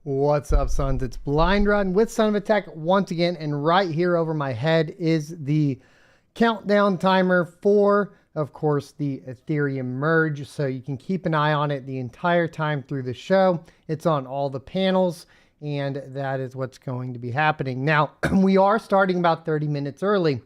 What's up, sons? It's Blind Run with Son of a Tech once again, and right here over my head is the countdown timer for, of course, the Ethereum merge. So you can keep an eye on it the entire time through the show. It's on all the panels, and that is what's going to be happening. Now, we are starting about 30 minutes early,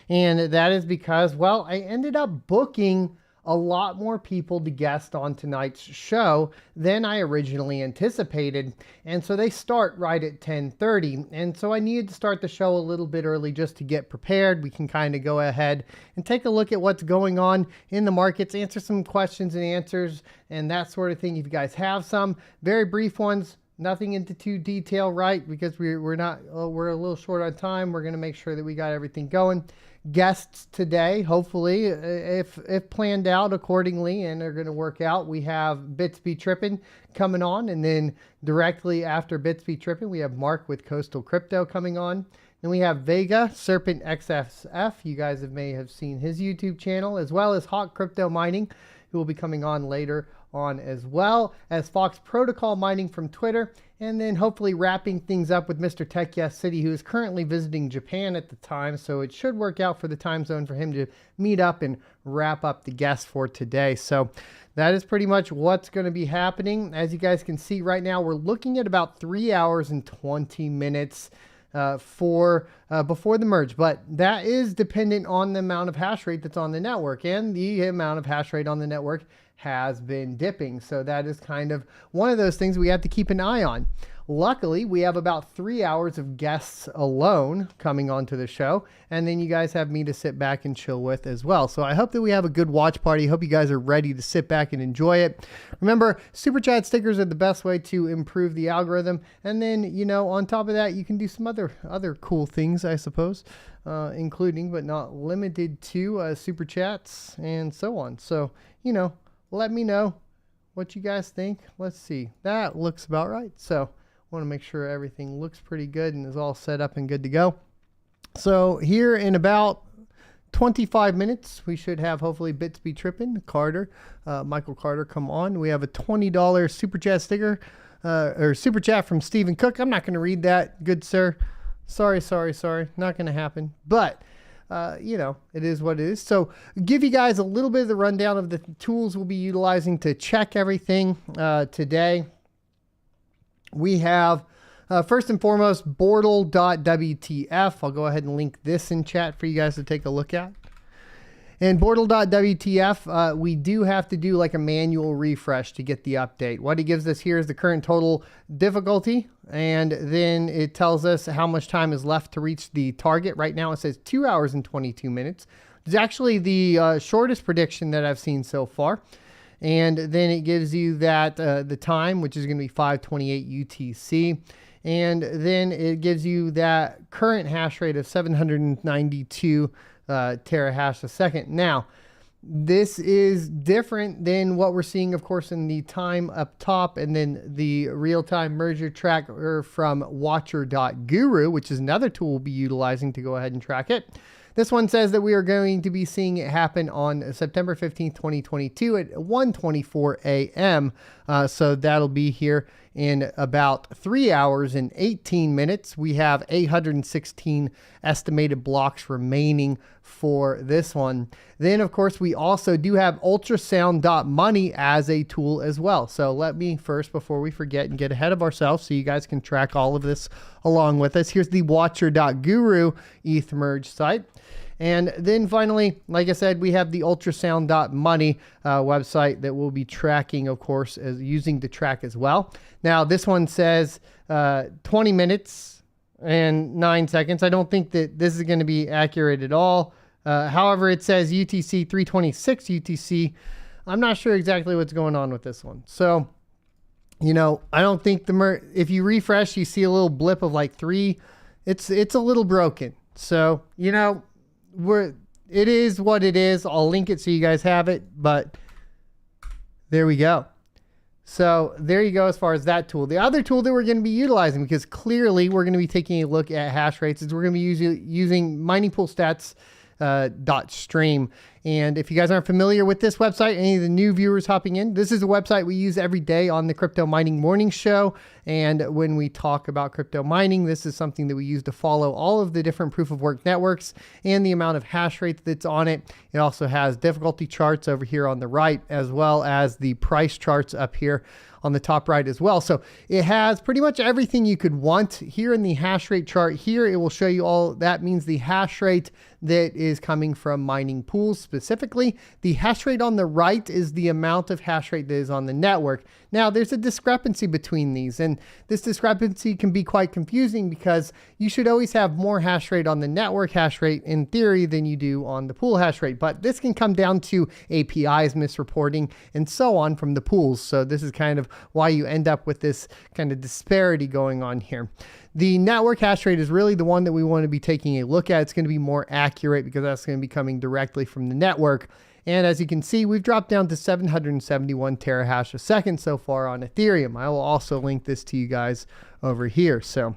and that is because, well, I ended up booking a lot more people to guest on tonight's show than I originally anticipated. And so they start right at 10:30. And so I needed to start the show a little bit early just to get prepared. We can kind of go ahead and take a look at what's going on in the markets, answer some questions and answers and that sort of thing. If you guys have some very brief ones, nothing into too detail, right? Because we're a little short on time. We're going to make sure that we got everything going. Guests today, hopefully, if planned out accordingly and are going to work out, we have Bits Be Trippin coming on, and then directly after Bits Be Trippin, we have Mark with Coastal Crypto coming on. Then we have Vega, SerpentXSF. You guys may have seen his YouTube channel, as well as Hawk Crypto Mining, who will be coming on later on, as well as Fox Protocol Mining from Twitter, and then hopefully wrapping things up with Mr. Tech Yes City, who is currently visiting Japan at the time, so it should work out for the time zone for him to meet up and wrap up the guests for today. So that is pretty much what's going to be happening. As you guys can see right now, we're looking at about 3 hours and 20 minutes before the merge, but that is dependent on the amount of hash rate that's on the network, and the amount of hash rate on the network has been dipping. So that is kind of one of those things we have to keep an eye on. Luckily, we have about 3 hours of guests alone coming onto the show, and then you guys have me to sit back and chill with as well. So I hope that we have a good watch party. Hope you guys are ready to sit back and enjoy it. Remember, super chat stickers are the best way to improve the algorithm. And then, you know, on top of that, you can do some other cool things, I suppose, including but not limited to super chats and so on. So, you know, let me know what you guys think. Let's see. That looks about right. So want to make sure everything looks pretty good and is all set up and good to go. So here in about 25 minutes, we should have hopefully Bits Be Trippin, Carter, Michael Carter come on. We have a $20 super chat sticker or super chat from Stephen Cook. I'm not going to read that, good sir. Sorry. Not going to happen. But you know, it is what it is. So give you guys a little bit of the rundown of the tools we'll be utilizing to check everything today. We have, first and foremost, Bortle.wtf. I'll go ahead and link this in chat for you guys to take a look at. And Bortle.wtf, we do have to do like a manual refresh to get the update. What it gives us here is the current total difficulty, and then it tells us how much time is left to reach the target. Right now it says 2 hours and 22 minutes. It's actually the shortest prediction that I've seen so far. And then it gives you that the time, which is going to be 5:28 UTC. And then it gives you that current hash rate of 792 terahash a second. Now, this is different than what we're seeing, of course, in the time up top, and then the real-time merger tracker from Watcher.guru, which is another tool we'll be utilizing to go ahead and track it. This one says that we are going to be seeing it happen on September 15th, 2022 at 1:24 a.m. So that'll be here in about 3 hours and 18 minutes. We have 816 estimated blocks remaining for this one. Then, of course, we also do have ultrasound.money as a tool as well. So let me first, before we forget and get ahead of ourselves, so you guys can track all of this along with us. Here's the Watcher.guru ETH merge site. And then finally, like I said, we have the ultrasound.money website that we'll be tracking, of course, as using to track as well. Now, this one says 20 minutes and 9 seconds. I don't think that this is going to be accurate at all. However, it says UTC 326 UTC. I'm not sure exactly what's going on with this one. So, you know, I don't think if you refresh, you see a little blip of like 3. It's a little broken. So, you know, it is what it is. I'll link it so you guys have it, but there we go. So there you go as far as that tool. The other tool that we're going to be utilizing, because clearly we're going to be taking a look at hash rates, is we're going to be using mining pool stats .stream. And if you guys aren't familiar with this website, any of the new viewers hopping in, this is a website we use every day on the Crypto Mining Morning Show. And when we talk about crypto mining, this is something that we use to follow all of the different proof of work networks and the amount of hash rate that's on it. It also has difficulty charts over here on the right, as well as the price charts up here on the top right as well. So it has pretty much everything you could want. Here in the hash rate chart here, it will show you all. That means the hash rate that is coming from mining pools specifically. The hash rate on the right is the amount of hash rate that is on the network. Now there's a discrepancy between these, and this discrepancy can be quite confusing because you should always have more hash rate on the network hash rate in theory than you do on the pool hash rate. But this can come down to APIs misreporting and so on from the pools. So this is kind of why you end up with this kind of disparity going on here. The network hash rate is really the one that we want to be taking a look at. It's going to be more accurate because that's going to be coming directly from the network. And as you can see, we've dropped down to 771 terahash a second so far on Ethereum. I will also link this to you guys over here. So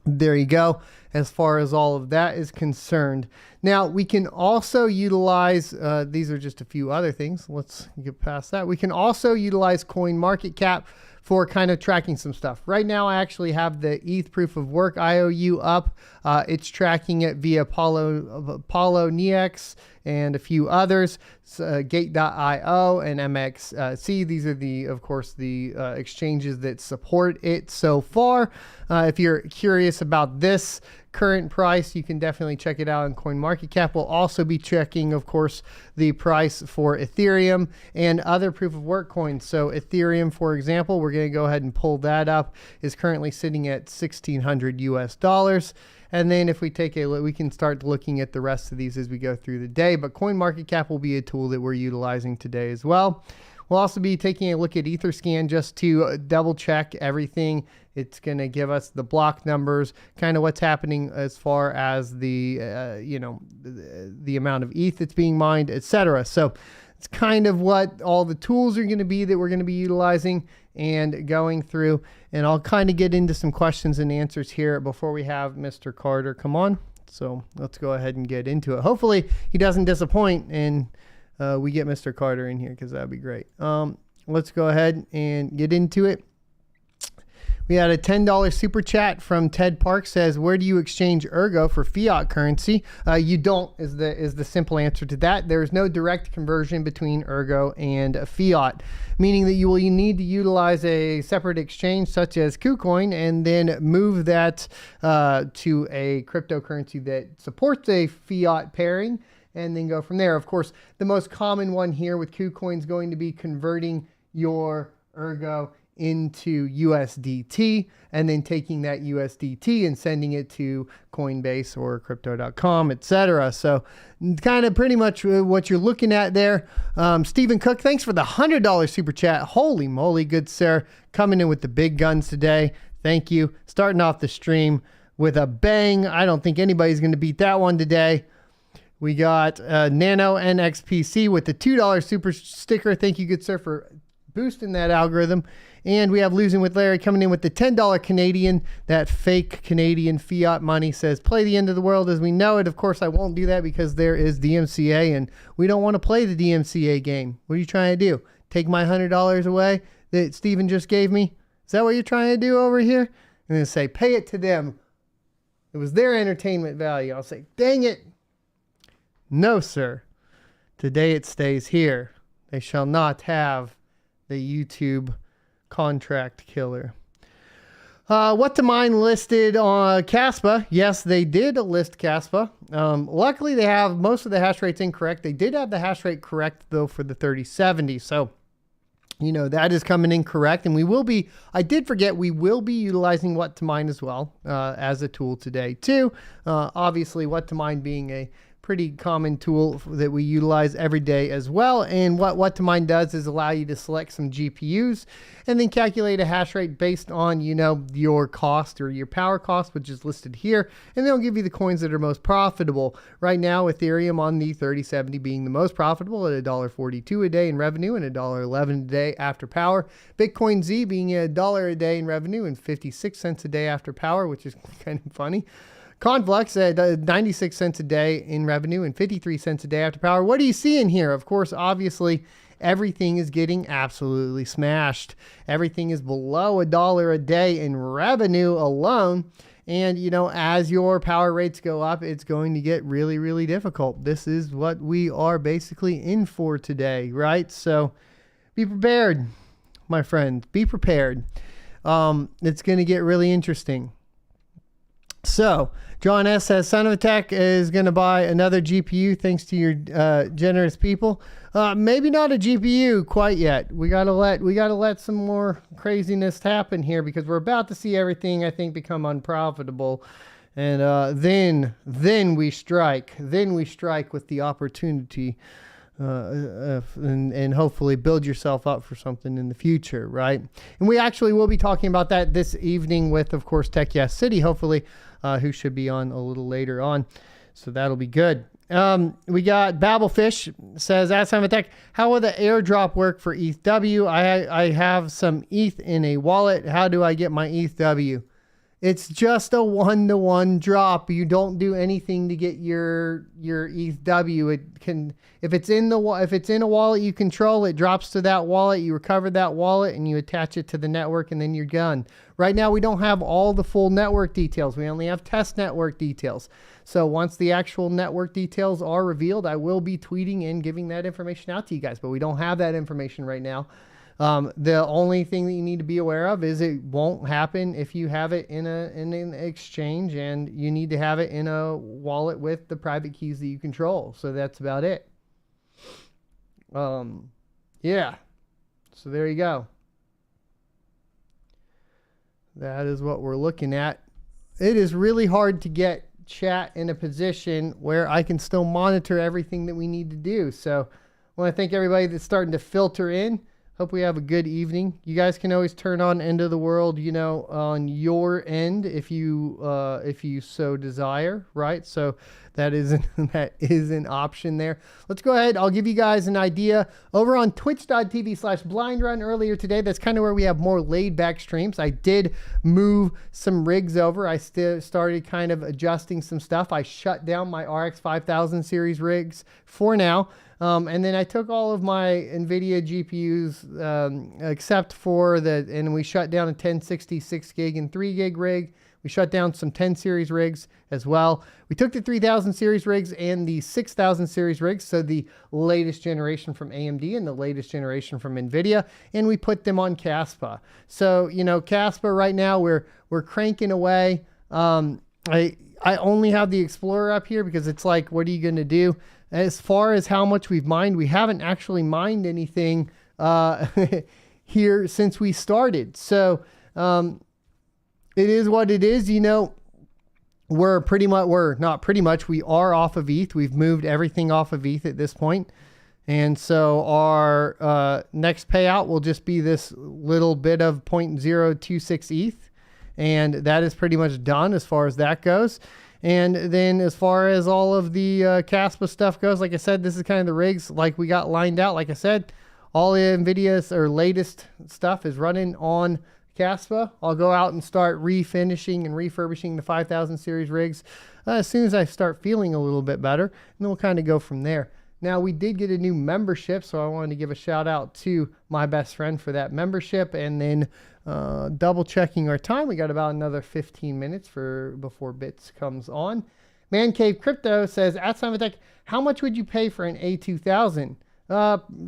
there you go, as far as all of that is concerned. Now, we can also utilize, these are just a few other things. Let's get past that. We can also utilize CoinMarketCap for kind of tracking some stuff. Right now, I actually have the ETH proof of work IOU up. It's tracking it via Apollo Nex and a few others, Gate.io and MXC. These are of course, the exchanges that support it so far. If you're curious about this current price, you can definitely check it out on CoinMarketCap. We'll also be checking, of course, the price for Ethereum and other proof of work coins. So Ethereum, for example, we're going to go ahead and pull that up, is currently sitting at $1,600 US. And then if we take a look, we can start looking at the rest of these as we go through the day. But CoinMarketCap will be a tool that we're utilizing today as well. We'll also be taking a look at Etherscan just to double check everything. It's going to give us the block numbers, kind of what's happening as far as the, the amount of ETH that's being mined, etc. So it's kind of what all the tools are going to be that we're going to be utilizing and going through. And I'll kind of get into some questions and answers here before we have Mr. Carter come on. So let's go ahead and get into it. Hopefully he doesn't disappoint and we get Mr. Carter in here, because that'd be great. Let's go ahead and get into it. We had a $10 super chat from Ted Park. Says, where do you exchange Ergo for fiat currency? You don't, is the simple answer to that. There's no direct conversion between Ergo and fiat, meaning that you need to utilize a separate exchange such as KuCoin and then move that to a cryptocurrency that supports a fiat pairing and then go from there. Of course, the most common one here with KuCoin is going to be converting your Ergo into USDT and then taking that USDT and sending it to Coinbase or crypto.com, etc. So kind of pretty much what you're looking at there. Stephen Cook, thanks for the $100 super chat. Holy moly, good sir. Coming in with the big guns today. Thank you. Starting off the stream with a bang. I don't think anybody's going to beat that one today. We got Nano NXPC with the $2 super sticker. Thank you, good sir, for boosting that algorithm. And we have Losing with Larry coming in with the $10 Canadian, that fake Canadian fiat money. Says, play the end of the world as we know it. Of course, I won't do that because there is DMCA and we don't want to play the DMCA game. What are you trying to do? Take my $100 away that Steven just gave me? Is that what you're trying to do over here? And then say, pay it to them. It was their entertainment value. I'll say, dang it. No, sir. Today it stays here. They shall not have the YouTube contract killer. What to Mine listed on Caspa. Yes, they did list Caspa. Luckily, they have most of the hash rates incorrect. They did have the hash rate correct, though, for the 3070. So, that is coming in correct. And we will be, I did forget, we will be utilizing What to Mine as well as a tool today, too. Obviously, What to Mine being a pretty common tool that we utilize every day as well. And what to Mine does is allow you to select some GPUs and then calculate a hash rate based on, your cost or your power cost, which is listed here. And they'll give you the coins that are most profitable. Right now, Ethereum on the 3070 being the most profitable at $1.42 a day in revenue and $1.11 a day after power. Bitcoin Z being $1 a day in revenue and 56 cents a day after power, which is kind of funny. Conflux at 96 cents a day in revenue and 53 cents a day after power. What do you see in here? Of course, obviously, everything is getting absolutely smashed. Everything is below $1 a day in revenue alone. And, you know, as your power rates go up, it's going to get really, really difficult. This is what we are basically in for today, right? So be prepared, my friend. Be prepared. It's going to get really interesting. So John S says Son of a Tech is going to buy another GPU thanks to your generous people. Maybe not a GPU quite yet. We gotta let some more craziness happen here, because we're about to see everything, I think, become unprofitable, and then we strike. Then we strike with the opportunity, and hopefully build yourself up for something in the future, right? And we actually will be talking about that this evening with, of course, Tech Yes City, hopefully, who should be on a little later on. So that'll be good. We got Babelfish says, at Son of a Tech, how will the airdrop work for ETHW? I have some ETH in a wallet. How do I get my ETHW? It's just a 1-to-1 drop. You don't do anything to get your ETHW. It can, if it's in a wallet you control, it drops to that wallet. You recover that wallet and you attach it to the network, and then you're done. Right now we don't have all the full network details. We only have test network details. So once the actual network details are revealed, I will be tweeting and giving that information out to you guys, but we don't have that information right now. The only thing that you need to be aware of is it won't happen if you have it in an exchange, and you need to have it in a wallet with the private keys that you control. So that's about it. Yeah. So there you go. That is what we're looking at. It is really hard to get chat in a position where I can still monitor everything that we need to do. So I want to thank everybody that's starting to filter in. Hope we have a good evening. You guys can always turn on End of the World, you know, on your end if you so desire, right? So that is an option there. Let's go ahead. I'll give you guys an idea over on twitch.tv/blindrun earlier today. That's kind of where we have more laid back streams. I did move some rigs over. I still started kind of adjusting some stuff. I shut down my RX 5000 series rigs for now. And then I took all of my NVIDIA GPUs, except for and we shut down a 1060 6 gig and 3 gig rig. We shut down some 10 series rigs as well. We took the 3000 series rigs and the 6000 series rigs, so the latest generation from AMD and the latest generation from NVIDIA, and we put them on Caspa. So, you know, Caspa right now, we're cranking away. I only have the Explorer up here because it's like, what are you going to do? As far as how much we've mined, we haven't actually mined anything here since we started. So it is what it is. You know, we are off of ETH. We've moved everything off of ETH at this point. And so our next payout will just be this little bit of 0.026 ETH. And that is pretty much done as far as that goes. And then as far as all of the Caspa stuff goes, like I said, this is kind of the rigs like we got lined out. Like I said, all the NVIDIA's or latest stuff is running on Caspa. I'll go out and start refinishing and refurbishing the 5000 series rigs as soon as I start feeling a little bit better. And then we'll kind of go from there. Now, we did get a new membership, so I wanted to give a shout out to my best friend for that membership. And then double checking our time, we got about another 15 minutes before Bits comes on. Man Cave Crypto says, at Son of a Tech, how much would you pay for an A2000?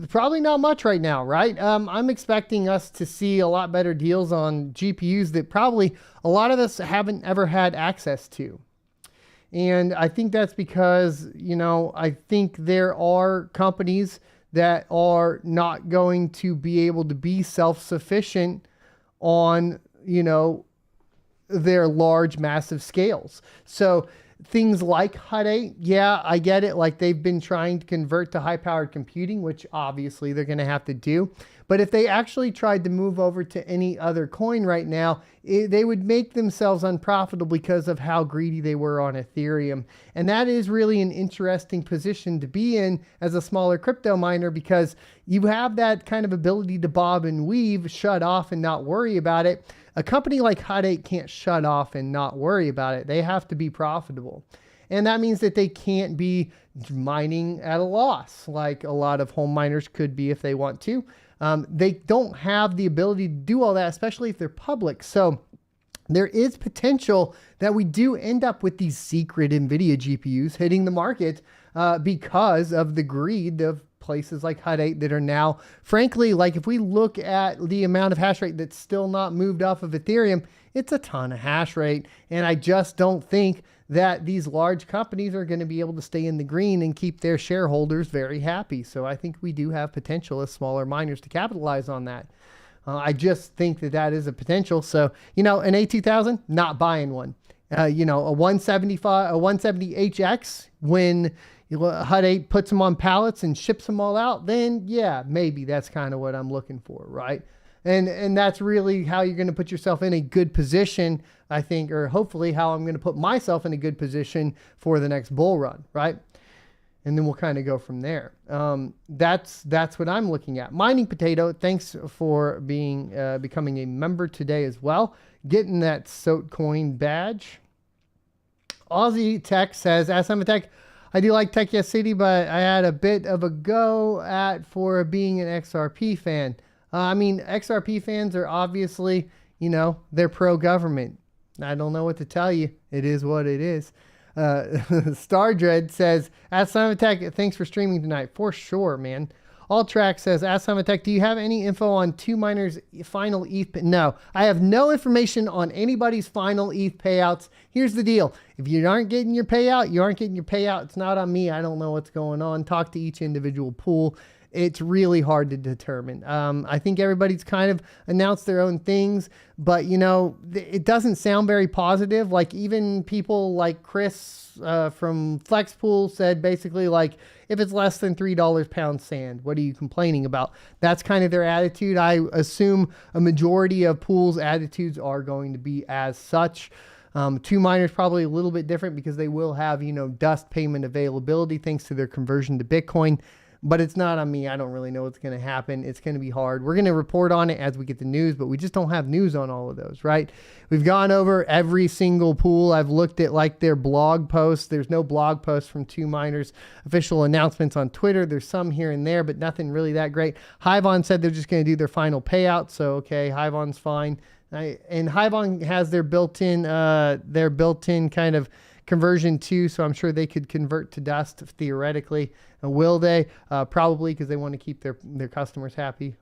Probably not much right now, right? I'm expecting us to see a lot better deals on GPUs that probably a lot of us haven't ever had access to. And I think that's because, you know, I think there are companies that are not going to be able to be self-sufficient on, you know, their large, massive scales. So things like Hut 8, yeah, I get it. Like, they've been trying to convert to high-powered computing, which obviously they're going to have to do. But if they actually tried to move over to any other coin right now, they would make themselves unprofitable because of how greedy they were on Ethereum. And that is really an interesting position to be in as a smaller crypto miner, because you have that kind of ability to bob and weave, shut off and not worry about it. A company like Hut 8 can't shut off and not worry about it. They have to be profitable. And that means that they can't be mining at a loss like a lot of home miners could be if they want to. They don't have the ability to do all that, especially if they're public. So there is potential that we do end up with these secret NVIDIA GPUs hitting the market because of the greed of places like Hut 8 that are now, frankly, like if we look at the amount of hash rate that's still not moved off of Ethereum, it's a ton of hash rate. And I just don't think that these large companies are going to be able to stay in the green and keep their shareholders very happy. So I think we do have potential as smaller miners to capitalize on that. I just think that that is a potential. So, you know, an A2000, not buying one. You know, a 170HX, when Hut 8 puts them on pallets and ships them all out, then yeah, maybe that's kind of what I'm looking for, right? And that's really how you're going to put yourself in a good position, I think, or hopefully how I'm going to put myself in a good position for the next bull run, right? And then we'll kind of go from there. That's what I'm looking at. Mining Potato, thanks for becoming a member today as well. Getting that SoTcoin badge. Aussie Tech says, SerpentX, I do like Tech Yes City, but I had a bit of a go at for being an XRP fan. I mean, XRP fans are obviously, you know, they're pro-government. I don't know what to tell you. It is what it is. Stardread says, Ask SerpentX, thanks for streaming tonight. For sure, man. Alltrack says, Ask SerpentX, do you have any info on 2Miners' final ETH? No, I have no information on anybody's final ETH payouts. Here's the deal. If you aren't getting your payout, you aren't getting your payout. It's not on me. I don't know what's going on. Talk to each individual pool. It's really hard to determine. I think everybody's kind of announced their own things, but you know, it doesn't sound very positive. Like even people like Chris from Flexpool said basically like, if it's less than $3 pound sand, what are you complaining about? That's kind of their attitude. I assume a majority of pools' attitudes are going to be as such. 2Miners probably a little bit different because they will have, you know, dust payment availability thanks to their conversion to Bitcoin. But it's not on me. I don't really know what's going to happen. It's going to be hard. We're going to report on it as we get the news, but we just don't have news on all of those, right? We've gone over every single pool. I've looked at like their blog posts. There's no blog posts from 2Miners official announcements on Twitter. There's some here and there, but nothing really that great. Hivon said they're just going to do their final payout. So, okay, Hivon's fine. And Hivon has their built-in kind of conversion too, so I'm sure they could convert to dust theoretically. Will they? Probably, because they want to keep their customers happy.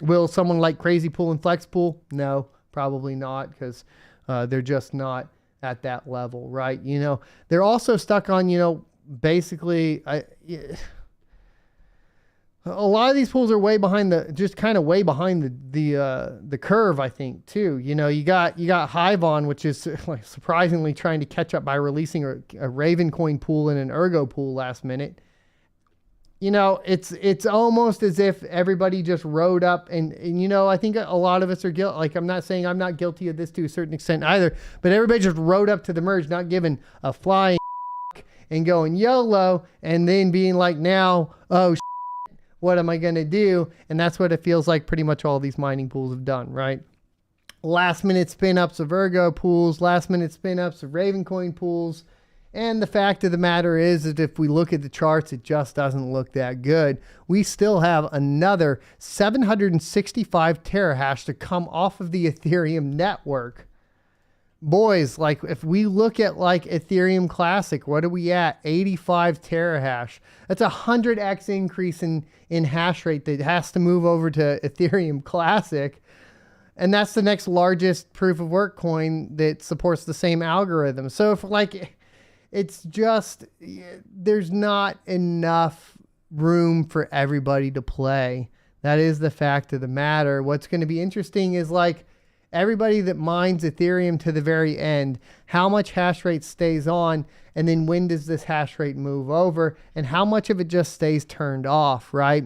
Will someone like Crazy Pool and Flex Pool? No, probably not, because they're just not at that level, right? You know, they're also stuck on, you know, basically a lot of these pools are way behind the curve, I think, too. You know, you got Hivon, which is like surprisingly trying to catch up by releasing a Ravencoin pool and an Ergo pool last minute. You know, it's almost as if everybody just rode up and you know, I think a lot of us are guilty. Like, I'm not saying I'm not guilty of this to a certain extent either, but everybody just rode up to the merge, not giving a flying and going YOLO, and then being like, now, oh, what am I going to do? And that's what it feels like pretty much all these mining pools have done, right? Last minute spin ups of Ergo pools, last minute spin ups of Ravencoin pools. And the fact of the matter is that if we look at the charts, it just doesn't look that good. We still have another 765 terahash to come off of the Ethereum network. Boys, like if we look at like Ethereum Classic, what are we at? 85 terahash. That's a 100x increase in hash rate that has to move over to Ethereum Classic. And that's the next largest proof of work coin that supports the same algorithm. So if like, it's just, there's not enough room for everybody to play. That is the fact of the matter. What's going to be interesting is like, everybody that mines Ethereum to the very end, how much hash rate stays on, and then when does this hash rate move over, and how much of it just stays turned off, right?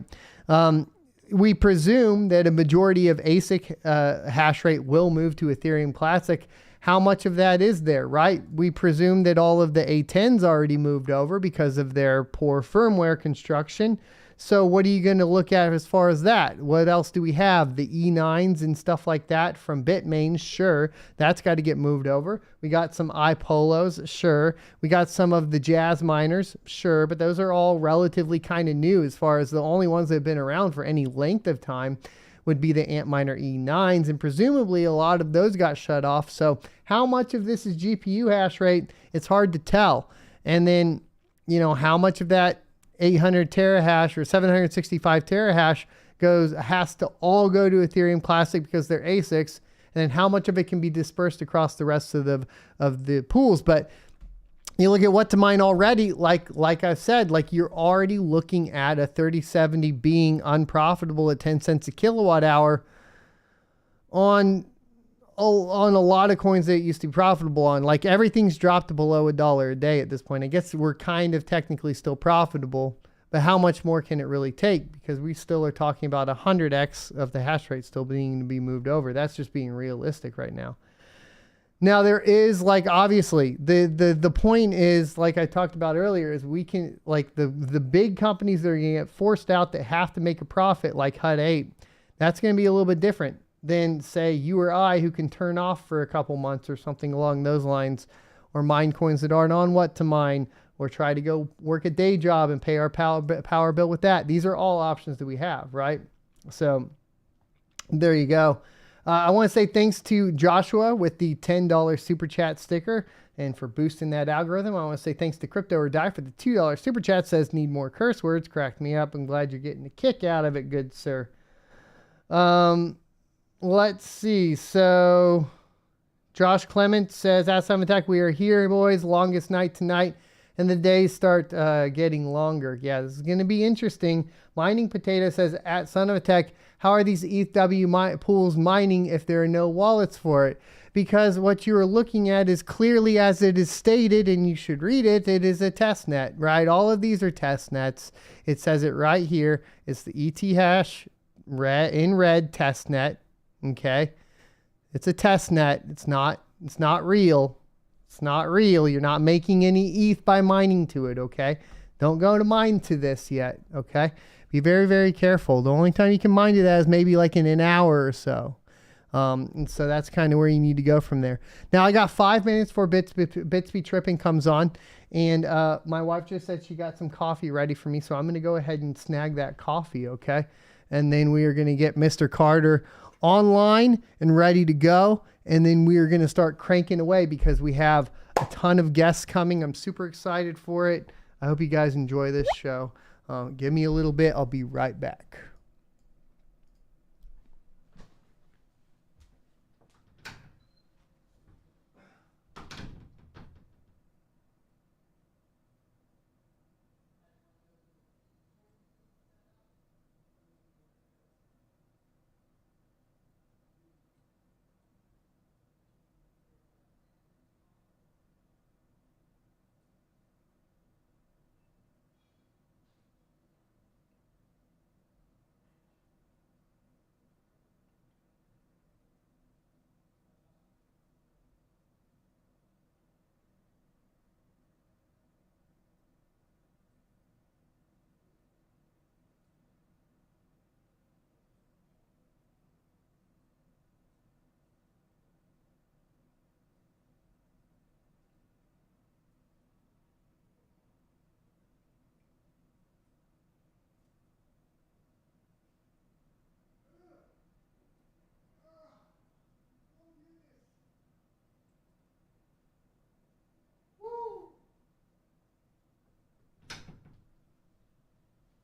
We presume that a majority of ASIC hash rate will move to Ethereum Classic. How much of that is there, right? We presume that all of the A10s already moved over because of their poor firmware construction. So what are you going to look at as far as that? What else do we have? The E9s and stuff like that from Bitmain. Sure. That's got to get moved over. We got some iPolos. Sure. We got some of the Jazz miners. Sure. But those are all relatively kind of new, as far as the only ones that have been around for any length of time would be the Antminer E9s. And presumably a lot of those got shut off. So how much of this is GPU hash rate? It's hard to tell. And then, you know, how much of that 800 terahash or 765 terahash has to all go to Ethereum Classic because they're ASICs, and then how much of it can be dispersed across the rest of the pools. But you look at what to mine already, like I said, like you're already looking at a 3070 being unprofitable at 10 cents a kilowatt hour on a lot of coins that it used to be profitable on. Like everything's dropped below $1 a day at this point. I guess we're kind of technically still profitable, but how much more can it really take? Because we still are talking about 100x of the hash rate still being to be moved over. That's just being realistic right now. Now there is, like, obviously the point is, like I talked about earlier, is we can, like, the big companies that are going to get forced out that have to make a profit, like HUD 8, that's going to be a little bit different than, say, you or I, who can turn off for a couple months or something along those lines, or mine coins that aren't on what to mine, or try to go work a day job and pay our power bill with that. These are all options that we have, right? So there you go. I want to say thanks to Joshua with the $10 super chat sticker and for boosting that algorithm. I want to say thanks to Crypto or Die for the $2 super chat. Says need more curse words. Cracked me up. I'm glad you're getting a kick out of it, good sir. Let's see. So Josh Clement says, at SerpentX, we are here, boys. Longest night tonight. And the days start getting longer. Yeah, this is going to be interesting. Mining Potato says, at Son of a Tech, how are these ETH pools mining if there are no wallets for it? Because what you are looking at is clearly, as it is stated, and you should read it, it is a test net, right? All of these are test nets. It says it right here. It's the ET hash in red test net. Okay. It's a test net. It's not real. It's not real. You're not making any ETH by mining to it. Okay. Don't go to mine to this yet. Okay. Be very, very careful. The only time you can mine to that is maybe like in an hour or so. And so that's kind of where you need to go from there. Now I got 5 minutes before Bits Be Trippin comes on, and my wife just said she got some coffee ready for me. So I'm going to go ahead and snag that coffee. Okay. And then we are going to get Mr. Carter online and ready to go. And then we are going to start cranking away because we have a ton of guests coming. I'm super excited for it. I hope you guys enjoy this show. Give me a little bit. I'll be right back.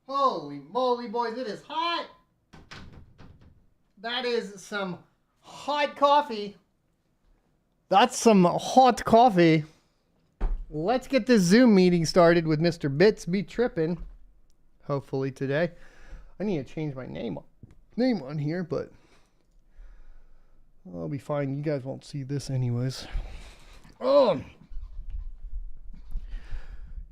Holy moly, boys, it is hot. That is some hot coffee. That's some hot coffee. Let's get this Zoom meeting started with Mr. Bits Be Trippin. Hopefully today. I need to change my name on here, but I'll be fine. You guys won't see this anyways. Oh.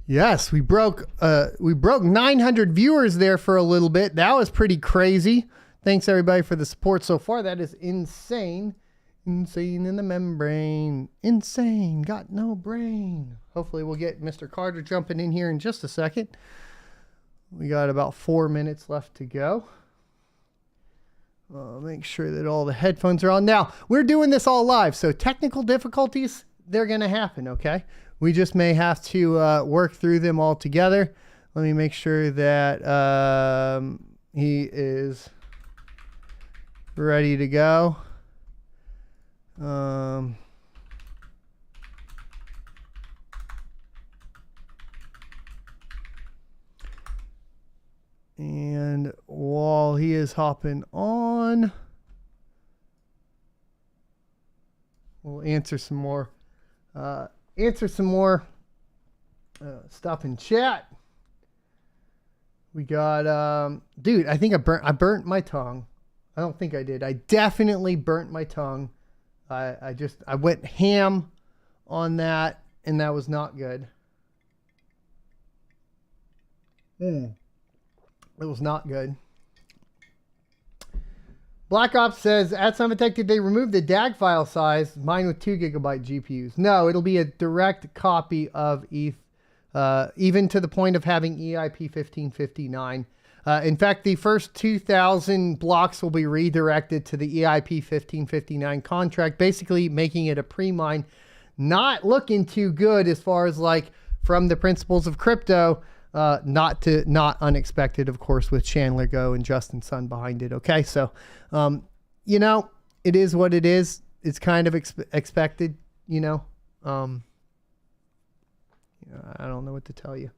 Yes, we broke 900 viewers there for a little bit. That was pretty crazy. Thanks everybody for the support so far. That is insane. Insane in the membrane. Insane. Got no brain. Hopefully we'll get Mr. Carter jumping in here in just a second. We got about 4 minutes left to go. Make sure that all the headphones are on. Now, we're doing this all live, so technical difficulties, they're going to happen, okay? We just may have to work through them all together. Let me make sure that he is ready to go. And while he is hopping on, we'll answer some more stuff in chat. We got dude, I think I burnt my tongue. I don't think I did. I definitely burnt my tongue. I went ham on that, and that was not good. It was not good. Black Ops says, at SerpentX, did they remove the DAG file size? Mine with 2 GB GPUs. No, it'll be a direct copy of ETH, even to the point of having EIP 1559. In fact, the first 2,000 blocks will be redirected to the EIP 1559 contract, basically making it a pre-mine. Not looking too good as far as like from the principles of crypto. Not unexpected, of course, with Chandler Go and Justin Sun behind it. Okay, so, you know, it is what it is. It's kind of expected, you know. I don't know what to tell you.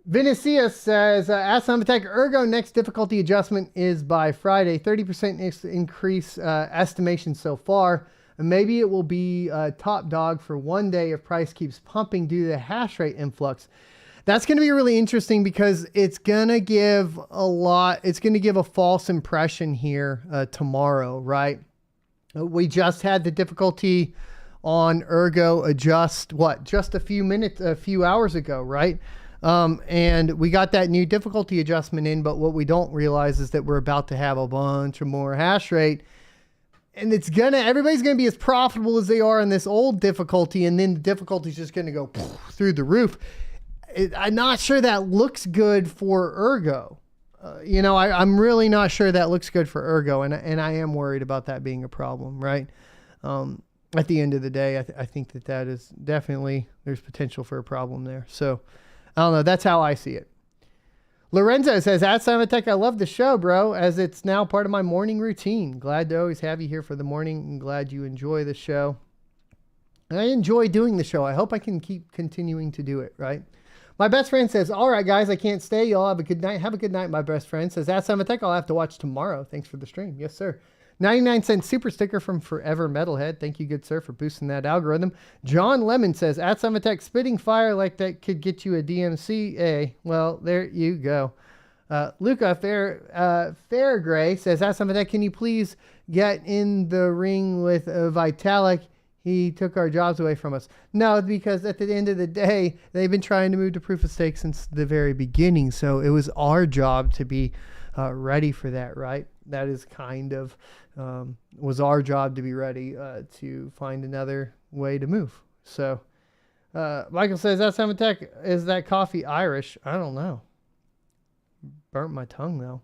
Vinicius says, ask SerpentX, Ergo next difficulty adjustment is by Friday. 30% increase estimation so far. And maybe it will be top dog for one day if price keeps pumping due to the hash rate influx. That's going to be really interesting because it's going to give a false impression here tomorrow, right? We just had the difficulty on Ergo adjust, just a few hours ago, right? And we got that new difficulty adjustment in, but what we don't realize is that we're about to have a bunch of more hash rate. And everybody's going to be as profitable as they are in this old difficulty, and then the difficulty is just going to go through the roof. I'm not sure that looks good for Ergo. I'm really not sure that looks good for Ergo, and I am worried about that being a problem, right? At the end of the day, I think that is definitely, there's potential for a problem there. So, I don't know. That's how I see it. Lorenzo says, at SerpentX, I love the show, bro, as it's now part of my morning routine. Glad to always have you here for the morning, and glad you enjoy the show. And I enjoy doing the show. I hope I can keep continuing to do it, right? My best friend says, all right, guys, I can't stay. Y'all have a good night. Have a good night, my best friend. Says, at SerpentX, I'll have to watch tomorrow. Thanks for the stream. Yes, sir. 99-cent super sticker from Forever Metalhead. Thank you, good sir, for boosting that algorithm. John Lemon says, at SerpentX, spitting fire like that could get you a DMCA. Well, there you go. Luca Fairgray says, at SerpentX, can you please get in the ring with Vitalik? He took our jobs away from us. No, because at the end of the day, they've been trying to move to proof of stake since the very beginning. So it was our job to be ready for that, right? That is kind of, was our job to be ready to find another way to move. So Michael says, that's SerpentX, is that coffee Irish? I don't know. Burnt my tongue though.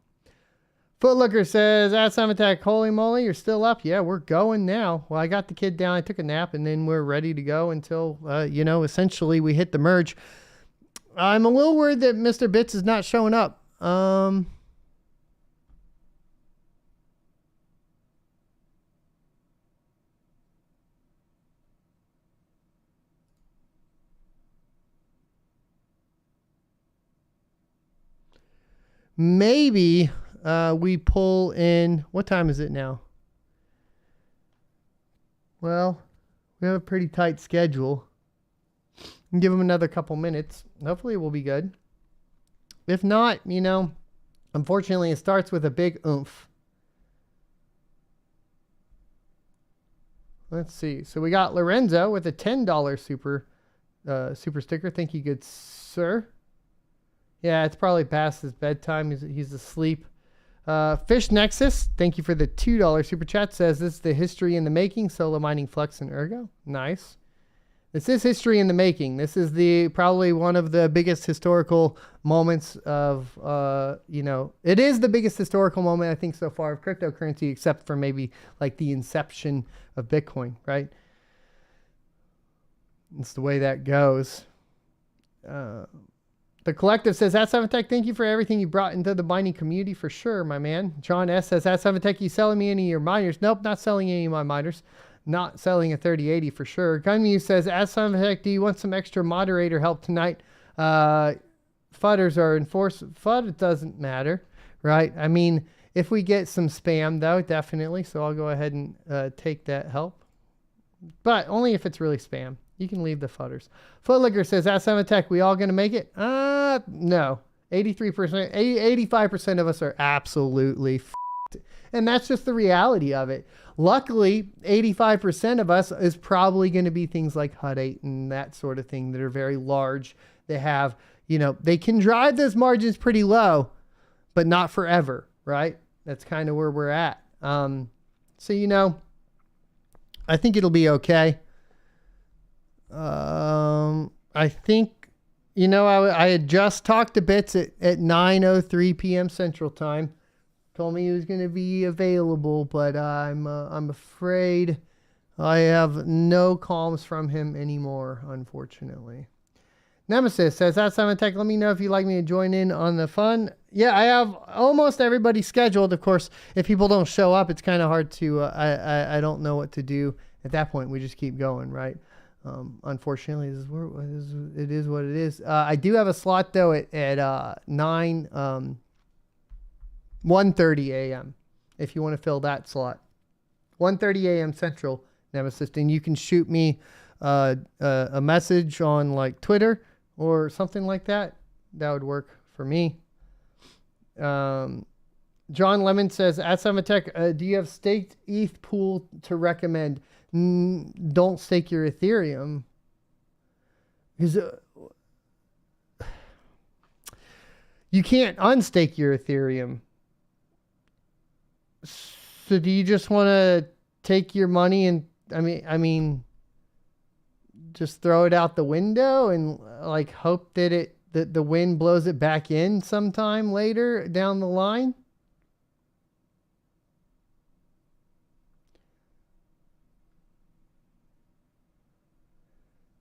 Footlooker says, at SerpentX, holy moly, you're still up. Yeah, we're going now. Well, I got the kid down. I took a nap, and then we're ready to go until, essentially we hit the merge. I'm a little worried that Mr. Bits is not showing up. Maybe we pull in, what time is it now? Well, we have a pretty tight schedule. Give them another couple minutes. Hopefully it will be good. If not, unfortunately it starts with a big oomph. Let's see. So we got Lorenzo with a $10 super sticker. Thank you, good sir. Yeah, it's probably past his bedtime. He's asleep. Fish Nexus, thank you for the $2 super chat. Says, this is the history in the making. Solo mining Flex and Ergo. Nice. This is history in the making. This is probably one of the biggest historical moments of, it is the biggest historical moment, I think, so far of cryptocurrency, except for maybe like the inception of Bitcoin, right? It's the way that goes. The Collective says, at SerpentX, thank you for everything you brought into the mining community for sure, my man. John S. says, at SerpentX, you selling me any of your miners? Nope, not selling any of my miners. Not selling a 3080 for sure. Gunmu says, at SerpentX, do you want some extra moderator help tonight? Fudders are enforced. FUD doesn't matter, right? I mean, if we get some spam, though, definitely. So I'll go ahead and take that help. But only if it's really spam. You can leave the fudders. Footlicker says, at SerpentX, we all going to make it? No. 83%, 85% of us are absolutely f***ed. And that's just the reality of it. Luckily, 85% of us is probably going to be things like Hut 8 and that sort of thing that are very large. They have, they can drive those margins pretty low, but not forever, right? That's kind of where we're at. So, I think it'll be okay. I think, I had just talked to Bits at 9:03 p.m. Central Time. Told me he was going to be available, but I'm afraid I have no calls from him anymore, unfortunately. Nemesis says, at SerpentX, let me know if you'd like me to join in on the fun. Yeah, I have almost everybody scheduled. Of course, if people don't show up, it's kind of hard to, I don't know what to do at that point. We just keep going, right? Unfortunately, it is what it is. I do have a slot though at 1:30 a.m. if you want to fill that slot. 1:30 a.m. Central, Nemesis, and you can shoot me a message on like Twitter or something like that. That would work for me. John Lemon says, at SerpentX, do you have staked ETH pool to recommend? Don't stake your Ethereum. Because you can't unstake your Ethereum. So do you just want to take your money and, I mean, just throw it out the window and like hope that the wind blows it back in sometime later down the line?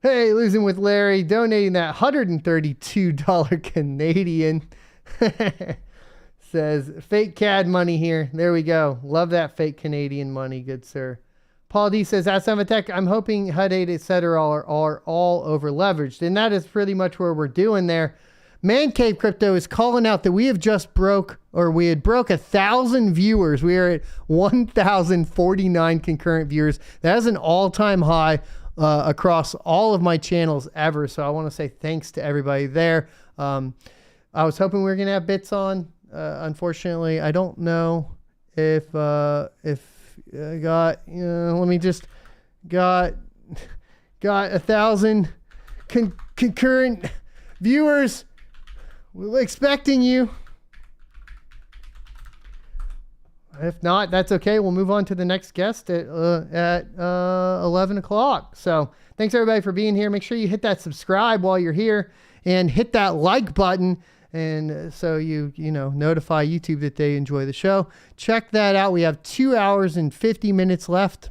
Hey, Losing with Larry, donating that $132 Canadian. Says, fake CAD money here. There we go. Love that fake Canadian money, good sir. Paul D says, at SerpentX, I'm hoping HUD 8, etc. are all over leveraged. And that is pretty much where we're doing there. Man Cave Crypto is calling out that we had broke 1,000 viewers. We are at 1,049 concurrent viewers. That is an all-time high across all of my channels ever. So I want to say thanks to everybody there. I was hoping we were going to have Bits on. Unfortunately, I don't know if got 1,000 concurrent viewers. We're expecting you. If not, that's okay. We'll move on to the next guest at 11 o'clock. So thanks everybody for being here. Make sure you hit that subscribe while you're here and hit that like button. And so you notify YouTube that they enjoy the show. Check that out. We have 2 hours and 50 minutes left.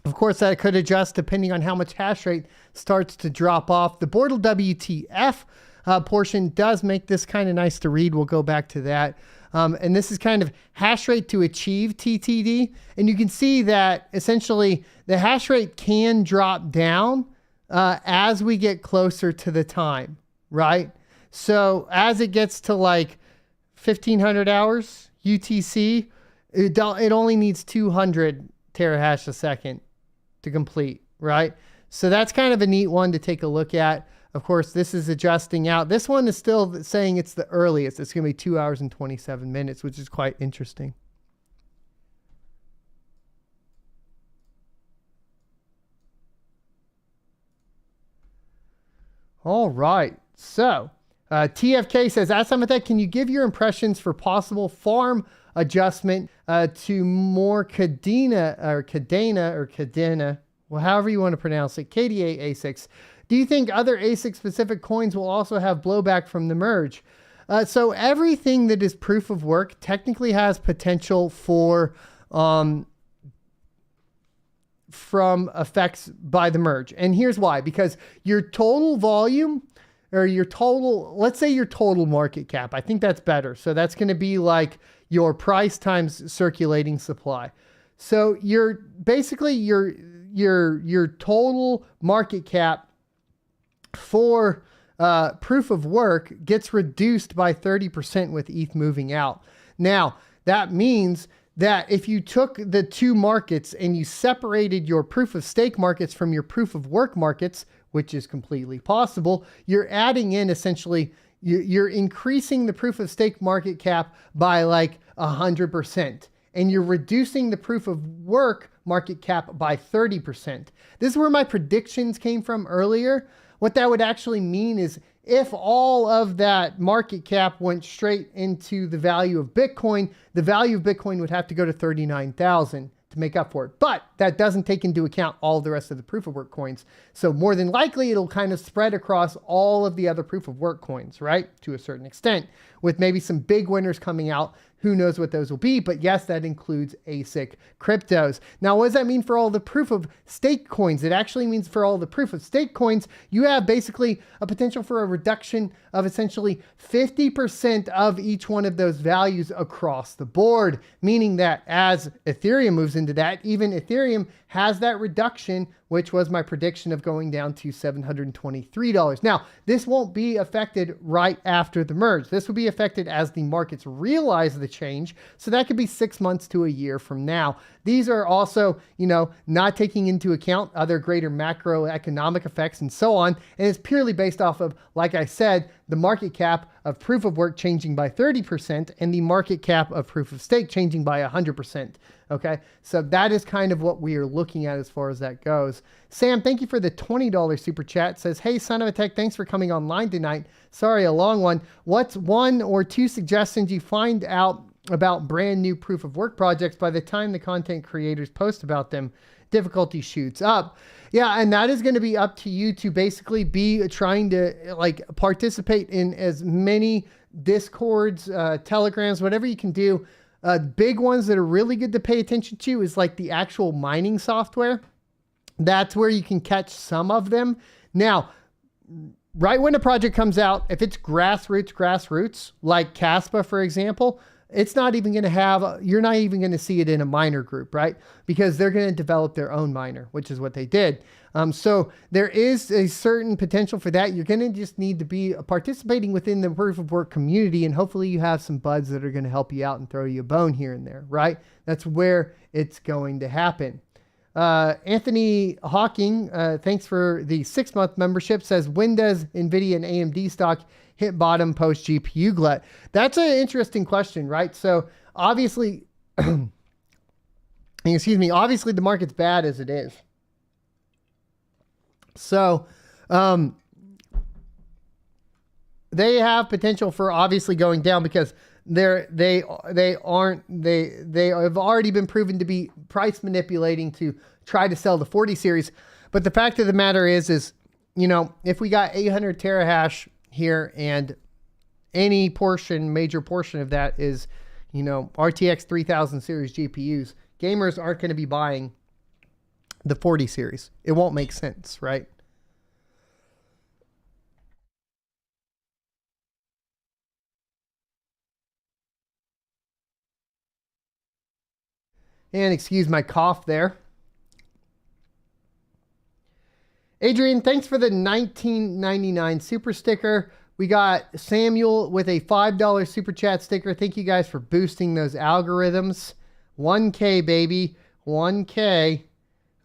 Of course, that could adjust depending on how much hash rate starts to drop off. The Bortle WTF portion does make this kind of nice to read. We'll go back to that. And this is kind of hash rate to achieve TTD. And you can see that essentially the hash rate can drop down as we get closer to the time, right? So as it gets to like 1,500 hours UTC, it only needs 200 terahash a second to complete, right? So that's kind of a neat one to take a look at. Of course, this is adjusting out. This one is still saying it's the earliest. It's going to be 2 hours and 27 minutes, which is quite interesting. All right. So TFK says, at SerpentX, can you give your impressions for possible farm adjustment to more Cadena, well, however you want to pronounce it, KDA ASICs. Do you think other ASIC specific coins will also have blowback from the merge? So everything that is proof of work technically has potential for from effects by the merge. And here's why, because your total volume or your total, let's say your total market cap, I think that's better. So that's going to be like your price times circulating supply. So your basically your total market cap for proof of work gets reduced by 30% with ETH moving out. Now, that means that if you took the two markets and you separated your proof of stake markets from your proof of work markets, which is completely possible, you're adding in essentially, you're increasing the proof of stake market cap by like 100%. And you're reducing the proof of work market cap by 30%. This is where my predictions came from earlier. What that would actually mean is if all of that market cap went straight into the value of Bitcoin, the value of Bitcoin would have to go to 39,000 to make up for it. But that doesn't take into account all the rest of the proof of work coins. So more than likely, it'll kind of spread across all of the other proof of work coins, right? To a certain extent, with maybe some big winners coming out. Who knows what those will be? But yes, that includes ASIC cryptos. Now, what does that mean for all the proof of stake coins? It actually means for all the proof of stake coins, you have basically a potential for a reduction of essentially 50% of each one of those values across the board, meaning that as Ethereum moves into that, even Ethereum has that reduction, which was my prediction of going down to $723. Now, this won't be affected right after the merge. This will be affected as the markets realize the change. So that could be 6 months to a year from now. These are also, not taking into account other greater macroeconomic effects and so on. And it's purely based off of, like I said, the market cap of proof of work changing by 30% and the market cap of proof of stake changing by 100%. Okay, so that is kind of what we are looking at as far as that goes. Sam, thank you for the $20 super chat. Says, hey, son of a tech, thanks for coming online tonight. Sorry, a long one. What's 1 or 2 suggestions you find out about brand new proof of work projects by the time the content creators post about them? Difficulty shoots up. Yeah, and that is going to be up to you to basically be trying to participate in as many Discords, Telegrams, whatever you can do. Big ones that are really good to pay attention to is like the actual mining software. That's where you can catch some of them. Now, right when a project comes out, if it's grassroots, like Caspa, for example, it's not even going to have, you're not even going to see it in a miner group, right? Because they're going to develop their own miner, which is what they did. So there is a certain potential for that. You're going to just need to be participating within the proof of work community, and hopefully you have some buds that are going to help you out and throw you a bone here and there, right? That's where it's going to happen. Anthony Hawking, thanks for the 6-month membership, says, when does NVIDIA and AMD stock hit bottom post GPU glut? That's an interesting question, right? So obviously, excuse me, obviously the market's bad as it is. So they have potential for obviously going down because they have already been proven to be price manipulating to try to sell the 40 series. But the fact of the matter is, if we got 800 terahash here and any major portion of that is, RTX 3000 series GPUs, gamers aren't going to be buying the 40 series. It won't make sense, right? And excuse my cough there. Adrian, thanks for the $19.99 super sticker. We got Samuel with a $5 super chat sticker. Thank you guys for boosting those algorithms. 1K, baby. 1K.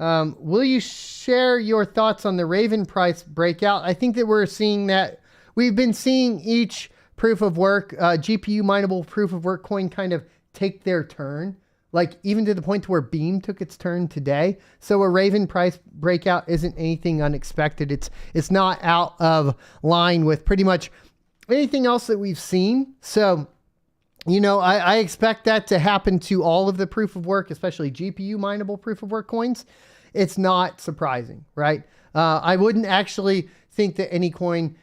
Will you share your thoughts on the Raven price breakout? I think that we're seeing that. We've been seeing each proof of work, GPU mineable proof of work coin kind of take their turn. Like even to the point to where Beam took its turn today. So a Raven price breakout isn't anything unexpected. It's not out of line with pretty much anything else that we've seen. So, I expect that to happen to all of the proof of work, especially GPU mineable proof of work coins. it's not surprising, right? I wouldn't actually think that any coin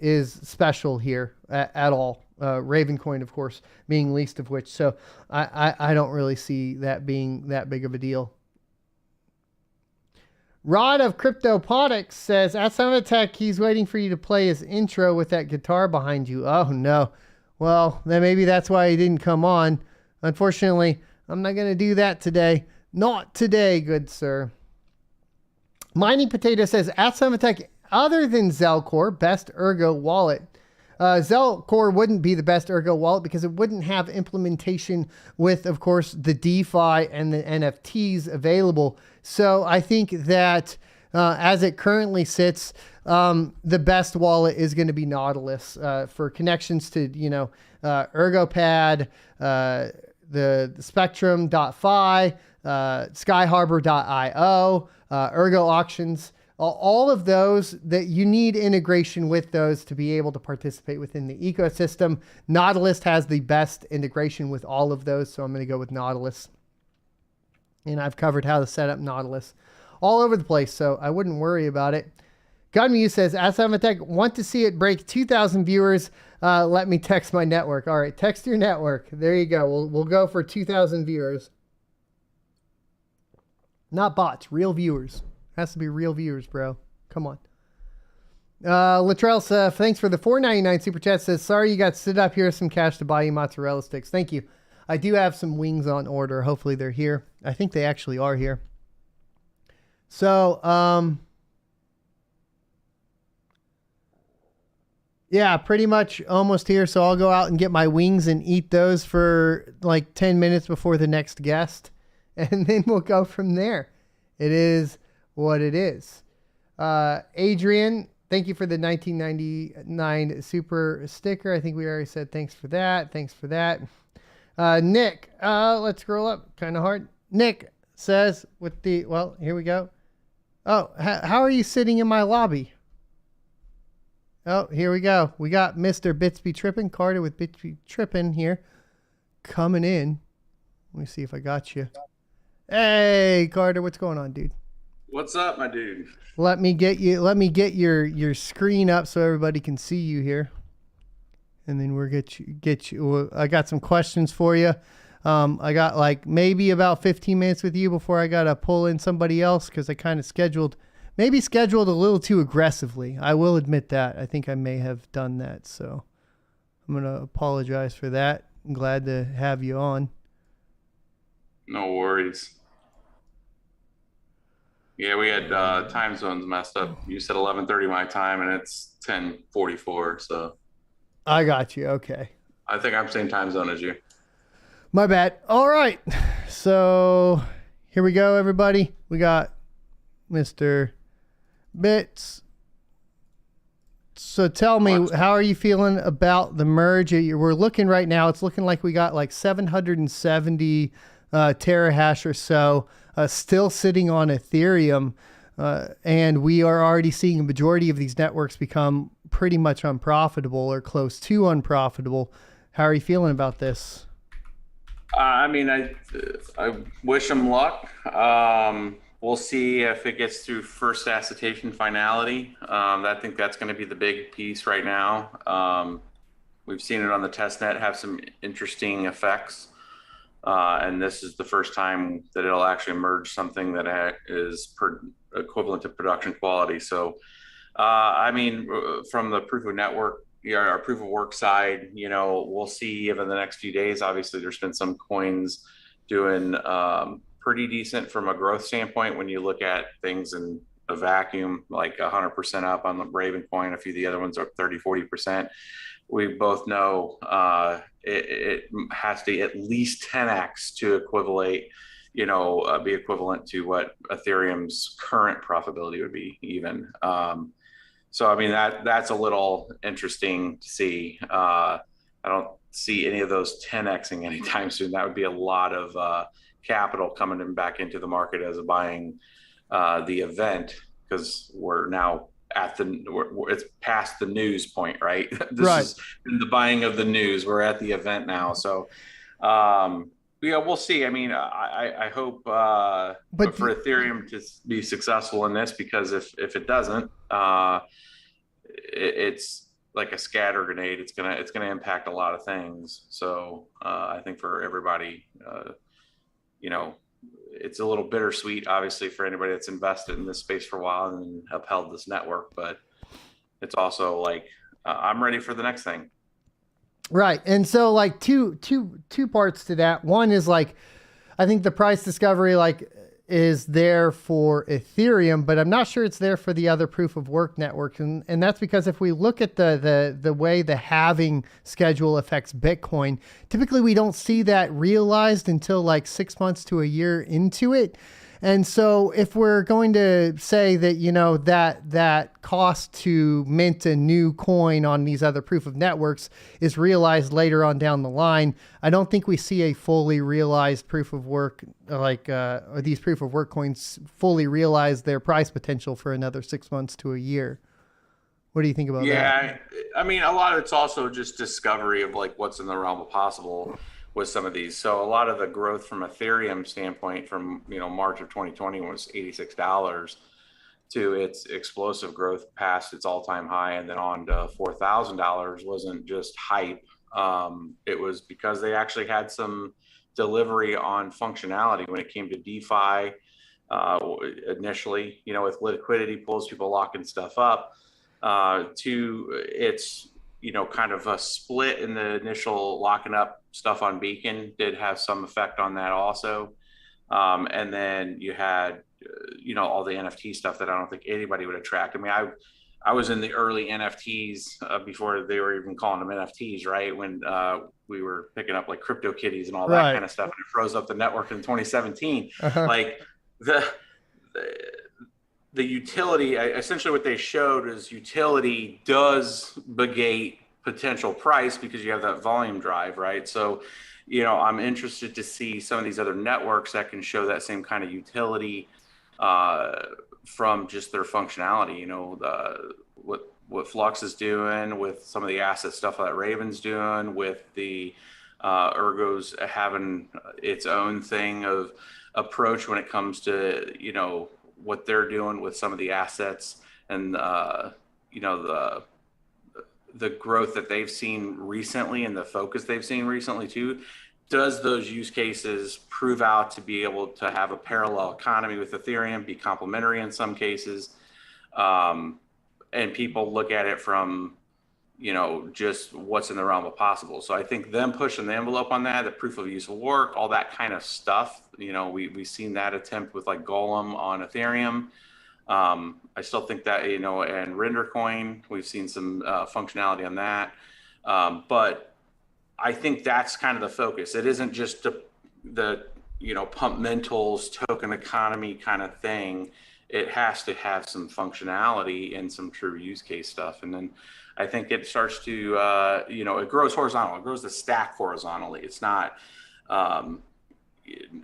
is special here at all. Ravencoin, of course, being least of which. So I don't really see that being that big of a deal. Rod of CryptoPodics says, at SerpentXTech, he's waiting for you to play his intro with that guitar behind you. Oh, no. Well, then maybe that's why he didn't come on. Unfortunately, I'm not going to do that today. Not today, good sir. Mining Potato says, at SerpentXTech, other than Zelcore, best Ergo wallet. Zelcore wouldn't be the best Ergo wallet because it wouldn't have implementation with, of course, the DeFi and the NFTs available. So I think that as it currently sits, the best wallet is going to be Nautilus for connections to, ErgoPad, the Spectrum.fi, SkyHarbor.io, Ergo Auctions. All of those that you need integration with those to be able to participate within the ecosystem. Nautilus has the best integration with all of those, so I'm going to go with Nautilus. And I've covered how to set up Nautilus all over the place, so I wouldn't worry about it. Gunmu says, as SerpentXTech, want to see it break 2,000 viewers. Let me text my network. All right, text your network. There you go. We'll go for 2,000 viewers. Not bots, real viewers. Has to be real viewers, bro. Come on. Latrell, thanks for the $4.99 super chat. Says, sorry you got stood up. Here's some cash to buy you mozzarella sticks. Thank you. I do have some wings on order. Hopefully they're here. I think they actually are here. So, yeah, pretty much almost here. So I'll go out and get my wings and eat those for like 10 minutes before the next guest. And then we'll go from there. It is what it is. Adrian, thank you for the 1999 super sticker. I think we already said thanks for that. Thanks for that. Nick, let's scroll up kind of hard. Nick says well, here we go. Oh, how are you sitting in my lobby? Oh, here we go. We got Mr. Bits Be Trippin, Carter with Bits Be Trippin here coming in. Let me see if I got you. Hey, Carter, what's going on, dude? What's up, my dude? Let me get your screen up so everybody can see you here. And then we'll get you. I got some questions for you. I got like maybe about 15 minutes with you before I got to pull in somebody else because I kind of scheduled a little too aggressively. I will admit that. I think I may have done that. So I'm going to apologize for that. I'm glad to have you on. No worries. Yeah, we had time zones messed up. You said 11:30 my time, and it's 10:44. So I got you. Okay. I think I'm same time zone as you. My bad. All right. So here we go, everybody. We got Mr. Bits. So tell me, how are you feeling about the merge? We're looking right now. It's looking like we got like 770 terahash or so still sitting on Ethereum. And we are already seeing a majority of these networks become pretty much unprofitable or close to unprofitable. How are you feeling about this? I mean, I wish them luck. We'll see if it gets through first assertion finality. I think that's going to be the big piece right now. We've seen it on the testnet have some interesting effects. And this is the first time that it'll actually merge something that is equivalent to production quality. So, I mean, from the proof of network, our proof of work side, we'll see over the next few days. Obviously, there's been some coins doing pretty decent from a growth standpoint when you look at things in a vacuum, like 100% up on the Ravencoin. A few of the other ones are 30-40%. We both know it has to at least 10x to be equivalent to what Ethereum's current profitability would be even. So, I mean, that's a little interesting to see. I don't see any of those 10xing anytime soon. That would be a lot of capital coming back into the market as a buying the event, because we're now it's past the news point, right? This is the buying of the news. We're at the event now. So Yeah, we'll see. I mean, I hope But for Ethereum to be successful in this, because if it doesn't, it's like a scatter grenade. It's gonna impact a lot of things. So I think for everybody, you know, it's a little bittersweet, obviously, for anybody that's invested in this space for a while and upheld this network. But it's also like I'm ready for the next thing. right. And so like two parts to that. One is like, I think the price discovery like is there for Ethereum, but I'm not sure it's there for the other proof of work networks. And that's because if we look at the way the halving schedule affects Bitcoin, typically we don't see that realized until like 6 months to a year into it. And so if we're going to say that, you know, that cost to mint a new coin on these other proof of networks is realized later on down the line, I don't think we see a fully realized proof of work, like or these proof of work coins fully realize their price potential for another 6 months to a year. What do you think about that? Yeah, I mean, a lot of it's also just discovery of like what's in the realm of possible with some of these. So a lot of the growth from Ethereum standpoint from, you know, March of 2020 was $86 to its explosive growth past its all-time high and then on to $4,000 wasn't just hype. It was because they actually had some delivery on functionality when it came to DeFi initially, you know, with liquidity pools, people locking stuff up. To its, you know, kind of a split in the initial locking up stuff on Beacon did have some effect on that also. And then you had, you know, all the NFT stuff that I don't think anybody would attract. I mean, I was in the early NFTs before they were even calling them NFTs, right? When we were picking up like crypto kitties and all that kind of stuff, and it froze up the network in 2017. Like the utility, essentially what they showed is utility does negate potential price because you have that volume drive, right? So, you know, I'm interested to see some of these other networks that can show that same kind of utility from just their functionality. You know, what Flux is doing with some of the asset stuff that Raven's doing, with the Ergo's having its own thing of approach when it comes to, you know, what they're doing with some of the assets and you know, the growth that they've seen recently and the focus they've seen recently too. Does those use cases prove out to be able to have a parallel economy with Ethereum, be complementary in some cases, and people look at it from, you know, just what's in the realm of possible. So I think them pushing the envelope on that, the proof of use of work, all that kind of stuff, you know, we've seen that attempt with like Golem on Ethereum. I still think that, you know, and RenderCoin, we've seen some functionality on that. But I think that's kind of the focus. It isn't just the you know, pump mentals, token economy kind of thing. It has to have some functionality and some true use case stuff. And then I think it starts to, you know, it grows horizontal. It grows the stack horizontally. It's not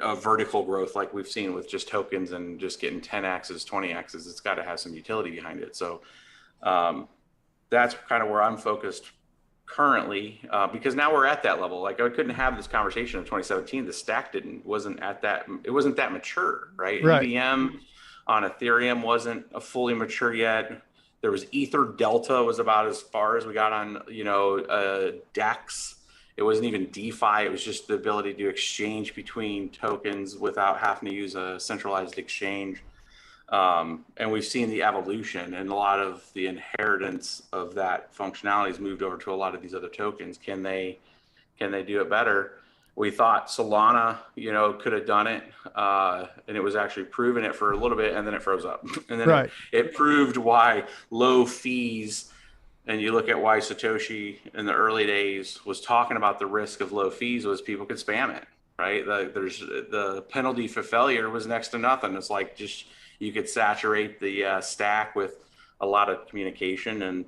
a vertical growth like we've seen with just tokens and just getting 10x's, 20x's. It's got to have some utility behind it. So that's kind of where I'm focused currently, because now we're at that level. Like I couldn't have this conversation in 2017. The stack wasn't that mature, right? EVM on Ethereum wasn't a fully mature yet. There was Ether Delta was about as far as we got on, you know, DEX. It wasn't even DeFi. It was just the ability to exchange between tokens without having to use a centralized exchange. And we've seen the evolution, and a lot of the inheritance of that functionality has moved over to a lot of these other tokens. Can they do it better? We thought Solana, you know, could have done it, and it was actually proving it for a little bit, and then it froze up. And then it proved why low fees, and you look at why Satoshi in the early days was talking about the risk of low fees, was people could spam it, right? There's the penalty for failure was next to nothing. It's like just you could saturate the stack with a lot of communication, and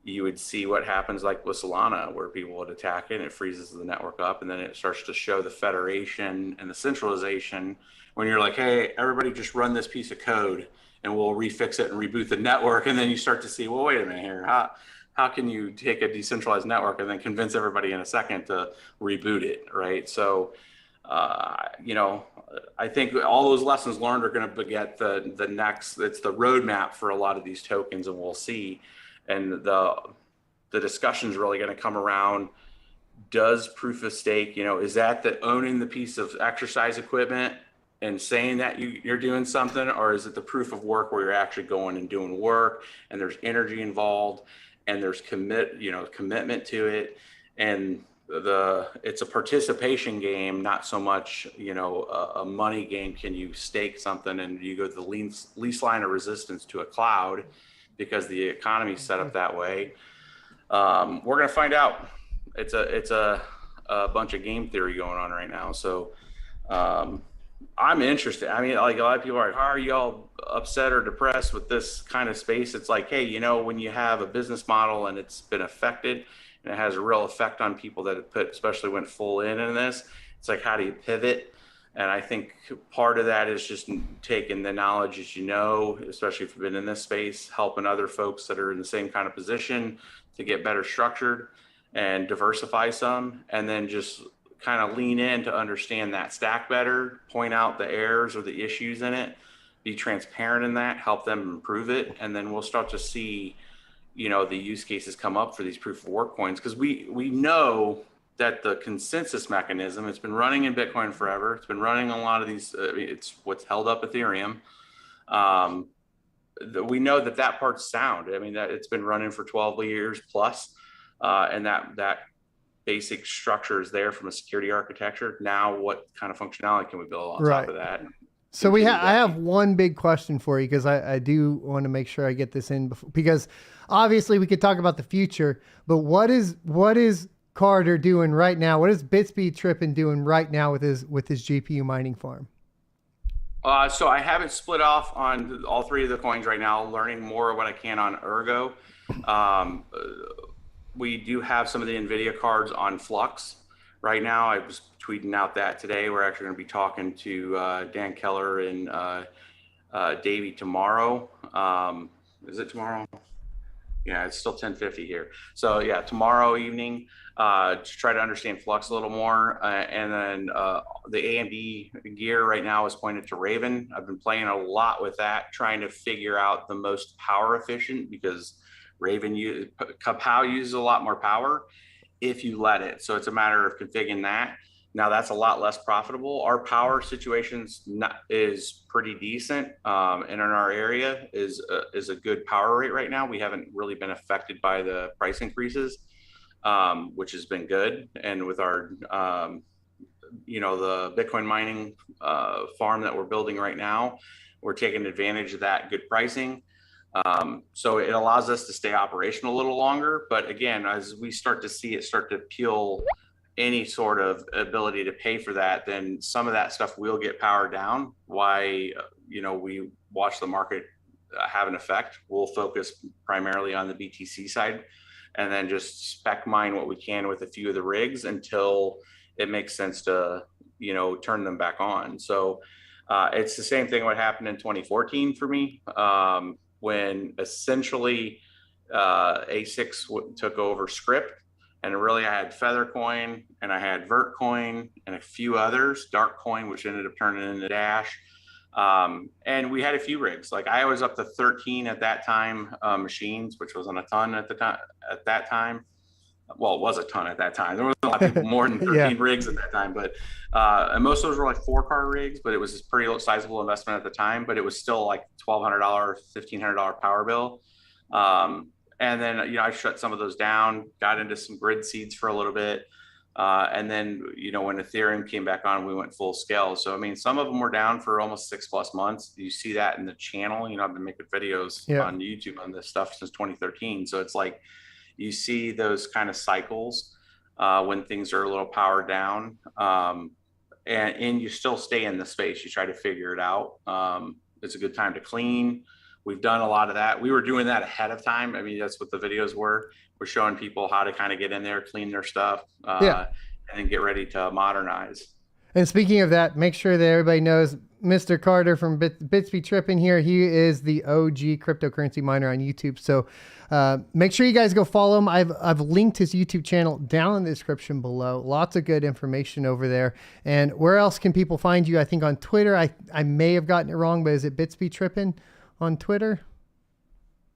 you would see what happens like with Solana, where people would attack it and it freezes the network up, and then it starts to show the federation and the centralization when you're like, hey, everybody just run this piece of code and we'll refix it and reboot the network. And then you start to see, well, wait a minute here. How can you take a decentralized network and then convince everybody in a second to reboot it, right? So You know, I think all those lessons learned are going to beget the next. It's the roadmap for a lot of these tokens, and we'll see. And the discussion is really going to come around. Does proof of stake, you know, is that the owning the piece of exercise equipment and saying that you're doing something, or is it the proof of work where you're actually going and doing work and there's energy involved and there's commitment to it, and it's a participation game, not so much, you know, a money game. Can you stake something and you go to the least line of resistance to a cloud because the economy's set up that way? We're going to find out. It's a bunch of game theory going on right now. So I'm interested. I mean, like a lot of people are like, how are y'all upset or depressed with this kind of space? It's like, hey, you know, when you have a business model and it's been affected and it has a real effect on people that have especially went full in this, it's like, how do you pivot? And I think part of that is just taking the knowledge as you know, especially if you've been in this space, helping other folks that are in the same kind of position to get better structured and diversify some, and then just kind of lean in to understand that stack better, point out the errors or the issues in it, be transparent in that, help them improve it. And then we'll start to see, you know, the use cases come up for these proof of work coins. Because we know that the consensus mechanism, it's been running in Bitcoin forever. It's been running a lot of these, it's what's held up Ethereum. We know that part's sound. I mean, that it's been running for 12 years plus. And that basic structure is there from a security architecture. Now, what kind of functionality can we build on top of that? So I have one big question for you, because I do want to make sure I get this in before, because obviously we could talk about the future, but what is Carter doing right now? What is Bits Be Trippin doing right now with his GPU mining farm? So I haven't split off on all three of the coins right now, learning more of what I can on Ergo. We do have some of the NVIDIA cards on Flux right now. I was tweeting out that today. We're actually going to be talking to Dan Keller and Davey tomorrow. Is it tomorrow? Yeah, it's still 10:50 here. So yeah, tomorrow evening to try to understand Flux a little more. And then the AMD gear right now is pointed to Raven. I've been playing a lot with that, trying to figure out the most power efficient, because Raven uses a lot more power if you let it. So it's a matter of configuring that. Now that's a lot less profitable. Our power situations is pretty decent, and in our area is a good power rate right now. We haven't really been affected by the price increases, which has been good. And with our, you know, the Bitcoin mining farm that we're building right now, we're taking advantage of that good pricing. So it allows us to stay operational a little longer. But again, as we start to see it start to peel any sort of ability to pay for that, then some of that stuff will get powered down. Why, you know, we watch the market have an effect. We'll focus primarily on the BTC side, and then just spec mine what we can with a few of the rigs until it makes sense to, you know, turn them back on. So it's the same thing what happened in 2014 for me, when essentially ASICs took over Script. And really, I had Feathercoin, and I had Vertcoin, and a few others, Darkcoin, which ended up turning into Dash. And we had a few rigs. Like I was up to 13 at that time machines, which wasn't a ton at that time. Well, it was a ton at that time. There was a lot of people more than 13 rigs at that time, but and most of those were like 4-car rigs. But it was a pretty sizable investment at the time. But it was still like $1,200, $1,500 power bill. And then, you know, I shut some of those down, got into some grid seeds for a little bit. And then, you know, when Ethereum came back on, we went full scale. So, I mean, some of them were down for almost 6+ months. You see that in the channel. You know, I've been making videos on YouTube on this stuff since 2013. So it's like you see those kind of cycles when things are a little powered down. And you still stay in the space. You try to figure it out. It's a good time to clean. We've done a lot of that. We were doing that ahead of time. I mean, that's what the videos were. We're showing people how to kind of get in there, clean their stuff, and then get ready to modernize. And speaking of that, make sure that everybody knows Mr. Carter from Bits Be Trippin here. He is the OG cryptocurrency miner on YouTube. So make sure you guys go follow him. I've linked his YouTube channel down in the description below. Lots of good information over there. And where else can people find you? I think on Twitter. I may have gotten it wrong, but is it Bits Be Trippin on Twitter?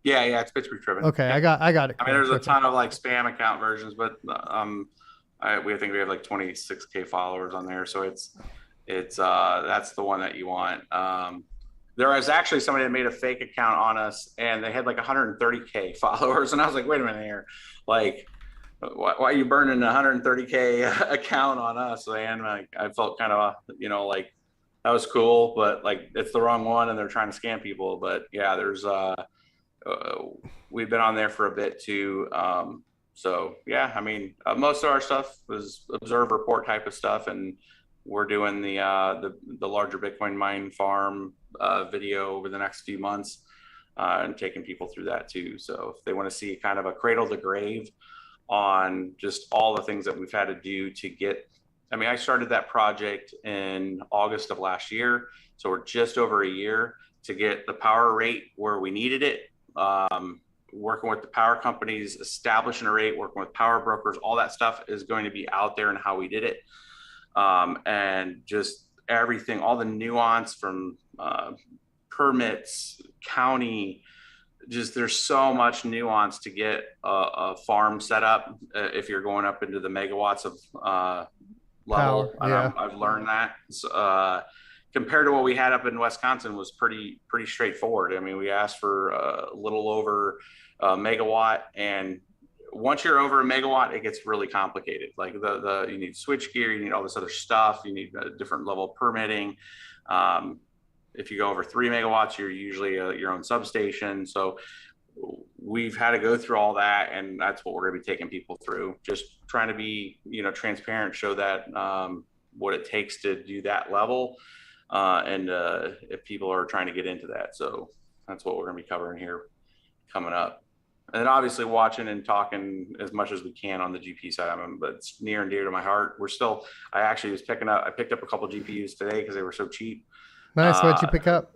Yeah, it's Bits Be Trippin. Okay, yeah. I got it. I mean, there's a ton of like spam account versions, but I think we have like 26K followers on there, so it's that's the one that you want. There was actually somebody that made a fake account on us, and they had like 130K followers, and I was like, wait a minute here, like, why are you burning a 130K account on us, man? Like, I felt kind of, like that was cool, but like it's the wrong one, and they're trying to scam people. But yeah, there's we've been on there for a bit too. So yeah, I mean, most of our stuff was observe report type of stuff, and we're doing the larger Bitcoin mine farm video over the next few months, and taking people through that too. So if they want to see kind of a cradle to grave on just all the things that we've had to do to get, I mean, I started that project in August of last year, so we're just over a year to get the power rate where we needed it. Working with the power companies, establishing a rate, working with power brokers, all that stuff is going to be out there and how we did it. And just everything, all the nuance from permits, county, just there's so much nuance to get a farm set up if you're going up into the megawatts of level. Power, yeah. I've learned that. Compared to what we had up in Wisconsin was pretty straightforward. I mean, we asked for a little over a megawatt, and once you're over a megawatt, it gets really complicated. Like you need switch gear, you need all this other stuff, you need a different level of permitting. If you go over 3 megawatts, you're usually your own substation. So we've had to go through all that, and that's what we're going to be taking people through. Just trying to be, transparent, show that what it takes to do that level. And if people are trying to get into that. So that's what we're going to be covering here coming up. And then obviously watching and talking as much as we can on the GPU side. But it's near and dear to my heart. I actually I picked up a couple GPUs today because they were so cheap. Nice. What'd you pick up?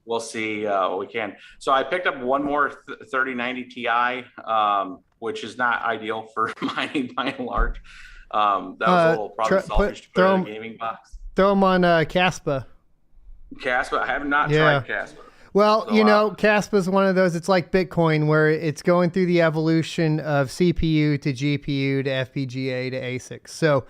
We'll see what we can. So I picked up one more 3090 Ti, which is not ideal for mining by and large. That was a little probably selfish to put in a gaming box. Throw them on Caspa. Caspa? I have not tried Caspa. Well, so, Caspa is one of those, it's like Bitcoin, where it's going through the evolution of CPU to GPU to FPGA to ASICs. So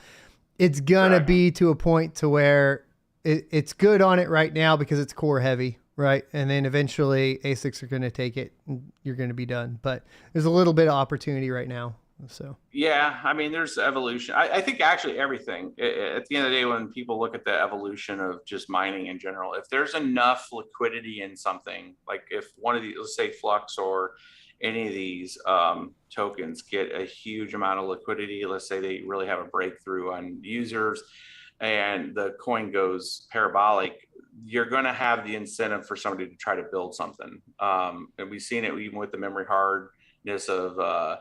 it's going to be to a point to where it's good on it right now because it's core heavy, right? And then eventually ASICs are going to take it and you're going to be done. But there's a little bit of opportunity right now. So yeah, I mean, there's evolution. I think actually everything at the end of the day, when people look at the evolution of just mining in general, if there's enough liquidity in something, like if one of these, let's say Flux or any of these tokens get a huge amount of liquidity, let's say they really have a breakthrough on users and the coin goes parabolic, you're going to have the incentive for somebody to try to build something. And we've seen it even with the memory hardness of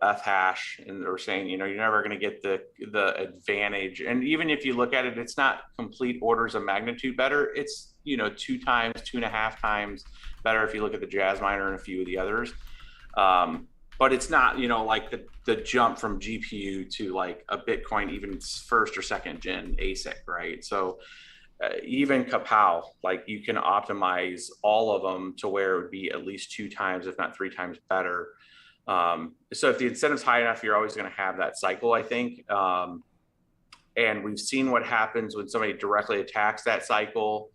F hash, and they're saying, you're never going to get the advantage. And even if you look at it, it's not complete orders of magnitude better. It's, 2 times, 2.5 times better if you look at the Jazz Miner and a few of the others. But it's not, like the jump from GPU to like a Bitcoin, even first or second gen ASIC, right? So even Kapow, like you can optimize all of them to where it would be at least 2 times, if not 3 times better. So if the incentive's high enough, you're always going to have that cycle, I think. And we've seen what happens when somebody directly attacks that cycle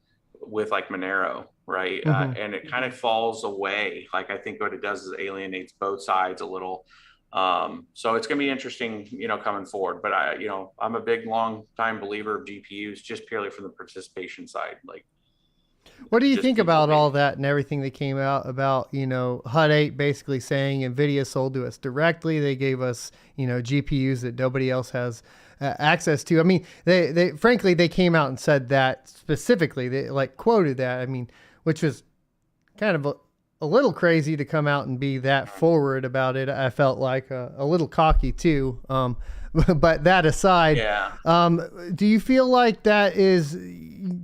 with like Monero, right? Mm-hmm. And it kind of falls away. Like I think what it does is alienates both sides a little. So it's going to be interesting, coming forward. But I'm a big, long time believer of GPUs just purely from the participation side. Like, what do you think about all that and everything that came out about, HUD 8 basically saying NVIDIA sold to us directly. They gave us, GPUs that nobody else has access to. I mean, they frankly, they came out and said that specifically. They quoted that. I mean, which was kind of a little crazy to come out and be that forward about it. I felt like a little cocky too. but that aside, Yeah. do you feel like that is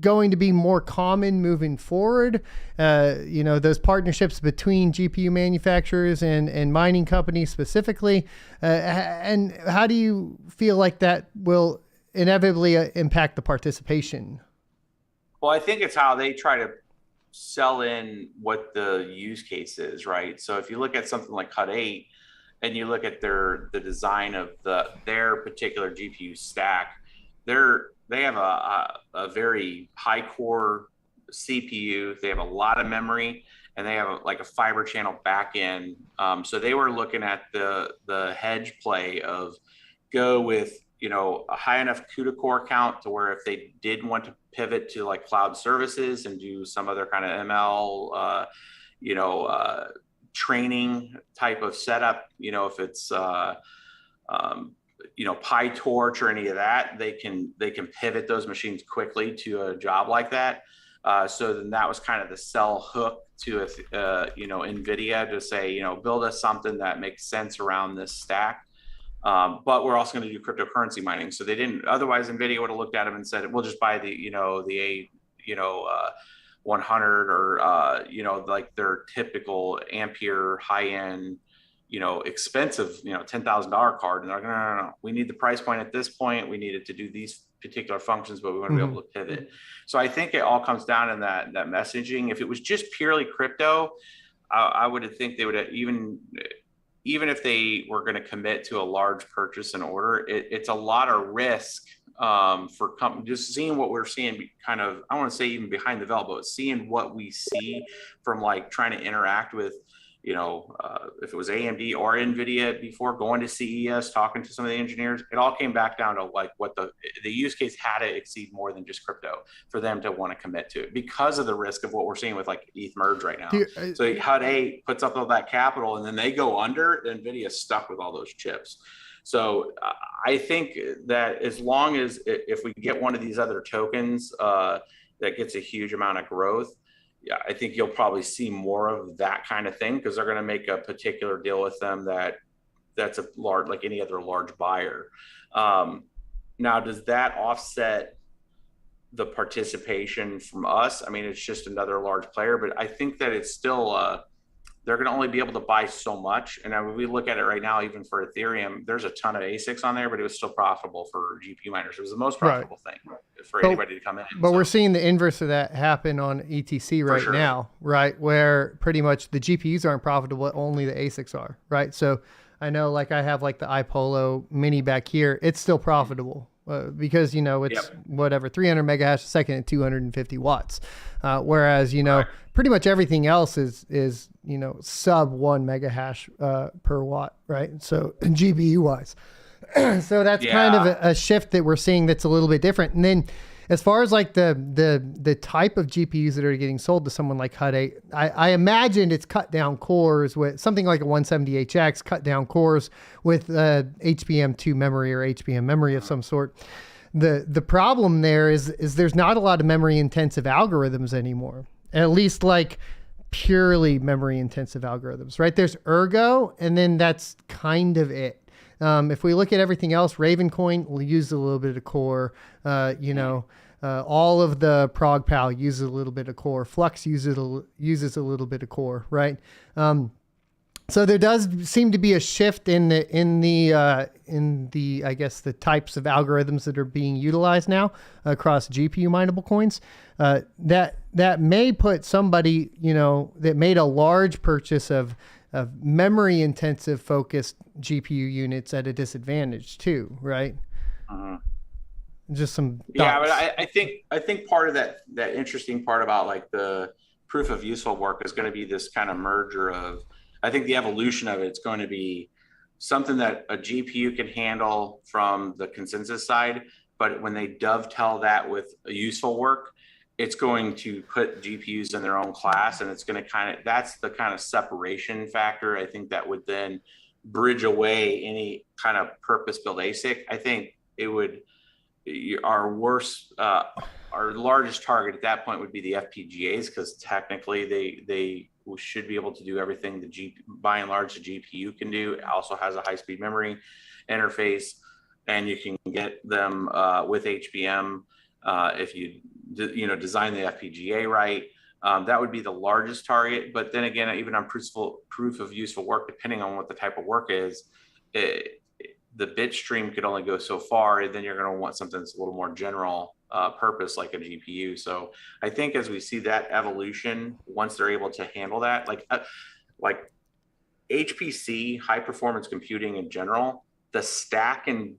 going to be more common moving forward? Those partnerships between GPU manufacturers and mining companies specifically, and how do you feel like that will inevitably impact the participation? Well, I think it's how they try to sell in what the use case is, right? So if you look at something like Hut 8 and you look at the design of their particular GPU stack, they have a very high core CPU. They have a lot of memory, and they have like a fiber channel backend. So they were looking at the hedge play of go with a high enough CUDA core count to where if they did want to pivot to like cloud services and do some other kind of ML, training type of setup, if it's PyTorch or any of that, they can pivot those machines quickly to a job like that. So then that was kind of the sell hook to NVIDIA to say, build us something that makes sense around this stack. But we're also going to do cryptocurrency mining. So they didn't. Otherwise, NVIDIA would have looked at them and said, "We'll just buy the 100 or like their typical Ampere high end, expensive $10,000 card." And they're like, no. We need the price point at this point. We need it to do these particular functions, but we want to be able to pivot. So I think it all comes down in that messaging. If it was just purely crypto, I would think they would have even if they were going to commit to a large purchase and order, it's a lot of risk for companies. Just seeing what we're seeing, kind of, I want to say even behind the veil, but seeing what we see from like trying to interact with, if it was AMD or NVIDIA before, going to CES, talking to some of the engineers, it all came back down to like what the use case had to exceed more than just crypto for them to want to commit to it because of the risk of what we're seeing with like ETH merge right now. So Hut 8 puts up all that capital and then they go under, NVIDIA's stuck with all those chips. So I think that as long as if we get one of these other tokens that gets a huge amount of growth, yeah, I think you'll probably see more of that kind of thing because they're going to make a particular deal with them that's a large, like any other large buyer. Now, does that offset the participation from us? I mean, it's just another large player, but I think that it's still they're going to only be able to buy so much. And when we look at it right now, even for Ethereum, there's a ton of ASICs on there, but it was still profitable for GPU miners. It was the most profitable thing for anybody to come in. But we're seeing the inverse of that happen on ETC right now, right? Where pretty much the GPUs aren't profitable, only the ASICs are, right? So I know like I have like the iPolo mini back here. It's still profitable. Because it's whatever 300 megahash a second at 250 watts, whereas pretty much everything else is sub 1 megahash per watt, right? So GPU wise, so that's kind of a shift that we're seeing that's a little bit different. And then as far as like the type of GPUs that are getting sold to someone like Hut 8, I imagine it's cut down cores with something like a 170HX, cut down cores with HBM2 memory or HBM memory of some sort. The problem there is there's not a lot of memory intensive algorithms anymore, at least like purely memory intensive algorithms, right? There's Ergo, and then that's kind of it. If we look at everything else, Ravencoin will use a little bit of core, all of the ProgPal uses a little bit of core. Flux uses a little bit of core, right? So there does seem to be a shift in the I guess the types of algorithms that are being utilized now across GPU mineable coins. That may put somebody that made a large purchase of memory intensive focused GPU units at a disadvantage too, right? Just some thoughts. Yeah, but I think part of that interesting part about like the proof of useful work is going to be this kind of merger of, I think the evolution of it's going to be something that a GPU can handle from the consensus side, but when they dovetail that with a useful work, it's going to put GPUs in their own class, and it's going to that's the kind of separation factor. I think that would then bridge away any kind of purpose-built ASIC. I think it would, our largest target at that point would be the FPGAs, because technically they should be able to do everything by and large the GPU can do. It also has a high-speed memory interface. and you can get them with HBM if you design the FPGA right. That would be the largest target. But then again, even on proof of useful work, depending on what the type of work is, the bit stream could only go so far, and then you're going to want something that's a little more general purpose, like a GPU. So I think as we see that evolution, once they're able to handle that, like HPC, high performance computing in general, the stack and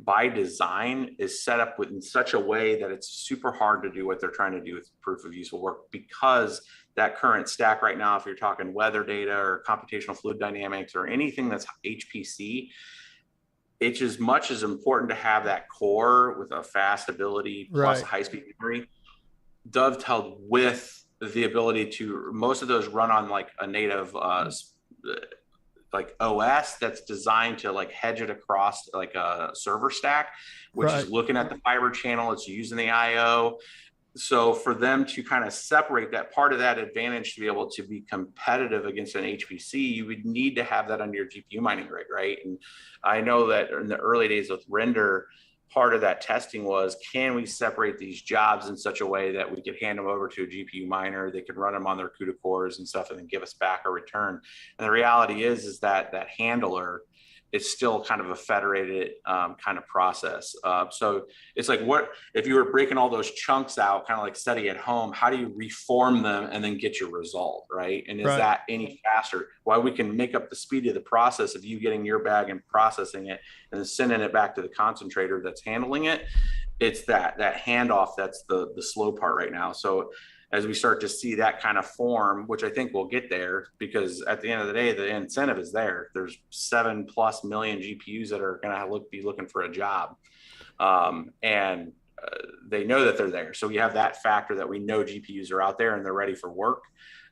by design is set up in such a way that it's super hard to do what they're trying to do with proof of useful work, because that current stack right now, if you're talking weather data or computational fluid dynamics or anything that's HPC, it's as much as important to have that core with a fast ability plus a high-speed memory dovetailed with the ability to, most of those run on like a native like OS that's designed to like hedge it across like a server stack, which is looking at the fiber channel, it's using the IO. So for them to kind of separate that part of that advantage to be able to be competitive against an HPC, you would need to have that on your GPU mining rig, right? And I know that in the early days with Render, part of that testing was, can we separate these jobs in such a way that we could hand them over to a GPU miner, they could run them on their CUDA cores and stuff, and then give us back a return. And the reality is that that handler, it's still kind of a federated kind of process. So it's like, what if you were breaking all those chunks out, kind of like study at home, how do you reform them and then get your result, right? And is that any faster? While we can make up the speed of the process of you getting your bag and processing it and then sending it back to the concentrator that's handling it, it's that handoff that's the slow part right now. So as we start to see that kind of form, which I think we'll get there, because at the end of the day, the incentive is there. There's 7+ million GPUs that are going to be looking for a job. And they know that they're there. So we have that factor that we know GPUs are out there and they're ready for work.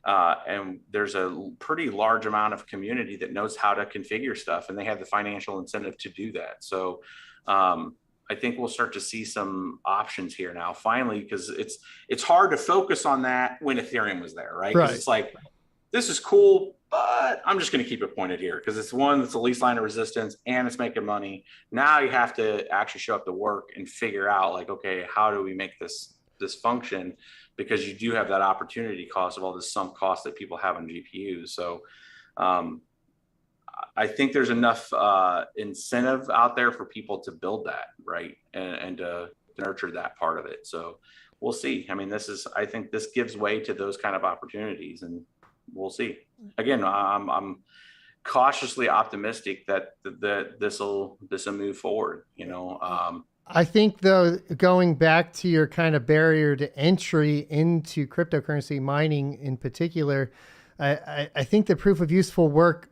And there's a pretty large amount of community that knows how to configure stuff, and they have the financial incentive to do that. So I think we'll start to see some options here now, finally, because it's hard to focus on that when Ethereum was there, right? Because it's like, this is cool, but I'm just going to keep it pointed here because it's one that's the least line of resistance and it's making money. Now you have to actually show up to work and figure out, like, okay, how do we make this function? Because you do have that opportunity cost of all this sunk cost that people have on GPUs. So I think there's enough incentive out there for people to build that, right? And to nurture that part of it. So we'll see. I mean, I think this gives way to those kind of opportunities, and we'll see. Again, I'm cautiously optimistic that this will move forward, you know. I think, though, going back to your kind of barrier to entry into cryptocurrency mining in particular, I think the proof of useful work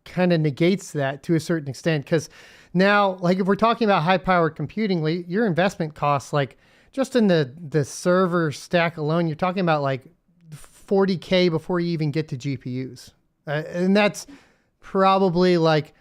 kind of negates that to a certain extent, because now, like, if we're talking about high powered computing, your investment costs, like just in the server stack alone, you're talking about like $40K before you even get to GPUs. And that's probably like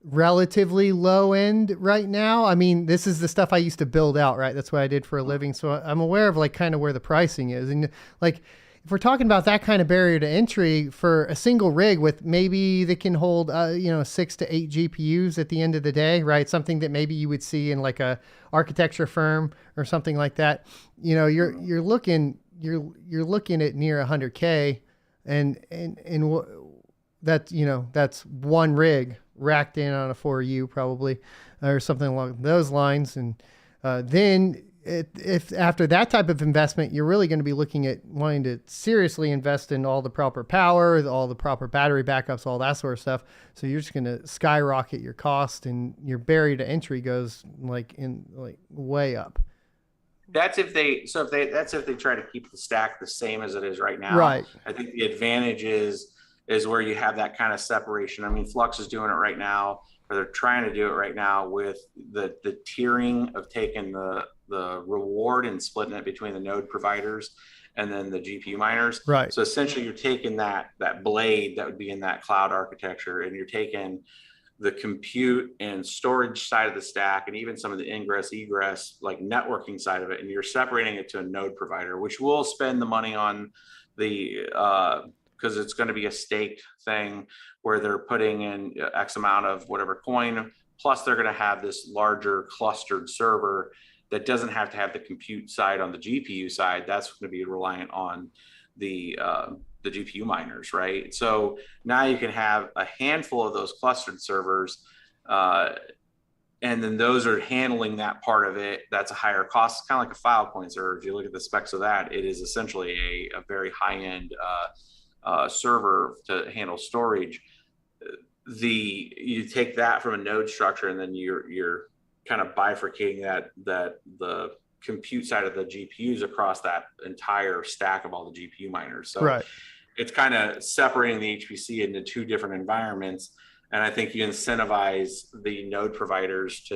relatively low end right now. I mean, this is the stuff I used to build out, right? That's what I did for a living. So I'm aware of like kind of where the pricing is. And like, if we're talking about that kind of barrier to entry for a single rig with maybe that can hold, 6 to 8 GPUs at the end of the day, right? Something that maybe you would see in like a architecture firm or something like that. You know, you're looking at near 100K, and that, that's one rig racked in on a 4U probably, or something along those lines. And then if after that type of investment, you're really going to be looking at wanting to seriously invest in all the proper power, all the proper battery backups, all that sort of stuff. So you're just going to skyrocket your cost, and your barrier to entry goes way up. That's if they try to keep the stack the same as it is right now. Right. I think the advantage is where you have that kind of separation. I mean, Flux is doing it right now, or they're trying to do it right now with the tiering of taking the reward and splitting it between the node providers and then the GPU miners. Right. So essentially you're taking that blade that would be in that cloud architecture, and you're taking the compute and storage side of the stack, and even some of the ingress, egress, like networking side of it, and you're separating it to a node provider, which will spend the money on the because it's going to be a staked thing where they're putting in X amount of whatever coin, plus they're going to have this larger clustered server that doesn't have to have the compute side on the GPU side. That's going to be reliant on the GPU miners, right? So now you can have a handful of those clustered servers, and then those are handling that part of it. That's a higher cost. It's kind of like a Filecoin server. If you look at the specs of that, it is essentially a very high-end server to handle storage. You take that from a node structure, and then you're kind of bifurcating that the compute side of the GPUs across that entire stack of all the GPU miners. So Right. it's kind of separating the HPC into two different environments. And I think you incentivize the node providers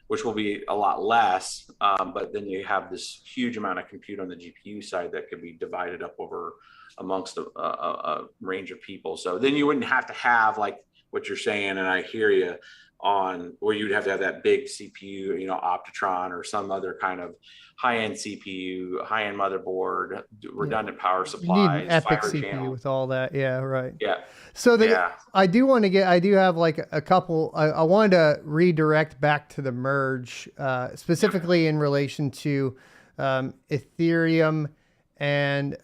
which will be a lot less, but then you have this huge amount of compute on the GPU side that could be divided up over amongst a range of people. So then you wouldn't have to have like what you're saying, and I hear you, on where you'd have to have that big CPU, Optitron or some other kind of high-end CPU, high-end motherboard, redundant power supplies, you need an epic fiber CPU channel. with all that. Yeah, right. Yeah. So I do have like a couple, I wanted to redirect back to the merge, specifically in relation to Ethereum and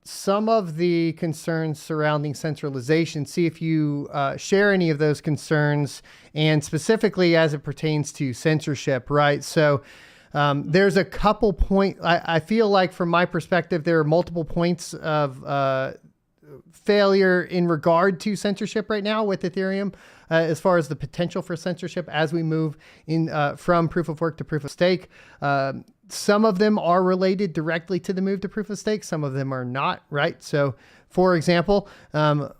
some of the concerns surrounding centralization. See if you share any of those concerns, and specifically as it pertains to censorship, right? So there's a couple points. I feel like from my perspective, there are multiple points of failure in regard to censorship right now with Ethereum, as far as the potential for censorship as we move in from proof of work to proof of stake. Some of them are related directly to the move to proof of stake. Some of them are not, right? So for example,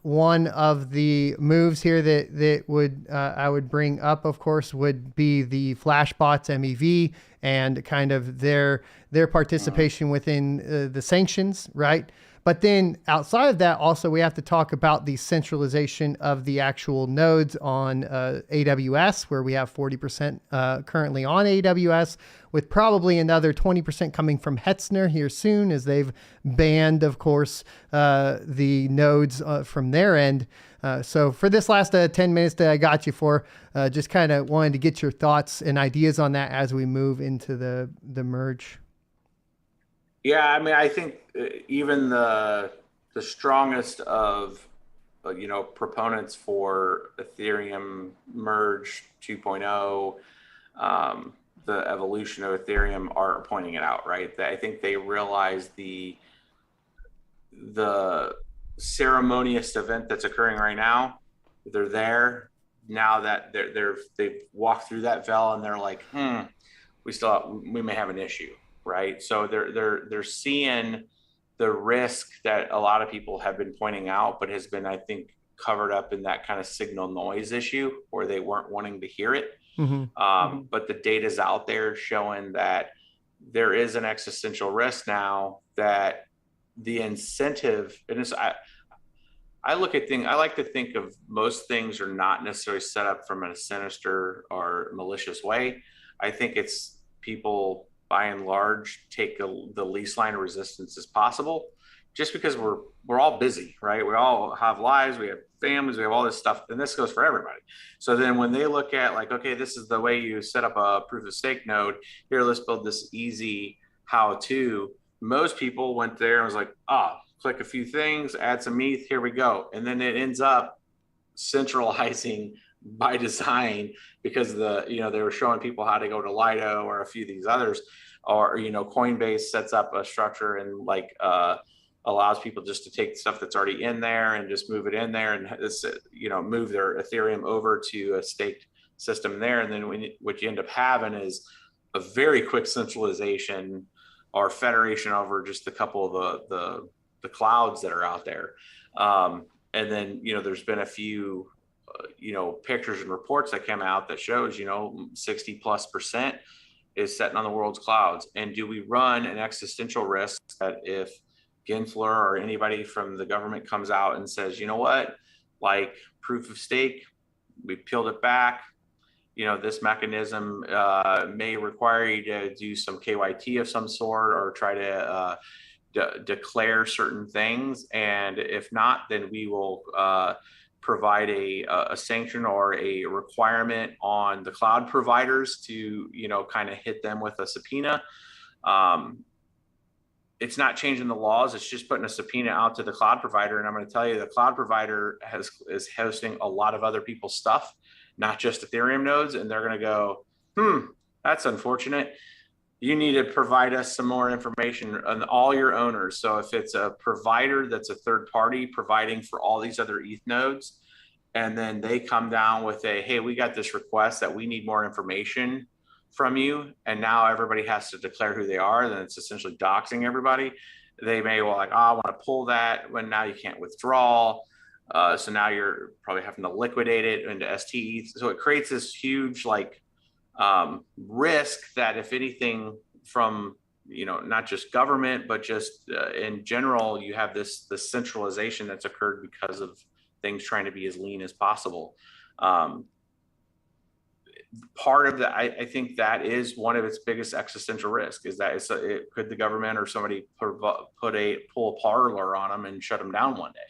one of the moves here that would I would bring up, of course, would be the Flashbots MEV and kind of their participation within the sanctions, right? But then outside of that, also, we have to talk about the centralization of the actual nodes on AWS, where we have 40% currently on AWS, with probably another 20% coming from Hetzner here soon, as they've banned, of course, the nodes from their end. So for this last 10 minutes that I got you for, just kind of wanted to get your thoughts and ideas on that as we move into the merge. Yeah, I mean, I think even the strongest of proponents for Ethereum merge 2.0, the evolution of Ethereum, are pointing it out, right? I think they realize the ceremonious event that's occurring right now. They're there now that they've walked through that veil, and they're like, we may have an issue. Right. So they're seeing the risk that a lot of people have been pointing out, but has been, I think, covered up in that kind of signal noise issue where they weren't wanting to hear it. But the data's out there showing that there is an existential risk now, that the incentive, and I look at things, I like to think of most things are not necessarily set up from a sinister or malicious way. I think it's people, by and large, take the least line of resistance as possible, just because we're all busy, right? We all have lives, we have families, we have all this stuff, and this goes for everybody. So then when they look at like, okay, this is the way you set up a proof of stake node, here, let's build this easy how-to. Most people went there and was like, click a few things, add some ETH, here we go. And then it ends up centralizing by design, because they were showing people how to go to Lido or a few of these others, or Coinbase sets up a structure and allows people just to take stuff that's already in there and just move it in there, and move their Ethereum over to a staked system there. And then what you end up having is a very quick centralization or federation over just a couple of the clouds that are out there. And then there's been a few pictures and reports that came out that shows 60+% is sitting on the world's clouds. And do we run an existential risk that if Gensler or anybody from the government comes out and says, you know what, like proof of stake, we peeled it back, this mechanism may require you to do some KYT of some sort, or try to declare certain things, and if not, then we will provide a sanction or a requirement on the cloud providers to, you know, kind of hit them with a subpoena. It's not changing the laws. It's just putting a subpoena out to the cloud provider. And I'm going to tell you, the cloud provider is hosting a lot of other people's stuff, not just Ethereum nodes. And they're going to go, that's unfortunate. You need to provide us some more information on all your owners. So if it's a provider that's a third party providing for all these other ETH nodes, and then they come down with a, hey, we got this request that we need more information from you, and now everybody has to declare who they are, then it's essentially doxing everybody. They may well like, oh, I want to pull that, when now you can't withdraw. So now you're probably having to liquidate it into STETH. So it creates this huge like risk that if anything from, you know, not just government, but just in general, you have this centralization that's occurred because of things trying to be as lean as possible. Part of that, I think that is one of its biggest existential risk, is that could the government or somebody pull a parlor on them and shut them down one day?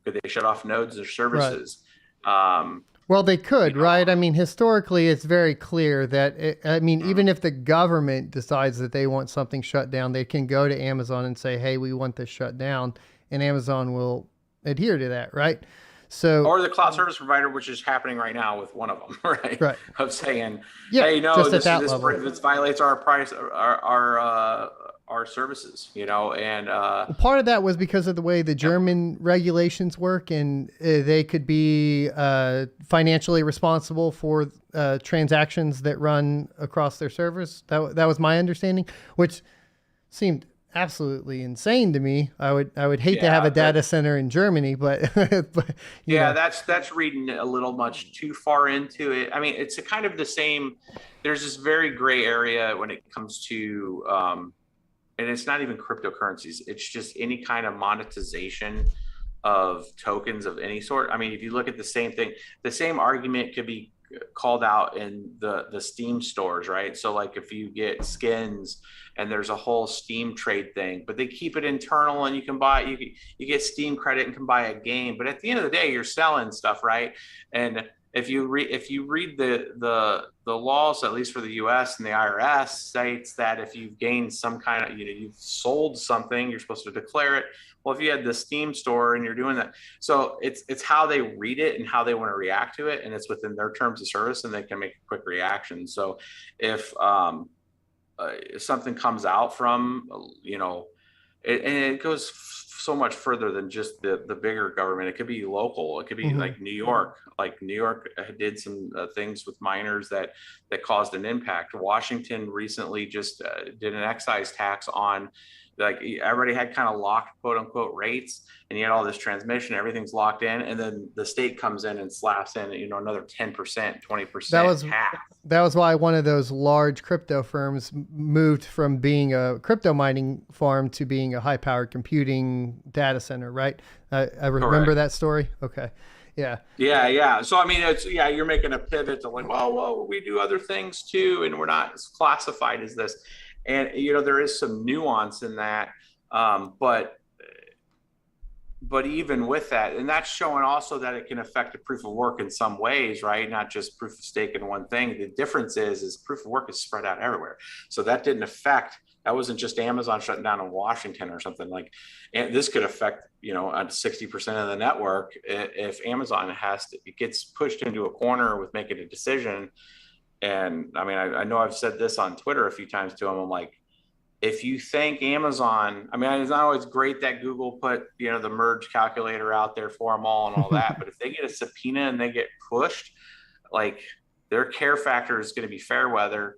Could they shut off nodes or services? Right. Well, they could, you know, right? I mean, historically, it's very clear that, even if the government decides that they want something shut down, they can go to Amazon and say, hey, we want this shut down, and Amazon will adhere to that, right? So, or the cloud service provider, which is happening right now with one of them, right? Right. Of saying, hey, no, this violates our price, our services, you know, and part of that was because of the way the German regulations work, and they could be financially responsible for transactions that run across their servers. That was my understanding, which seemed absolutely insane to me. I would hate to have a data center in Germany, but, that's reading a little much too far into it. I mean, it's a kind of the same. There's this very gray area when it comes to, and it's not even cryptocurrencies. It's just any kind of monetization of tokens of any sort. I mean, if you look at the same thing, the same argument could be called out in the Steam stores, right? So like if you get skins and there's a whole Steam trade thing, but they keep it internal, and you can buy, you get Steam credit and can buy a game. But at the end of the day, you're selling stuff, right? And if you read the laws, at least for the US and the IRS, states that if you've gained some kind of, you've sold something, you're supposed to declare it. Well, if you had the Steam store and you're doing that, so it's how they read it and how they want to react to it, and it's within their terms of service, and they can make a quick reaction. So if something comes out from, and it goes so much further than just the bigger government. It could be local. It could be like New York. Like New York did some things with miners that caused an impact. Washington recently just did an excise tax on, like, everybody had kind of locked quote unquote rates, and you had all this transmission, everything's locked in, and then the state comes in and slaps in, another 10%, 20% tax. That was why one of those large crypto firms moved from being a crypto mining farm to being a high powered computing data center, right? I remember Correct. That story. Okay. Yeah. Yeah. So, I mean, you're making a pivot to like, well, we do other things too, and we're not as classified as this. And, there is some nuance in that. But even with that, and that's showing also that it can affect a proof of work in some ways, right? Not just proof of stake in one thing. The difference is proof of work is spread out everywhere. So that that wasn't just Amazon shutting down in Washington or something like, and this could affect, 60% of the network if Amazon it gets pushed into a corner with making a decision. And I mean, I know I've said this on Twitter a few times to them. I'm like, if you think Amazon, I mean, it's not always great that Google put, the merge calculator out there for them all and all that, but if they get a subpoena and they get pushed, like, their care factor is going to be fair weather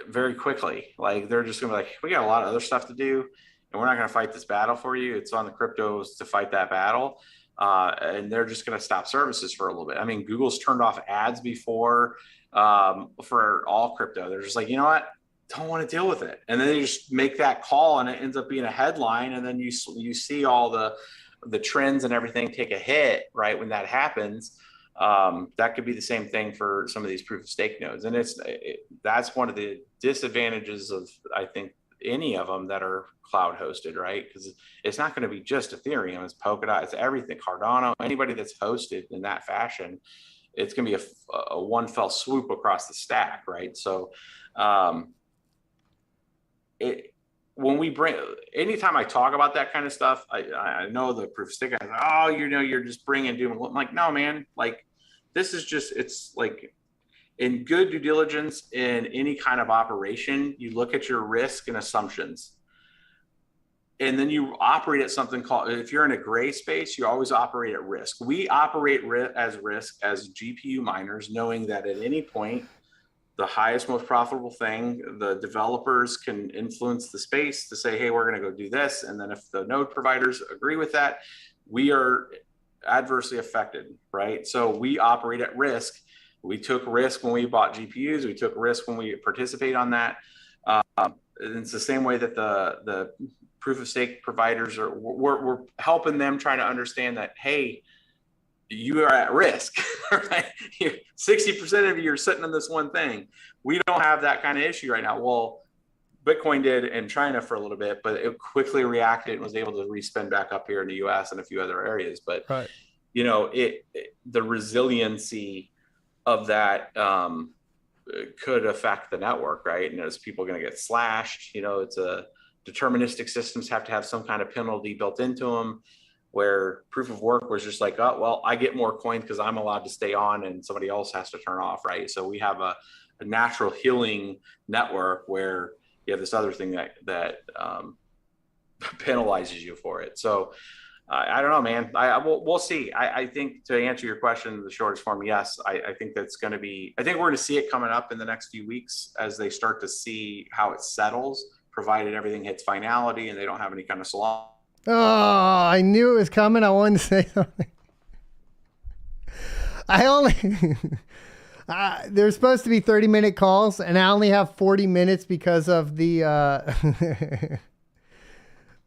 very quickly. Like, they're just going to be like, we got a lot of other stuff to do, and we're not going to fight this battle for you. It's on the cryptos to fight that battle. And they're just going to stop services for a little bit. I mean, Google's turned off ads before for all crypto. They're just like, you know what? Don't want to deal with it. And then they just make that call, and it ends up being a headline. And then you see all the trends and everything take a hit, right? When that happens, that could be the same thing for some of these proof of stake nodes. And that's one of the disadvantages of, I think, any of them that are cloud hosted, right? Because it's not going to be just Ethereum, it's Polkadot, it's everything, Cardano, anybody that's hosted in that fashion, it's going to be a one fell swoop across the stack, right? So when we bring, anytime I talk about that kind of stuff, I know the proof of stake, oh, you're just bringing doom. I'm like, no, man, like this is just, it's like in good due diligence in any kind of operation, you look at your risk and assumptions. And then you operate at something called, if you're in a gray space, you always operate at risk. We operate as risk as GPU miners, knowing that at any point, the highest, most profitable thing, the developers can influence the space to say, hey, we're going to go do this. And then if the node providers agree with that, we are adversely affected, right? So we operate at risk. We took risk when we bought GPUs. We took risk when we participate on that. And it's the same way that the proof of stake providers are, we're helping them try to understand that, hey, you are at risk, right? 60% of you are sitting on this one thing. We don't have that kind of issue right now. Well, Bitcoin did in China for a little bit, but it quickly reacted and was able to respin back up here in the US and a few other areas. But, Right. you know, the resiliency of that could affect the network, right? And there's people going to get slashed. You know, it's a deterministic systems have to have some kind of penalty built into them, where proof of work was just like, oh, well, I get more coins because I'm allowed to stay on and somebody else has to turn off, right? So we have a natural healing network where you have this other thing that penalizes you for it. So I don't know, man. We'll see. I think to answer your question, the shortest form, yes, I think that's going to be, I think we're going to see it coming up in the next few weeks as they start to see how it settles, provided everything hits finality and they don't have any kind of salon. Oh, I knew it was coming. I wanted to say something. I only, there's supposed to be 30-minute calls, and I only have 40 minutes because of the,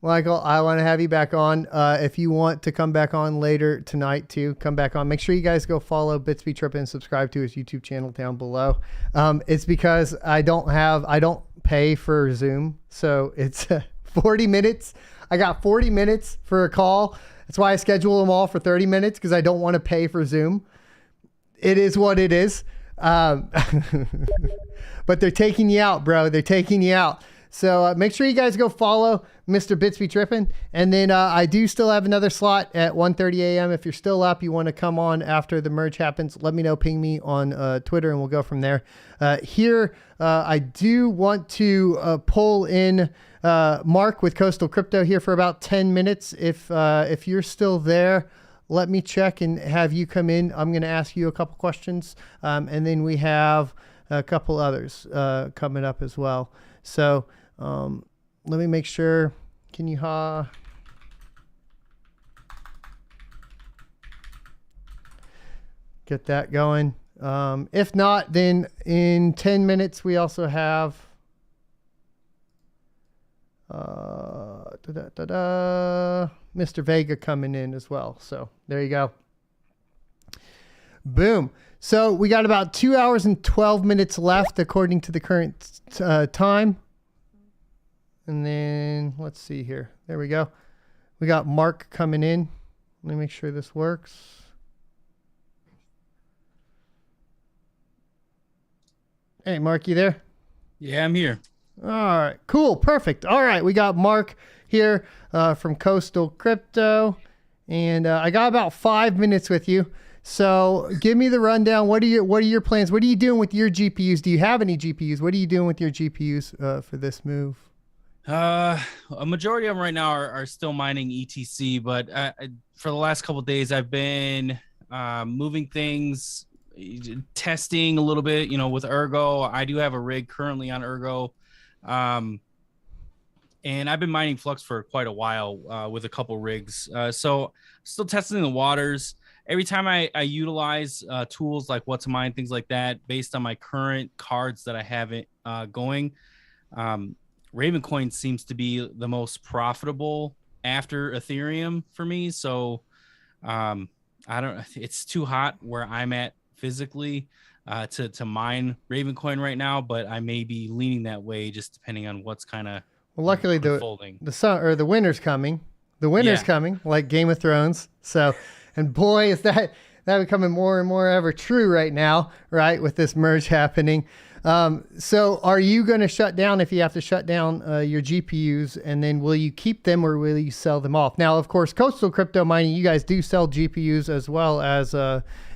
Michael, I want to have you back on. If you want to come back on later tonight too, come back on. Make sure you guys go follow Bits Be Trippin and subscribe to his YouTube channel down below. It's because I don't pay for Zoom. So it's 40 minutes. I got 40 minutes for a call. That's why I schedule them all for 30 minutes, because I don't want to pay for Zoom. It is what it is. But they're taking you out, bro. They're taking you out. So make sure you guys go follow Mr. Bits Be Trippin. And then I do still have another slot at 1:30 a.m. If you're still up, you want to come on after the merge happens, let me know, ping me on Twitter, and we'll go from there. Here, I do want to pull in Mark with Coastal Crypto here for about 10 minutes. If you're still there, let me check and have you come in. I'm going to ask you a couple questions. And then we have a couple others coming up as well. So let me make sure. Can you get that going? If not, then in 10 minutes, we also have Mr. Vega coming in as well. So there you go. Boom. So we got about 2 hours and 12 minutes left according to the current time. And then let's see here. There we go. We got Mark coming in. Let me make sure this works. Hey, Mark, you there? Yeah, I'm here. All right, cool, perfect. All right, we got Mark here from Coastal Crypto, and I got about 5 minutes with you. So give me the rundown. What are your plans? What are you doing with your GPUs? Do you have any GPUs? What are you doing with your GPUs for this move? A majority of them right now are still mining ETC, but for the last couple of days, I've been moving things, testing a little bit, with Ergo. I do have a rig currently on Ergo. And I've been mining Flux for quite a while with a couple rigs. So still testing the waters. Every time I utilize tools like what to mine, things like that, based on my current cards that I have it going, Ravencoin seems to be the most profitable after Ethereum for me. So it's too hot where I'm at physically to mine Ravencoin right now, but I may be leaning that way just depending on what's kind of Well, luckily unfolding. the winter's coming. The winter's coming, like Game of Thrones. So, and boy, is that becoming more and more ever true right now, right? With this merge happening. So are you going to shut down if you have to shut down your GPUs, and then will you keep them or will you sell them off? Now, of course, Coastal Crypto Mining, you guys do sell GPUs as well as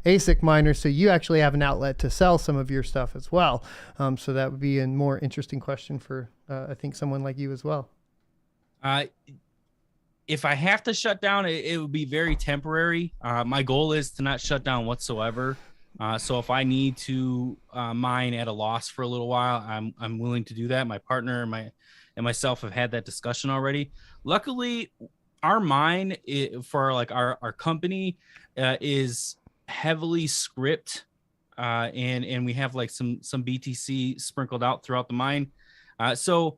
ASIC miners, so you actually have an outlet to sell some of your stuff as well. So that would be a more interesting question for, I think, someone like you as well. If I have to shut down, it would be very temporary. My goal is to not shut down whatsoever. So if I need to mine at a loss for a little while, I'm willing to do that. My partner and myself have had that discussion already. Luckily, our mine for like our company is heavily script, and we have like some BTC sprinkled out throughout the mine. So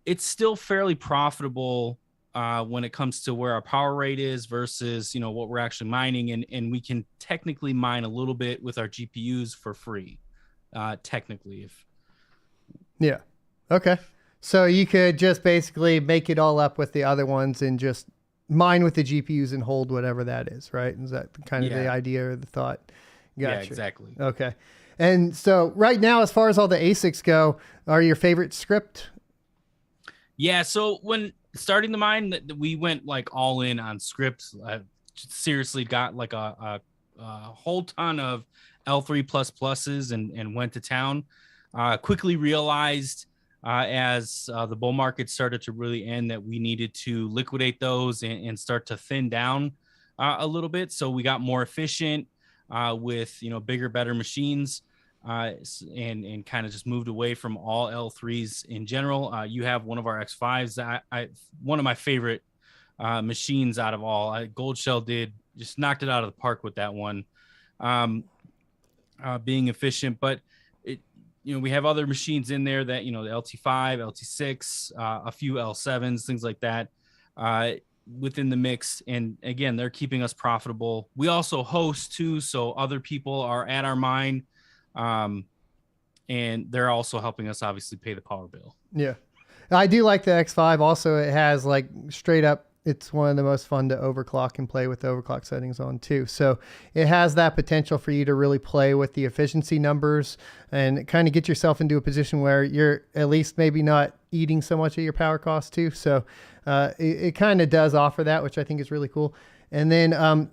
it's still fairly profitable when it comes to where our power rate is versus, what we're actually mining. And we can technically mine a little bit with our GPUs for free, technically. Yeah. Okay. So you could just basically make it all up with the other ones and just mine with the GPUs and hold whatever that is, right? Is that kind of the idea or the thought? Gotcha. Yeah, exactly. Okay. And so right now, as far as all the ASICs go, are your favorite script? Yeah, so when starting the mine, we went like all in on scripts. I seriously got like a whole ton of L3++s and went to town. Quickly realized as the bull market started to really end that we needed to liquidate those and start to thin down a little bit. So we got more efficient with bigger, better machines. And kind of just moved away from all L3s in general. You have one of our X5s. One of my favorite machines out of all. Gold Shell just knocked it out of the park with that one, being efficient. But we have other machines in there that the LT5, LT6, a few L7s, things like that, within the mix. And again, they're keeping us profitable. We also host too, so other people are at our mine. And they're also helping us obviously pay the power bill. Yeah. I do like the X5. Also, it has like straight up, it's one of the most fun to overclock and play with the overclock settings on too. So it has that potential for you to really play with the efficiency numbers and kind of get yourself into a position where you're at least maybe not eating so much of your power cost too. So, it kind of does offer that, which I think is really cool. And then,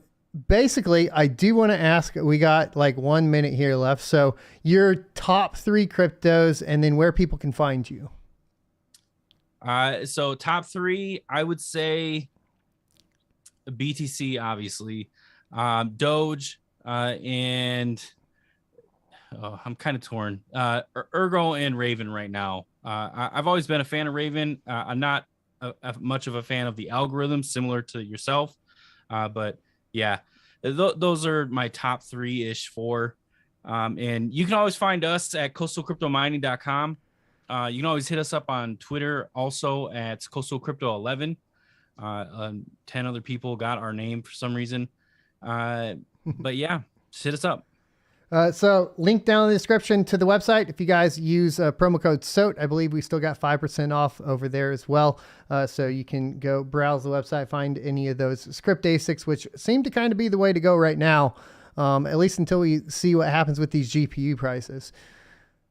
basically, I do want to ask, we got like 1 minute here left. So your top 3 cryptos and then where people can find you. So top 3, I would say BTC, obviously, Doge, and I'm kind of torn. Ergo and Raven right now. I've always been a fan of Raven. I'm not much of a fan of the algorithm, similar to yourself, but yeah, those are my top 3-ish 4. And you can always find us at coastalcryptomining.com. You can always hit us up on Twitter also at coastalcrypto11. 10 other people got our name for some reason. But yeah, just hit us up. So link down in the description to the website. If you guys use promo code SOT, I believe we still got 5% off over there as well. So you can go browse the website, find any of those script ASICs, which seem to kind of be the way to go right now, at least until we see what happens with these GPU prices.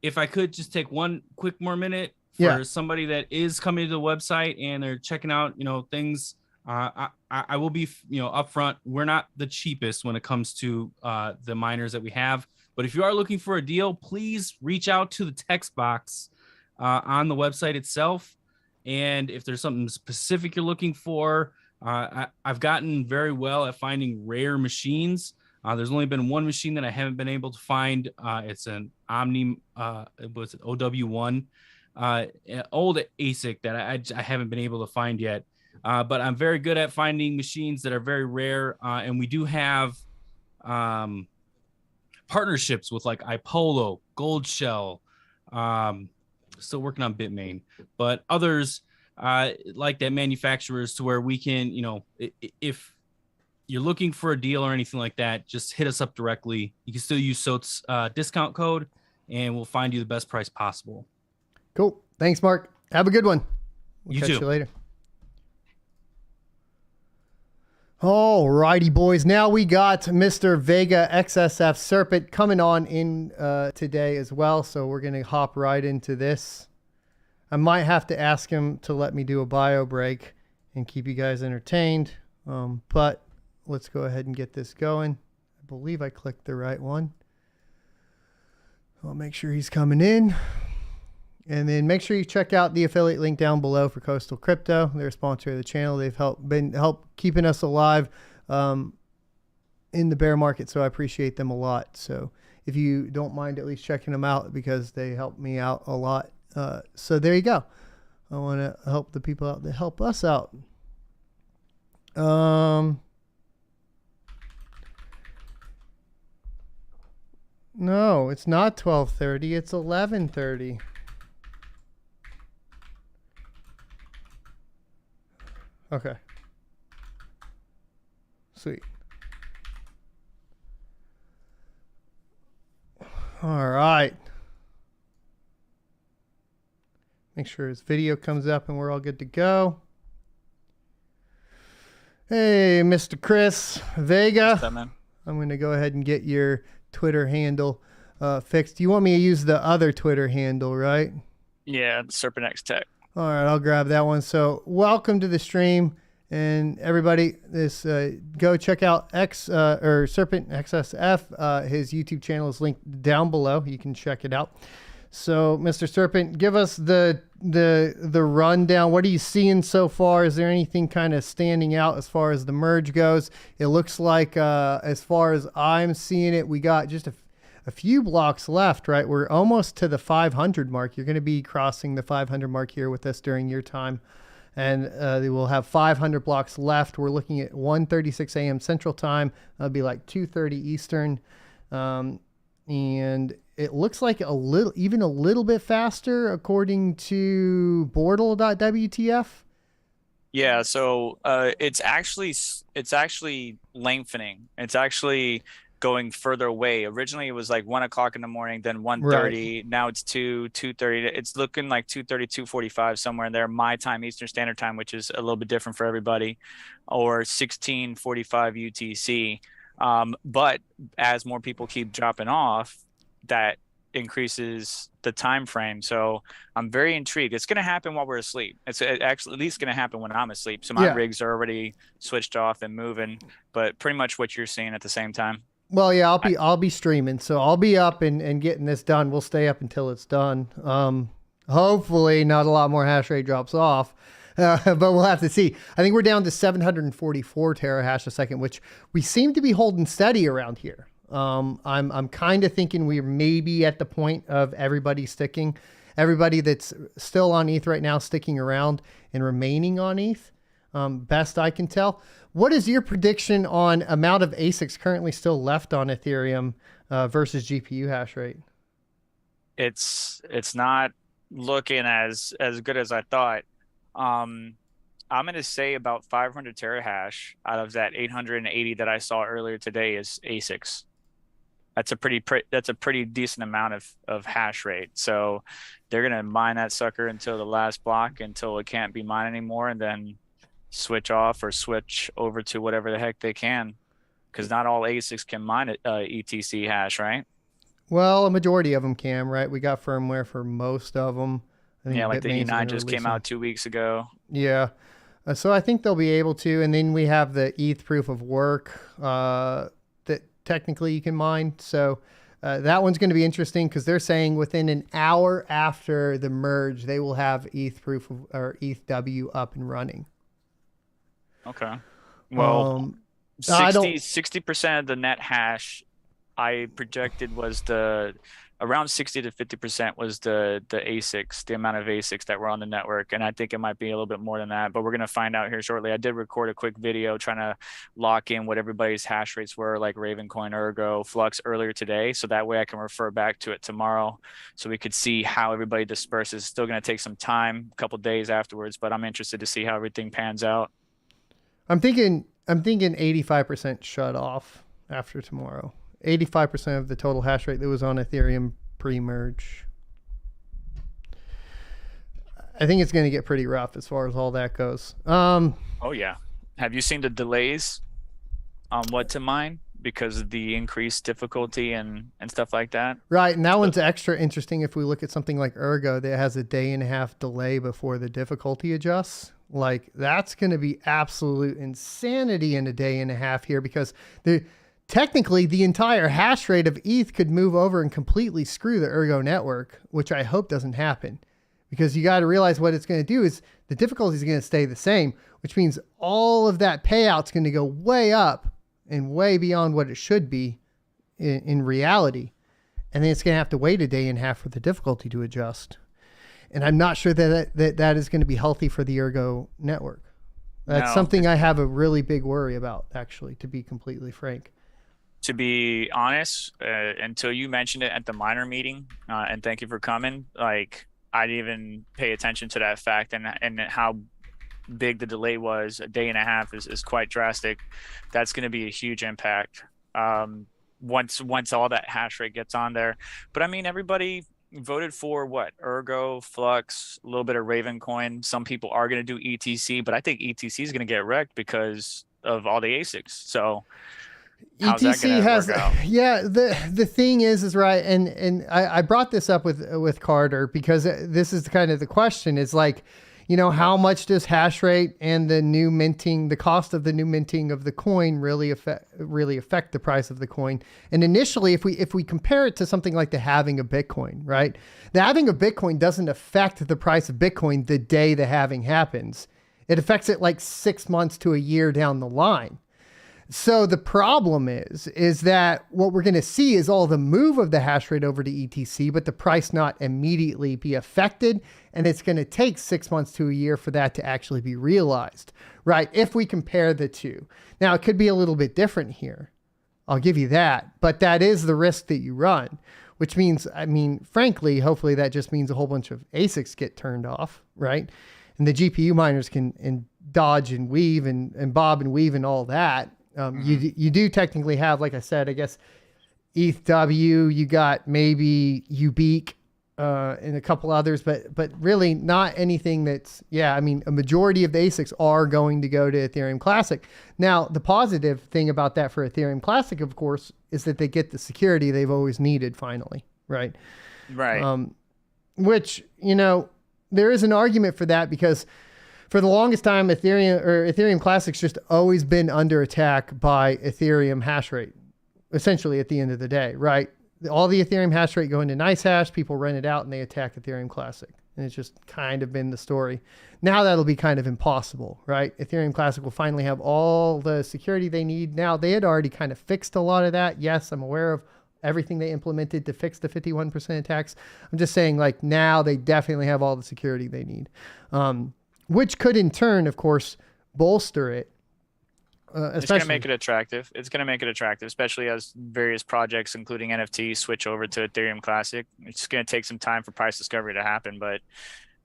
If I could just take one quick more minute for somebody that is coming to the website and they're checking out, things. I will be, upfront. We're not the cheapest when it comes to the miners that we have. But if you are looking for a deal, please reach out to the text box on the website itself. And if there's something specific you're looking for, I've gotten very well at finding rare machines. There's only been one machine that I haven't been able to find. It's an Omni, was it OW1, old ASIC that I haven't been able to find yet. But I'm very good at finding machines that are very rare. And we do have partnerships with like iPolo, Gold Shell, still working on Bitmain, but others like that, manufacturers, to where we can, if you're looking for a deal or anything like that, just hit us up directly. You can still use SOT's discount code and we'll find you the best price possible. Cool. Thanks, Mark. Have a good one. We'll You catch too. you later. All righty, boys. Now we got Mr. Vega XSF Serpent coming on in today as well. So we're going to hop right into this. I might have to ask him to let me do a bio break and keep you guys entertained. But let's go ahead and get this going. I believe I clicked the right one. I'll make sure he's coming in. And then make sure you check out the affiliate link down below for Coastal Crypto. They're a sponsor of the channel. They've helped keeping us alive in the bear market. So I appreciate them a lot. So if you don't mind at least checking them out, because they help me out a lot. So there you go. I want to help the people out that help us out. No, it's not 12:30. It's 11:30. Okay. Sweet. All right. Make sure his video comes up and we're all good to go. Hey, Mr. Chris Vega. What's up, man? I'm going to go ahead and get your Twitter handle fixed. You want me to use the other Twitter handle, right? Yeah, SerpentX Tech. All right, I'll grab that one. So welcome to the stream, and everybody, go check out SerpentXSF. His YouTube channel is linked down below. You can check it out. So, Mr. Serpent, give us the rundown. What are you seeing so far? Is there anything kind of standing out as far as the merge goes? It looks like, as far as I'm seeing it, we got just a few blocks left, right? We're almost to the 500 mark. You're going to be crossing the 500 mark here with us during your time. And they will have 500 blocks left. We're looking at 1:36 a.m. Central Time. That'll be like 2:30 Eastern. And it looks like even a little bit faster according to Bortle.wtf. Yeah, so it's actually lengthening. It's actually going further away. Originally it was like 1 o'clock in the morning, then 1:30. Right. Now it's 2:30. It's looking like 2:30, 2:45, somewhere in there. My time, Eastern Standard Time, which is a little bit different for everybody, or 16:45 UTC. But as more people keep dropping off, that increases the time frame. So I'm very intrigued. It's going to happen while we're asleep. It's actually at least going to happen when I'm asleep. So my rigs are already switched off and moving, but pretty much what you're seeing at the same time. Well, yeah, I'll be streaming, so I'll be up and getting this done. We'll stay up until it's done. Hopefully not a lot more hash rate drops off, but we'll have to see. I think we're down to 744 terahash a second, which we seem to be holding steady around here. I'm kind of thinking we're maybe at the point of everybody that's still on ETH right now, sticking around and remaining on ETH. Best I can tell. What is your prediction on amount of ASICs currently still left on Ethereum versus GPU hash rate? It's not looking as good as I thought. I'm going to say about 500 terahash out of that 880 that I saw earlier today is ASICs. That's a pretty decent amount of hash rate. So they're going to mine that sucker until the last block, until it can't be mined anymore, and then switch off or switch over to whatever the heck they can, because not all ASICs can mine ETC hash, right? Well, a majority of them can, right? We got firmware for most of them. Yeah, like the E9 just came out 2 weeks ago. Yeah. So I think they'll be able to. And then we have the ETH proof of work that technically you can mine. So that one's going to be interesting, because they're saying within an hour after the merge, they will have ETH proof of, or ETHW up and running. Okay. Well, 60% of the net hash I projected was around 60 to 50% was the ASICs, the amount of ASICs that were on the network. And I think it might be a little bit more than that, but we're going to find out here shortly. I did record a quick video trying to lock in what everybody's hash rates were, like Ravencoin, Ergo, Flux earlier today. So that way I can refer back to it tomorrow, so we could see how everybody disperses. Still going to take some time, a couple days afterwards, but I'm interested to see how everything pans out. I'm thinking 85% shut off after tomorrow. 85% of the total hash rate that was on Ethereum pre-merge. I think it's going to get pretty rough as far as all that goes. Oh yeah. Have you seen the delays on what to mine because of the increased difficulty and stuff like that? Right, and that one's extra interesting if we look at something like Ergo that has a 1.5 day delay before the difficulty adjusts. Like, that's going to be absolute insanity in a 1.5 days here, because technically the entire hash rate of ETH could move over and completely screw the Ergo network, which I hope doesn't happen. Because you got to realize what it's going to do is the difficulty is going to stay the same, which means all of that payout's going to go way up and way beyond what it should be in reality. And then it's going to have to wait a 1.5 days for the difficulty to adjust. And I'm not sure that is going to be healthy for the Ergo network. That's something I have a really big worry about, actually, to be completely frank. To be honest, until you mentioned it at the miner meeting, and thank you for coming, like, I didn't even pay attention to that fact, and how big the delay was. 1.5 days is quite drastic. That's going to be a huge impact once all that hash rate gets on there. But I mean, everybody voted for what? Ergo, Flux, a little bit of Ravencoin. Some people are going to do ETC, but I think ETC is going to get wrecked because of all the ASICs. So how's that gonna work out? Yeah, the thing is right, and I brought this up with Carter, because this is kind of the question, is like, you know, how much does hash rate and the cost of the new minting of the coin really affect the price of the coin? And initially, if we compare it to something like the halving of Bitcoin, right? The halving of Bitcoin doesn't affect the price of Bitcoin the day the halving happens. It affects it like 6 months to a year down the line. So the problem is that what we're going to see is all the move of the hash rate over to ETC, but the price not immediately be affected. And it's going to take 6 months to a year for that to actually be realized, right? If we compare the two. Now, it could be a little bit different here. I'll give you that. But that is the risk that you run, which means, I mean, frankly, hopefully that just means a whole bunch of ASICs get turned off, right? And the GPU miners can dodge and weave and bob and weave and all that. You do technically have, like I said, I guess ETHW, you got maybe Ubique, and a couple others, but really not anything that's, I mean, a majority of the ASICs are going to go to Ethereum Classic. Now, the positive thing about that for Ethereum Classic, of course, is that they get the security they've always needed finally, right? Right. Which, you know, there is an argument for that, because for the longest time, Ethereum Classic's just always been under attack by Ethereum hash rate, essentially at the end of the day, right? All the Ethereum hash rate go into NiceHash, people rent it out, and they attack Ethereum Classic. And it's just kind of been the story. Now that'll be kind of impossible, right? Ethereum Classic will finally have all the security they need. Now, they had already kind of fixed a lot of that. Yes, I'm aware of everything they implemented to fix the 51% attacks. I'm just saying, like, now they definitely have all the security they need. Which could in turn, of course, bolster it. It's going to make it attractive. It's going to make it attractive, especially as various projects, including NFTs, switch over to Ethereum Classic. It's going to take some time for price discovery to happen, but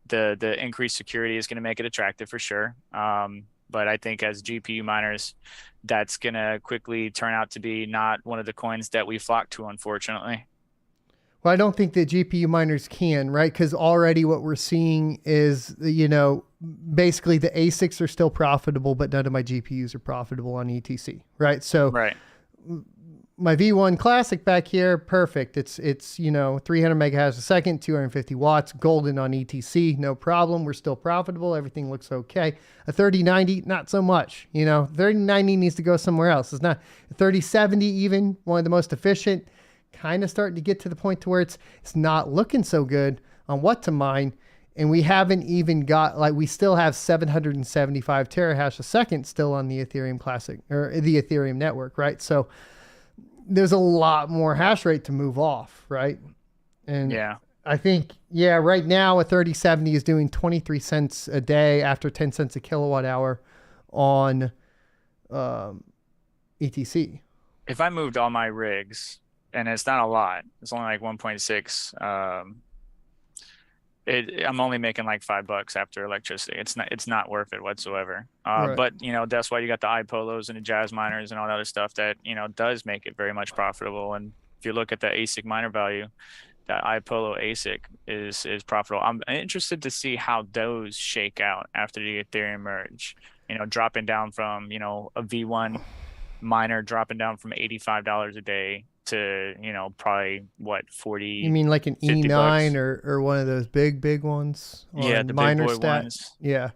the increased security is going to make it attractive for sure. But I think as GPU miners, that's going to quickly turn out to be not one of the coins that we flock to, unfortunately. Well, I don't think that GPU miners can, right? Because already what we're seeing is, you know, basically the ASICs are still profitable, but none of my GPUs are profitable on ETC, right? So my V1 Classic back here, perfect. It's you know, 300 megahash a second, 250 watts, golden on ETC, no problem. We're still profitable. Everything looks okay. A 3090, not so much. You know, 3090 needs to go somewhere else. It's not 3070 even, one of the most efficient. Kind of starting to get to the point to where it's not looking so good on what to mine. And we haven't even got, like, we still have 775 terahash a second still on the Ethereum Classic or the Ethereum network, right? So there's a lot more hash rate to move off, right? And I think, right now a 3070 is doing 23 cents a day after 10 cents a kilowatt hour on ETC. If I moved all my rigs, and it's not a lot, it's only like 1.6, I'm only making like $5 after electricity. It's not worth it whatsoever. But you know, that's why you got the iPolos and the Jazz miners and all that other stuff that, you know, does make it very much profitable. And if you look at the ASIC miner value, that iPolo ASIC is profitable. I'm interested to see how those shake out after the Ethereum merge. Dropping down from, a V1 miner dropping down from $85 a day to, probably what, 40, You mean like an 50 E9 bucks. or one of those big ones? Yeah, On the big miner boy stat? ones. Yeah.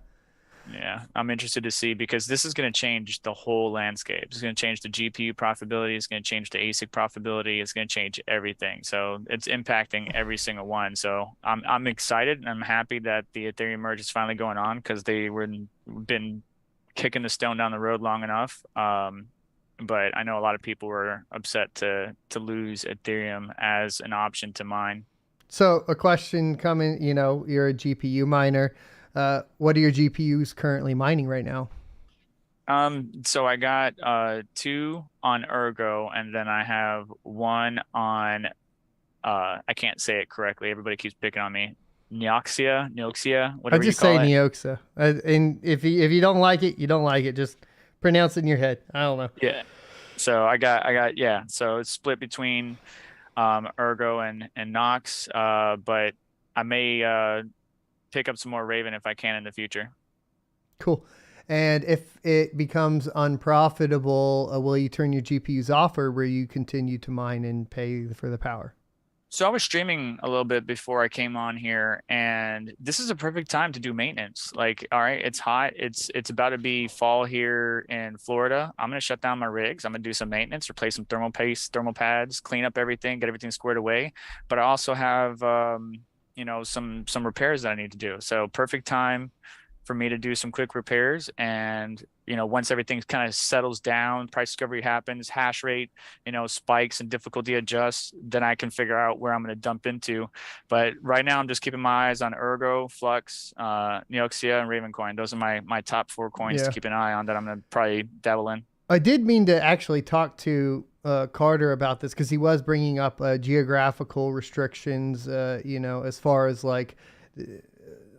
Yeah, I'm interested to see because this is going to change the whole landscape. It's going to change the GPU profitability. It's going to change the ASIC profitability. It's going to change everything. So it's impacting every single one. So I'm excited and I'm happy that the Ethereum merge is finally going on because they were been kicking the stone down the road long enough. But I know a lot of people were upset to lose Ethereum as an option to mine. So a question coming, you're a GPU miner. What are your GPUs currently mining right now? So I got 2 on Ergo, and then I have 1 on I can't say it correctly. Everybody keeps picking on me. Neoxia, I whatever you just say call it. Neoxa. And if you don't like it, you don't like it. Just pronounce it in your head. I don't know. Yeah. So I got yeah. So it's split between Ergo and Nox. But I may pick up some more Raven if I can in the future. Cool. And if it becomes unprofitable, will you turn your GPUs off, or will you continue to mine and pay for the power? So I was streaming a little bit before I came on here, and this is a perfect time to do maintenance. Like, all right, it's hot. It's about to be fall here in Florida. I'm gonna shut down my rigs. I'm gonna do some maintenance, replace some thermal paste, thermal pads, clean up everything, get everything squared away. But I also have some repairs that I need to do. So perfect time for me to do some quick repairs. And once everything kind of settles down, price discovery happens, hash rate spikes and difficulty adjusts, then I can figure out where I'm going to dump into. But right now I'm just keeping my eyes on Ergo, Flux, Neoxia, and Ravencoin. Those are my top 4 coins to keep an eye on that I'm going to probably dabble in. I did mean to actually talk to Carter about this, because he was bringing up geographical restrictions, as far as like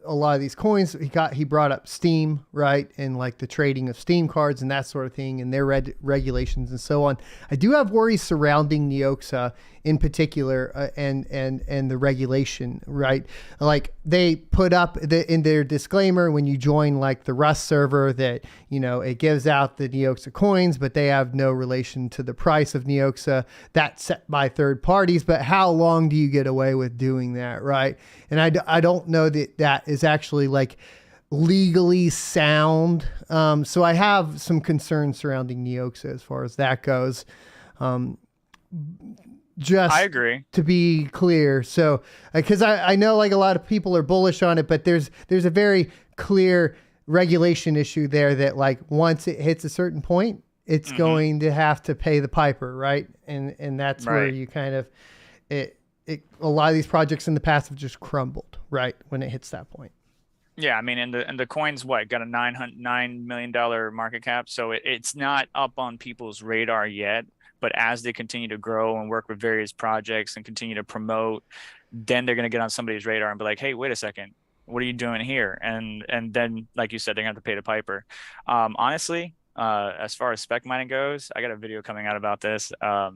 a lot of these coins. He brought up Steam, right? And like the trading of Steam cards and that sort of thing, and their regulations and so on. I do have worries surrounding Neoxa in particular, and the regulation, right? Like they put up in their disclaimer when you join like the Rust server that, it gives out the Neoxa coins, but they have no relation to the price of Neoxa. That's set by third parties, but how long do you get away with doing that, right? And I don't know that is actually like legally sound. So I have some concerns surrounding Neoxa as far as that goes. Just I agree, to be clear. So, because I know like a lot of people are bullish on it, but there's a very clear regulation issue there that like once it hits a certain point, it's going to have to pay the piper, right? And that's where you kind of a lot of these projects in the past have just crumbled, right, when it hits that point. Yeah, I mean, and the coin's got a $9 million market cap, so it's not up on people's radar yet. But as they continue to grow and work with various projects and continue to promote, then they're going to get on somebody's radar and be like, hey, wait a second, what are you doing here? And then, like you said, they're going to have to pay the piper. Honestly, as far as spec mining goes, I got a video coming out about this. I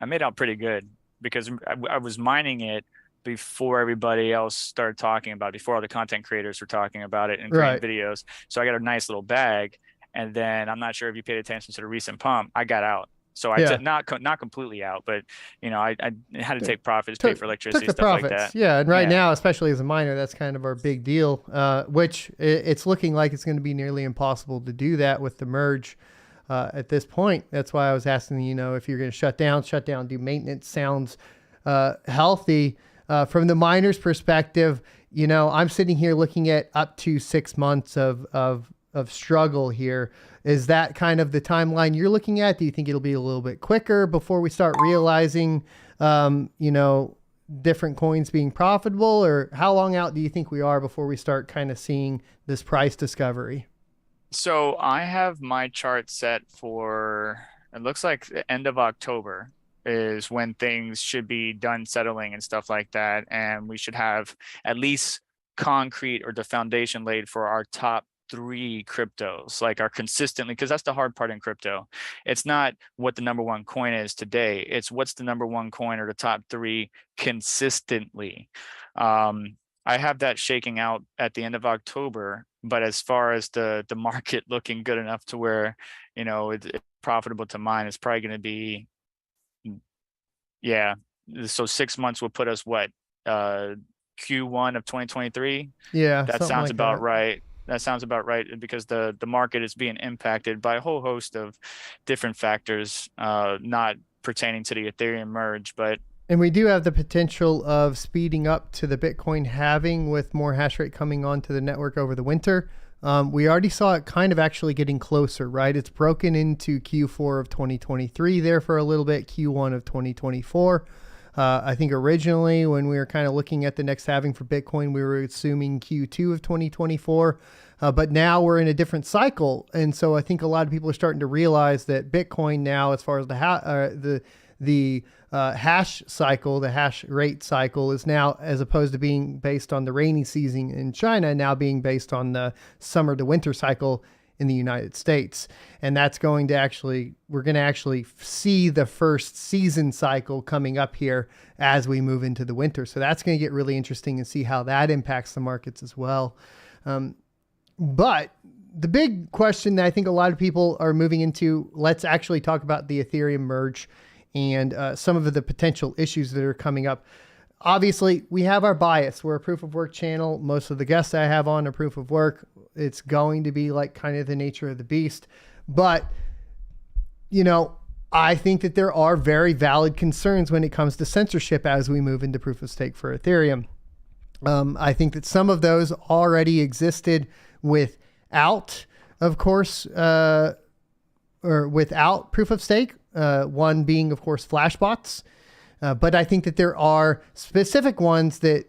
made out pretty good because I was mining it before everybody else started talking about it, before all the content creators were talking about it and creating videos. So I got a nice little bag. And then I'm not sure if you paid attention to the recent pump, I got out. So I did not completely out, but I had to take profits, pay for electricity, stuff like that. Yeah, and right now, especially as a miner, that's kind of our big deal. Which it's looking like it's going to be nearly impossible to do that with the merge at this point. That's why I was asking, if you're going to shut down, do maintenance. Sounds healthy from the miner's perspective. I'm sitting here looking at up to 6 months of struggle here. Is that kind of the timeline you're looking at? Do you think it'll be a little bit quicker before we start realizing, different coins being profitable, or how long out do you think we are before we start kind of seeing this price discovery? So I have my chart set for, it looks like the end of October is when things should be done settling and stuff like that. And we should have at least concrete or the foundation laid for our top three cryptos, like are consistently, because that's the hard part in crypto. It's not what the number one coin is today. It's what's the number one coin or the top three consistently. I have that shaking out at the end of October, but as far as the market looking good enough to where, you know, it's profitable to mine, it's probably going to be, yeah. So 6 months will put us what, Q1 of 2023? Yeah, That something sounds like about that. right. That sounds about right, because the market is being impacted by a whole host of different factors, not pertaining to the Ethereum merge, but And we do have the potential of speeding up to the Bitcoin halving with more hash rate coming onto the network over the winter. We already saw it kind of actually getting closer, right? It's broken into Q4 of 2023 there for a little bit, Q1 of 2024. I think originally when we were kind of looking at the next halving for Bitcoin, we were assuming Q2 of 2024. But now we're in a different cycle. And so I think a lot of people are starting to realize that Bitcoin now, as far as the hash cycle, the hash rate cycle, is now, as opposed to being based on the rainy season in China, now being based on the summer to winter cycle in the United States. And that's going to actually, we're going to actually see the first season cycle coming up here as we move into the winter. So that's going to get really interesting and see how that impacts the markets as well. But the big question that I think a lot of people are moving into, let's actually talk about the Ethereum merge and some of the potential issues that are coming up. Obviously, we have our bias. We're a proof of work channel. Most of the guests I have on are proof of work. It's going to be like kind of the nature of the beast. But, you know, I think that there are very valid concerns when it comes to censorship as we move into proof of stake for Ethereum. I think that some of those already existed without, of course, or without proof of stake. One being, of course, flashbots. But I think that there are specific ones that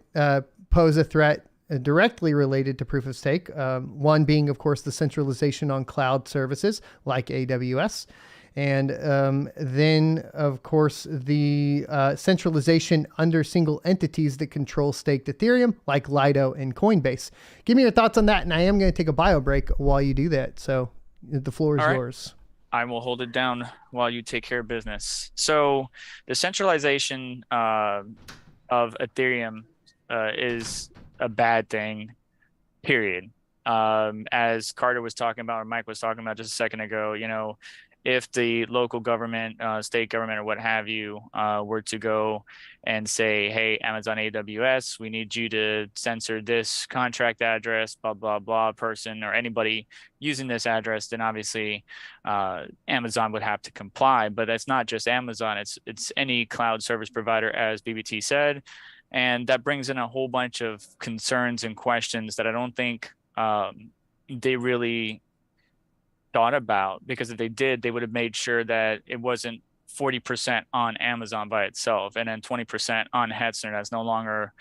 pose a threat directly related to proof of stake. One being, of course, the centralization on cloud services like AWS. And then, of course, the centralization under single entities that control staked Ethereum like Lido and Coinbase. Give me your thoughts on that. And I am going to take a bio break while you do that. So the floor is yours. I will hold it down while you take care of business. So the centralization of Ethereum is a bad thing, period. As Carter was talking about, or Mike was talking about just a second ago, you know, if the local government, state government, or what have you, were to go and say, hey, Amazon AWS, we need you to censor this contract address, blah, blah, blah, person, or anybody using this address, then obviously Amazon would have to comply. But that's not just Amazon. It's any cloud service provider, as BBT said. And that brings in a whole bunch of concerns and questions that I don't think they really thought about, because if they did, they would have made sure that it wasn't 40% on Amazon by itself and then 20% on Hetzner. That's no longer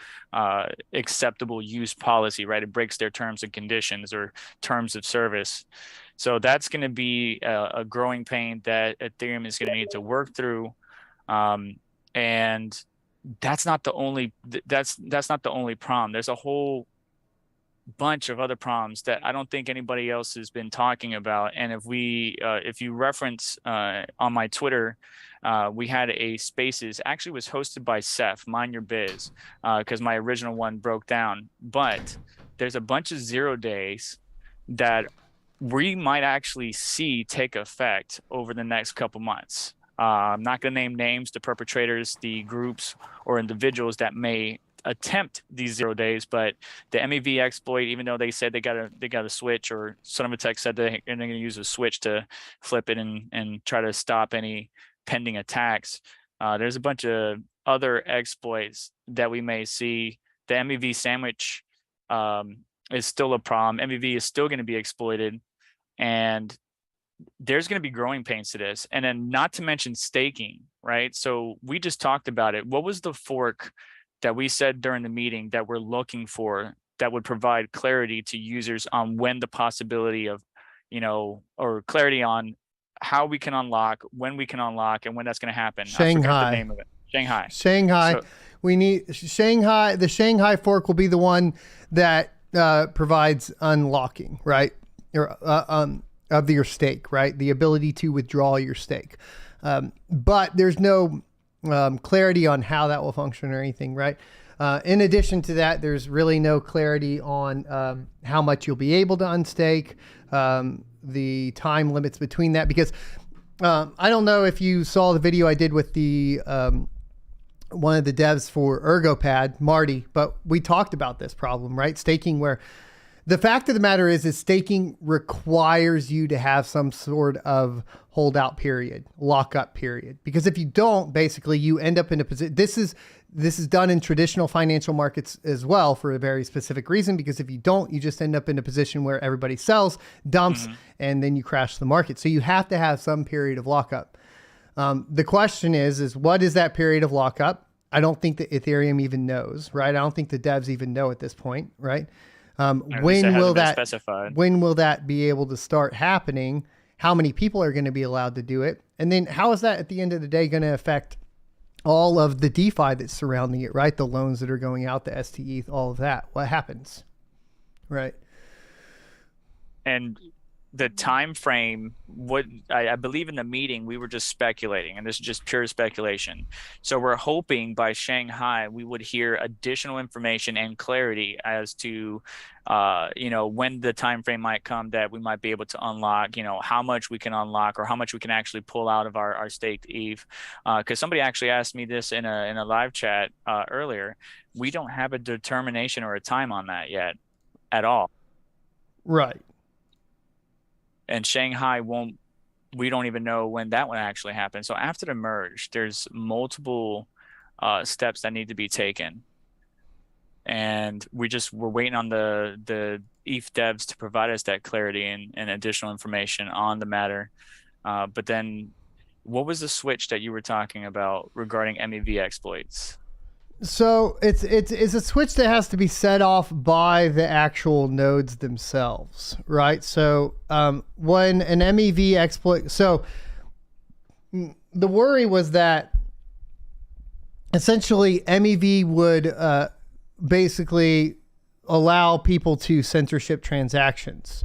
acceptable use policy, right? It breaks their terms and conditions or terms of service. So that's going to be a growing pain that Ethereum is going to need to work through. And that's not the only problem. There's a whole bunch of other problems that I don't think anybody else has been talking about. And if you reference on my Twitter, we had a Spaces, actually was hosted by Seth, Mind Your Biz, because my original one broke down. But there's a bunch of 0 days that we might actually see take effect over the next couple months. I'm not going to name names, the perpetrators, the groups, or individuals that may attempt these 0 days, but the MEV exploit, even though they said they got a switch, or SerpentXSF said they're going to use a switch to flip it and try to stop any pending attacks. There's a bunch of other exploits that we may see. The MEV sandwich is still a problem. MEV is still going to be exploited, and there's going to be growing pains to this. And then not to mention staking, right? So we just talked about it. What was the fork that we said during the meeting that we're looking for that would provide clarity to users on when the possibility of, you know, or clarity on how we can unlock, when we can unlock, and when that's going to happen? Shanghai. I forgot the name of it. Shanghai. So, we need Shanghai. The Shanghai fork will be the one that provides unlocking, right? or of your stake, right? The ability to withdraw your stake. But there's no clarity on how that will function or anything, right? In addition to that, there's really no clarity on how much you'll be able to unstake, the time limits between that, because I don't know if you saw the video I did with the one of the devs for ErgoPad, Marty, but we talked about this problem, right? Staking, where the fact of the matter is staking requires you to have some sort of holdout period, lockup period, because if you don't, basically you end up in a position. This is done in traditional financial markets as well for a very specific reason, because if you don't, you just end up in a position where everybody sells, dumps, and then you crash the market. So you have to have some period of lockup. The question is what is that period of lockup? I don't think that Ethereum even knows, right? I don't think the devs even know at this point, right? When will that be able to start happening? How many people are going to be allowed to do it? And then how is that at the end of the day going to affect all of the DeFi that's surrounding it, right? The loans that are going out, the STETH, all of that. What happens, right? And the time frame, what I believe in the meeting, we were just speculating, and this is just pure speculation. So we're hoping by Shanghai we would hear additional information and clarity as to when the time frame might come that we might be able to unlock, how much we can unlock or how much we can actually pull out of our staked ETH. Because somebody actually asked me this in a live chat earlier. We don't have a determination or a time on that yet at all. Right. And Shanghai we don't even know when that would actually happen. So after the merge, there's multiple steps that need to be taken. And we're waiting on the ETH devs to provide us that clarity and additional information on the matter. But then what was the switch that you were talking about regarding MEV exploits? So it's a switch that has to be set off by the actual nodes themselves, right? So when an MEV exploit, so the worry was that essentially MEV would basically allow people to censorship transactions.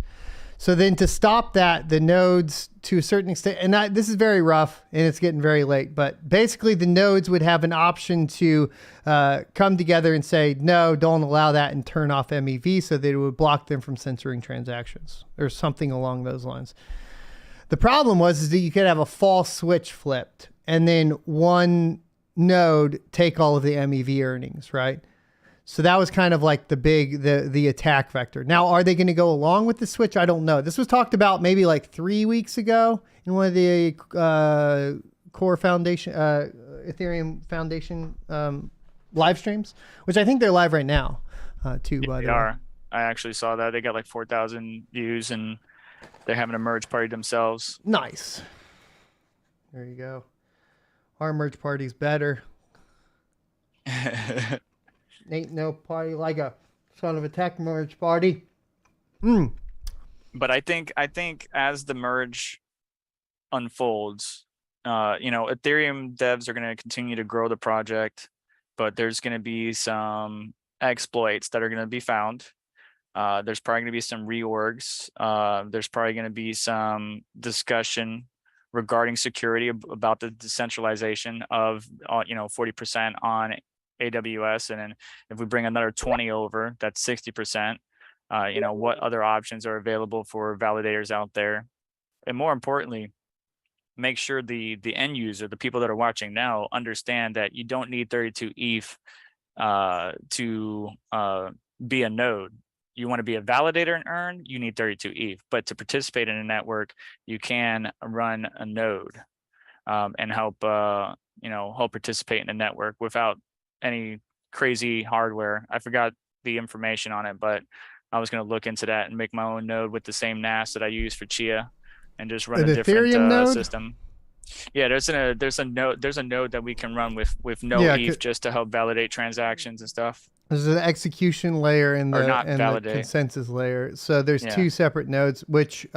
So then to stop that, the nodes to a certain extent, and this is very rough and it's getting very late, but basically the nodes would have an option to come together and say, no, don't allow that, and turn off MEV so that it would block them from censoring transactions or something along those lines. The problem was that you could have a false switch flipped and then one node take all of the MEV earnings, right? So that was kind of like the attack vector. Now, are they going to go along with the switch? I don't know. This was talked about maybe like 3 weeks ago in one of the Core Foundation, Ethereum Foundation live streams, which I think they're live right now too. They are. I actually saw that. They got like 4,000 views and they're having a merge party themselves. Nice. There you go. Our merge party's better. Ain't no party like a Son of a Tech merge party. But I think as the merge unfolds, Ethereum devs are going to continue to grow the project, but there's going to be some exploits that are going to be found. There's probably going to be some reorgs. There's probably going to be some discussion regarding security about the decentralization of 40% on AWS, and then if we bring another 20 over, that's 60%. What other options are available for validators out there, and more importantly, make sure the end user, the people that are watching now, understand that you don't need 32 ETH to be a node. You want to be a validator and earn, you need 32 ETH. But to participate in a network, you can run a node and help participate in the network without any crazy hardware. I forgot the information on it, but I was going to look into that and make my own node with the same NAS that I use for Chia and just run a different system. Yeah, there's a node that we can run with no ETH just to help validate transactions and stuff. There's an execution layer and the consensus layer. So there's two separate nodes, which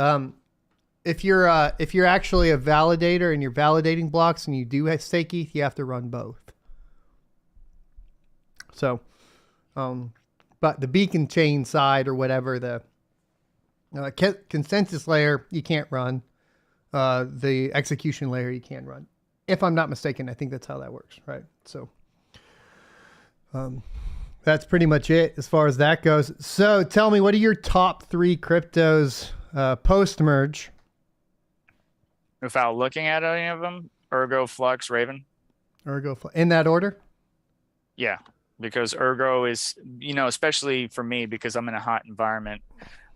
if you're actually a validator and you're validating blocks and you do have stake ETH, you have to run both. So, but the beacon chain side or whatever, Consensus layer, you can't run. The execution layer, you can run. If I'm not mistaken, I think that's how that works, right? So that's pretty much it as far as that goes. So tell me, what are your top 3 cryptos post-merge? Without looking at any of them, Ergo, Flux, Raven. In that order? Yeah, because Ergo is, especially for me, because I'm in a hot environment,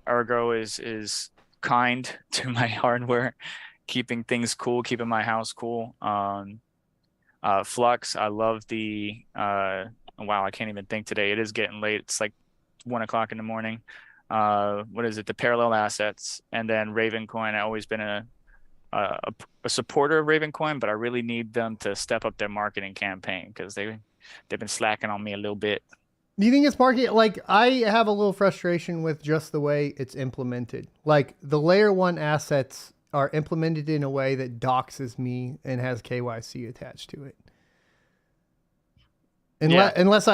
Ergo is kind to my hardware, keeping things cool, keeping my house cool. Flux, I love the, wow, I can't even think today. It is getting late. It's like 1 o'clock in the morning. What is it? The parallel assets. And then Ravencoin, I've always been a supporter of Ravencoin, but I really need them to step up their marketing campaign because they've been slacking on me a little bit. Do you think it's market? Like, I have a little frustration with just the way it's implemented. Like, the layer 1 assets are implemented in a way that doxes me and has KYC attached to it. Unless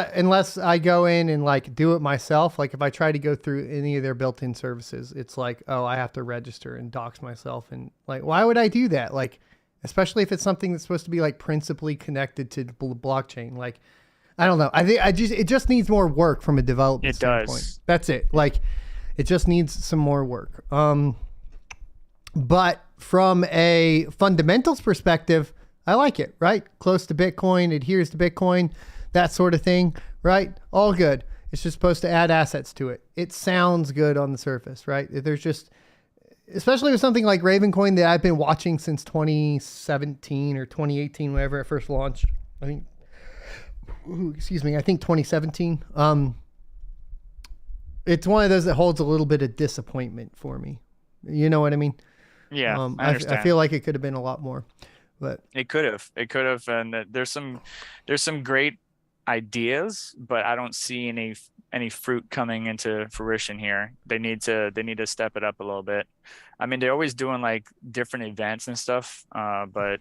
I go in and like do it myself, like if I try to go through any of their built-in services, it's like, oh, I have to register and dox myself. And like, why would I do that? Like, especially if it's something that's supposed to be like principally connected to the blockchain. Like, I don't know. I think it just needs more work from a development standpoint. Does. That's it. Like, it just needs some more work. But from a fundamentals perspective, I like it, right? Close to Bitcoin, adheres to Bitcoin, that sort of thing, right? All good. It's just supposed to add assets to it. It sounds good on the surface, right? There's just, especially with something like Ravencoin that I've been watching since 2017 or 2018, whenever it first launched. I think 2017. It's one of those that holds a little bit of disappointment for me. You know what I mean? Yeah, I understand. I feel like it could have been a lot more, but it could have, and there's some great ideas, but I don't see any fruit coming into fruition here. They need to step it up a little bit. I mean, they're always doing like different events and stuff, but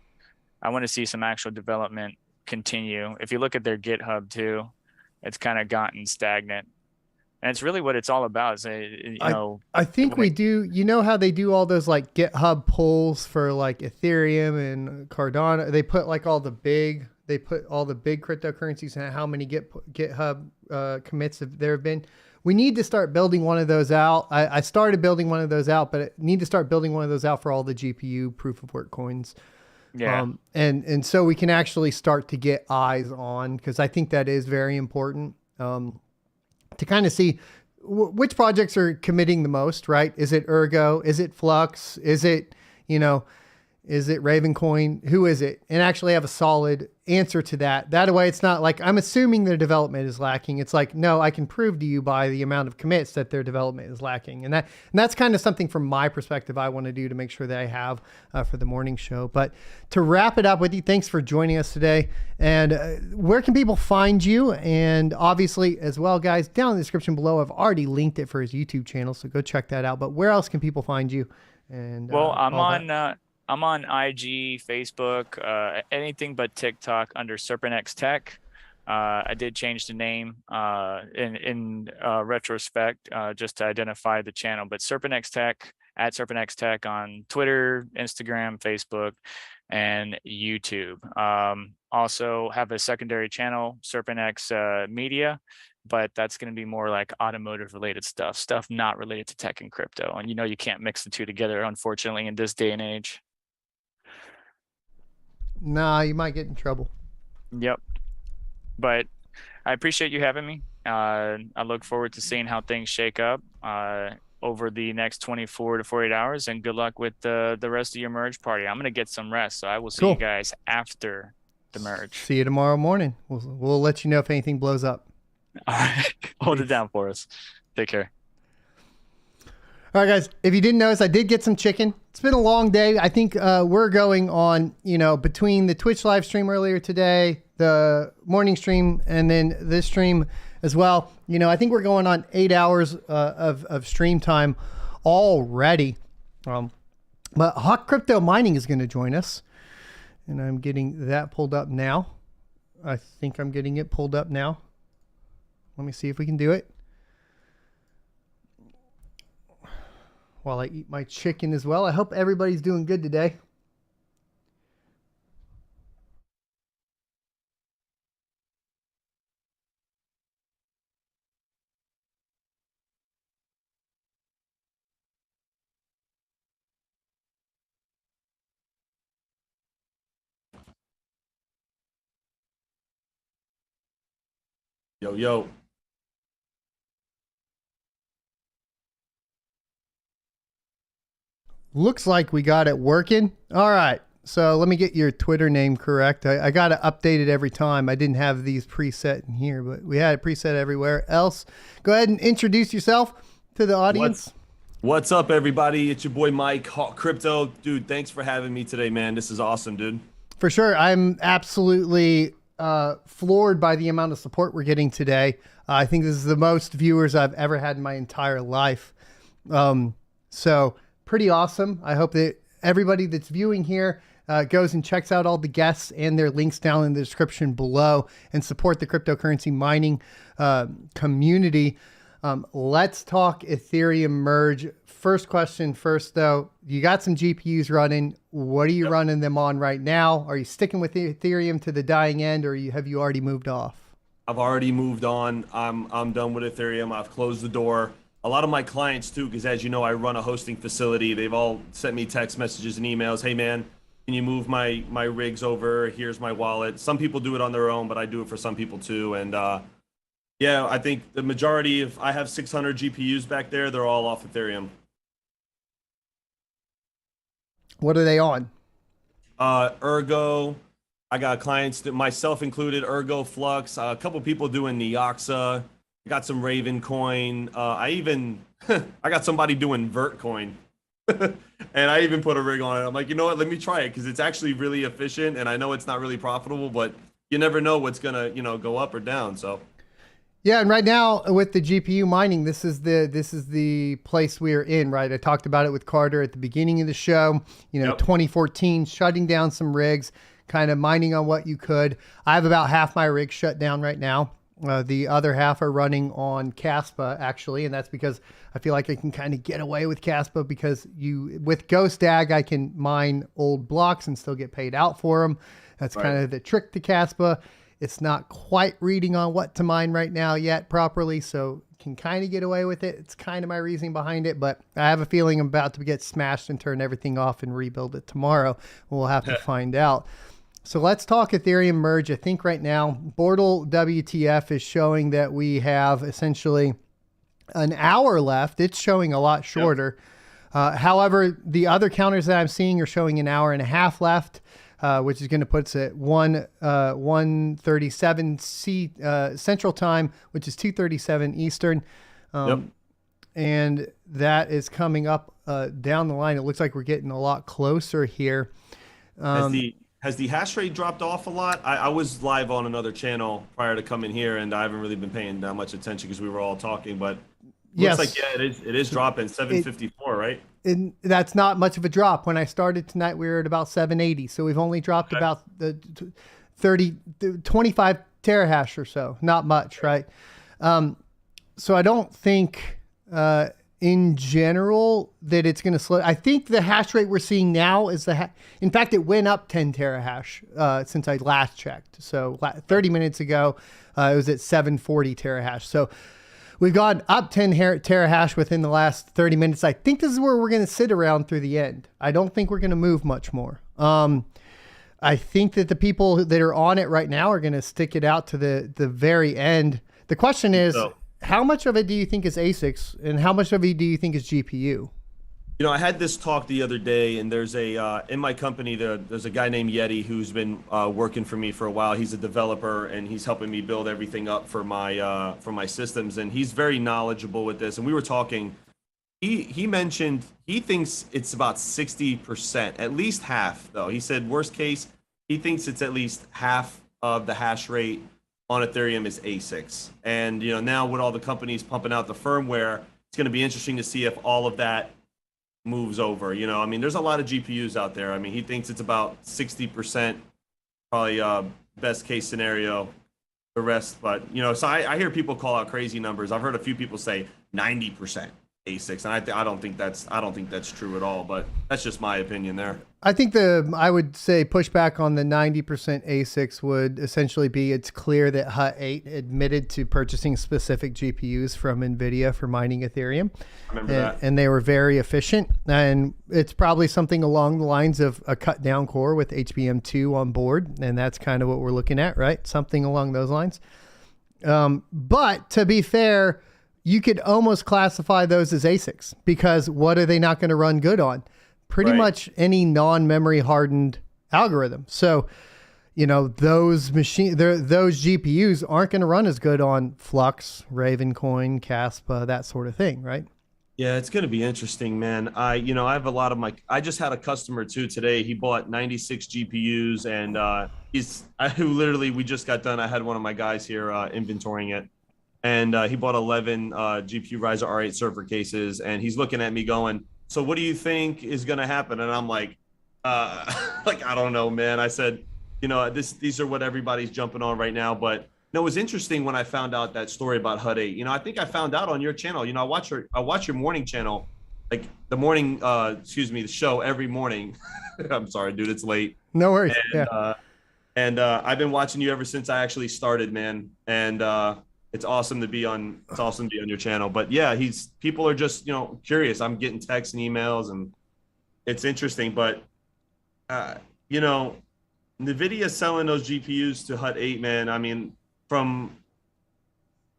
I want to see some actual development continue. If you look at their GitHub too, it's kind of gotten stagnant. And it's really what it's all about. Is, I think we do. You know how they do all those like GitHub polls for like Ethereum and Cardano? They put like all the big cryptocurrencies and how many GitHub commits there have been. We need to start building one of those out. I started building one of those out, but I need to start building one of those out for all the GPU proof of work coins. Yeah. And so we can actually start to get eyes on, because I think that is very important. To kind of see which projects are committing the most, right? Is it Ergo? Is it Flux? Is it Ravencoin? Who is it? And actually have a solid answer to that. That way it's not like I'm assuming their development is lacking. It's like, no, I can prove to you by the amount of commits that their development is lacking. And that's kind of something from my perspective I want to do to make sure that I have for the morning show. But to wrap it up with you, thanks for joining us today. And where can people find you? And obviously as well, guys, down in the description below, I've already linked it for his YouTube channel, so go check that out. But where else can people find you? And I'm on IG, Facebook, anything but TikTok under SerpentX Tech. I did change the name in retrospect just to identify the channel, but SerpentX Tech, at SerpentX Tech on Twitter, Instagram, Facebook, and YouTube. Also have a secondary channel, SerpentX Media, but that's going to be more like automotive related stuff not related to tech and crypto. And you can't mix the two together, unfortunately, in this day and age. Nah, you might get in trouble. Yep. But I appreciate you having me. I look forward to seeing how things shake up over the next 24 to 48 hours, and good luck with the rest of your merge party. I'm going to get some rest, so I will see you guys after the merge. See you tomorrow morning. We'll let you know if anything blows up. All right. Hold it down for us. Take care. All right, guys, if you didn't notice, I did get some chicken. It's been a long day. I think we're going on, between the Twitch live stream earlier today, the morning stream, and then this stream as well. I think we're going on 8 hours of stream time already. But Hawk Crypto Mining is going to join us, and I'm getting that pulled up now. I think I'm getting it pulled up now. Let me see if we can do it. while I eat my chicken as well. I hope everybody's doing good today. Yo, yo. Looks like we got it working. All right. So let me get your Twitter name correct. I got to update it every time. I didn't have these preset in here, but we had it preset everywhere else. Go ahead and introduce yourself to the audience. What's up, everybody? It's your boy Mike, Hawk Crypto. Dude, thanks for having me today, man. This is awesome, dude. For sure. I'm absolutely floored by the amount of support we're getting today. I think this is the most viewers I've ever had in my entire life. So pretty awesome. I hope that everybody that's viewing here goes and checks out all the guests and their links down in the description below and support the cryptocurrency mining community. Let's talk Ethereum merge. First question first, though. You got some GPUs running. What are you running them on right now? Are you sticking with Ethereum to the dying end, or have you already moved off? I've already moved on. I'm done with Ethereum. I've closed the door. A lot of my clients too, because as you know, I run a hosting facility. They've all sent me text messages and emails. Hey man, can you move my rigs over? Here's my wallet. Some people do it on their own, but I do it for some people too. And yeah, I think the majority, if I have 600 GPUs back there, they're all off Ethereum. What are they on? Ergo. I got clients that myself included, Ergo, Flux, a couple people doing Neoxa. I got some Raven coin. I even, I got somebody doing Vert coin. And I even put a rig on it. I'm like, you know what, let me try it because it's actually really efficient. And I know it's not really profitable, but you never know what's going to, go up or down. So. Yeah, and right now with the GPU mining, this is the place we're in, right? I talked about it with Carter at the beginning of the show. 2014, shutting down some rigs, kind of mining on what you could. I have about half my rigs shut down right now. The other half are running on Caspa, actually, and that's because I feel like I can kind of get away with Caspa because with GhostDAG, I can mine old blocks and still get paid out for them. That's kind of the trick to Caspa. It's not quite reading on what to mine right now yet properly, so can kind of get away with it. It's kind of my reasoning behind it, but I have a feeling I'm about to get smashed and turn everything off and rebuild it tomorrow. We'll have to find out. So let's talk Ethereum merge. I think right now, Bortle WTF is showing that we have essentially an hour left. It's showing a lot shorter. However, the other counters that I'm seeing are showing an hour and a half left. Which is going to put us at 1:37 Central Time, which is 2:37 Eastern. And that is coming up down the line. It looks like we're getting a lot closer here. Has the hash rate dropped off a lot? I was live on another channel prior to coming here, and I haven't really been paying that much attention because we were all talking, but yes, looks like, it is dropping 754, right? And that's not much of a drop. When I started tonight, we were at about 780. So we've only dropped about the 25 terahash or so. Not much, right? So I don't think in general that it's going to slow. I think the hash rate we're seeing now is in fact, it went up 10 terahash since I last checked. So 30 minutes ago, it was at 740 terahash. So we've gone up 10 terahash within the last 30 minutes. I think this is where we're going to sit around through the end. I don't think we're going to move much more. I think that the people that are on it right now are going to stick it out to the very end. The question is, how much of it do you think is ASICs and how much of it do you think is GPU? I had this talk the other day, and there's in my company, there's a guy named Yeti who's been working for me for a while. He's a developer, and he's helping me build everything up for my systems, and he's very knowledgeable with this. And we were talking, he mentioned he thinks it's about 60%, at least half, though. He said worst case, he thinks it's at least half of the hash rate on Ethereum is ASICs. And now with all the companies pumping out the firmware, it's going to be interesting to see if all of that moves over. There's a lot of GPUs out there. He thinks it's about 60%, probably best case scenario. The rest, but so I hear people call out crazy numbers. I've heard a few people say 90%. ASICs, and I don't think that's true at all. But that's just my opinion there. I think I would say pushback on the 90% ASICs would essentially be it's clear that Hut 8 admitted to purchasing specific GPUs from NVIDIA for mining Ethereum. I remember that. And they were very efficient. And it's probably something along the lines of a cut down core with HBM2 on board. And that's kind of what we're looking at, right? Something along those lines. But to be fair, you could almost classify those as ASICs because what are they not going to run good on? Pretty much any non-memory hardened algorithm. So, you know, those GPUs aren't going to run as good on Flux, Ravencoin, Caspa, that sort of thing, right? Yeah, it's going to be interesting, man. I have a lot of I just had a customer too today. He bought 96 GPUs and we just got done. I had one of my guys here inventorying it. And he bought 11 GPU Ryzen R8 server cases, and he's looking at me going, so what do you think is going to happen? And I'm like, I don't know, man. I said, these are what everybody's jumping on right now. But it was interesting when I found out that story about Hut 8. I think I found out on your channel. I watch your morning channel, like the morning, the show every morning. I'm sorry, dude, it's late. No worries. And I've been watching you ever since I actually started, man. And it's awesome to be on your channel. But yeah, people are just, curious. I'm getting texts and emails and it's interesting. But, NVIDIA selling those GPUs to Hut 8, man. I mean, from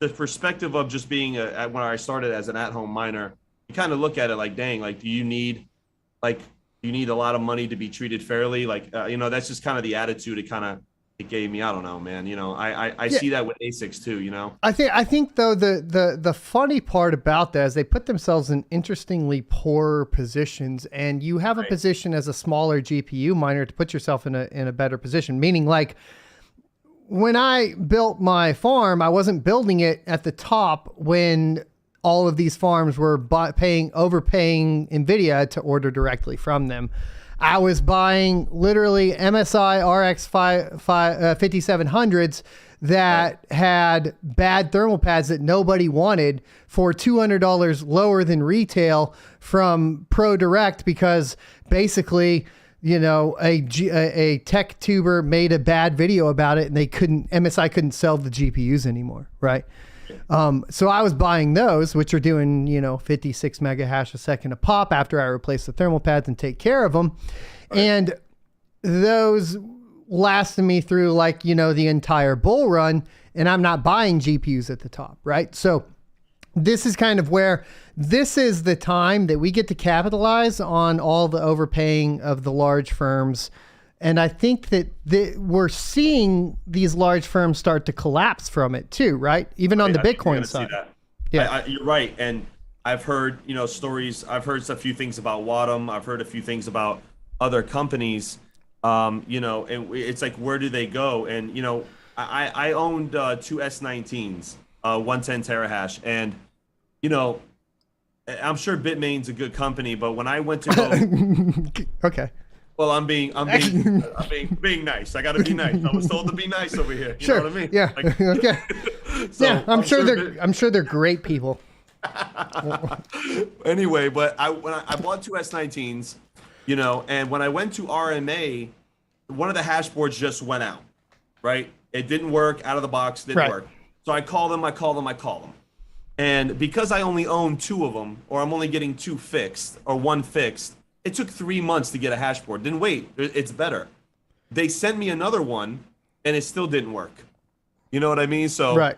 the perspective of just being when I started as an at-home miner, you kind of look at it like, dang, like, do you need a lot of money to be treated fairly? Like, that's just kind of the attitude it gave me. I don't know, man. I see that with ASICs too, I think though the funny part about that is they put themselves in interestingly poor positions, and you have a position as a smaller GPU miner to put yourself in a better position. Meaning, like, when I built my farm, I wasn't building it at the top when all of these farms were overpaying NVIDIA to order directly from them. I was buying literally MSI RX 5700s that had bad thermal pads that nobody wanted for $200 lower than retail from Pro Direct because basically, a tech tuber made a bad video about it and MSI couldn't sell the GPUs anymore, right? So I was buying those, which are doing, 56 mega hash a second a pop after I replace the thermal pads and take care of them. Right. And those lasted me through the entire bull run, and I'm not buying GPUs at the top, right? So this is kind of where this is the time that we get to capitalize on all the overpaying of the large firms. And I think that we're seeing these large firms start to collapse from it too, right? Even on the Bitcoin side. Yeah, you're right. And I've heard, stories. I've heard a few things about Wadham. I've heard a few things about other companies. And it's like, where do they go? And I owned two S19s, 110 terahash, and I'm sure Bitmain's a good company, but when I went to go, okay. Well, I'm being nice. I got to be nice. I was told to be nice over here. You know what I mean? Yeah. Okay. So yeah, I'm sure they're great people. Anyway, but when I bought two S19s, and when I went to RMA, one of the hash boards just went out. Right? It didn't work out of the box. Didn't work. So I call them. And because I only own two of them, or I'm only getting two fixed or one fixed, it took 3 months to get a hash board. Didn't wait. It's better. They sent me another one, and it still didn't work. You know what I mean? So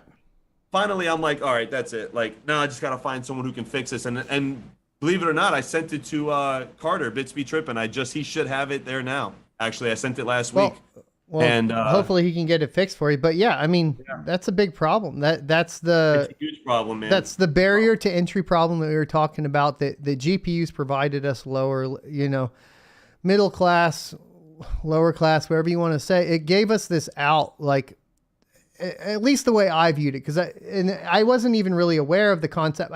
finally, I'm like, all right, that's it. Like, now I just got to find someone who can fix this. And believe it or not, I sent it to Carter, Bits Be Trippin. He should have it there now. Actually, I sent it last week. Well, and hopefully he can get it fixed for you. But yeah, I mean, that's a big problem. It's a huge problem, man. That's the barrier to entry problem that we were talking about. That the GPUs provided us lower, middle class, lower class, whatever you want to say. It gave us this out, like at least the way I viewed it, because I wasn't even really aware of the concept.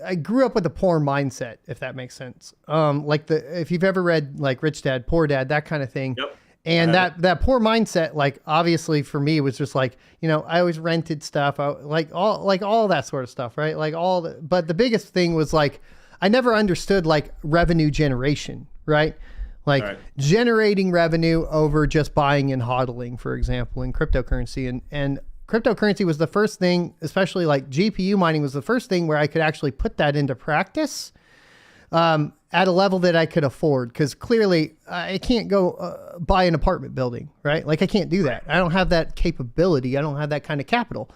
I grew up with a poor mindset, if that makes sense. If you've ever read like Rich Dad, Poor Dad, that kind of thing. Yep. And that poor mindset, like obviously for me was just like, you know, I always rented stuff, like all that sort of stuff, right? But the biggest thing was like, I never understood like revenue generation, right? Like generating revenue over just buying and hodling, for example, in cryptocurrency. And cryptocurrency was the first thing, especially like GPU mining was the first thing where I could actually put that into practice at a level that I could afford. Because clearly I can't go buy an apartment building, right? Like I can't do that. I don't have that capability. I don't have that kind of capital.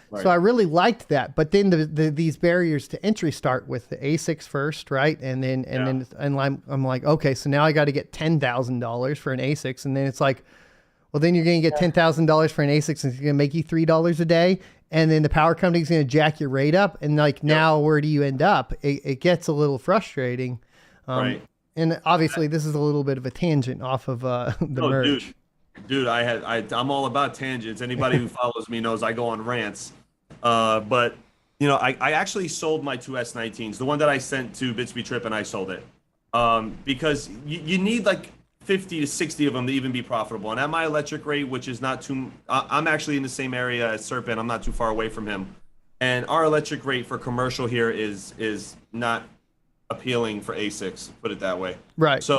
Right. So I really liked that. But then these barriers to entry start with the ASICs first, right? And then I'm like, okay, so now I got to get $10,000 for an ASICs, and then it's like, well, then you're going to get $10,000 for an ASICs, and it's going to make you $3 a day, and then the power company's going to jack your rate up, and like now where do you end up? It gets a little frustrating. Right. And obviously this is a little bit of a tangent off of the merge. Dude, I'm all about tangents. Anybody who follows me knows I go on rants. But you know, I actually sold my two S19s. The one that I sent to Bits Be Trippin, I sold it. Because you need like 50 to 60 of them to even be profitable. And at my electric rate, which is not too, I'm actually in the same area as Serpent. I'm not too far away from him. And our electric rate for commercial here is not appealing for ASICs, put it that way. Right. So,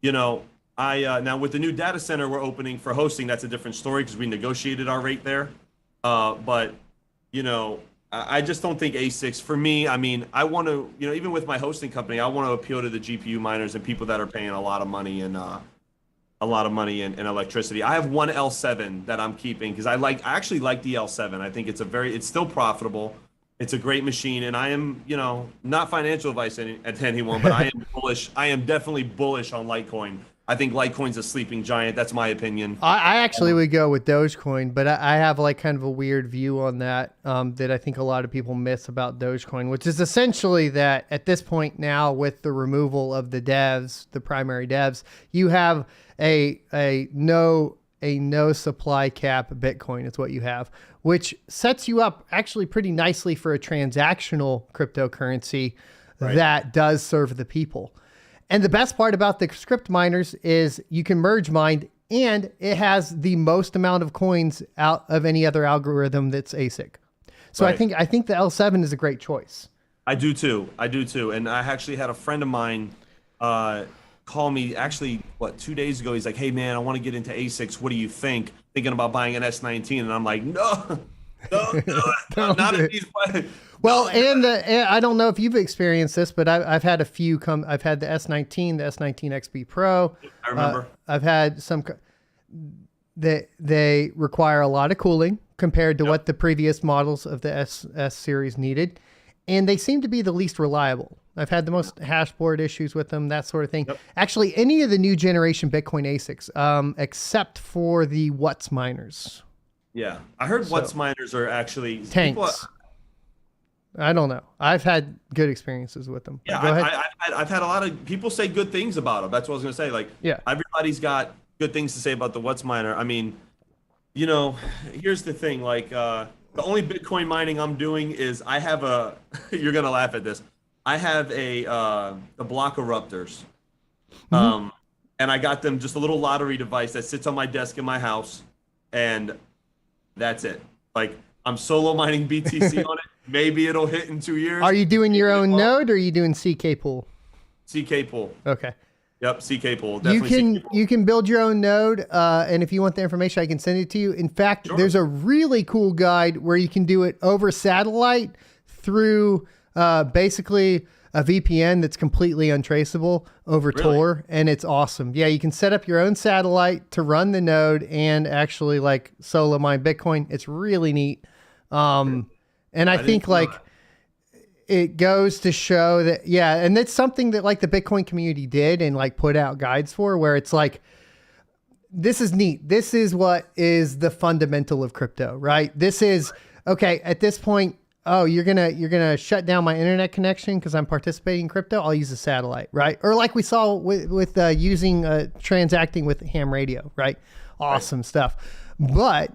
you know, now with the new data center we're opening for hosting, that's a different story because we negotiated our rate there. But, you know, I just don't think ASICs, for me, I mean, I want to, you know, even with my hosting company, I want to appeal to the GPU miners and people that are paying a lot of money in electricity. I have one L7 that I'm keeping because I actually like the L7. I think it's still profitable. It's a great machine, and I am, you know, not financial advice at anyone, but I am bullish. I am definitely bullish on Litecoin. I think Litecoin's a sleeping giant. That's my opinion. I actually would go with Dogecoin, but I have like kind of a weird view on that that I think a lot of people miss about Dogecoin, which is essentially that at this point now, with the removal of the devs, the primary devs, you have a no supply cap Bitcoin is what you have, which sets you up actually pretty nicely for a transactional cryptocurrency that does serve the people. And the best part about the script miners is you can merge mine, and it has the most amount of coins out of any other algorithm that's ASIC. So I think the L7 is a great choice. I do too. And I actually had a friend of mine call me actually 2 days ago. He's like, hey man, I want to get into ASICs. What do you think? Thinking about buying an S19. And I'm like, no, not at these prices. Well, and I don't know if you've experienced this, but I've had a few come. I've had the S19, the S19 XP Pro. I remember. I've had some that they require a lot of cooling compared to what the previous models of the S series needed, and they seem to be the least reliable. I've had the most hashboard issues with them, that sort of thing. Yep. Actually, any of the new generation Bitcoin ASICs, except for the What's miners. Yeah, I heard What's miners are actually tanks. I don't know. I've had good experiences with them. Yeah, I've had a lot of people say good things about them. That's what I was going to say. Like, everybody's got good things to say about the What's miner. I mean, you know, here's the thing. Like, the only Bitcoin mining I'm doing is I have you're going to laugh at this. I have a block eruptors. And I got them just a little lottery device that sits on my desk in my house. And that's it. Like, I'm solo mining BTC on it. Maybe it'll hit in 2 years. Are you doing your own node, or are you doing CK pool? CK pool. Okay. Yep, CK pool. Definitely you can build your own node, and if you want the information, I can send it to you. In fact, there's a really cool guide where you can do it over satellite through basically a VPN that's completely untraceable over Tor, and it's awesome. Yeah, you can set up your own satellite to run the node and actually like solo mine Bitcoin. It's really neat. And I think like it goes to show that, and it's something that like the Bitcoin community did and like put out guides for, where it's like, this is neat. This is what is the fundamental of crypto, right? This is, okay, at this point, you're gonna shut down my internet connection because I'm participating in crypto. I'll use a satellite, right? Or like we saw with using transacting with ham radio, right? Awesome stuff. But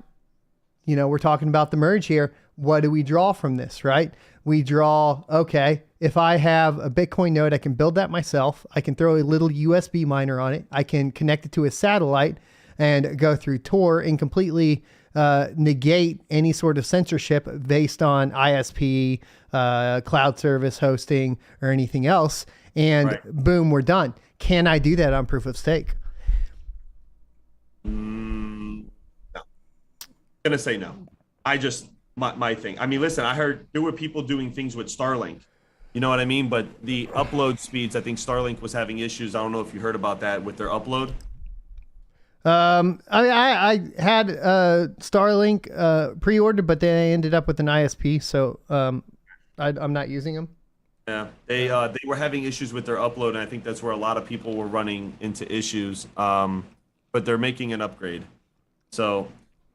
you know, we're talking about the merge here. What do we draw from this, right? We draw, okay, if I have a Bitcoin node, I can build that myself. I can throw a little USB miner on it. I can connect it to a satellite. and go through Tor and completely negate any sort of censorship based on ISP, cloud service hosting, or anything else. And boom, we're done. Can I do that on proof of stake? No. Gonna say no. My thing. I mean, listen, I heard there were people doing things with Starlink. You know what I mean? But the upload speeds, I think Starlink was having issues. I don't know if you heard about that with their upload. I had Starlink pre-ordered, but then I ended up with an ISP, so I'm not using them. Yeah, they were having issues with their upload, and I think that's where a lot of people were running into issues. But they're making an upgrade. So,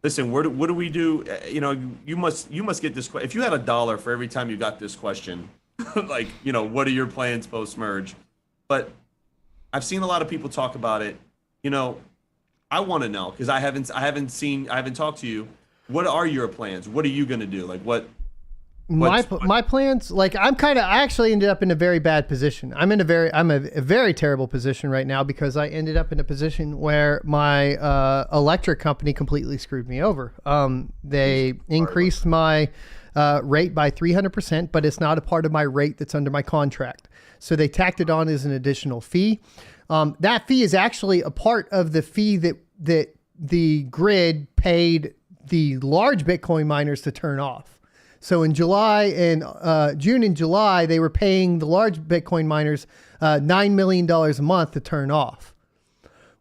listen, what do we do? You know, you must get this. If you had $1 for every time you got this question, like, you know, what are your plans post merge? But I've seen a lot of people talk about it. You know, I want to know, because I haven't talked to you. What are your plans? What are you going to do? Like, my plans, like, I actually ended up in a very bad position. I'm a very terrible position right now, because I ended up in a position where my electric company completely screwed me over. They increased my rate by 300%, but it's not a part of my rate that's under my contract. So they tacked it on as an additional fee. That fee is actually a part of the fee that the grid paid the large Bitcoin miners to turn off. So in July and June and July, they were paying the large Bitcoin miners $9 million a month to turn off.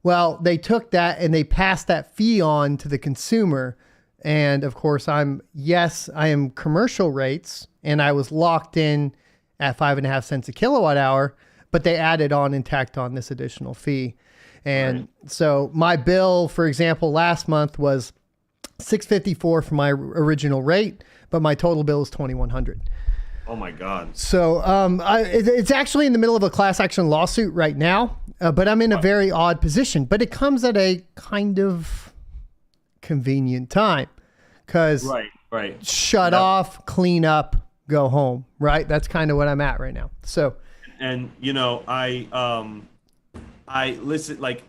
Well, they took that and they passed that fee on to the consumer. And of course, I am commercial rates, and I was locked in at 5.5 cents a kilowatt hour, but they added on and tacked on this additional fee. And so my bill, for example, last month was $654 for my original rate, but my total bill is $2,100. Oh my God. So it's actually in the middle of a class action lawsuit right now, but I'm in a very odd position. But it comes at a kind of convenient time, because shut off, clean up, go home. Right. That's kind of what I'm at right now. So, and you know, I listen, like,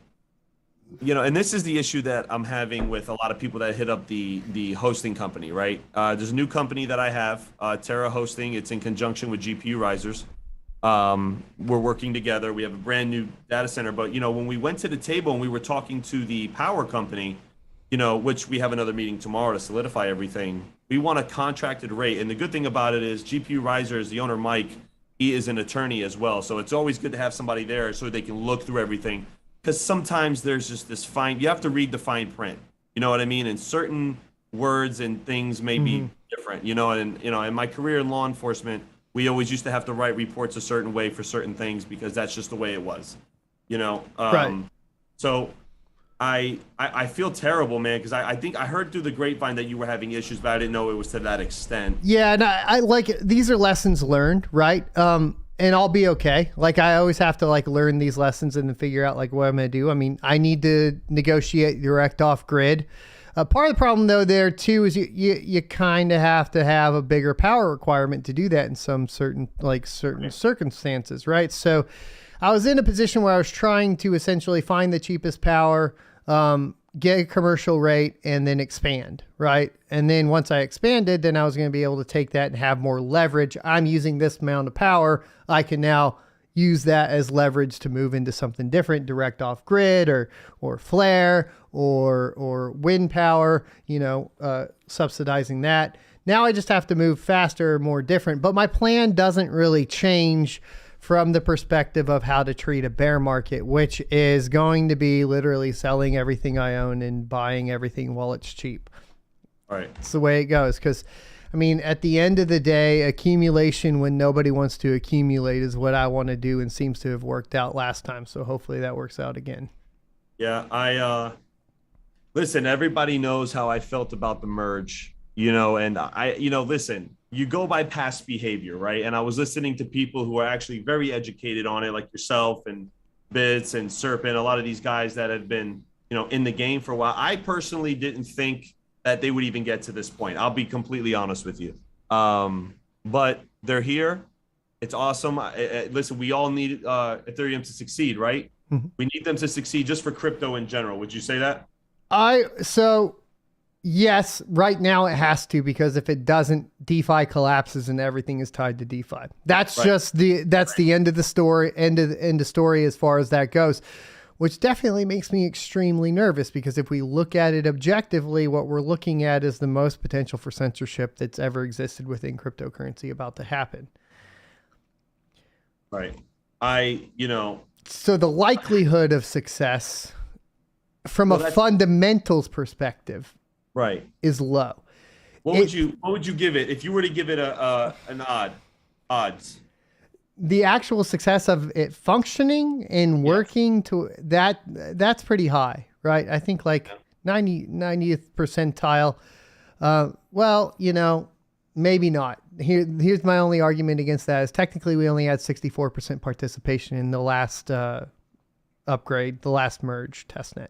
you know, and this is the issue that I'm having with a lot of people that hit up the hosting company, right? There's a new company that I have, Terra Hosting. It's in conjunction with GPU Risers. We're working together. We have a brand new data center. But, you know, when we went to the table and we were talking to the power company, you know, which we have another meeting tomorrow to solidify everything, we want a contracted rate. And the good thing about it is GPU Risers, the owner, Mike, he is an attorney as well. So it's always good to have somebody there so they can look through everything. Because sometimes there's just this you have to read the fine print, you know what I mean? And certain words and things may be different, you know, and, you know, in my career in law enforcement, we always used to have to write reports a certain way for certain things, because that's just the way it was, you know? So I feel terrible, man, because I think I heard through the grapevine that you were having issues, but I didn't know it was to that extent. Yeah, and I like, these are lessons learned, right? And I'll be okay. Like, I always have to like learn these lessons and then figure out like what I'm going to do. I mean, I need to negotiate direct off grid. Part of the problem though there too is you kind of have to have a bigger power requirement to do that in some certain circumstances, right? So I was in a position where I was trying to essentially find the cheapest power, get a commercial rate, and then expand, right? And then once I expanded, then I was going to be able to take that and have more leverage. I'm using this amount of power. I can now use that as leverage to move into something different, direct off grid or flare or wind power, you know, subsidizing that. Now I just have to move faster, more different, but my plan doesn't really change from the perspective of how to treat a bear market, which is going to be literally selling everything I own and buying everything while it's cheap. All right. It's the way it goes. Because, I mean, at the end of the day, accumulation when nobody wants to accumulate is what I want to do, and seems to have worked out last time. So hopefully that works out again. Yeah, listen, everybody knows how I felt about the merge, you know, and listen, you go by past behavior, right? And I was listening to people who are actually very educated on it, like yourself and Bits and Serpent, a lot of these guys that have been, you know, in the game for a while. I personally didn't think that they would even get to this point. I'll be completely honest with you. But they're here. It's awesome. Listen, we all need Ethereum to succeed, right? We need them to succeed just for crypto in general. Would you say that? So yes, right now it has to, because if it doesn't, DeFi collapses and everything is tied to DeFi. That's just the end of the story, end of story as far as that goes, which definitely makes me extremely nervous, because if we look at it objectively, what we're looking at is the most potential for censorship that's ever existed within cryptocurrency about to happen. Right. So the likelihood of success from a fundamentals perspective, is low. What would you give it if you were to give it an odds? The actual success of it functioning and working to that's pretty high, right? I think like 90th percentile. Well, maybe not. Here's my only argument against that is technically we only had 64% participation in the last upgrade, the last merge testnet,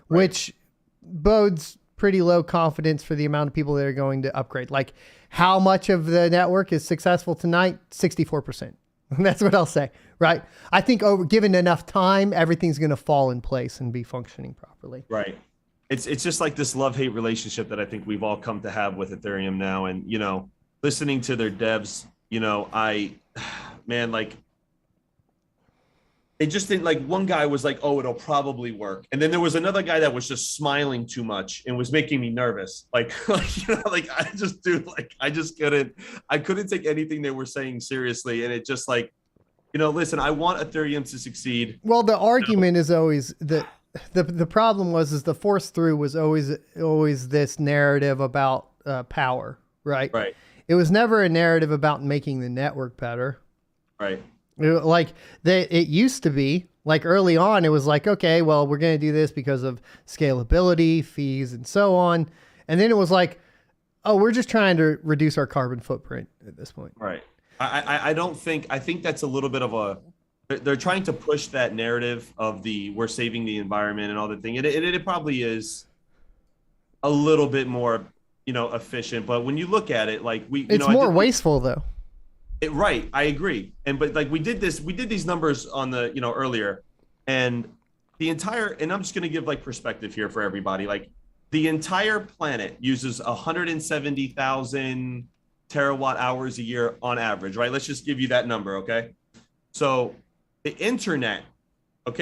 which bodes pretty low confidence for the amount of people that are going to upgrade. Like, how much of the network is successful tonight? 64%. That's what I'll say, right? I think given enough time, everything's going to fall in place and be functioning properly. Right. It's just like this love-hate relationship that I think we've all come to have with Ethereum now. And, listening to their devs, they just think, like, one guy was like, oh, it'll probably work. And then there was another guy that was just smiling too much and was making me nervous. I couldn't take anything they were saying seriously. And it just listen, I want Ethereum to succeed. Well, the argument is always the problem is the force through was always this narrative about power, right? Right. It was never a narrative about making the network better. Right. It used to be, like, early on, it was like, okay, well, we're going to do this because of scalability, fees, and so on. And then it was like, oh, we're just trying to reduce our carbon footprint at this point. Right. I think that's a little bit of they're trying to push that narrative of we're saving the environment and all the thing. It probably is a little bit more, efficient. But when you look at it, it's more wasteful though. Right. I agree. But we did these numbers on the, earlier, and and I'm just going to give perspective here for everybody. The entire planet uses 170,000 terawatt hours a year on average, right? Let's just give you that number. Okay. So the internet,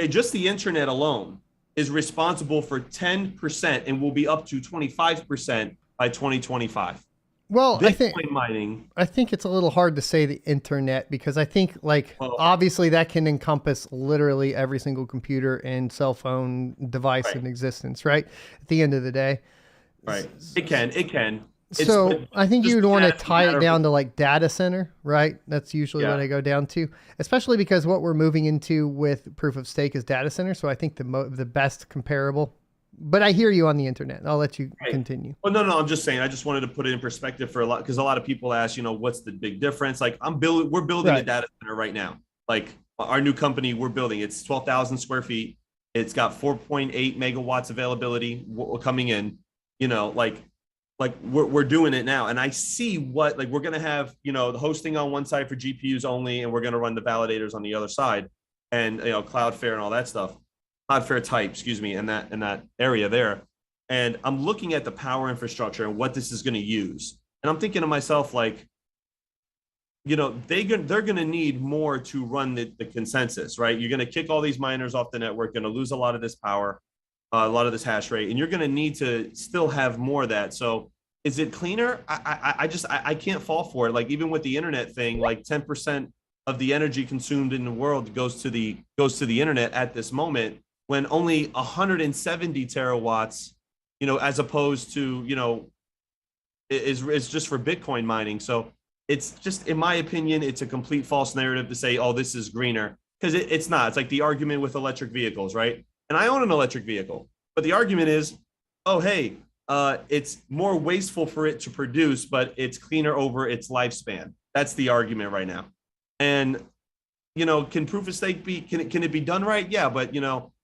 just the internet alone is responsible for 10% and will be up to 25% by 2025. Well, Bitcoin mining. I think it's a little hard to say the internet, because I think obviously that can encompass literally every single computer and cell phone device in existence, right? At the end of the day. Right. It can. So I think you'd want to tie it down to data center, right? That's usually what I go down to, especially because what we're moving into with proof of stake is data center. So I think the best comparable. But I hear you on the internet. I'll let you continue. Well, no, I'm just saying. I just wanted to put it in perspective for because a lot of people ask, what's the big difference? We're building a data center right now. Our new company, we're building. It's 12,000 square feet. It's got 4.8 megawatts availability coming in. We're doing it now, and I see what we're gonna have. The hosting on one side for GPUs only, and we're gonna run the validators on the other side, and Cloudflare and all that stuff. Cloudflare type, in that area there. And I'm looking at the power infrastructure and what this is going to use. And I'm thinking to myself, they're going to need more to run the consensus, right? You're going to kick all these miners off the network, going to lose a lot of this power, a lot of this hash rate, and you're going to need to still have more of that. So is it cleaner? I can't fall for it. Even with the internet thing, 10% of the energy consumed in the world goes to the internet at this moment, when only 170 terawatts, as opposed to, is just for Bitcoin mining. So it's just, in my opinion, it's a complete false narrative to say, oh, this is greener, because it's not. It's like the argument with electric vehicles, right? And I own an electric vehicle, but the argument is, oh, hey, it's more wasteful for it to produce, but it's cleaner over its lifespan. That's the argument right now. And can proof of stake can it be done right? Yeah, but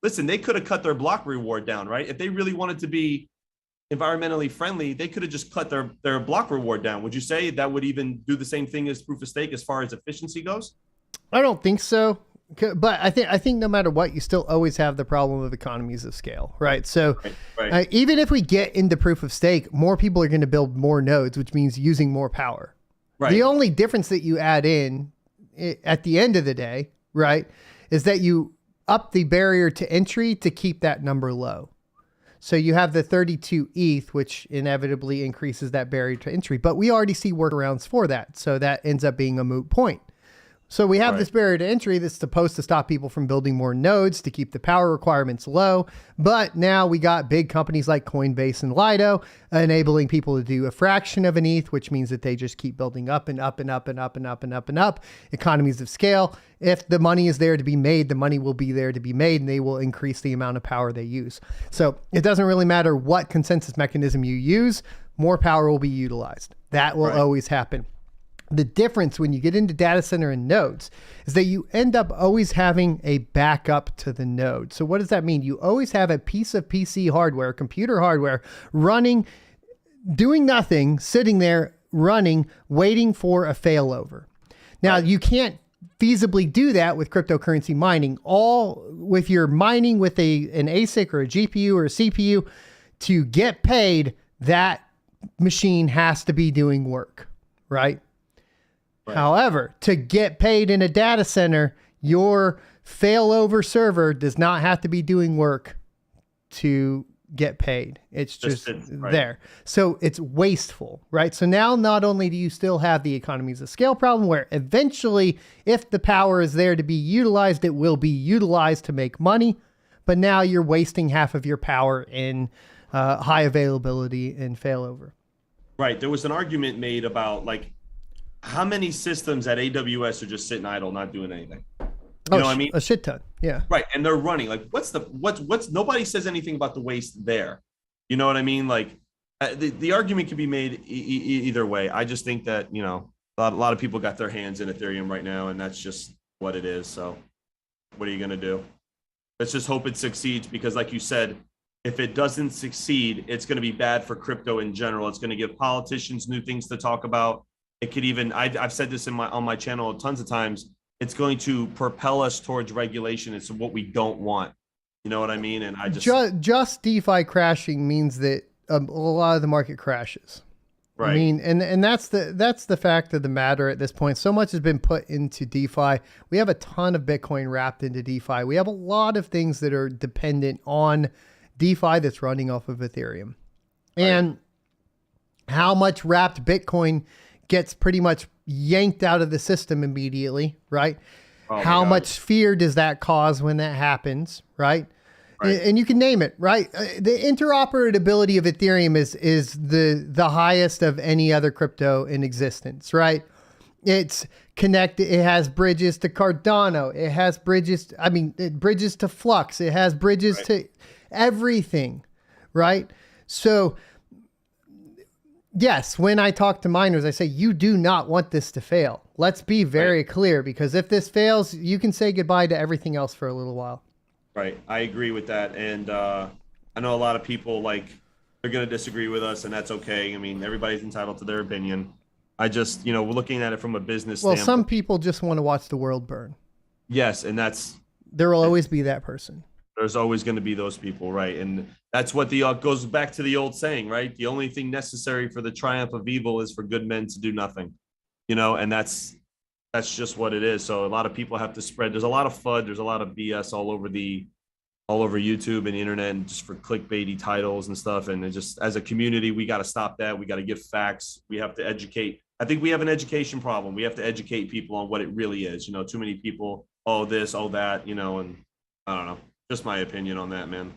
listen, they could have cut their block reward down, right? If they really wanted to be environmentally friendly, they could have just cut their block reward down. Would you say that would even do the same thing as proof of stake as far as efficiency goes? I don't think so. But I think no matter what, you still always have the problem of economies of scale, right? So Right. Even if we get into proof of stake, more people are going to build more nodes, which means using more power. Right. The only difference that you add in at the end of the day, right, is that you up the barrier to entry to keep that number low. So you have the 32 ETH, which inevitably increases that barrier to entry, but we already see workarounds for that. So that ends up being a moot point. So we have this barrier to entry that's supposed to stop people from building more nodes to keep the power requirements low. But now we got big companies like Coinbase and Lido enabling people to do a fraction of an ETH, which means that they just keep building up and up and up and up and up and up and up. Economies of scale. If the money is there to be made, the money will be there to be made, and they will increase the amount of power they use. So it doesn't really matter what consensus mechanism you use, more power will be utilized. That will always happen. The difference when you get into data center and nodes is that you end up always having a backup to the node. So what does that mean? You always have a piece of PC hardware, computer hardware running, doing nothing, sitting there running, waiting for a failover. Now you can't feasibly do that with cryptocurrency mining. All with your mining with an ASIC or a GPU or a CPU to get paid, that machine has to be doing work, right? However, to get paid in a data center, your failover server does not have to be doing work to get paid. It's just there. So it's wasteful, right? So now not only do you still have the economies of scale problem where eventually if the power is there to be utilized, it will be utilized to make money, but now you're wasting half of your power in high availability and failover. Right. There was an argument made about like, how many systems at AWS are just sitting idle, not doing anything? You know what I mean? A shit ton. Yeah. Right. And they're running. Like, what's nobody says anything about the waste there. You know what I mean? Like, the argument can be made either way. I just think that, you know, a lot of people got their hands in Ethereum right now, and that's just what it is. So what are you going to do? Let's just hope it succeeds, because like you said, if it doesn't succeed, it's going to be bad for crypto in general. It's going to give politicians new things to talk about. It could even, I've said this on my channel tons of times, it's going to propel us towards regulation. It's what we don't want. You know what I mean? And I just DeFi crashing means that a lot of the market crashes. Right. I mean, and that's the fact of the matter at this point. So much has been put into DeFi. We have a ton of Bitcoin wrapped into DeFi. We have a lot of things that are dependent on DeFi that's running off of Ethereum. Right. And how much wrapped Bitcoin gets pretty much yanked out of the system immediately, right? Oh, how much fear does that cause when that happens, right? And you can name it, right? The interoperability of Ethereum is the highest of any other crypto in existence, right? It's connected. It has bridges to Cardano. It has bridges. Bridges to Flux. It has bridges to everything, right? So yes, when I talk to miners, I say, you do not want this to fail. Let's be very clear, because if this fails, you can say goodbye to everything else for a little while. Right. I agree with that. And I know a lot of people, like, they're going to disagree with us, and that's okay. I mean, everybody's entitled to their opinion. I just, we're looking at it from a business standpoint. Some people just want to watch the world burn. Yes, and there will always be that person. There's always going to be those people, right? And that's what goes back to the old saying, right? The only thing necessary for the triumph of evil is for good men to do nothing, and that's just what it is. So a lot of people have to spread. There's a lot of FUD. There's a lot of BS all over YouTube and the internet, and just for clickbaity titles and stuff. And it just, as a community, we got to stop that. We got to give facts. We have to educate. I think we have an education problem. We have to educate people on what it really is. Too many people, oh this, oh that, and I don't know. Just my opinion on that, man.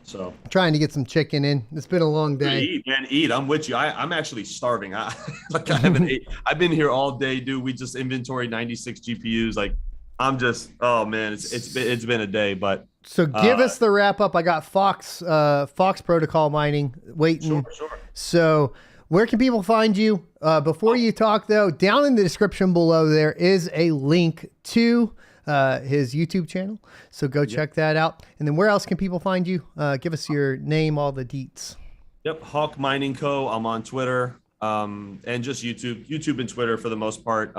So trying to get some chicken in. It's been a long day. Eat. I'm with you. I'm actually starving. I haven't ate. I've been here all day, dude. We just inventoried 96 GPUs. Like, I'm just, oh man, it's been a day. But so give us the wrap up. I got Fox protocol mining waiting. Sure. So where can people find you? Before you talk though, down in the description below there is a link to his YouTube channel. So go check that out. And then where else can people find you? Give us your name, all the deets. Yep. Hawk Mining Co. I'm on Twitter, and just YouTube and Twitter for the most part.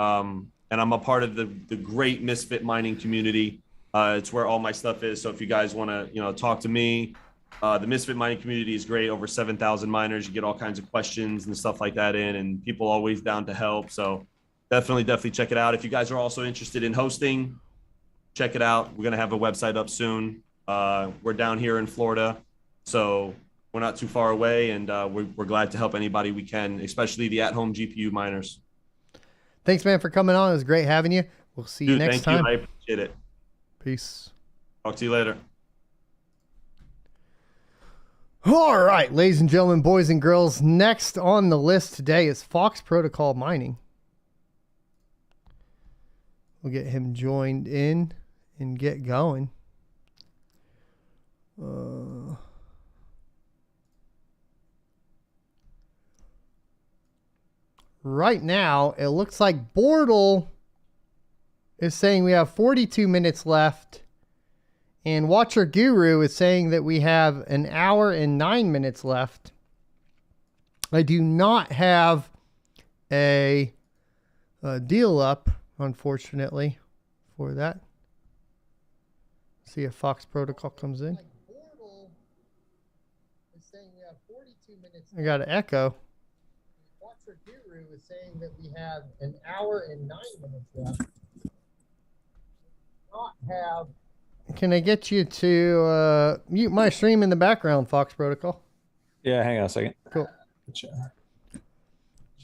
and I'm a part of the great Misfit mining community. It's where all my stuff is. So if you guys want to, talk to me, the Misfit mining community is great. Over 7,000 miners. You get all kinds of questions and stuff like that in, and people always down to help. So definitely check it out. If you guys are also interested in hosting, check it out. We're going to have a website up soon. We're down here in Florida, so we're not too far away, and we're glad to help anybody we can, especially the at-home GPU miners. Thanks, man, for coming on. It was great having you. We'll see you next time. I appreciate it. Peace. Talk to you later. All right, ladies and gentlemen, boys and girls, next on the list today is Fox Protocol Mining. We'll get him joined in and get going. Right now, it looks like Bortle is saying we have 42 minutes left, and Watcher Guru is saying that we have an hour and 9 minutes left. I do not have a deal up, unfortunately, for that. See if Fox Protocol comes in. I got an echo. Watcher Guru is saying that we have an hour and 9 minutes left. Not have. Can I get you to mute my stream in the background, Fox Protocol? Yeah, hang on a second. Cool. Just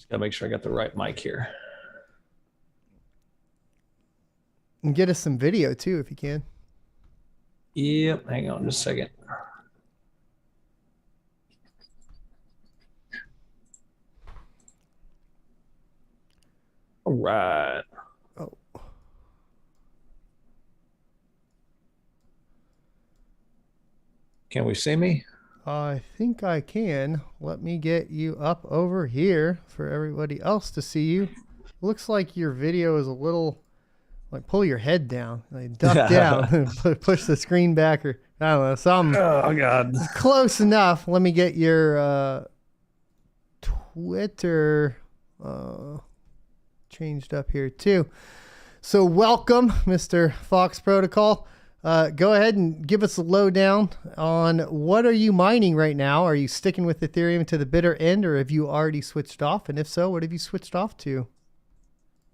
gotta make sure I got the right mic here. And get us some video too, if you can. Yep, hang on just a second. All right. Oh. Can we see me? I think I can. Let me get you up over here for everybody else to see you. Looks like your video is a little, like, pull your head down, like duck down, and push the screen back, or I don't know, something. Oh God. Close enough. Let me get your Twitter changed up here too. So welcome, Mr. Fox Protocol. Go ahead and give us a lowdown on what are you mining right now. Are you sticking with Ethereum to the bitter end, or have you already switched off? And if so, what have you switched off to?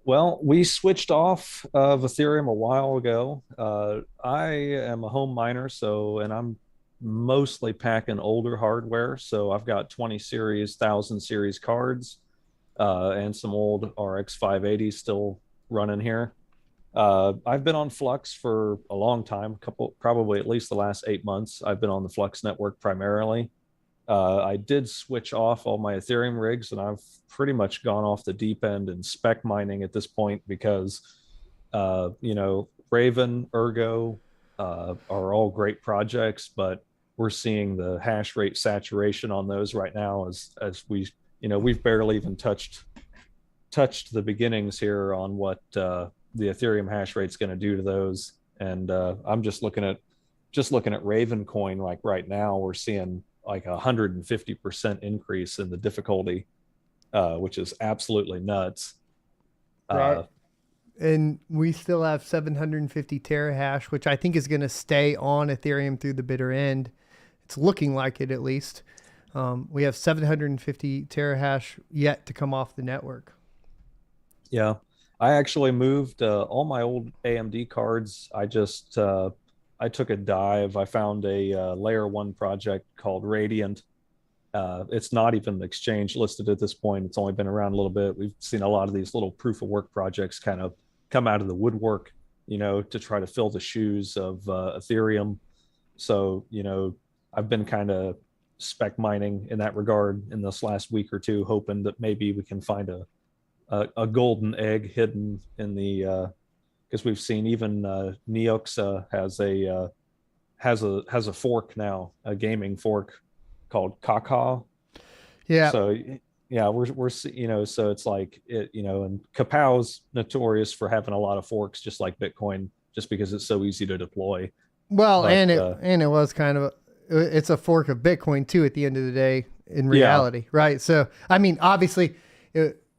Well, we switched off of Ethereum a while ago. I am a home miner, and I'm mostly packing older hardware. So I've got 20 series, 1000 series cards, and some old RX 580s still running here. I've been on Flux for a long time, probably at least the last 8 months. I've been on the Flux network primarily. I did switch off all my Ethereum rigs, and I've pretty much gone off the deep end in spec mining at this point because, Raven, Ergo are all great projects, but we're seeing the hash rate saturation on those right now as we've barely even touched the beginnings here on what the Ethereum hash rate's going to do to those. And I'm just looking at Raven coin. Like right now, we're seeing like 150% increase in the difficulty, which is absolutely nuts. Right. And we still have 750 terahash, which I think is going to stay on Ethereum through the bitter end. It's looking like it, at least. We have 750 terahash yet to come off the network. Yeah. I actually moved all my old AMD cards. I took a dive. I found a layer 1 project called Radiant. It's not even exchange listed at this point. It's only been around a little bit. We've seen a lot of these little proof of work projects kind of come out of the woodwork, to try to fill the shoes of Ethereum. So, I've been kind of spec mining in that regard in this last week or two, hoping that maybe we can find a golden egg hidden in the because we've seen even Neox has a fork now, a gaming fork called Kaka. Yeah. So yeah, we're so it's like and Kapow's notorious for having a lot of forks, just like Bitcoin, just because it's so easy to deploy. Well, but, and it was kind of it's a fork of Bitcoin too at the end of the day in reality, right? So I mean, obviously,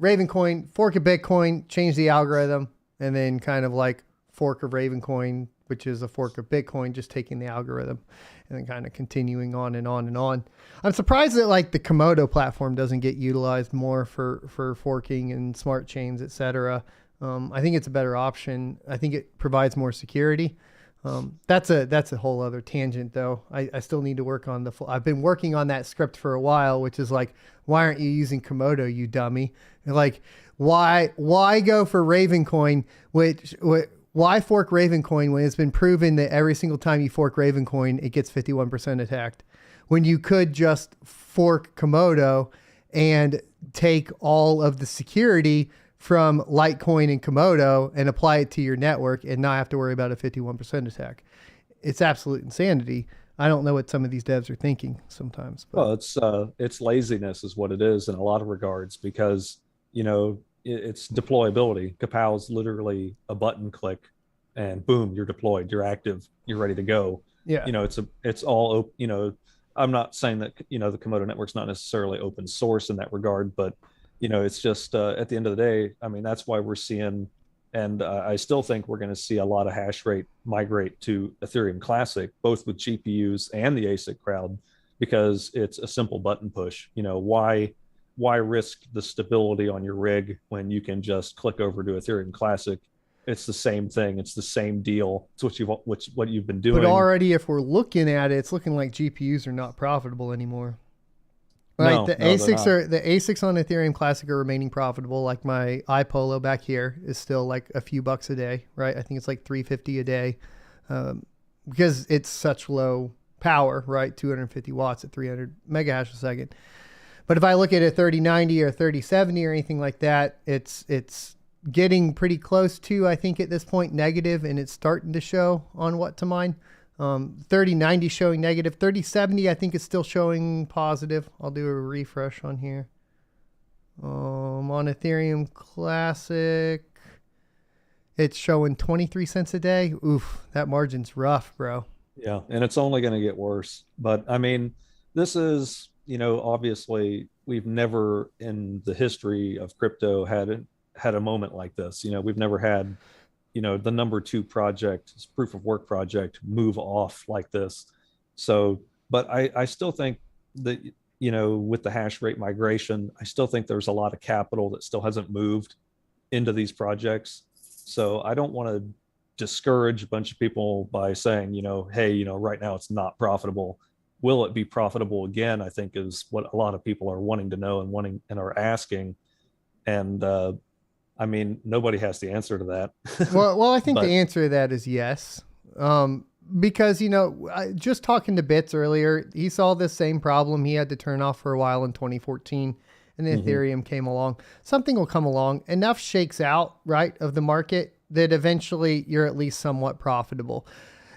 Ravencoin, fork of Bitcoin, changed the algorithm. and then kind of like fork of Ravencoin, which is a fork of Bitcoin, just taking the algorithm and then kind of continuing on and on and on. I'm surprised that like the Komodo platform doesn't get utilized more for forking and smart chains, etc. I think it's a better option. I think it provides more security. That's a whole other tangent though. I still need to work on I've been working on that script for a while, which is like, why aren't you using Komodo, you dummy? And like, why go for Ravencoin, why fork Ravencoin when it's been proven that every single time you fork Ravencoin, it gets 51% attacked, when you could just fork Komodo and take all of the security from Litecoin and Komodo and apply it to your network and not have to worry about a 51% attack. It's absolute insanity. I don't know what some of these devs are thinking sometimes. Well, it's laziness is what it is in a lot of regards, because, you know, it's deployability. Kapow is literally a button click and boom, you're deployed, you're active, you're ready to go. Yeah. You know, it's all, you know, I'm not saying that, you know, the Komodo network's not necessarily open source in that regard, but, you know, it's just at the end of the day, I mean, that's why we're seeing, and I still think we're going to see a lot of hash rate migrate to Ethereum Classic, both with GPUs and the ASIC crowd, because it's a simple button push. You know, why risk the stability on your rig when you can just click over to Ethereum Classic? It's the same thing. It's the same deal. It's what you've been doing. But already, if we're looking at it, it's looking like GPUs are not profitable anymore. Right, No, the ASICs on Ethereum Classic are remaining profitable. Like my iPolo back here is still like a few bucks a day, right? I think it's like $350 a day, because it's such low power, right? 250 watts at 300 megahash a second. But if I look at a 3090 or 3070 or anything like that, it's getting pretty close to, I think at this point, negative, and it's starting to show on what to mine. 3090 showing negative. 3070 I think is still showing positive. I'll do a refresh on here. On Ethereum Classic, it's showing 23 cents a day. Oof, that margin's rough, bro. Yeah, and it's only going to get worse. But I mean, this is, you know, obviously we've never in the history of crypto had a moment like this. You know, we've never had, you know, the number 2 project, proof of work project, move off like this. So, but I still think that, you know, with the hash rate migration, I still think there's a lot of capital that still hasn't moved into these projects. So I don't want to discourage a bunch of people by saying, you know, hey, you know, right now it's not profitable. Will it be profitable again? I think is what a lot of people are wanting to know and are asking. And, I mean, nobody has the answer to that. well, I think the answer to that is yes. Because, you know, just talking to Bits earlier, he saw this same problem. He had to turn off for a while in 2014, and then Ethereum came along. Something will come along. Enough shakes out, right, of the market that eventually you're at least somewhat profitable.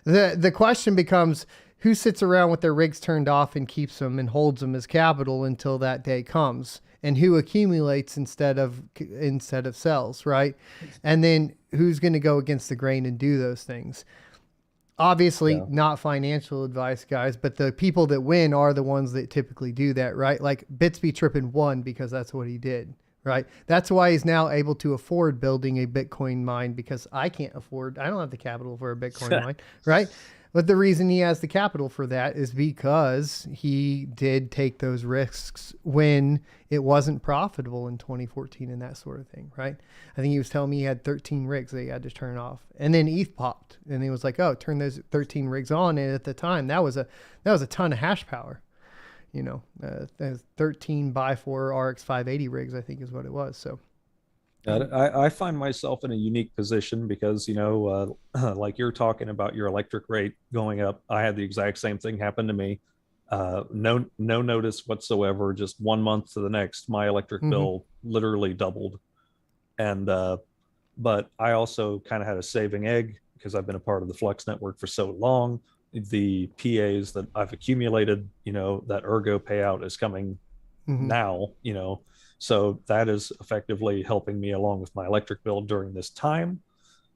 The question becomes, who sits around with their rigs turned off and keeps them and holds them as capital until that day comes? And who accumulates instead of sells, right? And then who's going to go against the grain and do those things? Obviously, not financial advice, guys, but the people that win are the ones that typically do that, right? Like Bits Be Trippin won because that's what he did, right? That's why he's now able to afford building a Bitcoin mine, because I don't have the capital for a Bitcoin mine, right? But the reason he has the capital for that is because he did take those risks when it wasn't profitable in 2014 and that sort of thing, right? I think he was telling me he had 13 rigs that he had to turn off, and then ETH popped, and he was like, "Oh, turn those 13 rigs on." And at the time, that was a ton of hash power, you know, 13 by 4 RX 580 rigs, I think is what it was. So. I find myself in a unique position because, you know, like you're talking about your electric rate going up. I had the exact same thing happen to me. No notice whatsoever. Just 1 month to the next, my electric bill literally doubled. And but I also kind of had a saving egg because I've been a part of the Flux network for so long. The PAs that I've accumulated, you know, that Ergo payout is coming now, you know. So that is effectively helping me along with my electric bill during this time,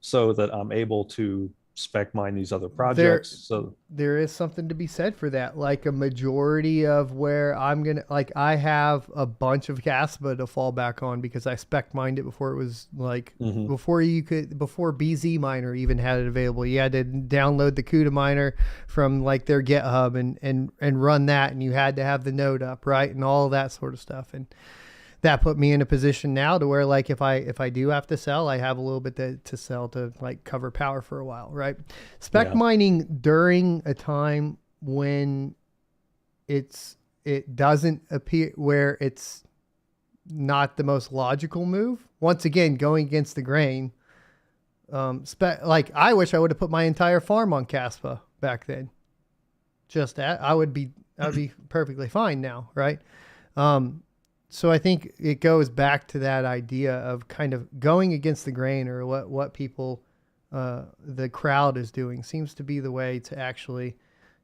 so that I'm able to spec mine these other projects. So there is something to be said for that. Like a majority of where I'm gonna, like, I have a bunch of Caspa to fall back on because I spec mined it before it was like before BZ Miner even had it available. You had to download the CUDA miner from like their GitHub and run that, and you had to have the node up, right, and all of that sort of stuff. And that put me in a position now to where, like, if I do have to sell, I have a little bit to sell to like cover power for a while, right? Spec mining during a time when it doesn't appear, where it's not the most logical move. Once again, going against the grain. Like, I wish I would have put my entire farm on Caspa back then. Just that, I would be perfectly fine now, right? So I think it goes back to that idea of kind of going against the grain, or what people, the crowd is doing, seems to be the way to actually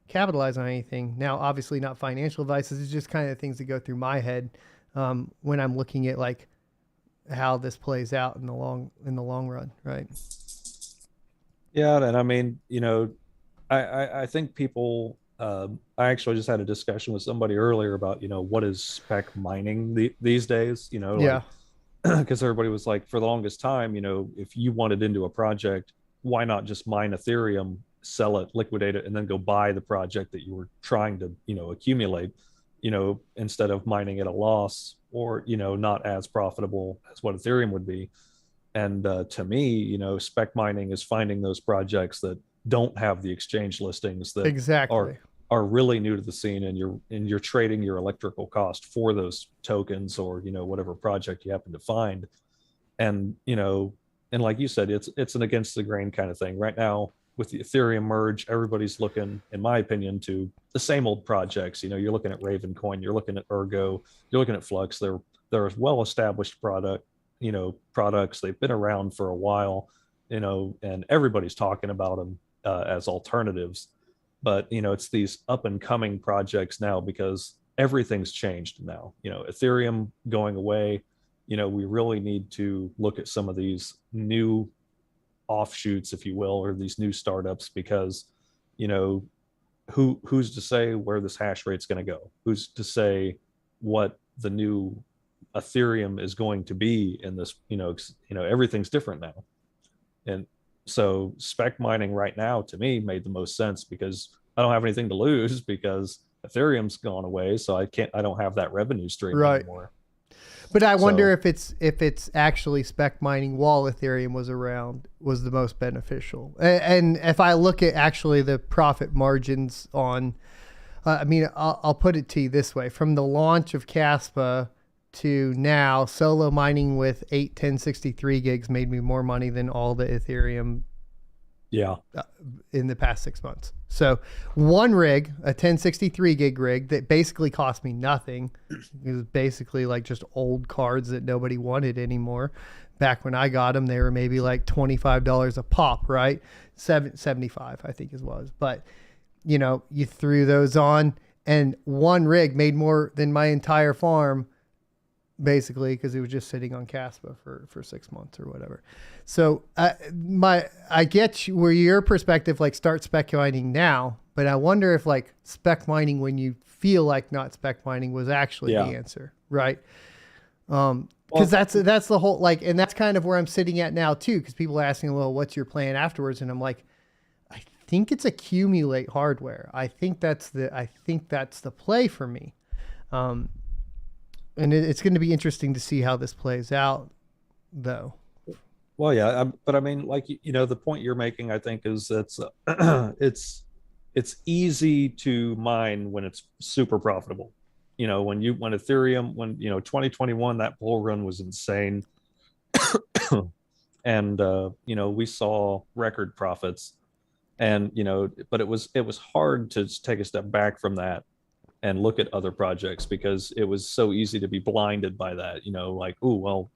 capitalize on anything. Now, obviously not financial advice. It's just kind of things that go through my head when I'm looking at like how this plays out in the long run, right? Yeah, and I mean, you know, I think people. I actually just had a discussion with somebody earlier about, you know, what is spec mining these days, you know, yeah, because everybody was like, for the longest time, you know, if you wanted into a project, why not just mine Ethereum, sell it, liquidate it, and then go buy the project that you were trying to, you know, accumulate, you know, instead of mining at a loss, or, you know, not as profitable as what Ethereum would be. And to me, you know, spec mining is finding those projects that don't have the exchange listings, that exactly are really new to the scene, and you're trading your electrical cost for those tokens, or, you know, whatever project you happen to find. And, you know, and like you said, it's an against the grain kind of thing right now with the Ethereum merge. Everybody's looking, in my opinion, to the same old projects. You know, you're looking at Ravencoin, you're looking at Ergo, you're looking at Flux. They're well-established products. They've been around for a while, you know, and everybody's talking about them as alternatives. But, you know, it's these up and coming projects now, because everything's changed now. You know, Ethereum going away, you know, we really need to look at some of these new offshoots, if you will, or these new startups, because, you know, who's to say where this hash rate's going to go? Who's to say what the new Ethereum is going to be in this? You know, everything's different now. And so spec mining right now, to me, made the most sense, because I don't have anything to lose, because Ethereum's gone away. So I don't have that revenue stream anymore. But I wonder if it's actually spec mining while Ethereum was around was the most beneficial. And if I look at actually the profit margins on, I mean, I'll put it to you this way: from the launch of Caspa to now, solo mining with 8 1063 gigs made me more money than all the Ethereum in the past 6 months. So one rig, a 1063 gig rig that basically cost me nothing. It was basically like just old cards that nobody wanted anymore. Back when I got them, they were maybe like $25 a pop, right? 75, I think it was. But, you know, you threw those on, and one rig made more than my entire farm, basically, because it was just sitting on Caspa for 6 months or whatever. So I get where your perspective, like, start spec mining now, but I wonder if like spec mining when you feel like not spec mining was actually the answer, right? Because that's the whole, like, and that's kind of where I'm sitting at now too, because people are asking, well, what's your plan afterwards? And I'm like, I think it's accumulate hardware. I think that's the play for me. And it's going to be interesting to see how this plays out, though. Well, yeah, but I mean, like, you know, the point you're making, I think, is that it's easy to mine when it's super profitable. You know, when Ethereum, you know, 2021, that bull run was insane, and you know, we saw record profits, and, you know, but it was hard to take a step back from that and look at other projects, because it was so easy to be blinded by that, you know, like, oh, well,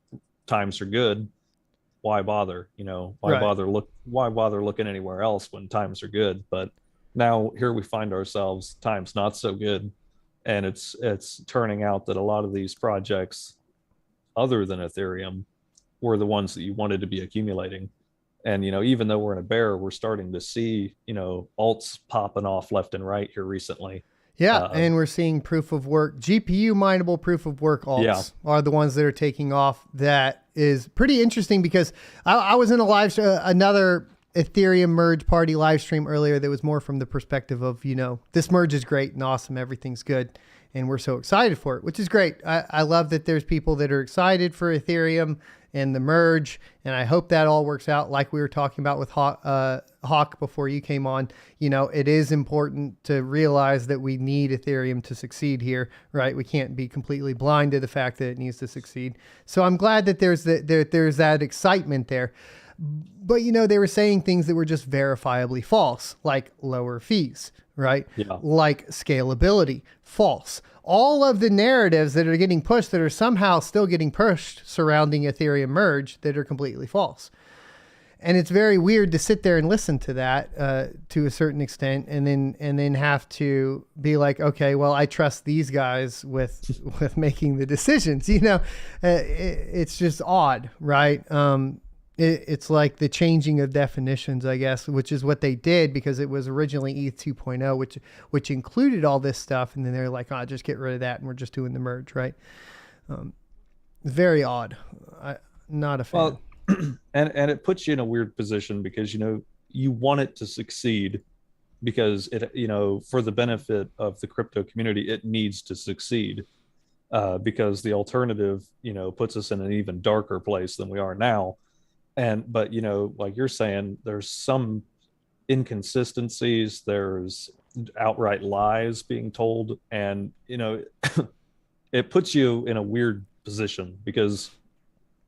times are good, why bother, you know, why bother looking anywhere else when times are good? But now here we find ourselves, times not so good, and it's turning out that a lot of these projects other than Ethereum were the ones that you wanted to be accumulating. And, even though we're in a bear, we're starting to see, alts popping off left and right here recently. Yeah, and we're seeing proof of work, GPU mineable proof of work alts are the ones that are taking off. That is pretty interesting because I was in a live another Ethereum merge party live stream earlier that was more from the perspective of, this merge is great and awesome, everything's good, and we're so excited for it, which is great. I love that there's people that are excited for Ethereum and the merge, and I hope that all works out like we were talking about with Hawk before you came on. It is important to realize that we need Ethereum to succeed here, right? We can't be completely blind to the fact that it needs to succeed. So I'm glad that there's that excitement there. But, they were saying things that were just verifiably false, like lower fees, right? Yeah. Like scalability, false. All of the narratives that are getting pushed that are somehow still getting pushed surrounding Ethereum merge that are completely false. And it's very weird to sit there and listen to that to a certain extent, and then have to be like, okay, well, I trust these guys with making the decisions. It's just odd, right? It's like the changing of definitions, I guess, which is what they did because it was originally ETH 2.0, which included all this stuff. And then they're like, oh, just get rid of that. And we're just doing the merge, right? Very odd. Not a fan. Well, and it puts you in a weird position because, you want it to succeed because it, for the benefit of the crypto community, it needs to succeed because the alternative, puts us in an even darker place than we are now. But like you're saying, there's some inconsistencies, there's outright lies being told, and it puts you in a weird position because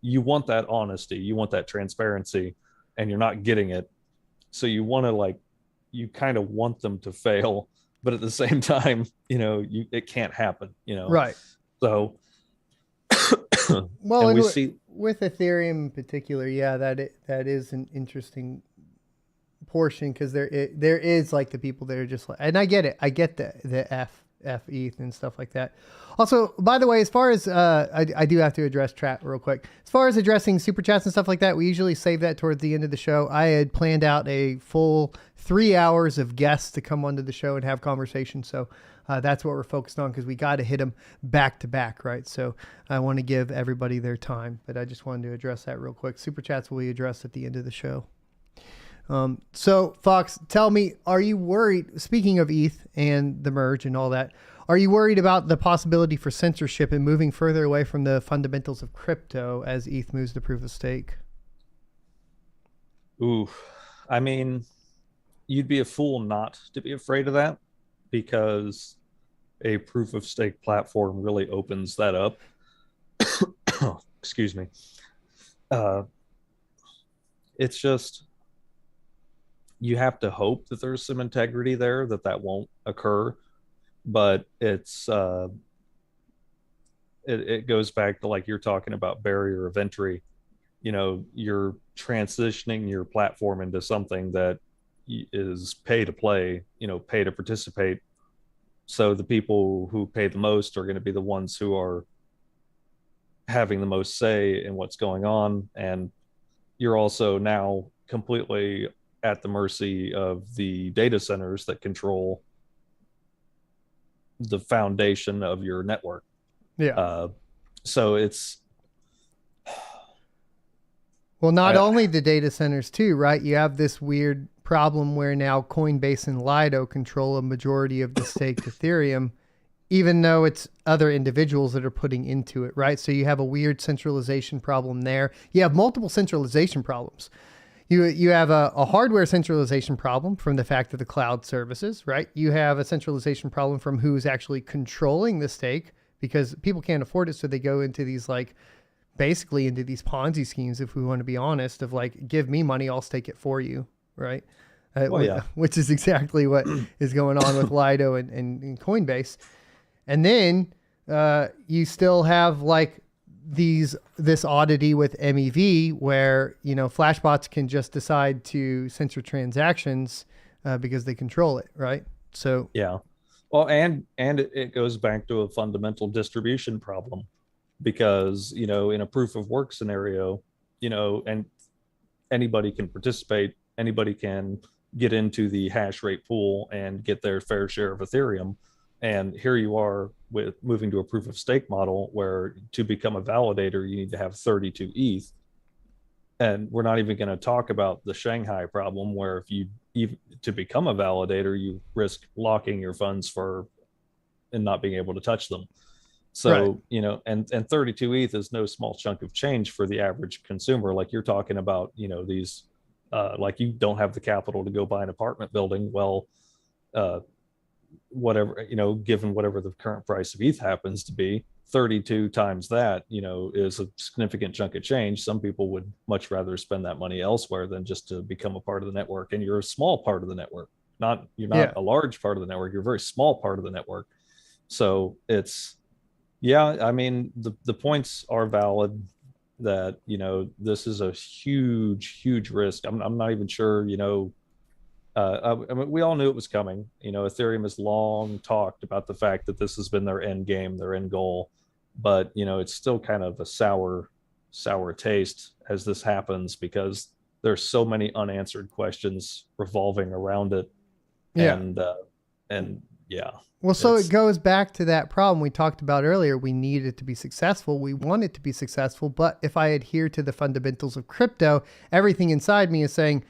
you want that honesty, you want that transparency, and you're not getting it. So you want to you kind of want them to fail, but at the same time, it can't happen, Right. So well, and we see with Ethereum in particular, that is an interesting portion because there is like the people that are just like, and I get it, I get the F ETH and stuff like that. Also, by the way, as far as I do have to address chat real quick. As far as addressing super chats and stuff like that, we usually save that towards the end of the show. I had planned out a full 3 hours of guests to come onto the show and have conversations. So that's what we're focused on because we got to hit them back to back, right? So I want to give everybody their time, but I just wanted to address that real quick. Super chats will be addressed at the end of the show. So Fox, tell me, are you worried, speaking of ETH and the merge and all that, are you worried about the possibility for censorship and moving further away from the fundamentals of crypto as ETH moves to proof of stake? Ooh, I mean, you'd be a fool not to be afraid of that because a proof of stake platform really opens that up. Excuse me. It's just, you have to hope that there's some integrity there, that won't occur. But it's it goes back to like you're talking about barrier of entry. You're transitioning your platform into something that is pay to play, pay to participate. So the people who pay the most are going to be the ones who are having the most say in what's going on. And you're also now completely at the mercy of the data centers that control the foundation of your network. Yeah. So it's, well, not only the data centers too, right? You have this weird problem where now Coinbase and Lido control a majority of the staked Ethereum, even though it's other individuals that are putting into it, right? So you have a weird centralization problem there. You have multiple centralization problems. You have a hardware centralization problem from the fact of the cloud services, right? You have a centralization problem from who's actually controlling the stake because people can't afford it. So they go into these basically into these Ponzi schemes, if we want to be honest, of give me money, I'll stake it for you, right? Which is exactly what is going on with Lido and Coinbase. And then you still have this oddity with MEV where, Flashbots can just decide to censor transactions because they control it, right? So yeah. Well, and it goes back to a fundamental distribution problem because, in a proof of work scenario, and anybody can participate, anybody can get into the hash rate pool and get their fair share of Ethereum. And here you are with moving to a proof of stake model where to become a validator, you need to have 32 ETH. And we're not even going to talk about the Shanghai problem where if you even to become a validator, you risk locking your funds and not being able to touch them. So, right. And 32 ETH is no small chunk of change for the average consumer. Like you're talking about, these, like you don't have the capital to go buy an apartment building. Well, whatever, given whatever the current price of ETH happens to be, 32 times that, is a significant chunk of change. Some people would much rather spend that money elsewhere than just to become a part of the network. And you're a small part of the network. You're not a large part of the network. You're a very small part of the network. So it's, I mean, the points are valid that, this is a huge, huge risk. I'm not even sure, I mean, we all knew it was coming. Ethereum has long talked about the fact that this has been their end game, their end goal, but it's still kind of a sour taste as this happens because there's so many unanswered questions revolving around it. And yeah. Well, so it goes back to that problem we talked about earlier. We need it to be successful. We want it to be successful. But if I adhere to the fundamentals of crypto, everything inside me is saying,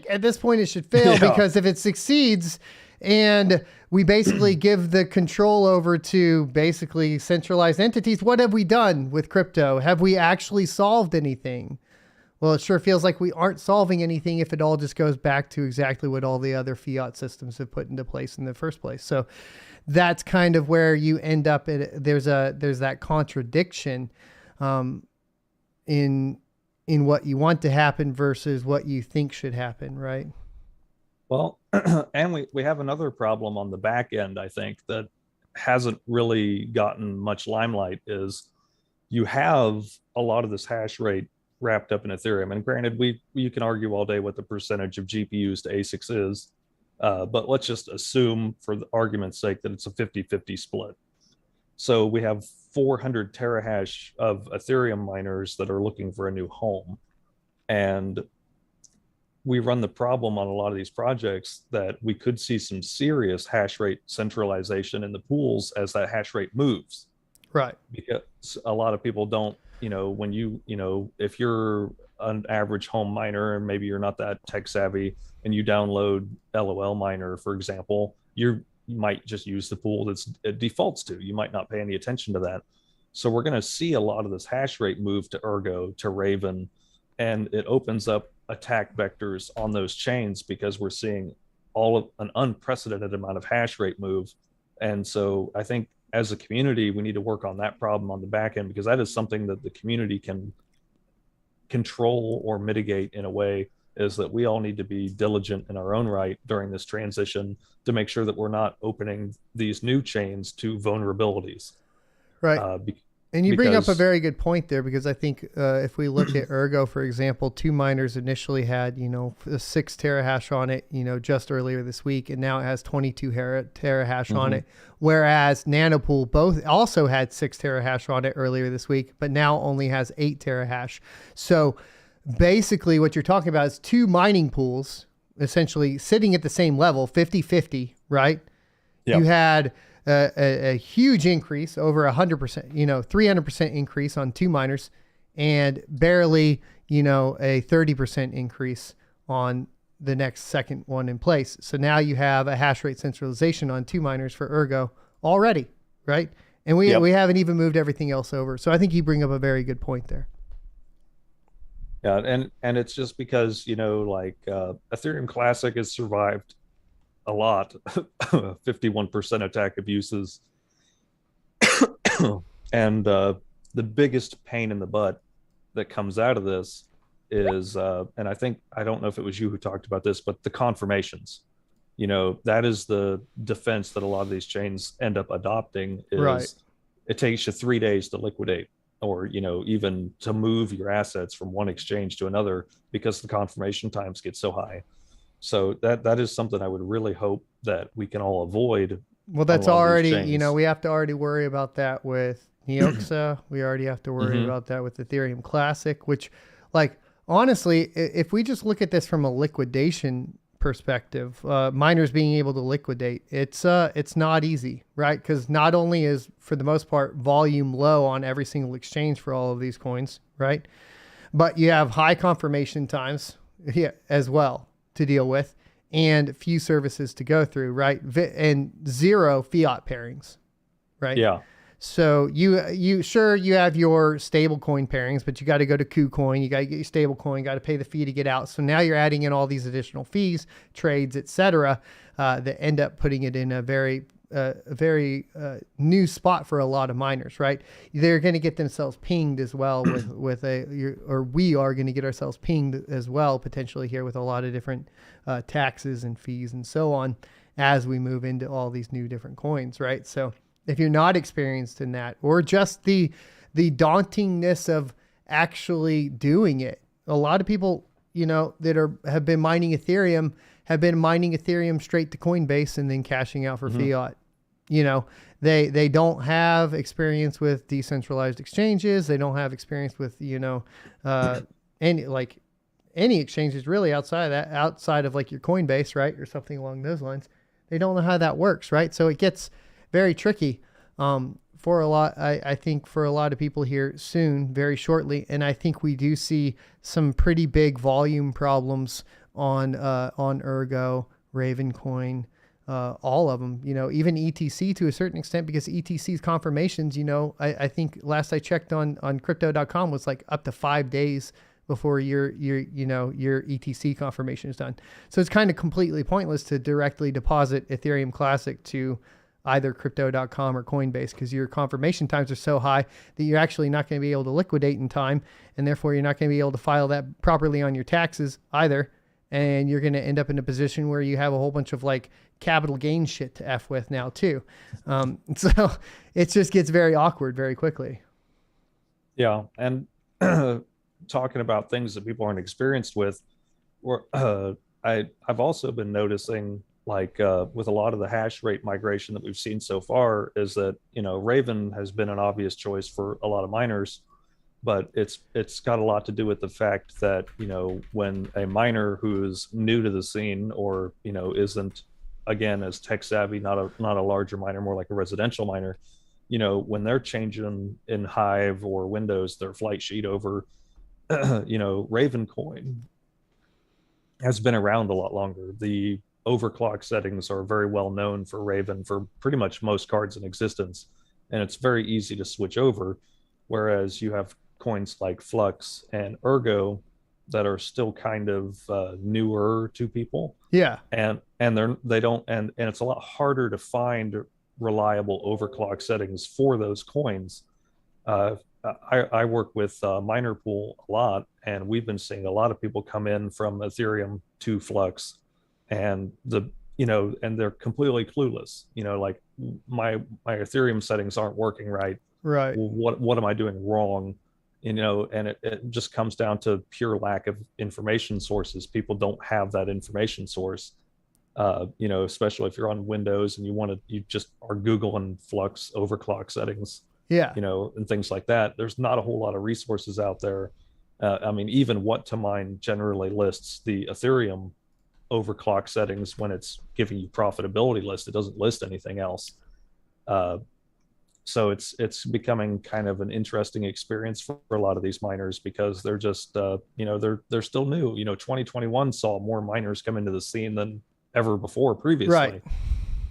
at this point, it should fail because if it succeeds and we basically give the control over to basically centralized entities, what have we done with crypto? Have we actually solved anything? Well, it sure feels like we aren't solving anything if it all just goes back to exactly what all the other fiat systems have put into place in the first place. So that's kind of where you end up. There's that contradiction in what you want to happen versus what you think should happen, right? Well, and we have another problem on the back end, I think, that hasn't really gotten much limelight is you have a lot of this hash rate wrapped up in Ethereum. And granted, you can argue all day what the percentage of GPUs to ASICs is, but let's just assume for the argument's sake that it's a 50-50 split. So we have 400 terahash of Ethereum miners that are looking for a new home. And we run the problem on a lot of these projects that we could see some serious hash rate centralization in the pools as that hash rate moves. Right. Because a lot of people don't, when if you're an average home miner and maybe you're not that tech savvy and you download LOL miner, for example, you might just use the pool that's it defaults to. You might not pay any attention to that. So we're going to see a lot of this hash rate move to Ergo, to Raven, and it opens up attack vectors on those chains because we're seeing all of an unprecedented amount of hash rate move. And so I think as a community, we need to work on that problem on the back end because that is something that the community can control or mitigate in a way is that we all need to be diligent in our own right during this transition to make sure that we're not opening these new chains to vulnerabilities. Right. And you bring up a very good point there because I think if we look at Ergo, for example, 2 miners initially had, a 6 terahash on it, just earlier this week, and now it has 22 terahash on it. Whereas Nanopool both also had 6 terahash on it earlier this week, but now only has 8 terahash. So basically what you're talking about is 2 mining pools essentially sitting at the same level, 50-50, right? Yep. You had a huge increase, over 100%, 300% increase on 2 miners, and barely, a 30% increase on the next second one in place. So now you have a hash rate centralization on 2 miners for Ergo already, right? And we haven't even moved everything else over. So I think you bring up a very good point there. Yeah, and it's just because, Ethereum Classic has survived a lot, 51% attack abuses. And the biggest pain in the butt that comes out of this is, and I don't know if it was you who talked about this, but the confirmations. That is the defense that a lot of these chains end up adopting is right. It takes you 3 days to liquidate or, even to move your assets from one exchange to another because the confirmation times get so high. So that is something I would really hope that we can all avoid. Well, that's already, we have to already worry about that with Neoxa. We already have to worry about that with Ethereum Classic, which honestly, if we just look at this from a liquidation perspective, miners being able to liquidate, it's not easy, right? Because not only is, for the most part, volume low on every single exchange for all of these coins, right? But you have high confirmation times as well to deal with, and few services to go through, right? And zero fiat pairings, right? Yeah. So you have your stable coin pairings, but you got to go to KuCoin, you got to get your stable coin, got to pay the fee to get out. So now you're adding in all these additional fees, trades, etc., that end up putting it in a very new spot for a lot of miners, right? They're going to get themselves pinged as well or we are going to get ourselves pinged as well, potentially here with a lot of different taxes and fees and so on as we move into all these new different coins, right? So if you're not experienced in that, or just the dauntingness of actually doing it, a lot of people, that have been mining Ethereum have been mining Ethereum straight to Coinbase and then cashing out for fiat. They don't have experience with decentralized exchanges. They don't have experience with, any exchanges really outside of like your Coinbase, right? Or something along those lines. They don't know how that works, right? So it gets very tricky for a lot. I think for a lot of people here soon, very shortly, and I think we do see some pretty big volume problems on Ergo, Ravencoin, all of them. Even ETC to a certain extent, because ETC's confirmations, I think last I checked on crypto.com was like up to 5 days before your ETC confirmation is done. So it's kind of completely pointless to directly deposit Ethereum Classic to either crypto.com or Coinbase, because your confirmation times are so high that you're actually not going to be able to liquidate in time, and therefore you're not going to be able to file that properly on your taxes either, and you're going to end up in a position where you have a whole bunch of like capital gain shit to F with now too. So it just gets very awkward very quickly. Yeah, and talking about things that people aren't experienced with, I've also been noticing, like with a lot of the hash rate migration that we've seen so far, is that Raven has been an obvious choice for a lot of miners, but it's got a lot to do with the fact that when a miner who's new to the scene, or isn't, again, as tech savvy, not a larger miner, more like a residential miner, when they're changing in Hive or Windows their flight sheet over Ravencoin has been around a lot longer. The overclock settings are very well known for Raven for pretty much most cards in existence, and it's very easy to switch over, whereas you have coins like Flux and Ergo that are still kind of newer to people. Yeah. And it's a lot harder to find reliable overclock settings for those coins. I work with Miner Pool a lot, and we've been seeing a lot of people come in from Ethereum to Flux, and and they're completely clueless. Like my Ethereum settings aren't working right. Right. What am I doing wrong? And it just comes down to pure lack of information sources. People don't have that information source. Especially if you're on Windows and you just are Googling Flux overclock settings. Yeah. And things like that. There's not a whole lot of resources out there. Even What to Mine generally lists the Ethereum overclock settings when it's giving you profitability list. It doesn't list anything else. So it's becoming kind of an interesting experience for a lot of these miners, because they're just they're still new. 2021 saw more miners come into the scene than ever before previously. Right.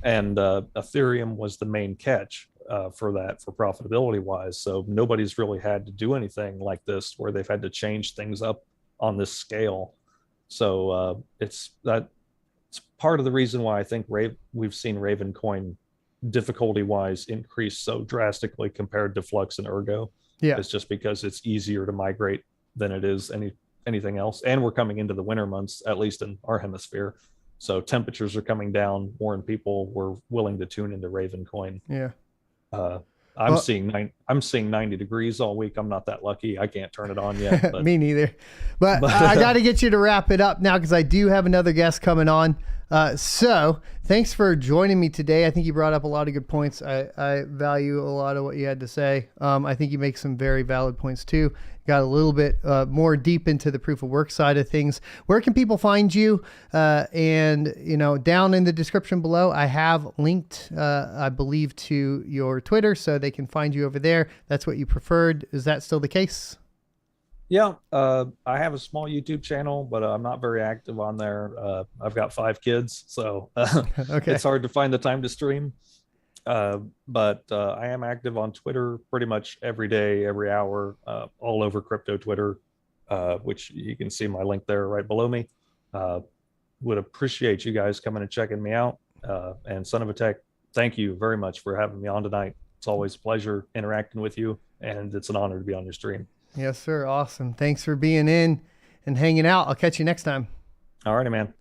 And Ethereum was the main catch for profitability wise. So nobody's really had to do anything like this where they've had to change things up on this scale. So it's part of the reason why I think we've seen Ravencoin difficulty wise increase so drastically compared to Flux and Ergo. Yeah. It's just because it's easier to migrate than it is anything else. And we're coming into the winter months, at least in our hemisphere. So temperatures are coming down more, and people were willing to tune into Ravencoin. Yeah. I'm seeing 90 degrees all week. I'm not that lucky. I can't turn it on yet. But. Me neither. But I got to get you to wrap it up now, because I do have another guest coming on. So thanks for joining me today. I think you brought up a lot of good points. I value a lot of what you had to say. I think you make some very valid points too. Got a little bit more deep into the proof of work side of things. Where can people find you? And down in the description below, I have linked, I believe, to your Twitter, so they can find you over there. That's what you preferred. Is that still the case? Yeah, I have a small YouTube channel, but I'm not very active on there. I've got 5 kids, so Okay. it's hard to find the time to stream. But I am active on Twitter pretty much every day, every hour, all over crypto Twitter, which you can see my link there right below me. Would appreciate you guys coming and checking me out. And Son of a Tech, thank you very much for having me on tonight. It's always a pleasure interacting with you, and it's an honor to be on your stream. Yes, sir. Awesome. Thanks for being in and hanging out. I'll catch you next time. All righty, man.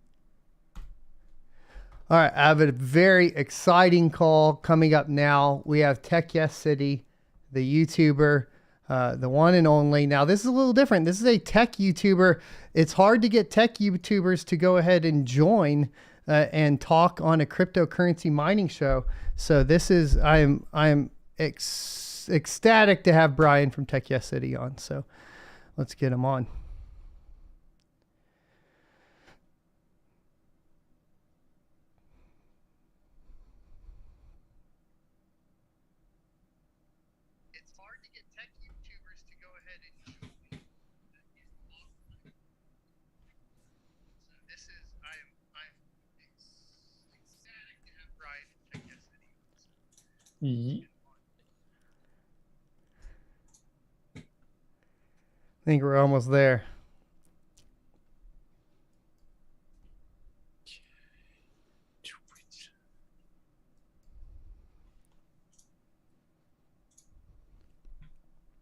All right. I have a very exciting call coming up now. We have Tech Yes City, the YouTuber, the one and only. Now, this is a little different. This is a tech YouTuber. It's hard to get tech YouTubers to go ahead and join and talk on a cryptocurrency mining show. So this is, I'm ecstatic to have Brian from Tech Yes City on. So let's get him on. It's hard to get tech YouTubers to go ahead and join. So this is, I'm ecstatic to have Brian from Tech Yes City on. So I think we're almost there.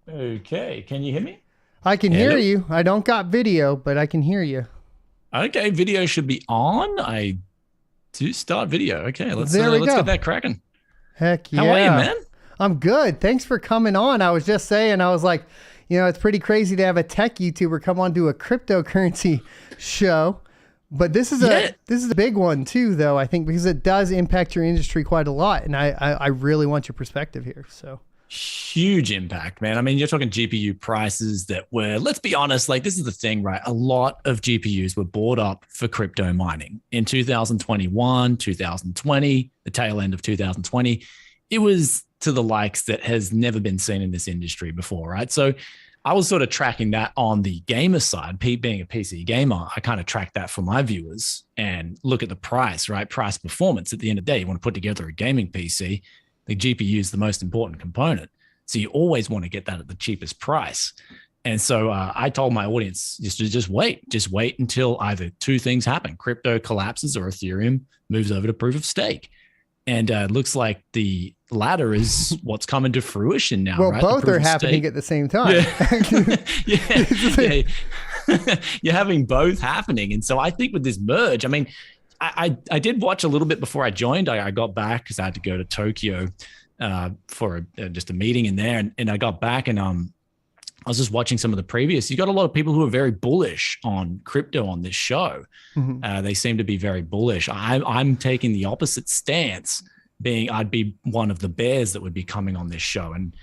Okay, can you hear me? I can hear Hello? you. I don't got video, but I can hear you. Okay, video should be on. I do start video. Okay, let's There we go. get that cracking. Heck yeah. How are you, man? I'm good. Thanks for coming on. I was just saying, I was like, it's pretty crazy to have a tech YouTuber come on to a cryptocurrency show. But this is a big one too, though, I think, because it does impact your industry quite a lot. And I really want your perspective here. So Huge impact, man. I mean, you're talking GPU prices that were, let's be honest, like this is the thing, right? A lot of GPUs were bought up for crypto mining in 2021, 2020, the tail end of 2020. It was to the likes that has never been seen in this industry before, right? So I was sort of tracking that on the gamer side. Being a PC gamer, I kind of track that for my viewers and look at the price, right? Price performance. At the end of the day, you want to put together a gaming PC. The GPU is the most important component. So you always want to get that at the cheapest price. And so I told my audience just wait until either 2 things happen. Crypto collapses or Ethereum moves over to proof of stake. And it looks like the latter is what's coming to fruition now. well, right? both are happening at the same time. Yeah. You're having both happening. And so I think with this merge, I mean, I did watch a little bit before I joined. I got back because I had to go to Tokyo for just a meeting in there. And I got back and I was just watching some of the previous. You got a lot of people who are very bullish on crypto on this show. Mm-hmm. They seem to be very bullish. I'm taking the opposite stance, being I'd be one of the bears that would be coming on this show. And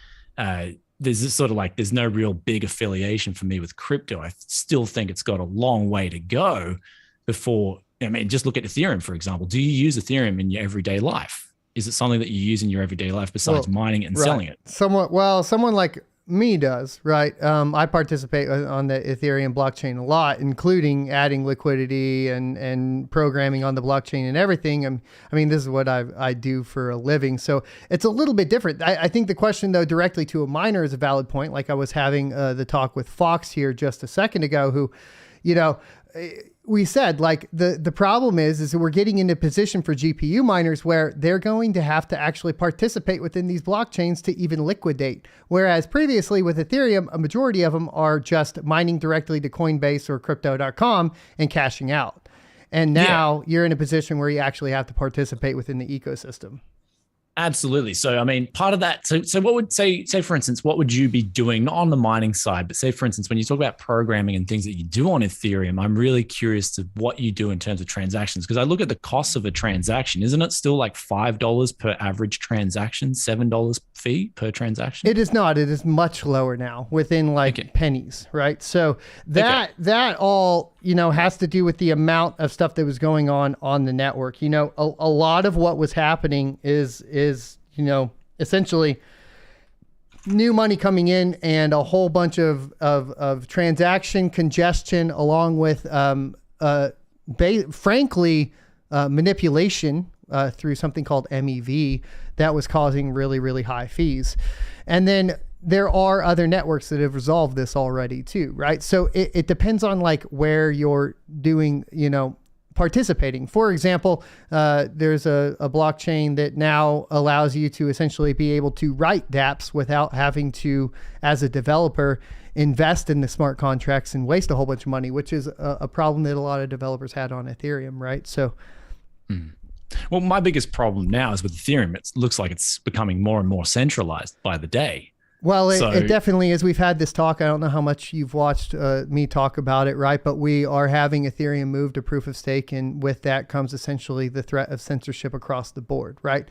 there's this sort of like, there's no real big affiliation for me with crypto. I still think it's got a long way to go before. I mean, just look at Ethereum, for example. Do you use Ethereum in your everyday life? Is it something that you use in your everyday life besides mining and selling it? Someone like me does, right? I participate on the Ethereum blockchain a lot, including adding liquidity and programming on the blockchain and everything. I mean, this is what I do for a living. So it's a little bit different. I think the question, though, directly to a miner is a valid point. Like I was having the talk with Fox here just a second ago, who, we said like the problem is that we're getting into a position for GPU miners where they're going to have to actually participate within these blockchains to even liquidate. Whereas previously with Ethereum, a majority of them are just mining directly to Coinbase or crypto.com and cashing out. And now you're in a position where you actually have to participate within the ecosystem. Absolutely. So, I mean, part of that. So what would say for instance, what would you be doing, not on the mining side, but say for instance, when you talk about programming and things that you do on Ethereum, I'm really curious to what you do in terms of transactions, because I look at the cost of a transaction. Isn't it still like $5 per average transaction, $7 fee per transaction? It is not. It is much lower now, within like pennies, right? So that all, you know, has to do with the amount of stuff that was going on the network. You know, a lot of what was happening is, you know, essentially new money coming in and a whole bunch of transaction congestion, along with, frankly, manipulation through something called MEV that was causing really, really high fees. And then there are other networks that have resolved this already too, right? So it depends on like where you're doing, you know, participating. For example, there's a blockchain that now allows you to essentially be able to write dApps without having to, as a developer, invest in the smart contracts and waste a whole bunch of money, which is a problem that a lot of developers had on Ethereum, right? So, well, my biggest problem now is with Ethereum. It looks like it's becoming more and more centralized by the day. Well, it definitely is. We've had this talk. I don't know how much you've watched me talk about it, right? But we are having Ethereum move to proof of stake. And with that comes essentially the threat of censorship across the board, right?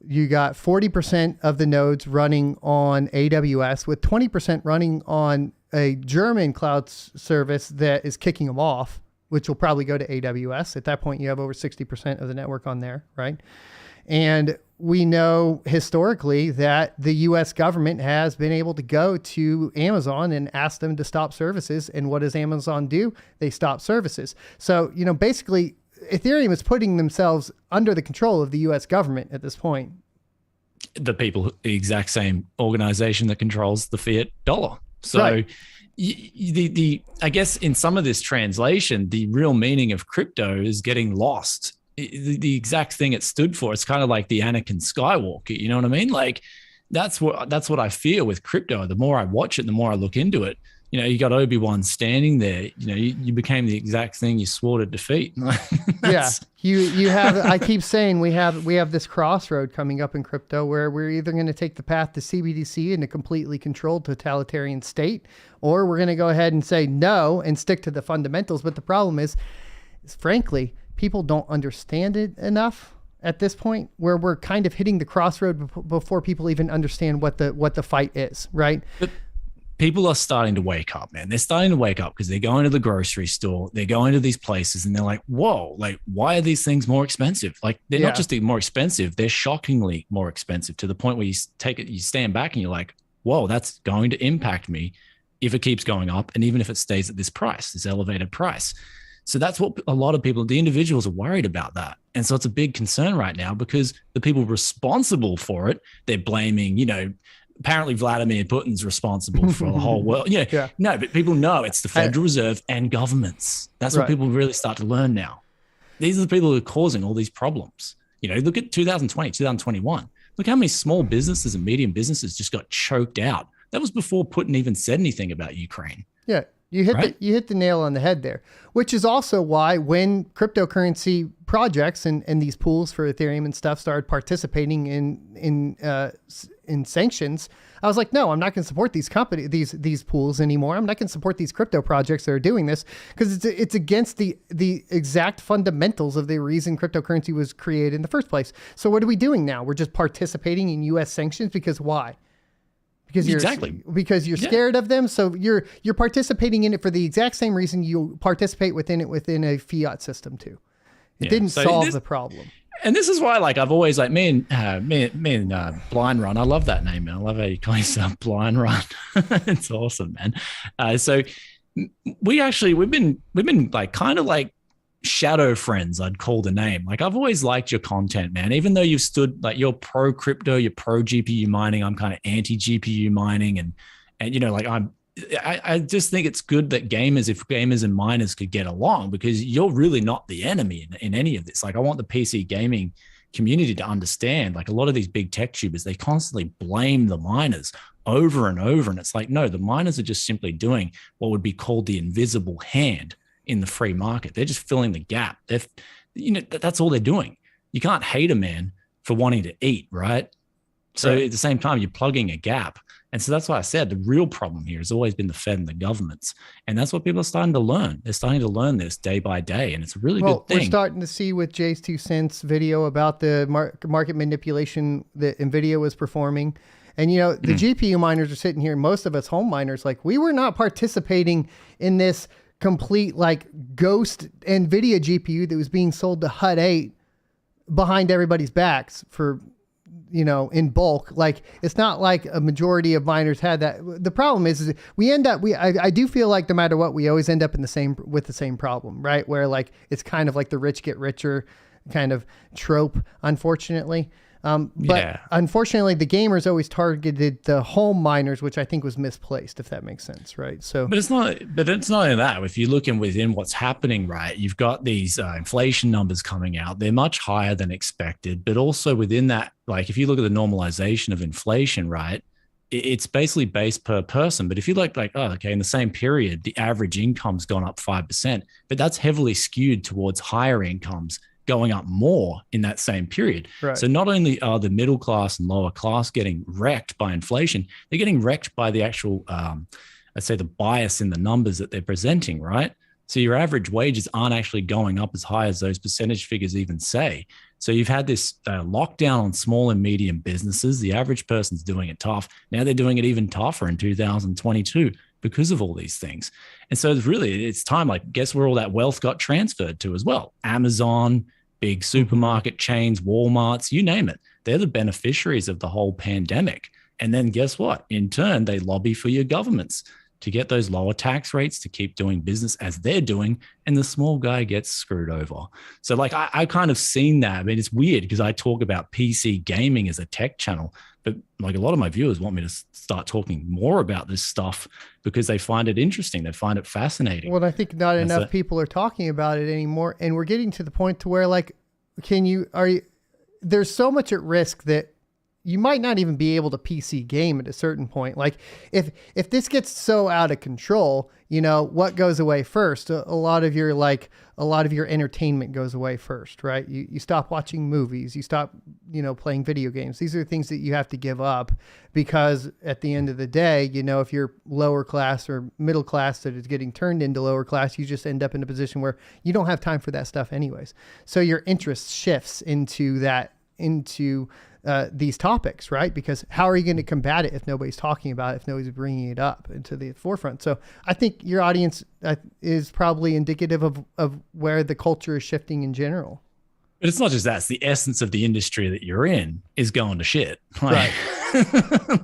You got 40% of the nodes running on AWS, with 20% running on a German cloud service that is kicking them off, which will probably go to AWS. At that point, you have over 60% of the network on there, right? And we know historically that the US government has been able to go to Amazon and ask them to stop services. And what does Amazon do? They stop services. So, you know, basically Ethereum is putting themselves under the control of the US government at this point. The exact same organization that controls the fiat dollar. So right. I guess in some of this translation, the real meaning of crypto is getting lost. The exact thing it stood for. It's kind of like the Anakin Skywalker. You know what I mean? Like that's what I feel with crypto. The more I watch it, the more I look into it. You know, you got Obi-Wan standing there. You know, you became the exact thing you swore to defeat. Yeah, you have. I keep saying we have this crossroad coming up in crypto where we're either going to take the path to CBDC in a completely controlled totalitarian state, or we're going to go ahead and say no and stick to the fundamentals. But the problem is frankly, people don't understand it enough at this point, where we're kind of hitting the crossroad before people even understand what the fight is, right? But people are starting to wake up, man. They're starting to wake up because they're going to the grocery store, they're going to these places, and they're like, whoa, like, why are these things more expensive? Like, they're not just more expensive, they're shockingly more expensive, to the point where you take it, you stand back and you're like, whoa, that's going to impact me if it keeps going up, and even if it stays at this price, this elevated price. So that's what a lot of people, the individuals, are worried about that. And so it's a big concern right now, because the people responsible for it, they're blaming, you know, apparently Vladimir Putin's responsible for the whole world. Yeah. No, but people know it's the Federal Reserve and governments. That's what people really start to learn now. These are the people who are causing all these problems. You know, look at 2020, 2021. Look how many small businesses and medium businesses just got choked out. That was before Putin even said anything about Ukraine. Yeah. You hit the nail on the head there, which is also why when cryptocurrency projects and these pools for Ethereum and stuff started participating in sanctions, I was like, no, I'm not going to support these pools anymore. I'm not going to support these crypto projects that are doing this, because it's against the exact fundamentals of the reason cryptocurrency was created in the first place. So what are we doing now? We're just participating in U.S. sanctions because why? Because you're scared of them. So you're participating in it for the exact same reason you participate within a fiat system too. It didn't solve the problem. And this is why, like, I've always, like, me and Blind Run. I love that name, man. I love how you call yourself Blind Run. It's awesome, man. So we've been like kind of like shadow friends, I'd call the name. Like, I've always liked your content, man. Even though you've stood, like, you're pro crypto, you're pro GPU mining, I'm kind of anti GPU mining, and you know, like, I just think it's good that if gamers and miners could get along, because you're really not the enemy in any of this. Like, I want the PC gaming community to understand, like, a lot of these big tech tubers, they constantly blame the miners over and over, and it's like, no, the miners are just simply doing what would be called the invisible hand in the free market. They're just filling the gap. You know, that's all they're doing. You can't hate a man for wanting to eat, right? So Right. at the same time, you're plugging a gap. And so that's why I said the real problem here has always been the Fed and the governments. And that's what people are starting to learn. They're starting to learn this day by day. And it's a really good thing. We're starting to see with Jay's 2 cents video about the market manipulation that NVIDIA was performing. And, you know, the GPU miners are sitting here, most of us home miners, like, we were not participating in this complete, like, ghost NVIDIA GPU that was being sold to HUD 8 behind everybody's backs for, you know, in bulk. Like, it's not like a majority of miners had that. The problem is we end up, I do feel like no matter what, we always end up in with the same problem, right? Where, like, it's kind of like the rich get richer kind of trope, unfortunately. But unfortunately, the gamers always targeted the home miners, which I think was misplaced, if that makes sense, right? So, but it's not only that. If you're looking within what's happening, right, you've got these inflation numbers coming out. They're much higher than expected, but also within that, like, if you look at the normalization of inflation, right, it's basically based per person. But if you look like, oh, okay, in the same period, the average income's gone up 5%, but that's heavily skewed towards higher incomes going up more in that same period. Right. So not only are the middle class and lower class getting wrecked by inflation, they're getting wrecked by the actual, let's say, the bias in the numbers that they're presenting, right? So your average wages aren't actually going up as high as those percentage figures even say. So you've had this lockdown on small and medium businesses. The average person's doing it tough. Now they're doing it even tougher in 2022 because of all these things. And so it's time, like, guess where all that wealth got transferred to as well? Amazon, big supermarket chains, Walmarts, you name it. They're the beneficiaries of the whole pandemic. And then guess what? In turn, they lobby for your governments to get those lower tax rates to keep doing business as they're doing. And the small guy gets screwed over. So, like, I kind of seen that. I mean, it's weird because I talk about PC gaming as a tech channel, but like a lot of my viewers want me to start talking more about this stuff because they find it interesting. They find it fascinating. Well, I think not enough people are talking about it anymore. And we're getting to the point to where, like, there's so much at risk that you might not even be able to PC game at a certain point. Like, if this gets so out of control, you know, what goes away first? A lot of your entertainment goes away first, right? You stop watching movies, you stop, you know, playing video games. These are things that you have to give up because at the end of the day, you know, if you're lower class or middle class that is getting turned into lower class, you just end up in a position where you don't have time for that stuff anyways. So your interest shifts into these topics, right? Because how are you going to combat it if nobody's talking about it, if nobody's bringing it up into the forefront? So I think your audience is probably indicative of where the culture is shifting in general. But it's not just that. It's the essence of the industry that you're in is going to shit. Right.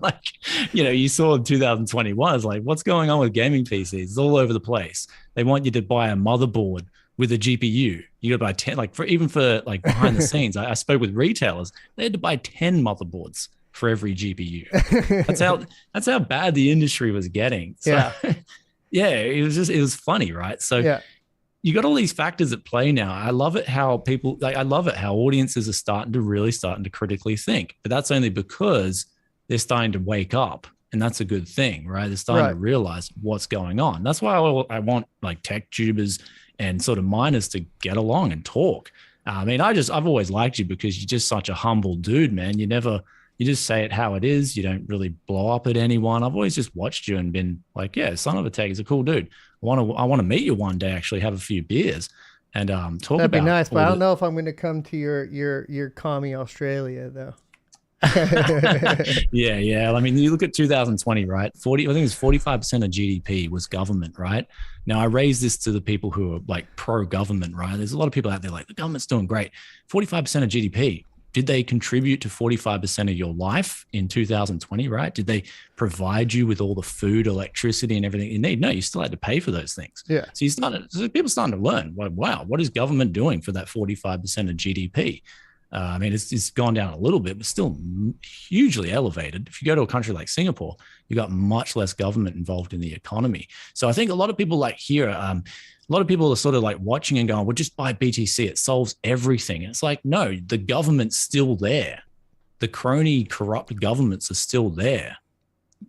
Like, you know, you saw in 2021, it's like, what's going on with gaming PCs? It's all over the place. They want you to buy a motherboard with a GPU. You got to buy 10, like, for like behind the scenes, I spoke with retailers. They had to buy 10 motherboards for every GPU. That's how bad the industry was getting. So, yeah, it was funny, right? So yeah. You got all these factors at play now. I love it how audiences are starting to critically think, but that's only because they're starting to wake up. And that's a good thing, right? They're starting to realize what's going on. That's why I want, like, tech tubers and sort of miners to get along and talk. I mean, I've always liked you because you're just such a humble dude, man. You just say it how it is. You don't really blow up at anyone. I've always just watched you and been like, yeah, son of a tech is a cool dude. I want to meet you one day, actually have a few beers and talk. That'd be nice, but I don't know if I'm going to come to your commie Australia though. Yeah. I mean, you look at 2020, right? I think it's 45% of GDP was government, right? Now, I raise this to the people who are like pro-government, right? There's a lot of people out there like, the government's doing great. 45% of GDP. Did they contribute to 45% of your life in 2020, right? Did they provide you with all the food, electricity, and everything you need? No, you still had to pay for those things. Yeah. So people starting to learn, like, wow, what is government doing for that 45% of GDP? I mean, it's gone down a little bit, but still hugely elevated. If you go to a country like Singapore, you got much less government involved in the economy. So I think a lot of people like here, a lot of people are sort of like watching and going, well, just buy BTC. It solves everything. And it's like, no, the government's still there. The crony, corrupt governments are still there.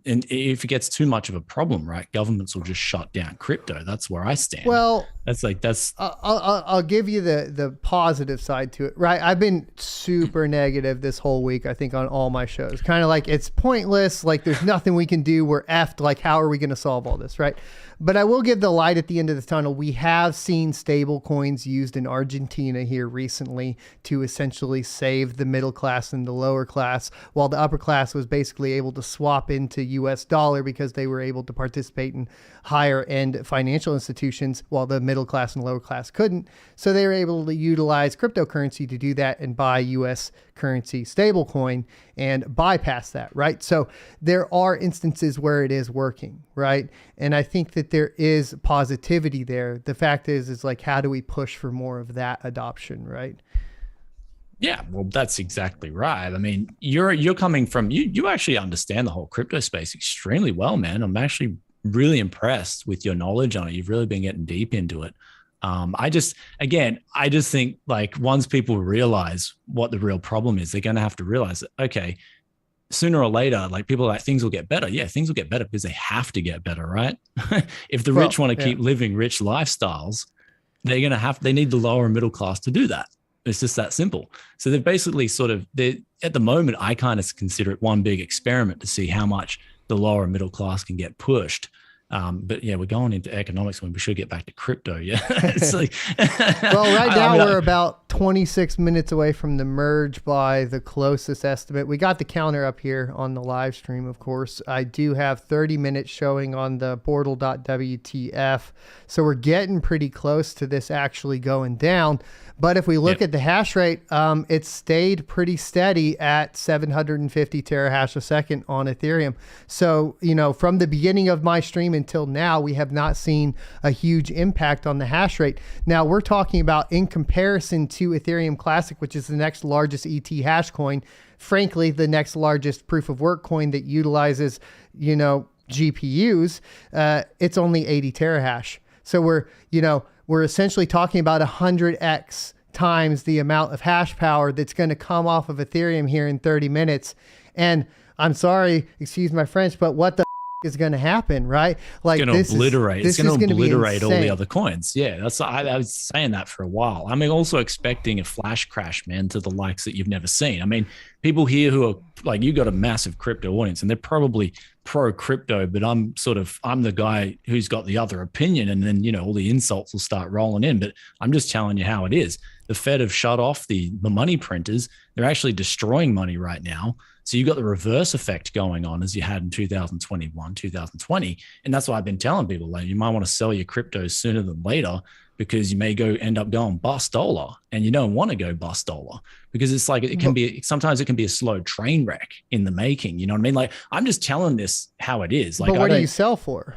and if it gets too much of a problem, right, governments will just shut down crypto. That's where I stand. Well, that's I'll give you the positive side to it, right? I've been super negative this whole week, I think, on all my shows. Kind of like it's pointless, like there's nothing we can do, we're effed, like how are we going to solve all this, right? But I will give the light at the end of the tunnel. We have seen stable coins used in Argentina here recently to essentially save the middle class and the lower class, while the upper class was basically able to swap into US dollar because they were able to participate in higher end financial institutions, while the middle class and lower class couldn't. So they were able to utilize cryptocurrency to do that and buy US currency stablecoin and bypass that, right? So there are instances where it is working, right? And I think that there is positivity there. The fact is like, how do we push for more of that adoption, right? Yeah, well, that's exactly right. I mean, you're coming from, you actually understand the whole crypto space extremely well, man. I'm actually really impressed with your knowledge on it. You've really been getting deep into it. I just think like once people realize what the real problem is, they're going to have to realize that, okay, sooner or later, like people are like, things will get better. Yeah, things will get better because they have to get better, right? If the rich want to keep living rich lifestyles, they need the lower and middle class to do that. It's just that simple. So they've basically at the moment, I kind of consider it one big experiment to see how much the lower and middle class can get pushed. But yeah, we're going into economics when we should get back to crypto. Yeah. It's like, well, right now we're about 26 minutes away from the merge by the closest estimate. We got the counter up here on the live stream, of course. I do have 30 minutes showing on the portal.wtf. So we're getting pretty close to this actually going down. But if we look at the hash rate, it stayed pretty steady at 750 terahash a second on Ethereum. So, from the beginning of my stream until now, we have not seen a huge impact on the hash rate. Now we're talking about in comparison to Ethereum Classic, which is the next largest ET hash coin, frankly, the next largest proof of work coin that utilizes, GPUs, it's only 80 terahash. So we're essentially talking about 100x times the amount of hash power that's going to come off of Ethereum here in 30 minutes. And I'm sorry, excuse my French, but what the is going to happen, right? Like it's going to obliterate all the insane. other coins. Yeah, I was saying that for a while. I mean, also expecting a flash crash, man, to the likes that you've never seen. I mean, people here who are like, you got a massive crypto audience and they're probably pro crypto, but I'm the guy who's got the other opinion, and then all the insults will start rolling in. But I'm just telling you how it is. The Fed have shut off the money printers. They're actually destroying money right now. So you've got the reverse effect going on as you had in 2021, 2020. And that's why I've been telling people, like, you might want to sell your cryptos sooner than later, because you may end up going bust dollar, and you don't want to go bust dollar, because it's like, sometimes it can be a slow train wreck in the making. You know what I mean? Like, I'm just telling this how it is. Like, but what do you sell for?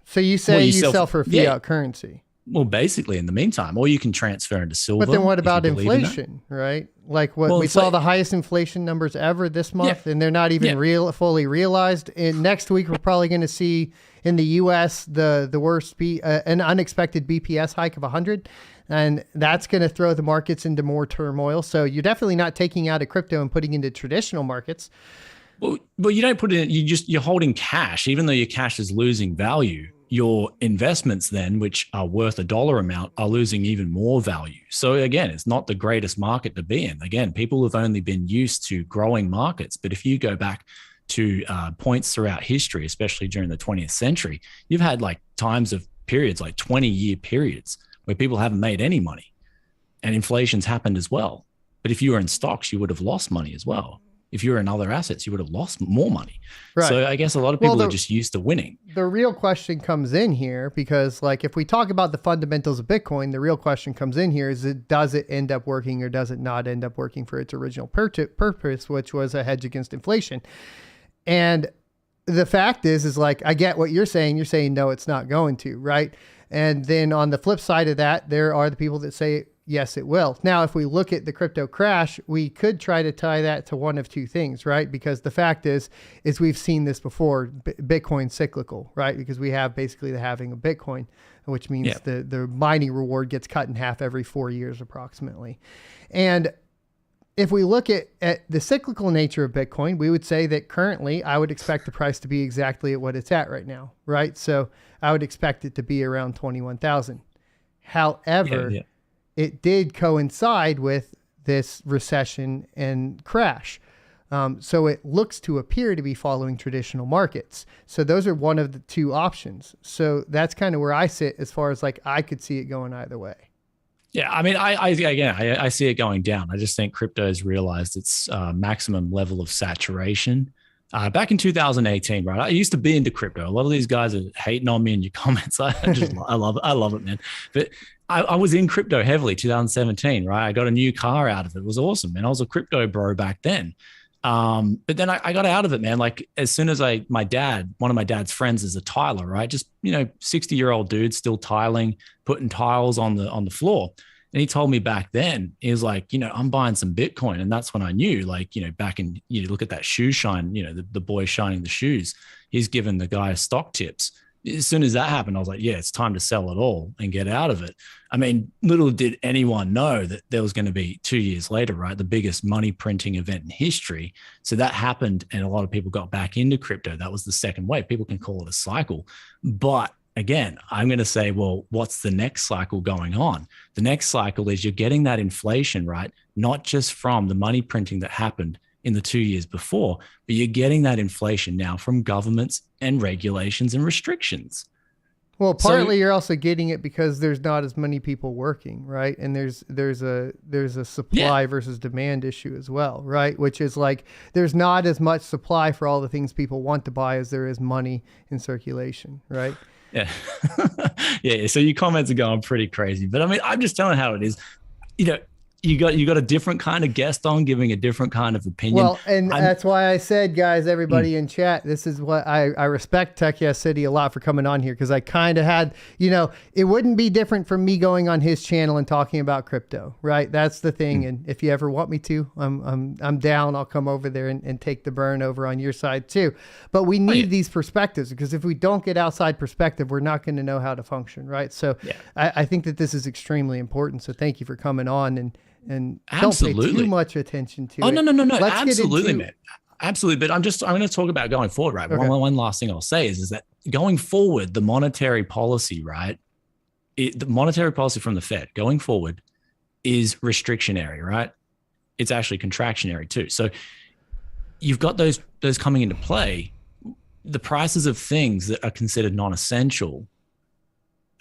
So you say you sell for fiat currency. Well, basically in the meantime, or you can transfer into silver. But then what about inflation, right? Like we saw the highest inflation numbers ever this month, and they're not even fully realized. And next week, we're probably going to see in the U.S. the worst an unexpected BPS hike of 100, and that's going to throw the markets into more turmoil. So you're definitely not taking out a crypto and putting into traditional markets. Well, you don't put it in. You're holding cash, even though your cash is losing value. Your investments then, which are worth a dollar amount, are losing even more value. So again, it's not the greatest market to be in. Again, people have only been used to growing markets. But if you go back to points throughout history, especially during the 20th century, you've had like periods, like 20-year periods, where people haven't made any money, and inflation's happened as well. But if you were in stocks, you would have lost money as well. If you were in other assets, you would have lost more money. Right. So I guess a lot of people are just used to winning. The real question comes in here, because like, if we talk about the fundamentals of Bitcoin, the real question comes in here is, does it end up working or does it not end up working for its original purpose, which was a hedge against inflation? And the fact is like, I get what you're saying. You're saying, no, it's not going to, right? And then on the flip side of that, there are the people that say, yes, it will. Now, if we look at the crypto crash, we could try to tie that to one of two things, right? Because the fact is we've seen this before, Bitcoin cyclical, right? Because we have basically the halving of Bitcoin, which means the mining reward gets cut in half every 4 years approximately. And if we look at the cyclical nature of Bitcoin, we would say that currently I would expect the price to be exactly at what it's at right now, right? So I would expect it to be around 21,000. However, it did coincide with this recession and crash. So it looks to appear to be following traditional markets. So those are one of the two options. So that's kind of where I sit as far as like I could see it going either way. Yeah, I mean, I see it going down. I just think crypto has realized its maximum level of saturation. Back in 2018, right? I used to be into crypto. A lot of these guys are hating on me in your comments. I love it, man. But I was in crypto heavily 2017, right? I got a new car out of it. It was awesome, man. I was a crypto bro back then. But then I got out of it, man. Like as soon as one of my dad's friends is a tiler, right? Just, 60-year-old dude still tiling, putting tiles on the floor. And he told me back then, he was like, I'm buying some Bitcoin. And that's when I knew, like, back in, you look at that shoe shine, the boy shining the shoes, he's giving the guy stock tips. As soon as that happened, I was like, yeah, it's time to sell it all and get out of it. I mean, little did anyone know that there was going to be 2 years later, right? The biggest money printing event in history. So that happened and a lot of people got back into crypto. That was the second wave. People can call it a cycle. But again, I'm going to say, well, what's the next cycle going on? The next cycle is you're getting that inflation, right? Not just from the money printing that happened in the 2 years before, but you're getting that inflation now from governments and regulations and restrictions. Well, partly you're also getting it because there's not as many people working, right? And there's a supply versus demand issue as well, right? Which is like there's not as much supply for all the things people want to buy as there is money in circulation, right? Yeah. Yeah. So your comments are going pretty crazy, but I mean, I'm just telling how it is. You got a different kind of guest on giving a different kind of opinion. Well, and that's why I said, guys, everybody in chat, this is what I respect Tech Yes City a lot for coming on here. Cause I kind of had, it wouldn't be different from me going on his channel and talking about crypto, right? That's the thing. And if you ever want me to, I'm down. I'll come over there and take the burn over on your side too. But we need these perspectives because if we don't get outside perspective, we're not going to know how to function. Right. So I think that this is extremely important. So thank you for coming on and don't pay too much attention to it. No. Let's absolutely, man. Absolutely. But I'm going to talk about going forward, right? Okay. One last thing I'll say is that going forward, the monetary policy, right? The monetary policy from the Fed going forward is restrictionary, right? It's actually contractionary too. So you've got those coming into play. The prices of things that are considered non-essential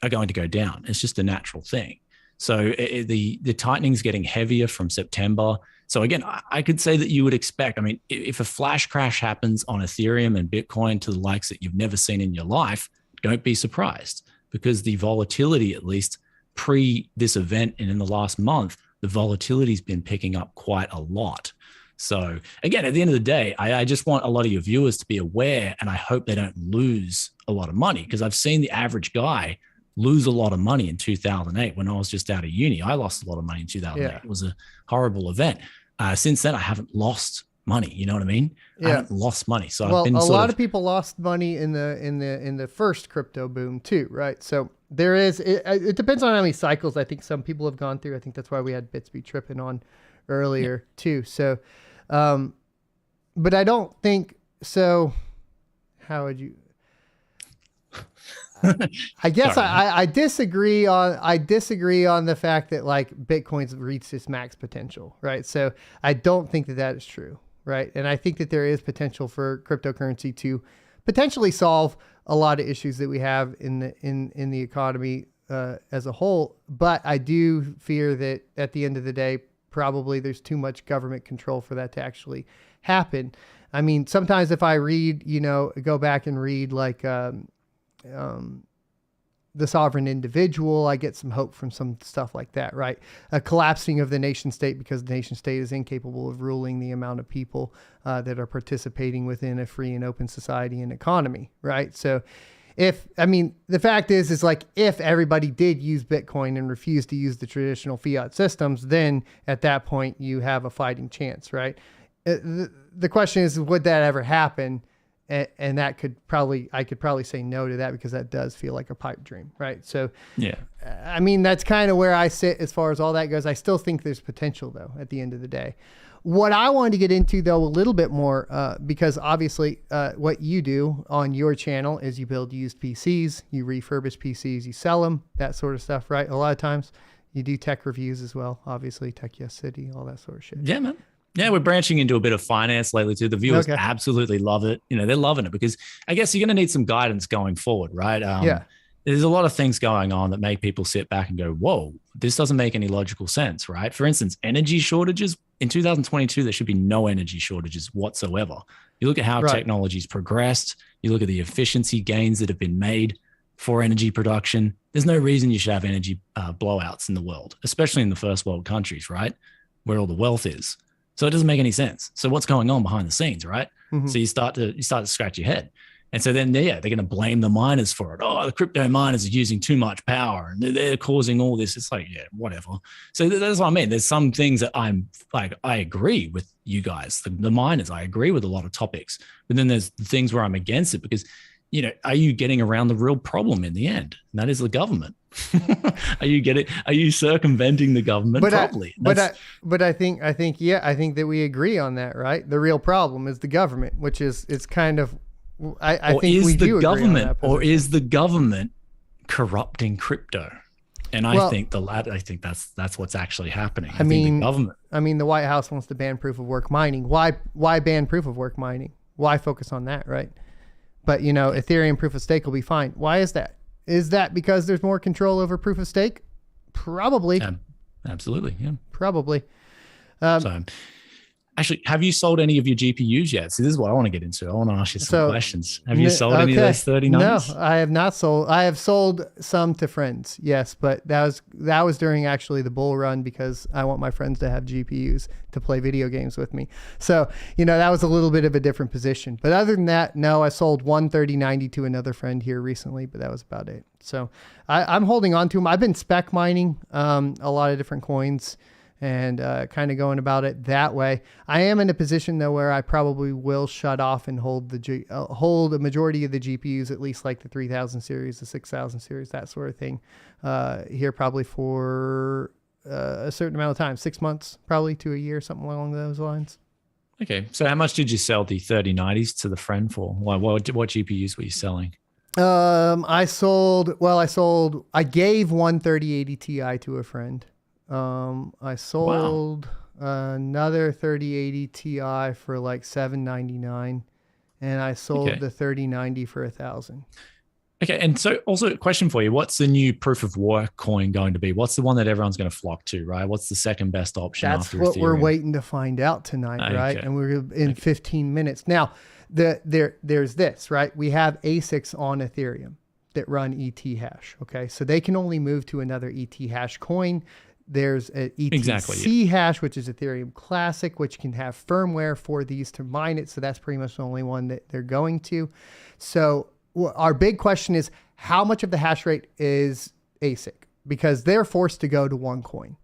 are going to go down. It's just a natural thing. So the tightening is getting heavier from September. So again, I could say that you would expect, I mean, if a flash crash happens on Ethereum and Bitcoin to the likes that you've never seen in your life, don't be surprised because the volatility, at least pre this event and in the last month, the volatility has been picking up quite a lot. So again, at the end of the day, I just want a lot of your viewers to be aware and I hope they don't lose a lot of money because I've seen the average guy lose a lot of money in 2008 when I was just out of uni. I lost a lot of money in 2008. Yeah. It was a horrible event. Since then, I haven't lost money. You know what I mean? Yeah. I haven't lost money. So I've been a lot of people lost money in the first crypto boom too, right? So there is. It depends on how many cycles I think some people have gone through. I think that's why we had Bits Be Trippin on earlier too. So, but I don't think so. How would you? I guess I disagree on the fact that like Bitcoin's reached its max potential, right? So I don't think that is true, right? And I think that there is potential for cryptocurrency to potentially solve a lot of issues that we have in the economy as a whole. But I do fear that at the end of the day, probably there's too much government control for that to actually happen. I mean, sometimes if I read, go back and read like The Sovereign Individual, I get some hope from some stuff like that, right? A collapsing of the nation state because the nation state is incapable of ruling the amount of people that are participating within a free and open society and economy, right? So the fact is like if everybody did use Bitcoin and refuse to use the traditional fiat systems, then at that point you have a fighting chance, right? The question is, would that ever happen? and that I could probably say no to that because that does feel like a pipe dream, right? So Yeah. I mean, that's kind of where I sit as far as all that goes. I still think there's potential though at the end of the day. What I wanted to get into though a little bit more, because obviously what you do on your channel is you build used PCs, you refurbish PCs, you sell them, that sort of stuff, right? A lot of times you do tech reviews as well, obviously Tech Yes City, all that sort of shit. Yeah, man. Yeah, we're branching into a bit of finance lately too. The viewers absolutely love it. You know, they're loving it because I guess you're going to need some guidance going forward, right? Yeah. There's a lot of things going on that make people sit back and go, whoa, this doesn't make any logical sense, right? For instance, energy shortages. In 2022, there should be no energy shortages whatsoever. You look at how technology's progressed. You look at the efficiency gains that have been made for energy production. There's no reason you should have energy blowouts in the world, especially in the first world countries, right? Where all the wealth is. So it doesn't make any sense. So what's going on behind the scenes, right? Mm-hmm. So you start to scratch your head. And so then, they're going to blame the miners for it. Oh, the crypto miners are using too much power and they're causing all this. It's like, yeah, whatever. So that's what I mean. There's some things that I'm like, I agree with you guys, the miners. I agree with a lot of topics. But then there's the things where I'm against it because, you know, are you getting around the real problem in the end? And that is the government. Are you circumventing the government properly? I think that we agree on that, right? The real problem is the government, which is kind of, I think we do agree on that position. Or is the government corrupting crypto? And I think the latter. I think that's what's actually happening. I mean, the government. I mean, the White House wants to ban proof of work mining. Why ban proof of work mining? Why focus on that, right? But you know, Ethereum proof of stake will be fine. Why is that? Is that because there's more control over proof of stake? Probably. Absolutely. Yeah. Probably. So, actually, have you sold any of your GPUs yet? See, this is what I want to get into. I want to ask you some questions. Have you sold any of those 3090s? No, I have not sold. I have sold some to friends, yes, but that was during actually the bull run because I want my friends to have GPUs to play video games with me. So, you know, that was a little bit of a different position. But other than that, no, I sold one 3090 to another friend here recently, but that was about it. So I'm holding on to them. I've been spec mining a lot of different coins and kind of going about it that way. I am in a position though where I probably will shut off and hold hold a majority of the GPUs, at least like the 3000 series, the 6000 series, that sort of thing, here probably for a certain amount of time, 6 months, probably to a year, something along those lines. Okay, so how much did you sell the 3090s to the friend for? What GPUs were you selling? I gave one 3080 Ti to a friend. I sold another 3080 Ti for like $799, and I sold the 3090 for $1,000. Okay, and so also a question for you: what's the new proof of work coin going to be? What's the one that everyone's going to flock to? Right? What's the second best option? That's what Ethereum? We're waiting to find out tonight, right? And we're in 15 minutes now. There's this, right? We have ASICs on Ethereum that run ETH hash. Okay, so they can only move to another ETH hash coin. There's an ETC hash, which is Ethereum Classic, which can have firmware for these to mine it. So that's pretty much the only one that they're going to. So our big question is how much of the hash rate is ASIC? Because they're forced to go to one coin.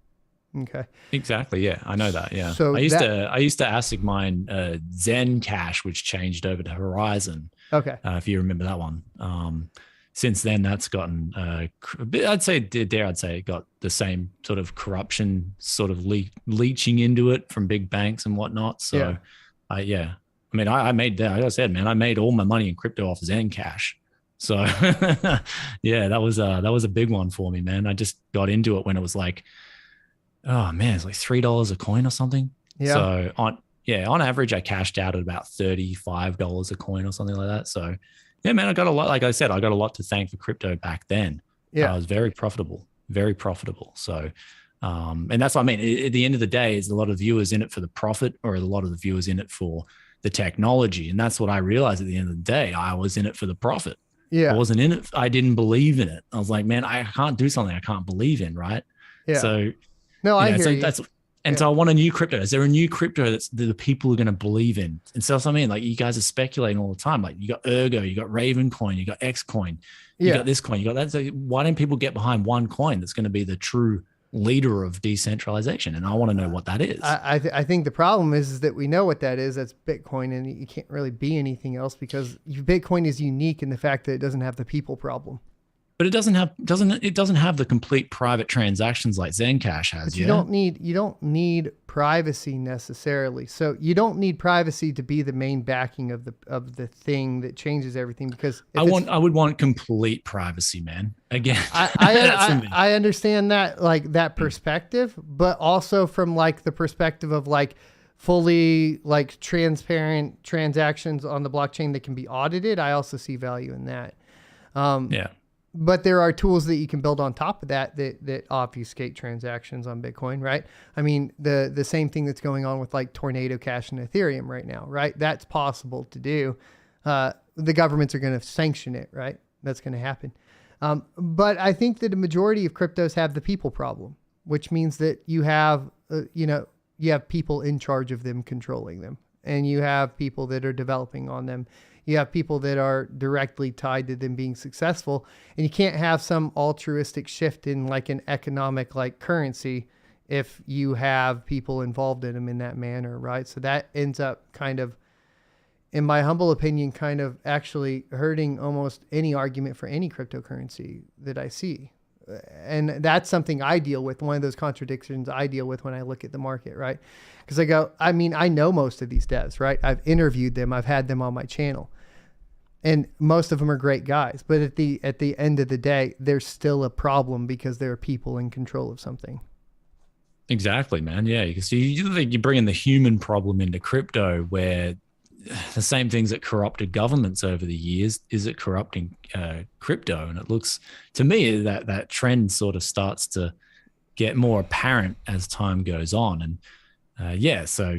Okay. Exactly. Yeah, I know that. Yeah. So I used to ASIC mine Zen Cash, which changed over to Horizon. Okay. If you remember that one. Since then, that's gotten, I'd say it got the same sort of corruption sort of leaching into it from big banks and whatnot. So, I mean, I made that, like I said, man, I made all my money in crypto off Zen Cash. So, yeah, that was a big one for me, man. I just got into it when it was like, oh man, it's like $3 a coin or something. Yeah. So on average, I cashed out at about $35 a coin or something like that. So, yeah, man, I got a lot. Like I said, I got a lot to thank for crypto back then. Yeah, I was very profitable. So, and that's what I mean. At the end of the day, is a lot of viewers in it for the profit, or a lot of the viewers in it for the technology. And that's what I realized at the end of the day. I was in it for the profit. Yeah, I wasn't in it. I didn't believe in it. I was like, man, I can't do something I can't believe in, right? Yeah. So, no, I hear you. So I want a new crypto. Is there a new crypto that the people are going to believe in? And so I mean, like you guys are speculating all the time. Like you got Ergo, you got Raven coin, you got X coin, you got this coin, you got that. So why don't people get behind one coin that's going to be the true leader of decentralization, and I want to know what that is. I think the problem is that we know what that is. That's Bitcoin, and you can't really be anything else because Bitcoin is unique in the fact that it doesn't have the people problem. But it doesn't have the complete private transactions like Zencash has. But you don't need privacy necessarily. So you don't need privacy to be the main backing of the thing that changes everything. Because I would want complete privacy, man. Again, I understand that, like, that perspective, but also from like the perspective of like fully like transparent transactions on the blockchain that can be audited. I also see value in that. Yeah. But there are tools that you can build on top of that obfuscate transactions on Bitcoin, right? I mean, the same thing that's going on with like Tornado Cash and Ethereum right now, right? That's possible to do. The governments are going to sanction it, right? That's going to happen. But I think that the majority of cryptos have the people problem, which means that you have, you have people in charge of them controlling them, and you have people that are developing on them. You have people that are directly tied to them being successful, and you can't have some altruistic shift in like an economic like currency if you have people involved in them in that manner, right? So that ends up kind of, in my humble opinion, kind of actually hurting almost any argument for any cryptocurrency that I see. And that's something I deal with. One of those contradictions I deal with when I look at the market, right? Because I know most of these devs, right? I've interviewed them. I've had them on my channel. And most of them are great guys, but at the end of the day, there's still a problem because there are people in control of something. Exactly, man. Yeah, because you bring in the human problem into crypto, where the same things that corrupted governments over the years is it corrupting crypto, and it looks to me that trend sort of starts to get more apparent as time goes on, and so.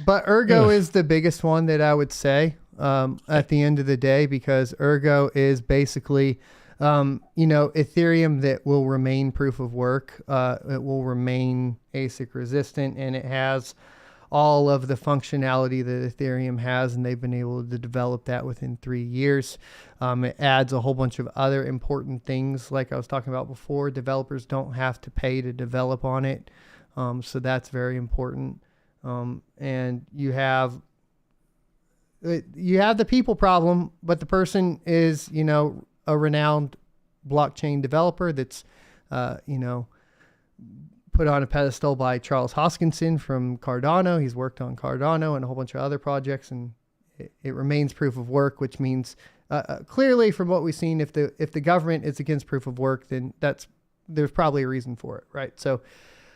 But Ergo is the biggest one that I would say. At the end of the day, because Ergo is basically, Ethereum that will remain proof of work. It will remain ASIC resistant, and it has all of the functionality that Ethereum has, and they've been able to develop that within 3 years. It adds a whole bunch of other important things, like I was talking about before. Developers don't have to pay to develop on it, so that's very important. And you have the people problem, but the person is, a renowned blockchain developer that's, put on a pedestal by Charles Hoskinson from Cardano. He's worked on Cardano and a whole bunch of other projects, and it remains proof of work, which means clearly from what we've seen, if the government is against proof of work, then there's probably a reason for it, right? So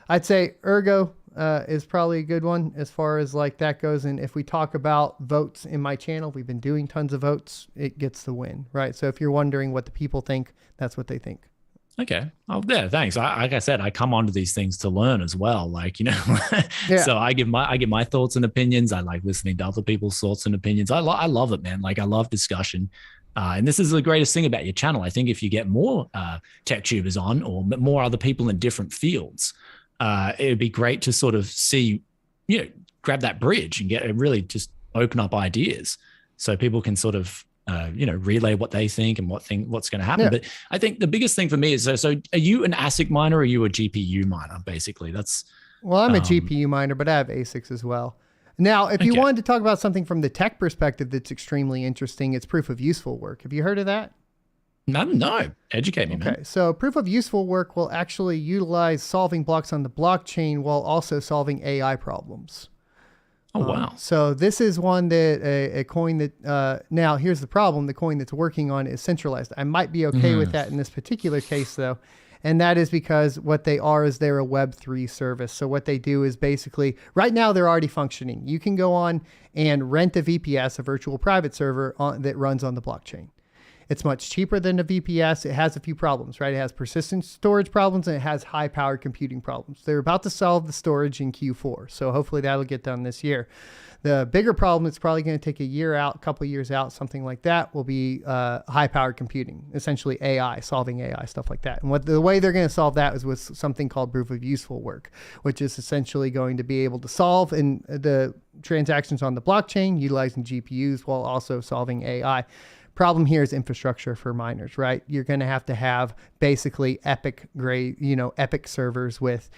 I'd say Ergo is probably a good one as far as like that goes. And if we talk about votes in my channel, we've been doing tons of votes. It gets the win, right? So if you're wondering what the people think, that's what they think. Okay. Oh, yeah. Thanks. Like I said, I come onto these things to learn as well. Like, yeah. So I give my thoughts and opinions. I like listening to other people's thoughts and opinions. I love it, man. Like, I love discussion. And this is the greatest thing about your channel. I think if you get more tech tubers on, or more other people in different fields, it would be great to sort of see, grab that bridge and really just open up ideas so people can sort of, relay what they think and what's going to happen. Yeah. But I think the biggest thing for me is, so are you an ASIC miner or are you a GPU miner? Basically, I'm a GPU miner, but I have ASICs as well. Now, if you wanted to talk about something from the tech perspective that's extremely interesting, it's proof of useful work. Have you heard of that? No. Educate me, man. Okay, so proof of useful work will actually utilize solving blocks on the blockchain while also solving AI problems. Oh, wow. So this is one that a coin that, now here's the problem. The coin that's working on is centralized. I might be okay with that in this particular case though. And that is because what they are is they're a Web3 service. So what they do is basically, right now they're already functioning. You can go on and rent a VPS, a virtual private server that runs on the blockchain. It's much cheaper than a VPS. It has a few problems, right? It has persistent storage problems and it has high powered computing problems. They're about to solve the storage in Q4. So hopefully that'll get done this year. The bigger problem, it's probably going to take a year out, a couple of years out, something like that, will be high powered computing, essentially AI, solving AI, stuff like that. And the way they're going to solve that is with something called proof of useful work, which is essentially going to be able to solve in the transactions on the blockchain utilizing GPUs while also solving AI. Problem here is infrastructure for miners, right? You're going to have basically epic grade, epic servers with,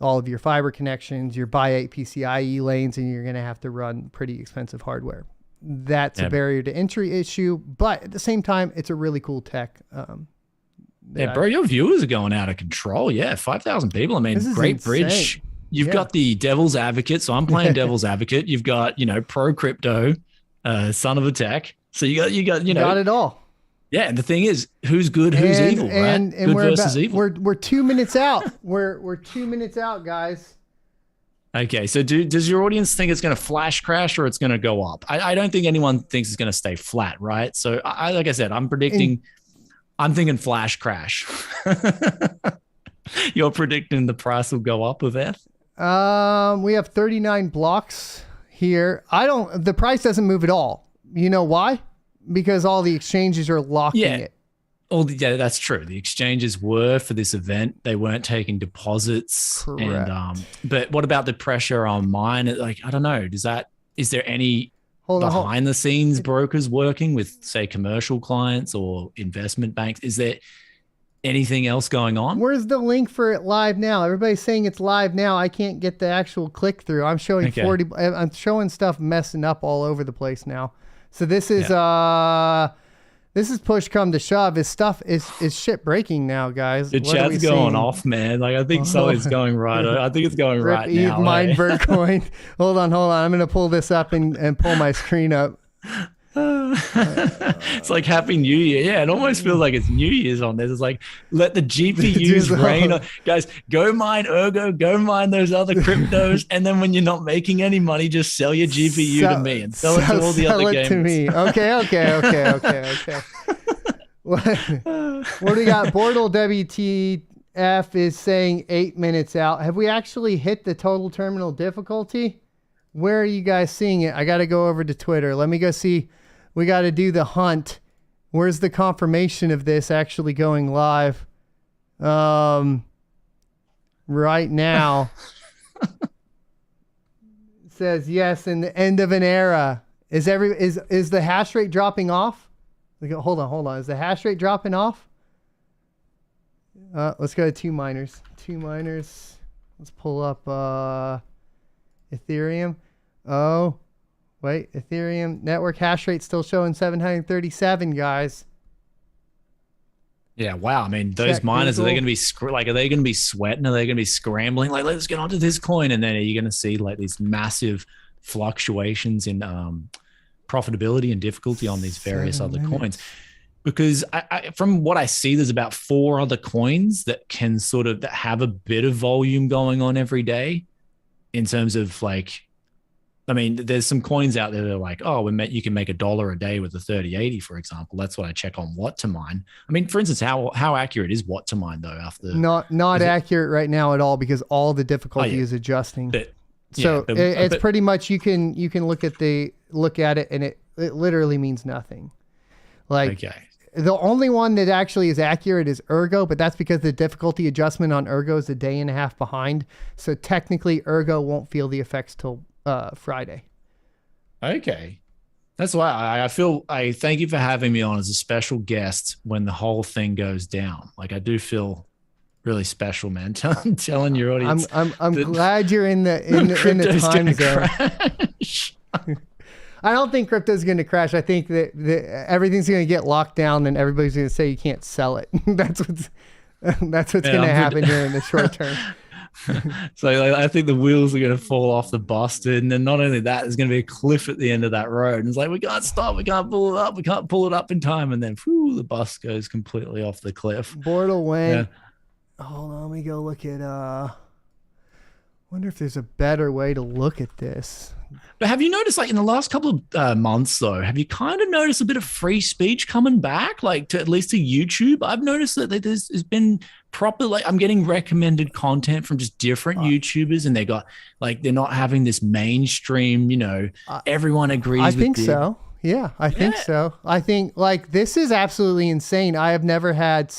all of your fiber connections, your BY8 PCIe lanes, and you're going to have to run pretty expensive hardware. That's a barrier to entry issue, but at the same time, it's a really cool tech. Bro, your viewers are going out of control. Yeah, 5,000 people. I mean, great insane. bridge. You've got the devil's advocate, so I'm playing devil's advocate. You've got, pro crypto, son of a tech. So you got got it all. Yeah, and the thing is, who's good, who's evil, right? And good versus evil. We're 2 minutes out. We're 2 minutes out, guys. Okay, so does your audience think it's going to flash crash or it's going to go up? I don't think anyone thinks it's going to stay flat, right? So like I said, I'm thinking flash crash. You're predicting the price will go up with ETH? We have 39 blocks here. The price doesn't move at all. You know why? Because all the exchanges are locking it. Yeah, that's true. The exchanges were for this event. They weren't taking deposits. Correct. And, but what about the pressure on mine? Like, I don't know. Is there any behind the scenes brokers working with, say, commercial clients or investment banks? Is there anything else going on? Where's the link for it live now? Everybody's saying it's live now. I can't get the actual click through. I'm showing I'm showing stuff messing up all over the place now. So this is this is push come to shove. His stuff is shit breaking now, guys. The chat's going off, man. Like, I think something's going right. I think it's going right now. Mine Bitcoin. Hold on. I'm gonna pull this up and pull my screen up. It's like Happy New Year. Yeah, it almost feels like it's New Year's on this. It's like, let the GPUs rain. Guys, go mine Ergo, go mine those other cryptos, and then when you're not making any money, just sell your GPU to me and sell it to all the other gamers. Sell it to me. Okay. What do we got? Bortle WTF is saying 8 minutes out. Have we actually hit the total terminal difficulty? Where are you guys seeing it? I got to go over to Twitter. Let me go see. We got to do the hunt. Where's the confirmation of this actually going live? Right now. It says yes, in the end of an era. Is the hash rate dropping off? Hold on. Is the hash rate dropping off? Let's go to two miners. Let's pull up Ethereum. Oh, wait, Ethereum network hash rate still showing 737, guys. Yeah, wow. I mean, those miners, are they going to be are they going to be sweating? Are they going to be scrambling? Like, let's get onto this coin. And then are you going to see like these massive fluctuations in profitability and difficulty on these various other coins? Because I, from what I see, there's about 4 other coins that can that have a bit of volume going on every day in terms of like, I mean, there's some coins out there that are like, oh, you can make $1 a day with a 3080, for example. That's what I check on what to mine. I mean, for instance, how accurate is what to mine though? Not accurate right now at all, because all the difficulty is adjusting. It's pretty much you can look at it and it literally means nothing. Like, the only one that actually is accurate is Ergo, but that's because the difficulty adjustment on Ergo is a day and a half behind. So technically, Ergo won't feel the effects till Friday. Okay. That's why I thank you for having me on as a special guest when the whole thing goes down. Like, I do feel really special, man. I'm telling your audience. I'm glad you're in the time zone. I don't think crypto's going to crash. I think that everything's going to get locked down and everybody's going to say you can't sell it. That's what's going to happen here in the short term. So I think the wheels are going to fall off the bus, dude. And then not only that, there's going to be a cliff at the end of that road. And it's like, we can't stop. We can't pull it up. We can't pull it up in time. And then the bus goes completely off the cliff. Bortle went. Yeah. Hold on. Let me go look at wonder if there's a better way to look at this. But have you noticed, like, in the last couple of months, though, have you kind of noticed a bit of free speech coming back, like, at least to YouTube? I've noticed that there's been proper, like, I'm getting recommended content from just different YouTubers, and they're not having this mainstream, everyone agrees with I think so. Yeah, I think so. I think, like, this is absolutely insane. I've never had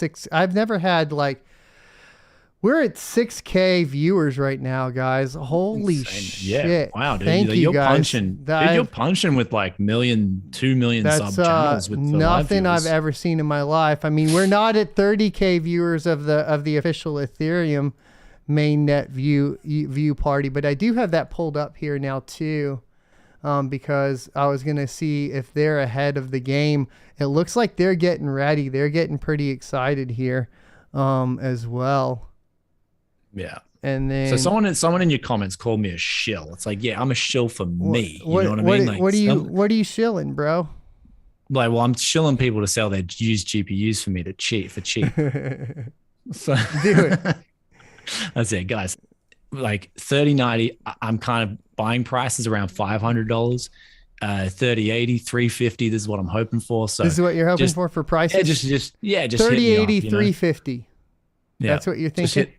We're at 6K viewers right now, guys. Holy Insane. shit. Yeah. Wow, dude. Thank you You're guys. punching. Dude, you're punching with like 2 million That's sub channels with the live nothing I've viewers. ever seen in my life. I mean, we're not at 30K viewers of the official Ethereum mainnet view party, but I do have that pulled up here now too, because I was gonna see if they're ahead of the game. It looks like they're getting ready. They're getting pretty excited here, as well. Yeah. And then So someone in your comments called me a shill. It's like, yeah, I'm a shill for me. You know what I mean? Like, what are you shilling, bro? Like, well, I'm shilling people to sell their used GPUs for me to cheat for cheap. So Do it. that's it, guys. Like 3090, I'm kind of buying prices around $500. 3080, 350. This is what I'm hoping for. So This is what you're hoping just- for prices? just 3080, hit me up, 350. Yeah. That's what you're Just thinking?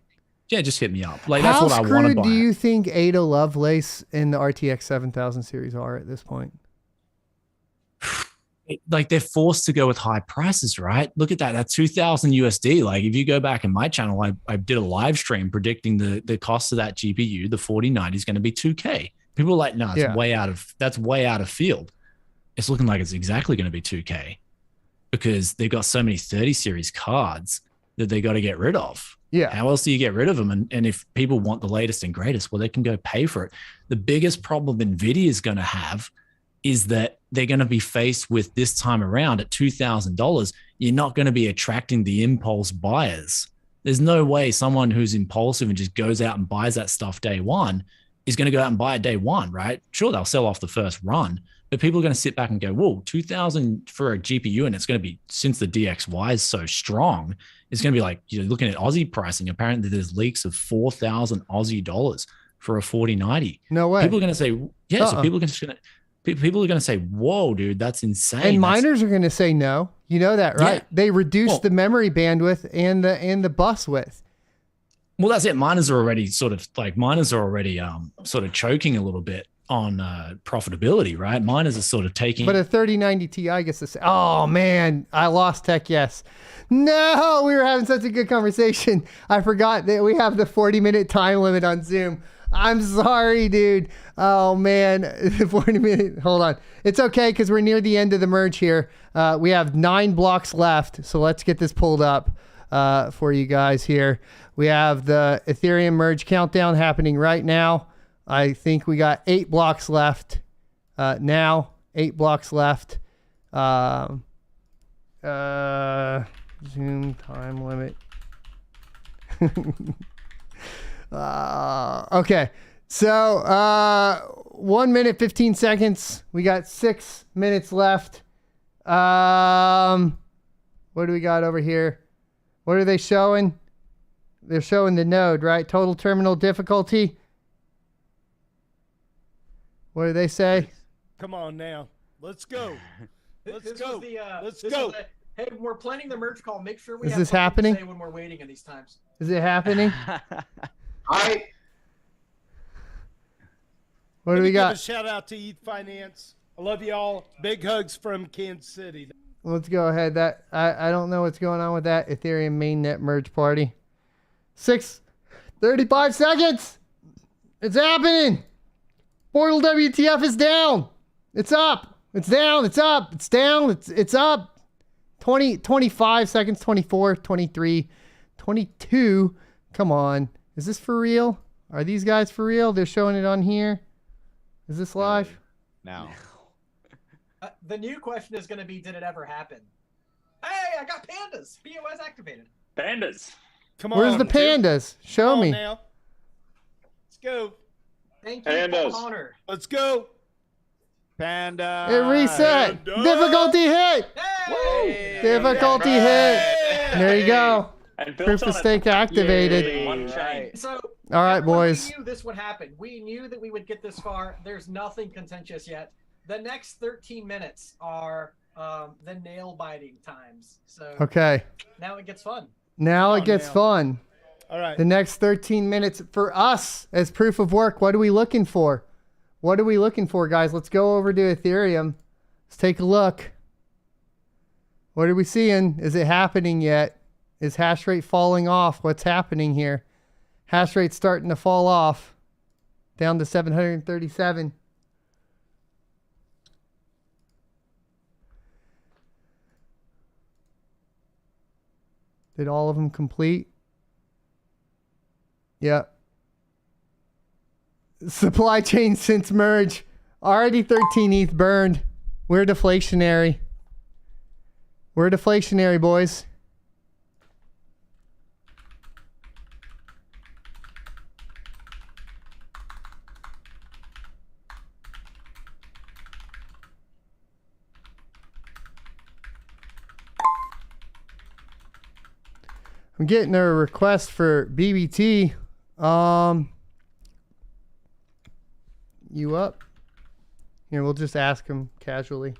just hit me up. Like, that's How what I want to screwed buy. do you think Ada Lovelace and the RTX 7000 series are at this point? Like, they're forced to go with high prices, right? Look at that. That's 2000 USD. Like, if you go back in my channel, I did a live stream predicting the cost of that GPU, the 4090 is going to be 2K. People are like, no, it's way out of field. It's looking like it's exactly going to be 2K because they've got so many 30 series cards that they got to get rid of. Yeah. How else do you get rid of them? And if people want the latest and greatest, well, they can go pay for it. The biggest problem NVIDIA is going to have is that they're going to be faced with this time around at $2,000. You're not going to be attracting the impulse buyers. There's no way someone who's impulsive and just goes out and buys that stuff day one is going to go out and buy it day one, right? Sure, they'll sell off the first run, but people are going to sit back and go, whoa, 2,000 for a GPU. And it's going to be, since the DXY is so strong, it's going to be like, you're looking at Aussie pricing. Apparently there's leaks of 4,000 Aussie dollars for a 4090. No way. People are going to say, yeah, so people are going to say, whoa, dude, that's insane. And miners are going to say no. You know that, right? Yeah. They reduce the memory bandwidth and the bus width. Well, that's it. Miners are already sort of choking a little bit on profitability, right? Miners are sort of taking. But a 3090 Ti gets to say, oh man, I lost tech. Yes. No, we were having such a good conversation. I forgot that we have the 40-minute time limit on Zoom. I'm sorry, dude. Oh man, 40-minute. Hold on. It's okay because we're near the end of the merge here. We have 9 blocks left, so let's get this pulled up for you guys here. We have the Ethereum merge countdown happening right now. I think we got 8 blocks left now. 8 blocks left. Zoom time limit. Okay. So 1 minute, 15 seconds. We got 6 minutes left. What do we got over here? What are they showing? They're showing the node, right? Total terminal difficulty. What do they say? Come on now. Let's go. Let's This go. was the, Let's this go. was the- hey, when we're planning the merge call, make sure we Is have this something to happening? say when we're waiting in these times. Is it happening? I What do Let we me give got? a shout out to ETH Finance. I love y'all. Big hugs from Kansas City. Let's go ahead. That I don't know what's going on with that Ethereum mainnet merge party. 35 seconds. It's happening. Portal WTF is down. It's up. It's down. It's up. It's down. It's up. 25 seconds, 24, 23, 22. Come on. Is this for real? Are these guys for real? They're showing it on here. Is this live? Now. The new question is going to be, did it ever happen? Hey, I got pandas. POS activated. Pandas. Come on. Where's the pandas? Show Come on me. now. Let's go. Thank you, Pandas. Paul Honor. Let's go. Panda. It reset. Panda. Difficulty hit. Hey! Difficulty hit. There you go. And built Proof on of a- stake activated. Yay, one chain. So, All right, everyone, boys. We knew this would happen. We knew that we would get this far. There's nothing contentious yet. The next 13 minutes are the nail-biting times. So Okay. now it gets fun. Now it on gets now. fun. All right. The next 13 minutes for us as proof of work. What are we looking for? What are we looking for, guys? Let's go over to Ethereum. Let's take a look. What are we seeing? Is it happening yet? Is hash rate falling off? What's happening here? Hash rate's starting to fall off. Down to 737. Did all of them complete? Yep. Supply chain since merge. Already 13 ETH burned. We're deflationary. We're deflationary, boys. I'm getting a request for BBT. You up? Here, we'll just ask him casually.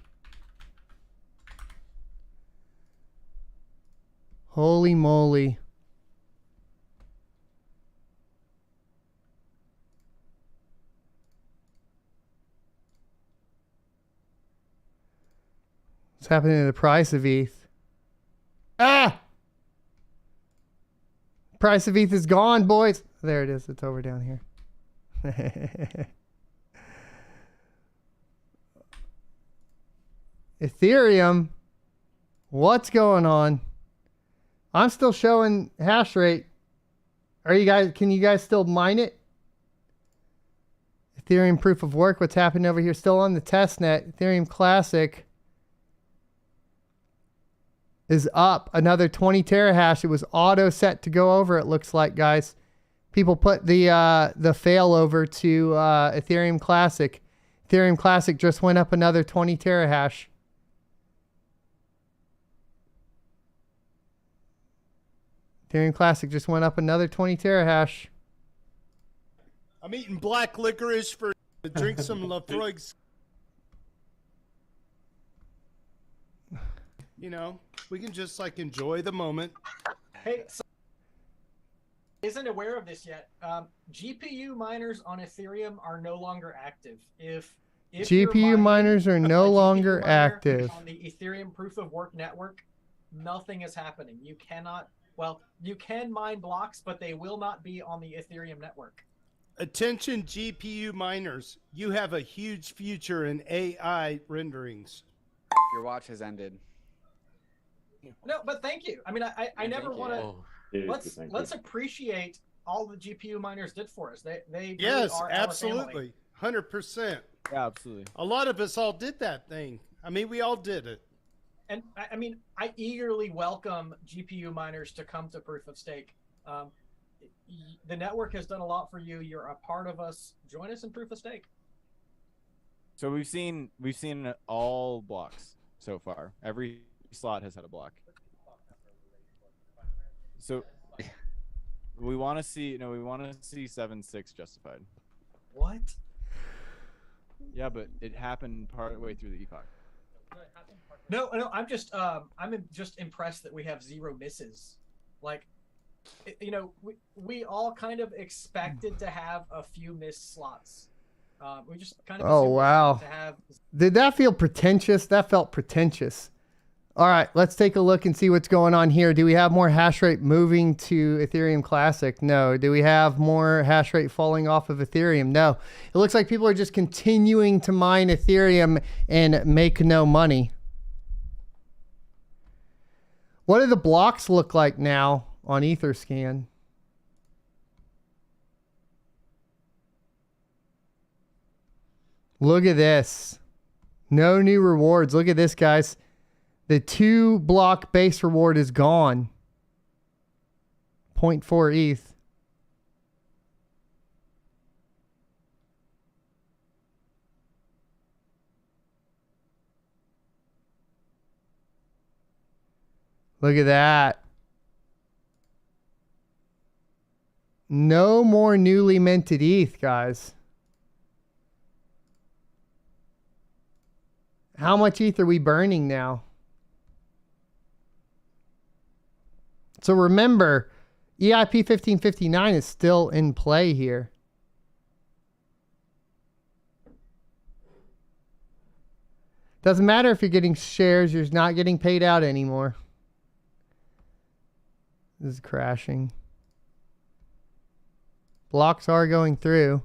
Holy moly. What's happening to the price of ETH? Ah! Price of ETH is gone, boys. There it is. It's over down here. Ethereum. What's going on? I'm still showing hash rate. Are you guys, can you guys still mine it? Ethereum proof of work. What's happening over here? Still on the test net. Ethereum Classic is up another 20 terahash. It was auto set to go over, it looks like, guys. People put the failover to Ethereum Classic. Ethereum Classic just went up another 20 terahash. Ethereum Classic just went up another 20 terahash. I'm eating black licorice for to drink some Lafroig's. You know, we can just like enjoy the moment. Hey, so isn't aware of this yet. GPU miners on Ethereum are no longer active. If GPU miners are no longer active on the Ethereum proof of work network, nothing is happening. You cannot. Well, you can mine blocks, but they will not be on the Ethereum network. Attention, GPU miners. You have a huge future in AI renderings. Your watch has ended. No, but thank you. I mean, I never want to. Let's appreciate all the GPU miners did for us. They really yes, are absolutely, 100%. Yeah, absolutely. A lot of us all did that thing. I mean, we all did it. And I mean, I eagerly welcome GPU miners to come to Proof of Stake. The network has done a lot for you. You're a part of us. Join us in Proof of Stake. So we've seen all blocks so far. Every slot has had a block. So we want to see 7.6 justified. What? Yeah, but it happened part way through the epoch. No, I'm just impressed that we have 0 misses. Like, you know, we all kind of expected to have a few missed slots. We just kind of oh wow. To have... Did that feel pretentious? That felt pretentious. All right, let's take a look and see what's going on here. Do we have more hash rate moving to Ethereum Classic? No. Do we have more hash rate falling off of Ethereum? No. It looks like people are just continuing to mine Ethereum and make no money. What do the blocks look like now on Etherscan? Look at this. No new rewards. Look at this, guys. The 2 block base reward is gone. 0.4 ETH. Look at that. No more newly minted ETH, guys. How much ETH are we burning now? So remember, EIP 1559 is still in play here. Doesn't matter if you're getting shares, you're not getting paid out anymore. This is crashing. Blocks are going through.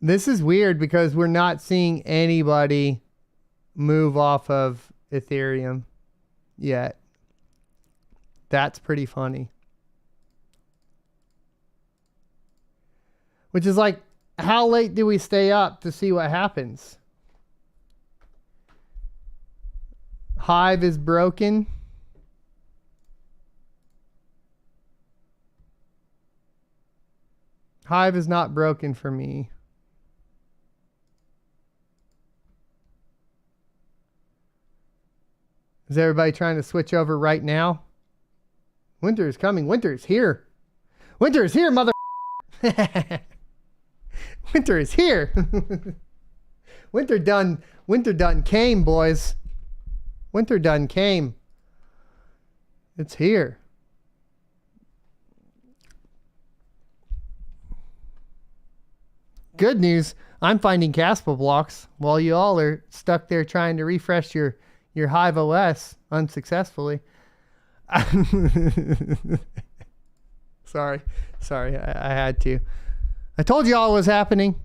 This is weird because we're not seeing anybody move off of Ethereum yet. That's pretty funny. Which is like, how late do we stay up to see what happens? Hive is broken. Hive is not broken for me. Is everybody trying to switch over right now? Winter is coming. Winter is here. Winter is here, mother. Winter is here. Winter done came, boys. Winter done came. It's here. Good news. I'm finding Caspa blocks while you all are stuck there trying to refresh your Hive OS unsuccessfully. Sorry, I had to. I told you all it was happening.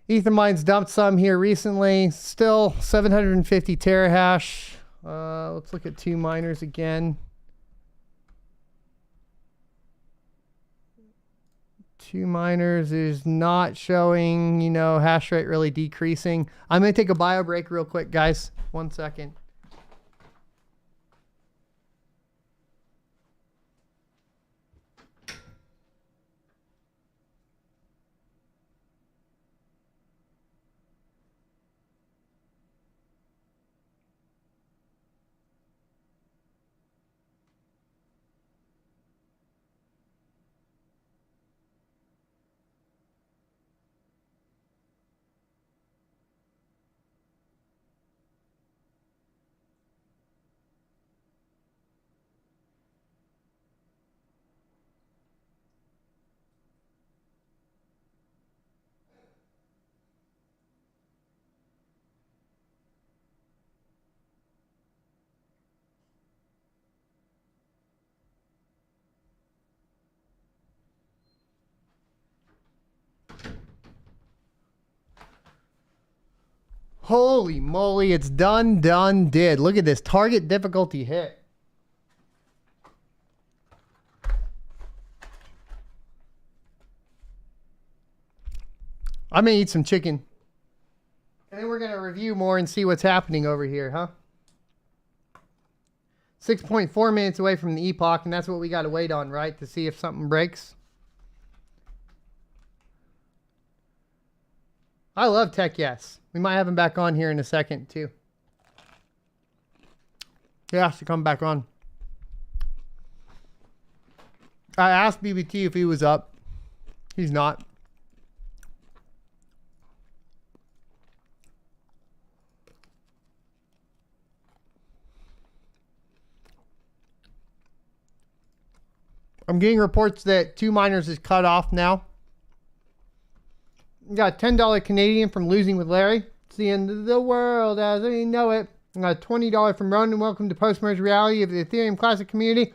Ethermine's dumped some here recently. Still 750 terahash. Let's look at 2 miners again. 2 miners is not showing, you know, hash rate really decreasing. I'm going to take a bio break real quick, guys. 1 second. Holy moly, it's done, did. Look at this. Target difficulty hit. I may eat some chicken. And then we're going to review more and see what's happening over here, huh? 6.4 minutes away from the epoch, and that's what we got to wait on, right? To see if something breaks. I love Tech Yes. We might have him back on here in a second, too. He has to come back on. I asked BBT if he was up. He's not. I'm getting reports that 2 miners is cut off now. We got $10 Canadian from Losing with Larry. It's the end of the world as we know it. We got $20 from Ronan. Welcome to post-merge reality of the Ethereum Classic community.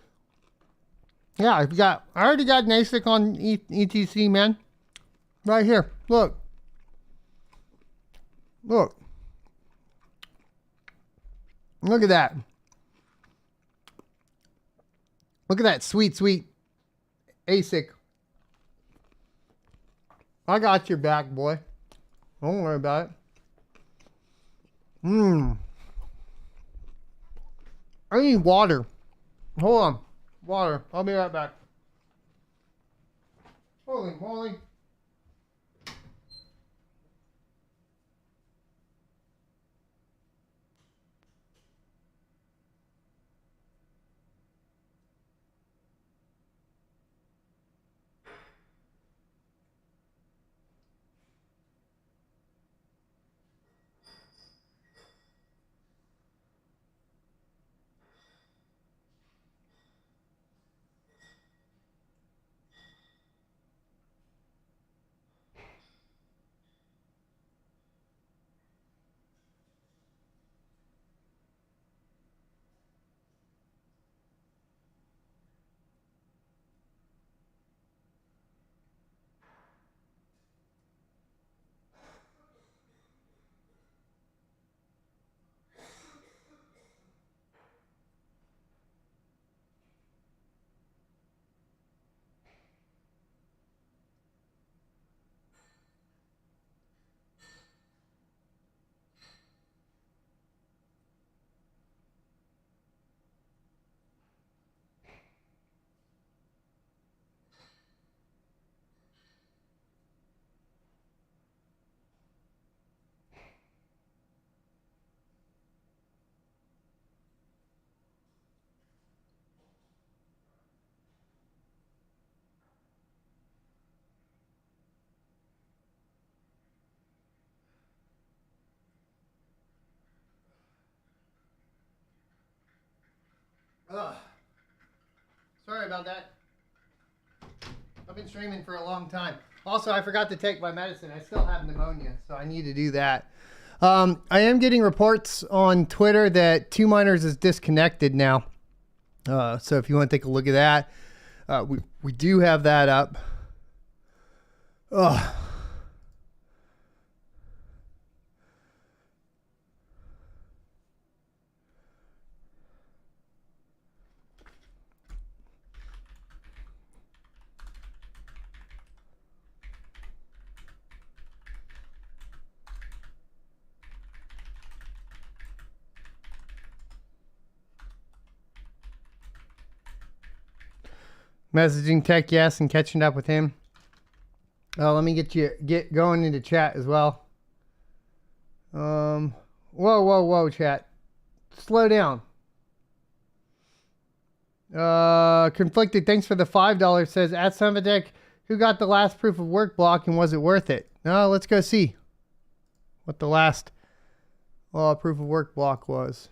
Yeah, I already got an ASIC on ETC, man. Right here. Look. Look. Look at that. Look at that sweet, sweet ASIC. I got your back, boy. Don't worry about it. I need water. Hold on. Water. I'll be right back. Holy moly. Ugh. Sorry about that. I've been streaming for a long time. Also, I forgot to take my medicine. I still have pneumonia, so I need to do that. I am getting reports on Twitter that 2Miners is disconnected now. So if you want to take a look at that, we do have that up. Ugh. Messaging Tech, yes, and catching up with him. Let me get going into chat as well. Whoa, chat. Slow down. Conflicted, thanks for the $5. Says, at SerpentX, who got the last proof of work block and was it worth it? No, let's go see what the last proof of work block was.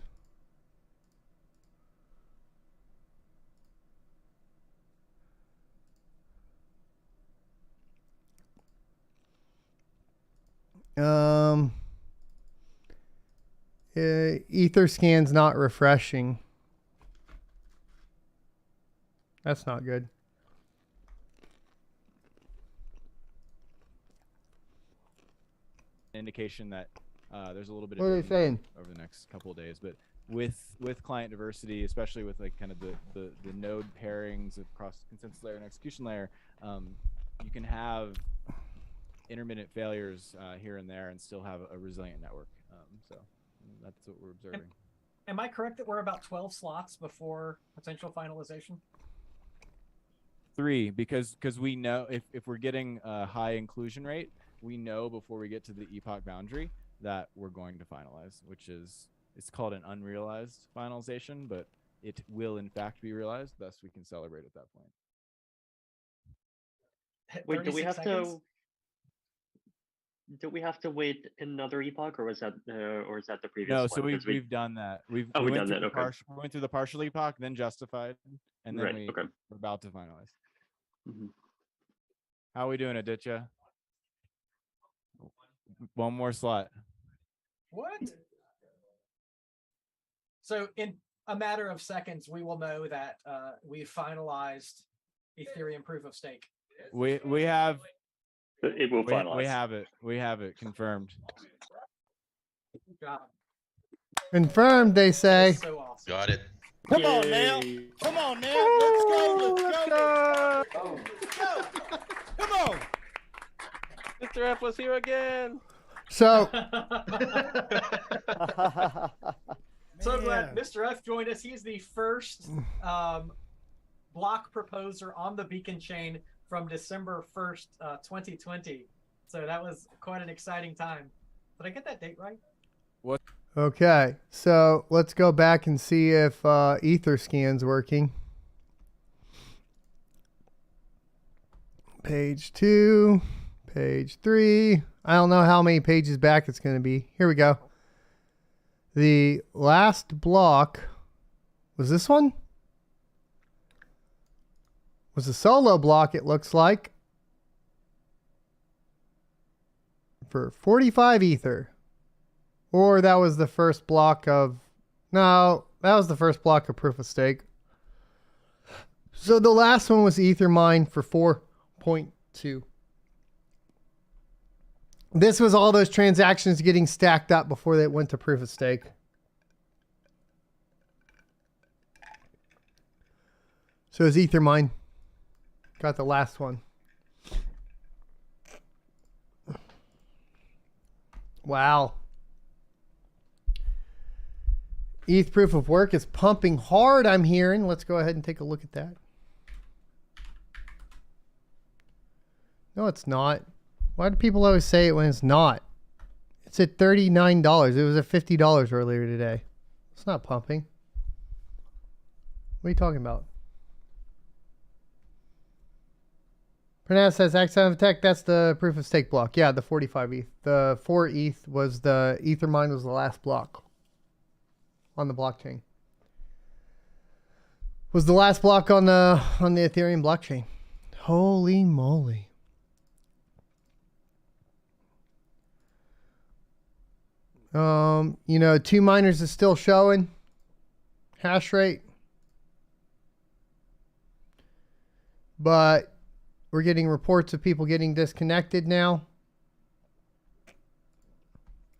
Etherscan's not refreshing. That's not good. Indication that there's a little bit What are of they saying over the next couple of days, but with client diversity, especially with like kind of the node pairings across consensus layer and execution layer, you can have intermittent failures here and there and still have a resilient network. So that's what we're observing. Am I correct that we're about 12 slots before potential finalization? 3, because we know if we're getting a high inclusion rate, we know before we get to the epoch boundary that we're going to finalize, which is, it's called an unrealized finalization, but it will in fact be realized. Thus, we can celebrate at that point. Wait, do we have to wait another epoch, or is that the previous No, one? so we've done that. We went through the partial epoch, then justified, and then we're about to finalize. Mm-hmm. How are we doing, Aditya? One more slot. What? So in a matter of seconds, we will know that we've finalized Ethereum proof of stake. We have. It will finalize. We have it confirmed. Confirmed, they say. So awesome. Got it. Come on now. Come on now. Let's go. Let's go. Come on. Mr. F was here again. So so glad Mr. F joined us. He's the first block proposer on the Beacon chain from December 1st, 2020. So that was quite an exciting time. Did I get that date right? What? Okay, so let's go back and see if Etherscan's working. Page 2, page 3. I don't know how many pages back it's going to be. Here we go. The last block was this one? Was a solo block, it looks like, for 45 Ether. Or that was the first block of... No, that was the first block of proof of stake. So the last one was Ether mine for 4.2. This was all those transactions getting stacked up before they went to proof of stake. So it's Ether mine. Got the last one. Wow. ETH proof of work is pumping hard, I'm hearing. Let's go ahead and take a look at that. No, it's not. Why do people always say it when it's not? It's at $39. It was at $50 earlier today. It's not pumping. What are you talking about? Pranav says, SerpentX, that's the proof of stake block. Yeah, the 45 ETH. The 4 ETH was the Ethermine was the last block on the blockchain. Was the last block on the Ethereum blockchain. Holy moly. You know, 2 miners is still showing hash rate. But we're getting reports of people getting disconnected now.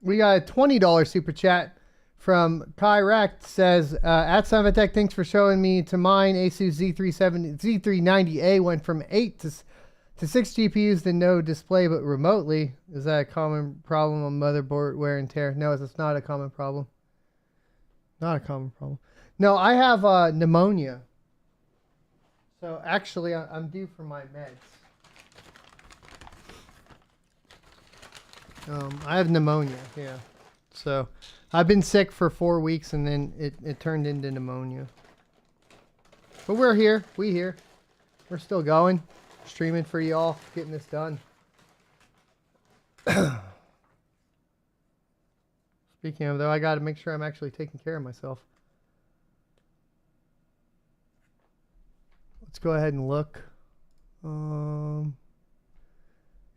We got a $20 super chat from Kyrect. Says, at SerpentX Tech, thanks for showing me to mine. ASUS Z390A went from 8 to 6 GPUs to no display, but remotely. Is that a common problem on motherboard wear and tear? No, it's not a common problem. Not a common problem. No, I have pneumonia. So actually, I'm due for my meds. I have pneumonia, yeah. So I've been sick for 4 weeks and then it turned into pneumonia. But we're here. We're still going. Streaming for y'all. Getting this done. Speaking of though, I got to make sure I'm actually taking care of myself. Let's go ahead and look.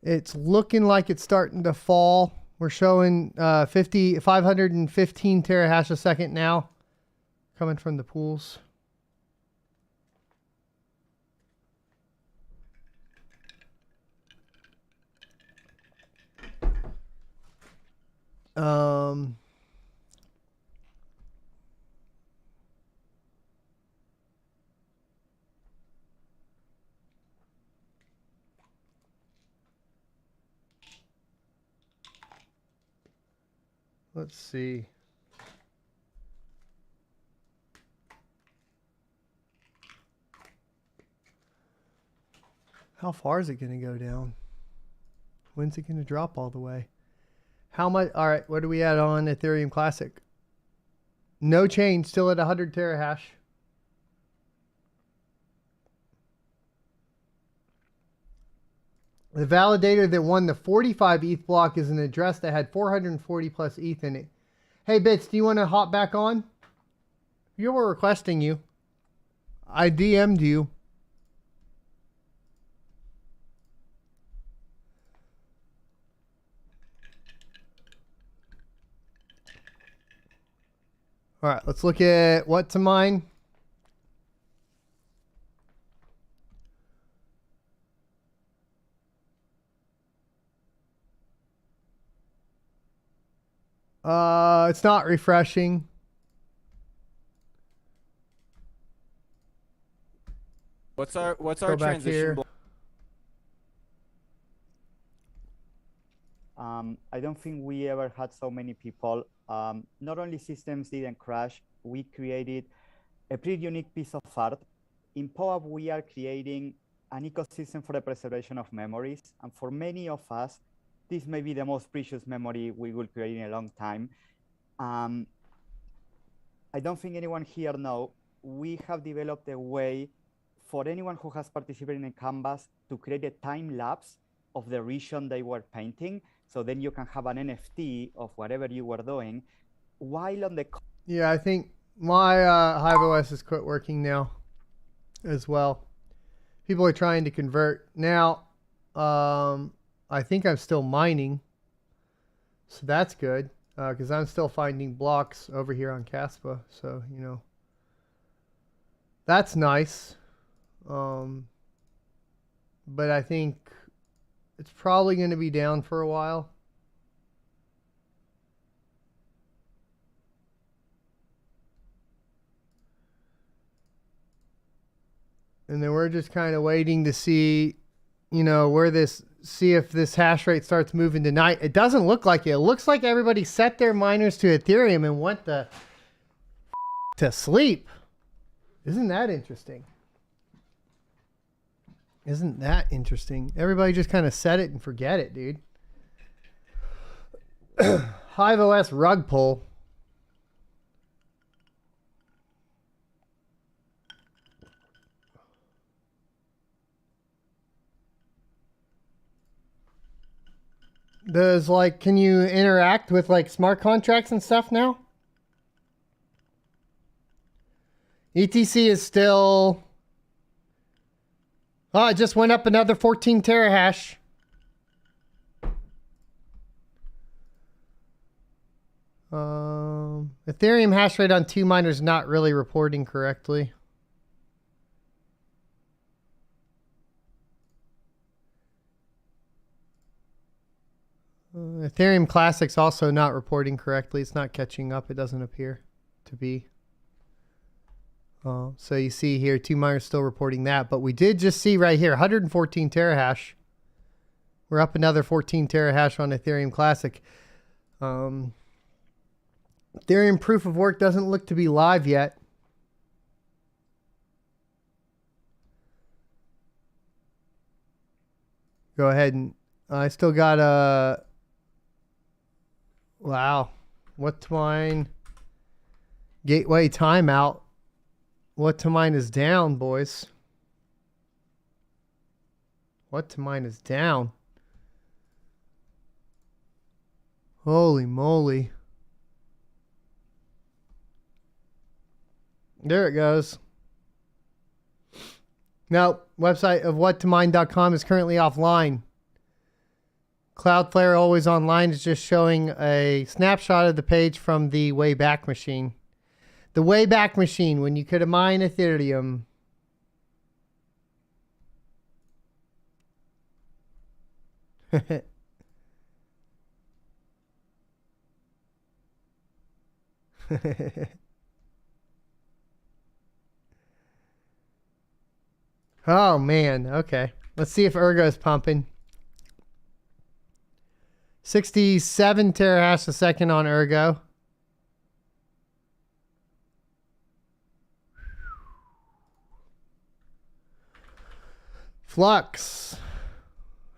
It's looking like it's starting to fall. We're showing 515 terahash a second now coming from the pools. Let's see. How far is it going to go down? When's it going to drop all the way? How much? All right, what are we at on Ethereum Classic? No change, still at 100 terahash. The validator that won the 45 ETH block is an address that had 440 plus ETH in it. Hey, Bits, do you want to hop back on? You were requesting you. I DM'd you. All right, let's look at what to mine. It's not refreshing. What's our Go back transition here. block? I don't think we ever had so many people. Not only systems didn't crash, we created a pretty unique piece of art. In POAP, we are creating an ecosystem for the preservation of memories. And for many of us, this may be the most precious memory we will create in a long time. I don't think anyone here knows, we have developed a way for anyone who has participated in a canvas to create a time lapse of the region they were painting. So then you can have an NFT of whatever you were doing while on the... Yeah, I think my HiveOS has quit working now as well. People are trying to convert. Now, I think I'm still mining. So that's good. Because I'm still finding blocks over here on Caspa. So, you know. That's nice. But I think it's probably going to be down for a while. And then we're just kind of waiting to see, you know, see if this hash rate starts moving tonight. It doesn't look like it. It looks like everybody set their miners to Ethereum and went to sleep. Isn't that interesting? Isn't that interesting? Everybody just kind of set it and forget it, dude. HiveOS rug pull. Does, like, can you interact with, like, smart contracts and stuff now? ETC is still... Oh, it just went up another 14 terahash. Ethereum hash rate on 2 miners not really reporting correctly. Ethereum Classic's also not reporting correctly. It's not catching up. It doesn't appear to be. So you see here, 2 miners still reporting that. But we did just see right here, 114 terahash. We're up another 14 terahash on Ethereum Classic. Ethereum proof of work doesn't look to be live yet. Go ahead and I still got a... Wow. What to mine? Gateway timeout. What to mine is down, boys. What to mine is down. Holy moly. There it goes. Now, website of whattomine.com is currently offline. Cloudflare always online is just showing a snapshot of the page from the Wayback Machine. The Wayback Machine, when you could mine Ethereum. Oh, man. Okay. Let's see if Ergo is pumping. 67 terahash a second on Ergo. Flux.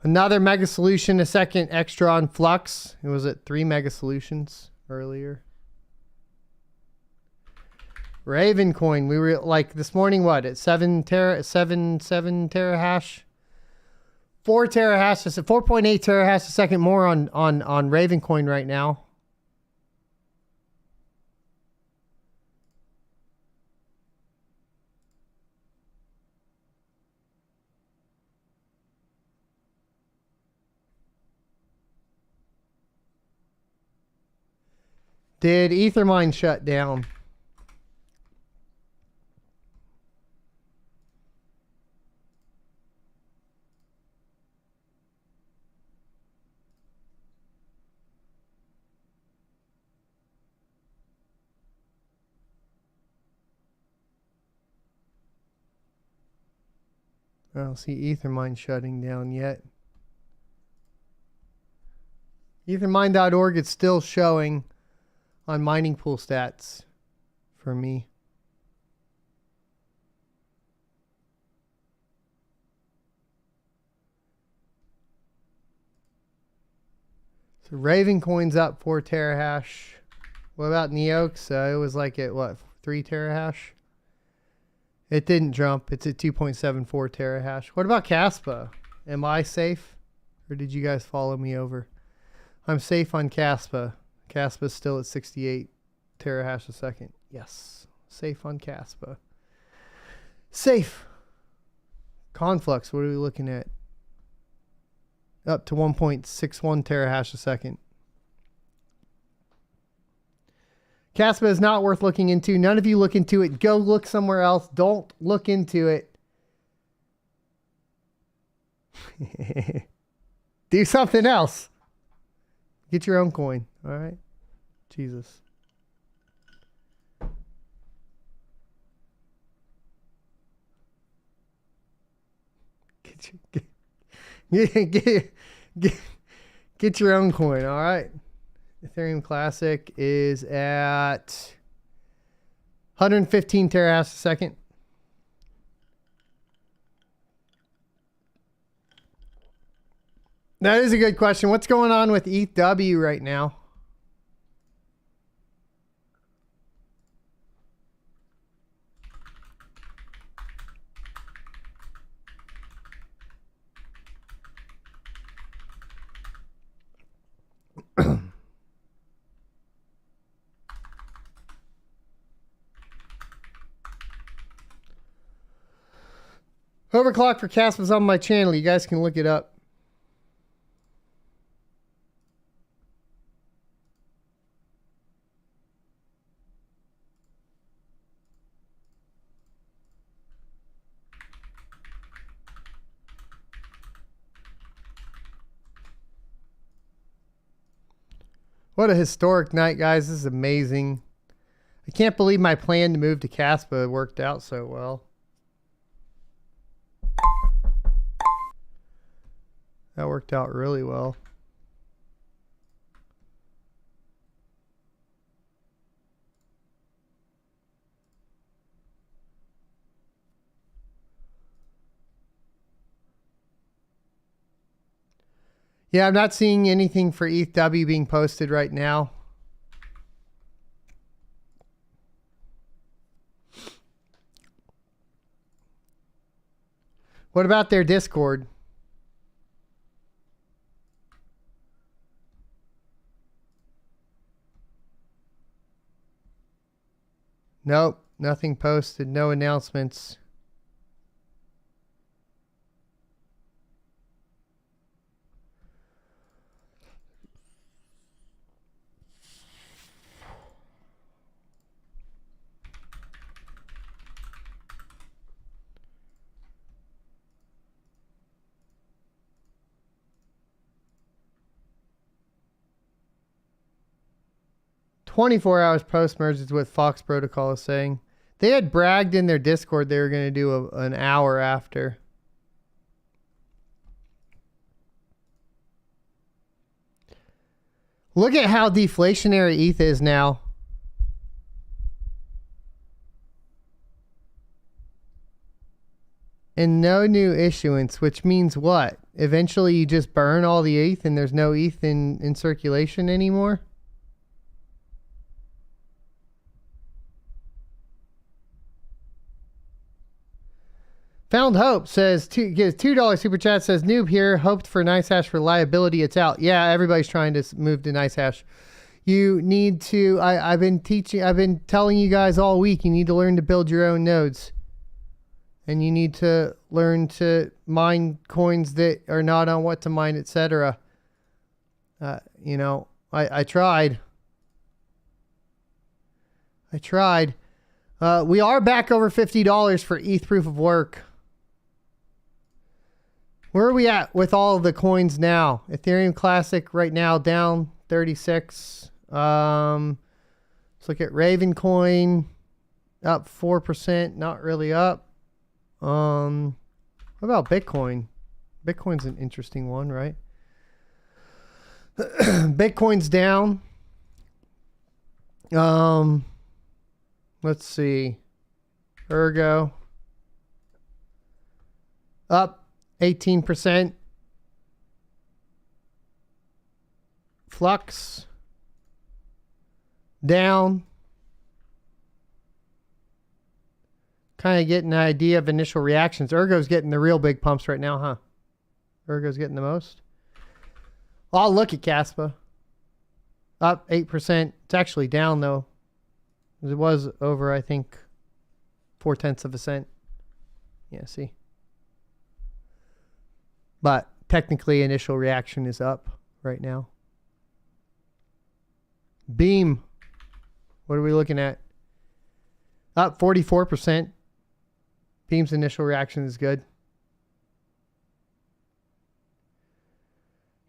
Another mega solution a second extra on Flux. It was at 3 mega solutions earlier. Ravencoin, we were like this morning, what, at 7 terahash? 4 terahash, 4.8 terahash a second more on Ravencoin right now. Did Ethermine shut down? I don't see Ethermine shutting down yet. Ethermine.org, it's still showing on mining pool stats for me. So Ravencoin's up 4 terahash. What about Neox? It was like at what, 3 terahash? It didn't jump. It's at 2.74 terahash. What about Caspa? Am I safe? Or did you guys follow me over? I'm safe on Caspa. Caspa's still at 68 terahash a second. Yes. Safe on Caspa. Safe. Conflux, what are we looking at? Up to 1.61 terahash a second. Caspa is not worth looking into. None of you look into it. Go look somewhere else. Don't look into it. Do something else. Get your own coin. All right. Jesus. Get your own coin. All right. Ethereum Classic is at 115 terahash a second. That is a good question. What's going on with ETHW right now? Overclock for Casp is on my channel. You guys can look it up. What a historic night, guys. This is amazing. I can't believe my plan to move to Caspa worked out so well. That worked out really well. Yeah, I'm not seeing anything for ETHW being posted right now. What about their Discord? Nope, nothing posted, no announcements. "24 hours post-merge" is what Fox Protocol is saying. They had bragged in their Discord they were going to do an hour after. Look at how deflationary ETH is now. And no new issuance, which means what? Eventually you just burn all the ETH and there's no ETH in circulation anymore? Found Hope says, gives $2 super chat, says, "Noob here, hoped for NiceHash reliability. It's out." Yeah, everybody's trying to move to NiceHash. You need to, I've been telling you guys all week, you need to learn to build your own nodes. And you need to learn to mine coins that are not on what to mine, etc. You know, I tried. We are back over $50 for ETH proof of work. Where are we at with all of the coins now? Ethereum Classic right now down 36. Let's look at Raven Coin, up 4%, not really up. What about Bitcoin? Bitcoin's an interesting one, right? Bitcoin's down. Let's see. Ergo up 18%. Flux down. Kind of getting an idea of initial reactions. Ergo's getting the real big pumps right now, huh? Ergo's getting the most. I'll look at Caspa. Up 8%. It's actually down though. It was over, I think, 0.4 of a cent. Yeah, see. But technically, initial reaction is up right now. Beam. What are we looking at? Up 44%. Beam's initial reaction is good.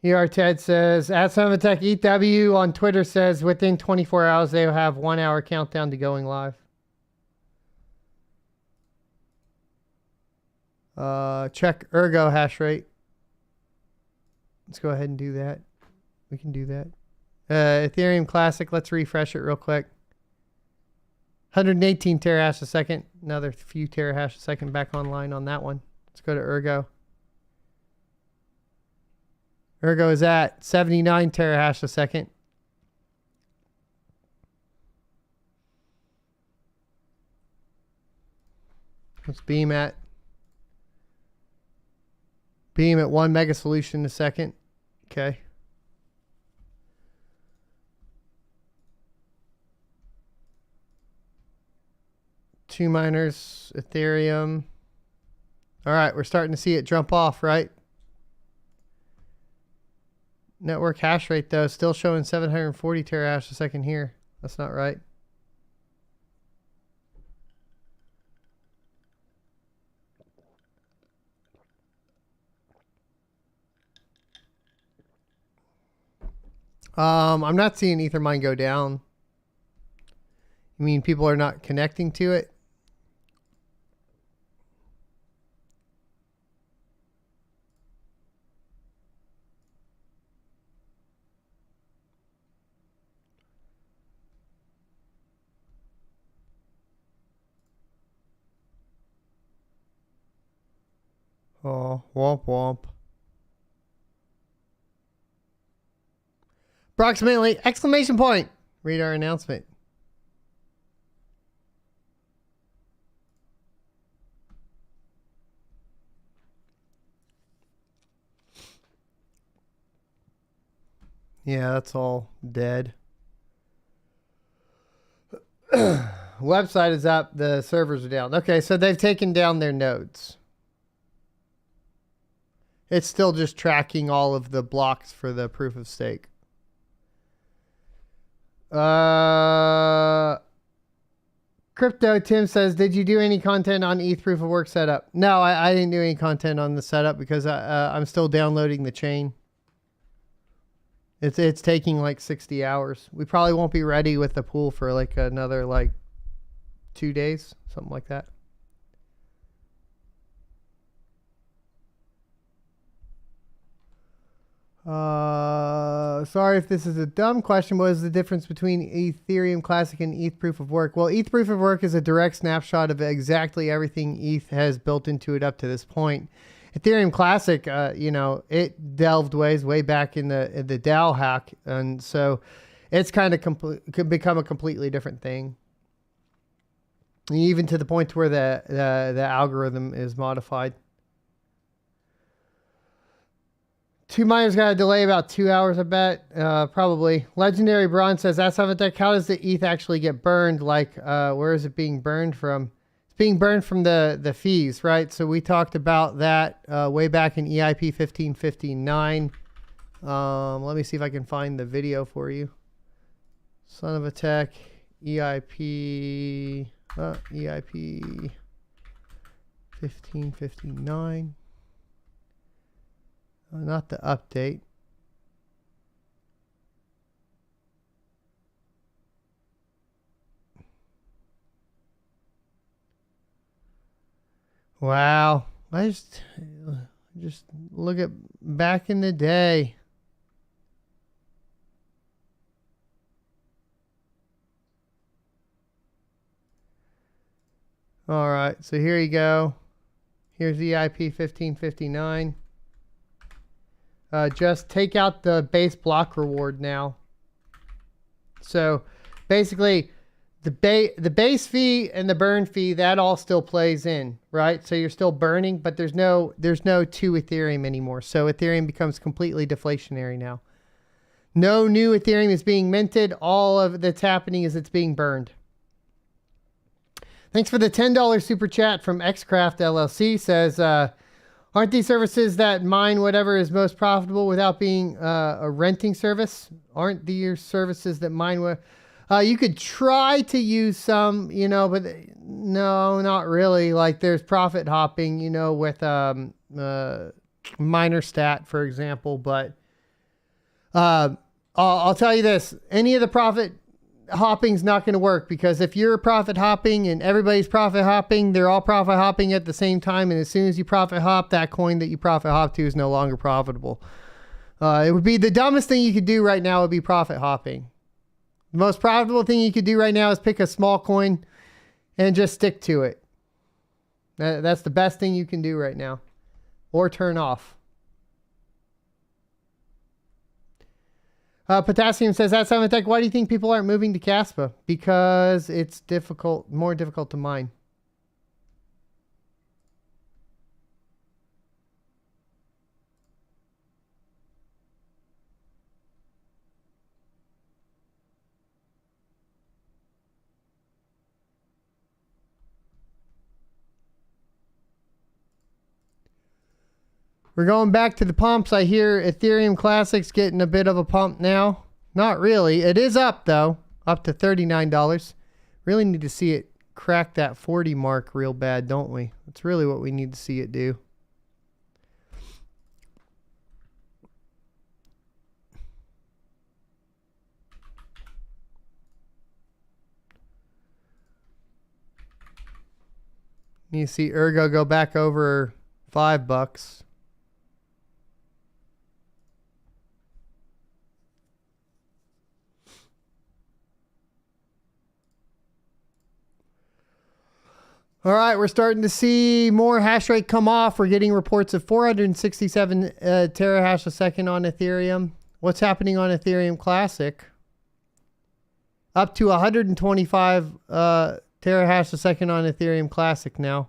Here, Ted says, at SerpentX EW on Twitter says within 24 hours they will have 1 hour countdown to going live. Check Ergo hash rate. Let's go ahead and do that. We can do that. Ethereum Classic, let's refresh it real quick. 118 terahash a second. Another few terahash a second back online on that one. Let's go to Ergo. Ergo is at 79 terahash a second. What's Beam at? Beam at 1 mega solution a second. Okay. Two miners, Ethereum. All right, we're starting to see it jump off, right? Network hash rate, though, still showing 740 terahash a second here. That's not right. I'm not seeing Ethermine go down. You mean people are not connecting to it? Oh, womp womp. Approximately, exclamation point. Read our announcement. Yeah, that's all dead. Website is up. The servers are down. Okay, so they've taken down their nodes. It's still just tracking all of the blocks for the proof of stake. Crypto Tim says, did you do any content on ETH proof of work setup? No, I didn't do any content on the setup because I'm still downloading the chain. It's taking like 60 hours. We probably won't be ready with the pool for like another like 2 days, something like that. Sorry if this is a dumb question. What is the difference between Ethereum Classic and ETH Proof of Work? Well, ETH Proof of Work is a direct snapshot of exactly everything ETH has built into it up to this point. Ethereum Classic, you know, it delved way back in the DAO hack, and so it's kind of could become a completely different thing. Even to the point where the algorithm is modified. 2 miners got a delay about 2 hours, I bet. Probably. Legendary Bronze says, that's SerpentX. How does the ETH actually get burned? Like, where is it being burned from? It's being burned from the fees, right? So we talked about that way back in EIP 1559. Let me see if I can find the video for you. Son of a tech, EIP 1559. Not the update. Wow. I just look at back in the day. All right, so here you go. Here's EIP 1559. Just take out the base block reward now. So basically the base fee and the burn fee, that all still plays in, right? So you're still burning, but there's no 2 Ethereum anymore. So Ethereum becomes completely deflationary now. No new Ethereum is being minted. All of that's happening is it's being burned. Thanks for the $10 super chat from Xcraft LLC. Says, aren't these services that mine whatever is most profitable without being a renting service? Aren't these services that mine what? You could try to use some, you know, but no, not really. Like there's profit hopping, you know, with MinerStat, for example. But I'll tell you this: any of the profit hopping's not going to work, because if you're profit hopping and everybody's profit hopping, they're all profit hopping at the same time, and as soon as you profit hop, that coin that you profit hop to is no longer profitable. It would be the dumbest thing you could do right now would be profit hopping. The most profitable thing you could do right now is pick a small coin and just stick to it. That's the best thing you can do right now, or turn off. Potassium says, that's SerpentX. Why do you think people aren't moving to Caspa? Because it's difficult, more difficult to mine. We're going back to the pumps. I hear Ethereum Classic's getting a bit of a pump now. Not really. It is up, though. Up to $39. Really need to see it crack that 40 mark real bad, don't we? That's really what we need to see it do. You see Ergo go back over $5. All right, we're starting to see more hash rate come off. We're getting reports of 467 terahash a second on Ethereum. What's happening on Ethereum Classic? Up to 125 terahash a second on Ethereum Classic now.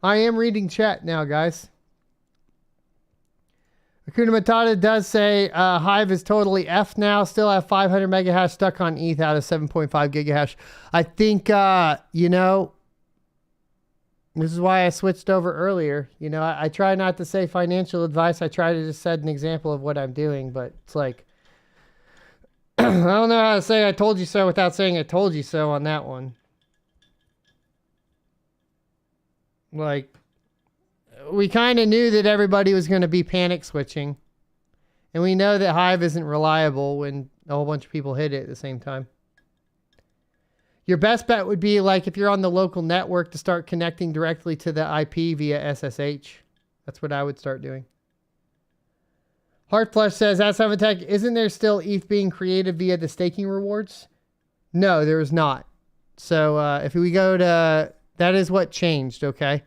I am reading chat now, guys. Akuna Matata does say Hive is totally F now. Still have 500 megahash stuck on ETH out of 7.5 gigahash. I think, you know, this is why I switched over earlier. You know, I try not to say financial advice. I try to just set an example of what I'm doing. But it's like, I don't know how to say I told you so without saying I told you so on that one. Like, we kind of knew that everybody was going to be panic switching. And we know that Hive isn't reliable when a whole bunch of people hit it at the same time. Your best bet would be, like, if you're on the local network, to start connecting directly to the IP via SSH. That's what I would start doing. Heartflush says, at SerpentX, isn't there still ETH being created via the staking rewards? No, there is not. So if we go to... That is what changed, okay?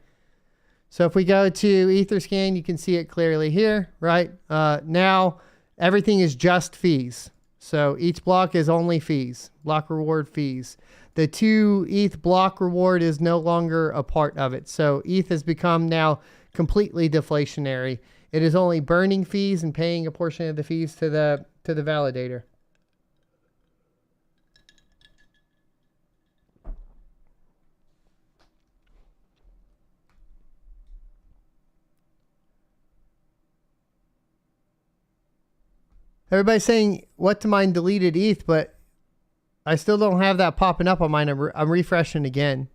So if we go to Etherscan, you can see it clearly here, right? Now, everything is just fees. So each block is only fees, block reward fees. The 2 ETH block reward is no longer a part of it. So ETH has become now completely deflationary. It is only burning fees and paying a portion of the fees to the validator. Everybody's saying what to mine deleted ETH, but I still don't have that popping up on mine. I'm refreshing again.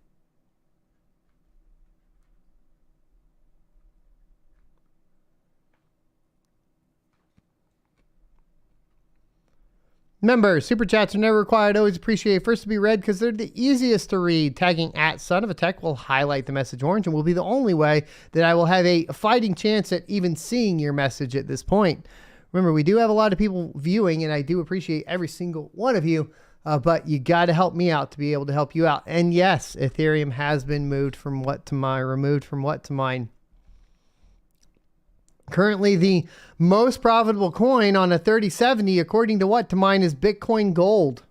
Remember, super chats are never required. Always appreciate first to be read because they're the easiest to read. Tagging at Son of a Tech will highlight the message orange and will be the only way that I will have a fighting chance at even seeing your message at this point. Remember, we do have a lot of people viewing, and I do appreciate every single one of you, but you got to help me out to be able to help you out. And yes, Ethereum has been moved from what to mine, removed from what to mine. Currently, the most profitable coin on a 3070, according to what to mine, is Bitcoin Gold.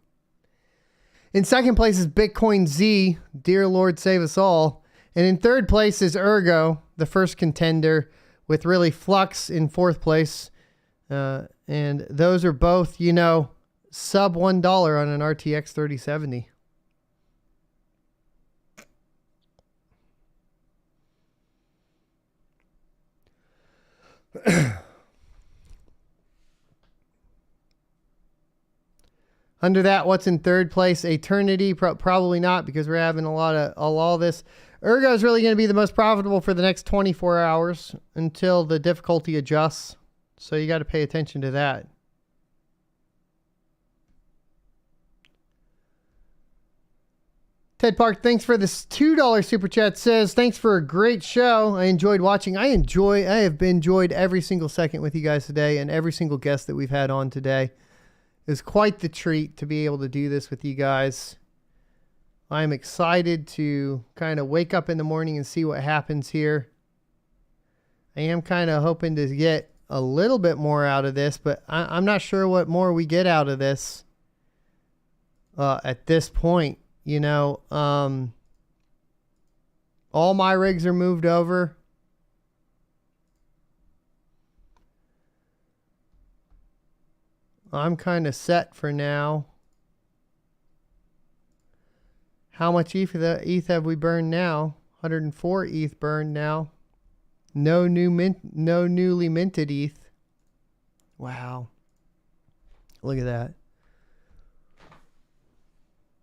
In second place is Bitcoin Z, dear Lord save us all. And in third place is Ergo, the first contender, with really Flux in fourth place. And those are both, you know, sub $1 on an RTX 3070. Under that, what's in third place? Eternity? Probably not, because we're having a lot of all this. Ergo is really going to be the most profitable for the next 24 hours until the difficulty adjusts. So you got to pay attention to that. Ted Park, thanks for this $2 super chat. Says, thanks for a great show. I enjoyed watching. I have enjoyed every single second with you guys today and every single guest that we've had on today. It was quite the treat to be able to do this with you guys. I'm excited to kind of wake up in the morning and see what happens here. I am kind of hoping to get a little bit more out of this, but I'm not sure what more we get out of this at this point. You know, all my rigs are moved over. I'm kind of set for now. How much ETH have we burned now? 104 ETH burned now. No newly minted ETH. Wow. Look at that.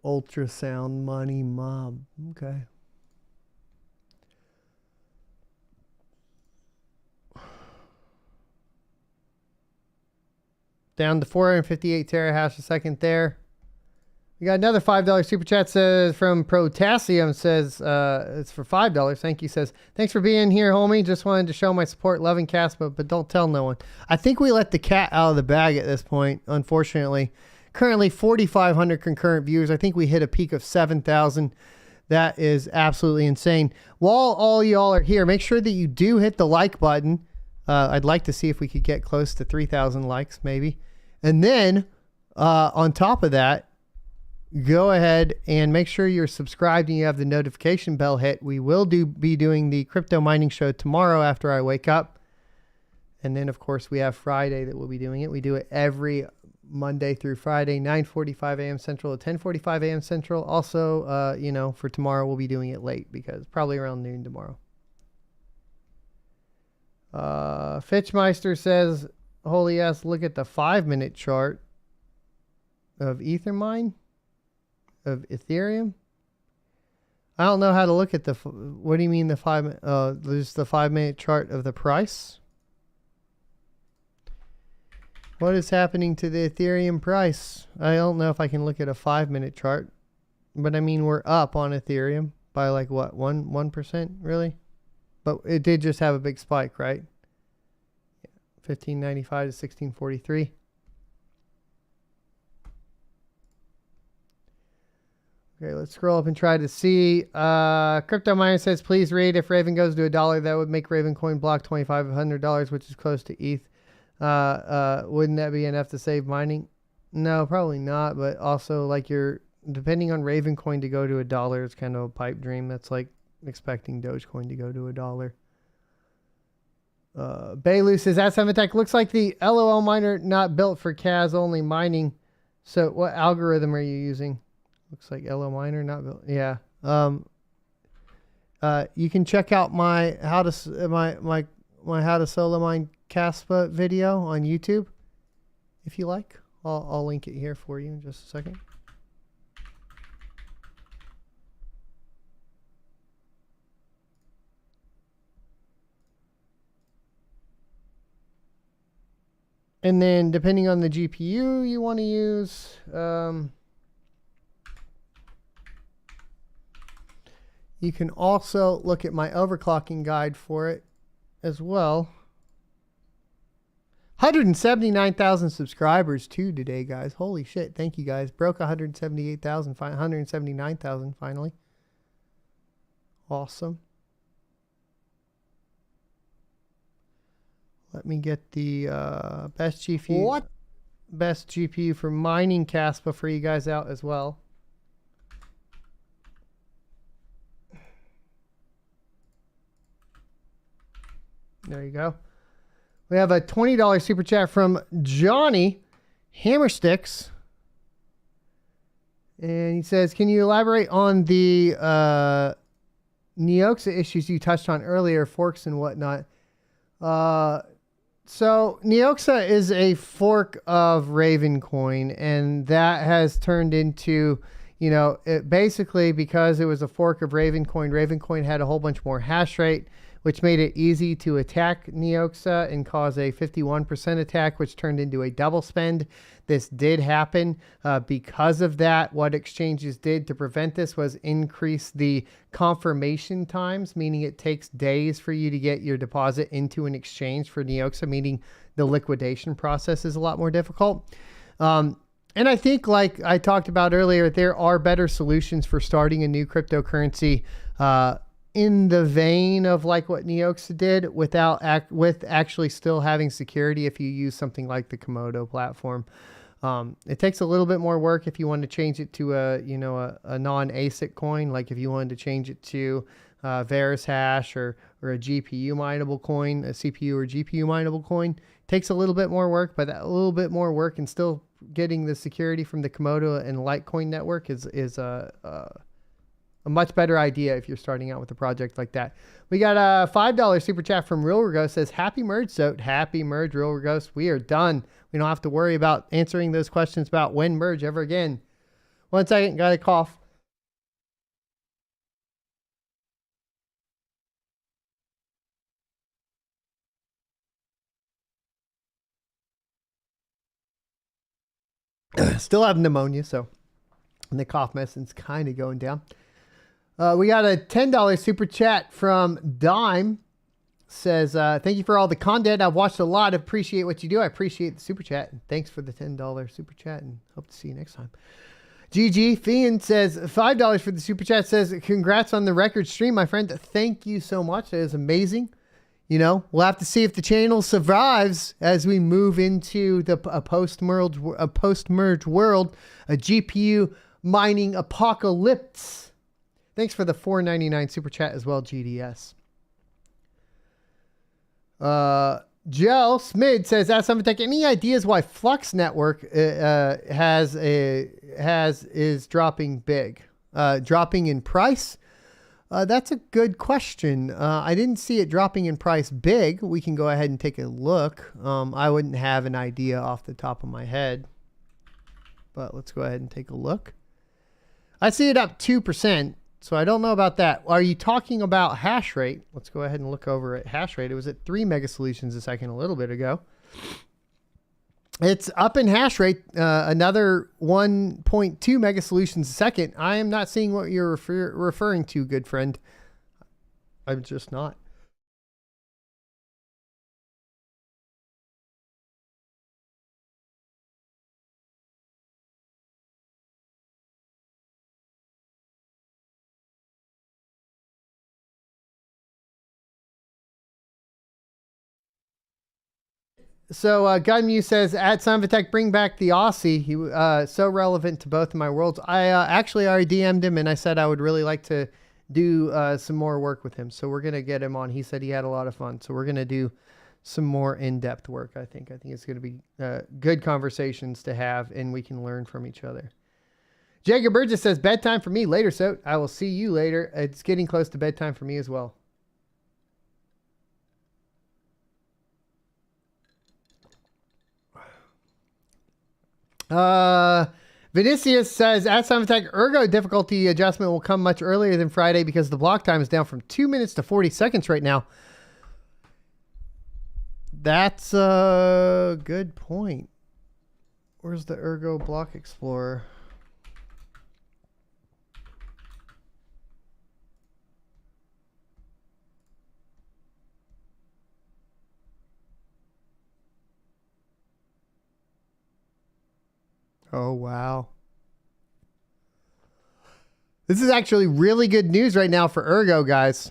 Ultrasound money mob. Okay. Down to 458 terahash a second there. We got another $5 super chat says from Protasium says it's for $5. Thank you. Says thanks for being here, homie. Just wanted to show my support, loving Caspa, but don't tell no one. I think we let the cat out of the bag at this point, unfortunately. Currently 4,500 concurrent viewers. I think we hit a peak of 7,000. That is absolutely insane. While all y'all are here, make sure that you do hit the like button. I'd like to see if we could get close to 3,000 likes, maybe. And then on top of that, go ahead and make sure you're subscribed and you have the notification bell hit. We will be doing the crypto mining show tomorrow after I wake up. And then, of course, we have Friday that we'll be doing it. We do it every Monday through Friday, 9:45 a.m. Central to 10:45 a.m. Central. Also, you know, for tomorrow, we'll be doing it late because probably around noon tomorrow. Fitchmeister says, holy ass, look at the 5-minute chart of Ethermine. Of Ethereum. I don't know how to look at the. What do you mean the just the 5-minute chart of the price? What is happening to the Ethereum price? I don't know if I can look at a 5-minute chart, but I mean we're up on Ethereum by like what 1% really, but it did just have a big spike, right? 1595 to 1643. Okay, let's scroll up and try to see. Crypto Miner says, please read. If Raven goes to $1, that would make Raven coin block $2,500, which is close to ETH. Wouldn't that be enough to save mining? No, probably not. But also, like, depending on Raven coin to go to $1, it's kind of a pipe dream. That's like expecting Dogecoin to go to $1. Baylu says, at SerpentX, looks like the LOL miner not built for CAS only mining. So what algorithm are you using? Looks like LO miner not built. Yeah. You can check out my how to solo mine Caspa video on YouTube if you like. I'll link it here for you in just a second. And then depending on the GPU you want to use, you can also look at my overclocking guide for it as well. 179,000 subscribers too today, guys. Holy shit. Thank you, guys. Broke 178,000, 179,000 finally. Awesome. Let me get the best GPU. What? Best GPU for mining Caspa for you guys out as well. There you go. We have a $20 super chat from Johnny Hammersticks. And he says, can you elaborate on the Neoxa issues you touched on earlier, forks and whatnot? So Neoxa is a fork of Ravencoin, and that has turned into, you know, it basically because it was a fork of Ravencoin had a whole bunch more hash rate, which made it easy to attack Neoxa and cause a 51% attack, which turned into a double spend. This did happen. Because of that, what exchanges did to prevent this was increase the confirmation times, meaning it takes days for you to get your deposit into an exchange for Neoxa, meaning the liquidation process is a lot more difficult. And I think, like I talked about earlier, there are better solutions for starting a new cryptocurrency in the vein of like what Neoxa did with actually still having security if you use something like the Komodo platform. It takes a little bit more work if you want to change it to a non-ASIC coin, like if you wanted to change it to Varus hash or a GPU mineable coin, a CPU or GPU mineable coin. Takes a little bit more work, but a little bit more work and still getting the security from the Komodo and Litecoin network is a much better idea if you're starting out with a project like that. We got a $5 super chat from Real Regos, says, happy merge, so happy merge, Real Regos. We are done. We don't have to worry about answering those questions about when merge ever again. 1 second, got a cough. Still have pneumonia, so the cough medicine's kind of going down. We got a $10 super chat from Dime. Says, thank you for all the content. I've watched a lot. Appreciate what you do. I appreciate the super chat. And thanks for the $10 super chat and hope to see you next time. GG Fian says, $5 for the super chat. Says, congrats on the record stream, my friend. Thank you so much. That is amazing. You know, we'll have to see if the channel survives as we move into a post-merge world, a GPU mining apocalypse. Thanks for the $4.99 super chat as well, GDS. Joe Smid says, "Ask SerpentX, any ideas why Flux Network is dropping dropping in price?" That's a good question. I didn't see it dropping in price big. We can go ahead and take a look. I wouldn't have an idea off the top of my head, but let's go ahead and take a look. I see it up 2%. So I don't know about that. Are you talking about hash rate? Let's go ahead and look over at hash rate. It was at 3 mega solutions a second a little bit ago. It's up in hash rate, another 1.2 mega solutions a second. I am not seeing what you're referring to, good friend. I'm just not. So Gunmu says, at SerpentX, bring back the Aussie. He so relevant to both of my worlds. I actually already DM'd him and I said I would really like to do some more work with him. So we're going to get him on. He said he had a lot of fun. So we're going to do some more in-depth work, I think. I think it's going to be good conversations to have and we can learn from each other. Jacob Burgess says, bedtime for me later, so I will see you later. It's getting close to bedtime for me as well. Vinicius says, at SerpentX, Ergo difficulty adjustment will come much earlier than Friday because the block time is down from 2 minutes to 40 seconds right now. That's a good point. Where's the Ergo Block Explorer? Oh, wow. This is actually really good news right now for Ergo, guys.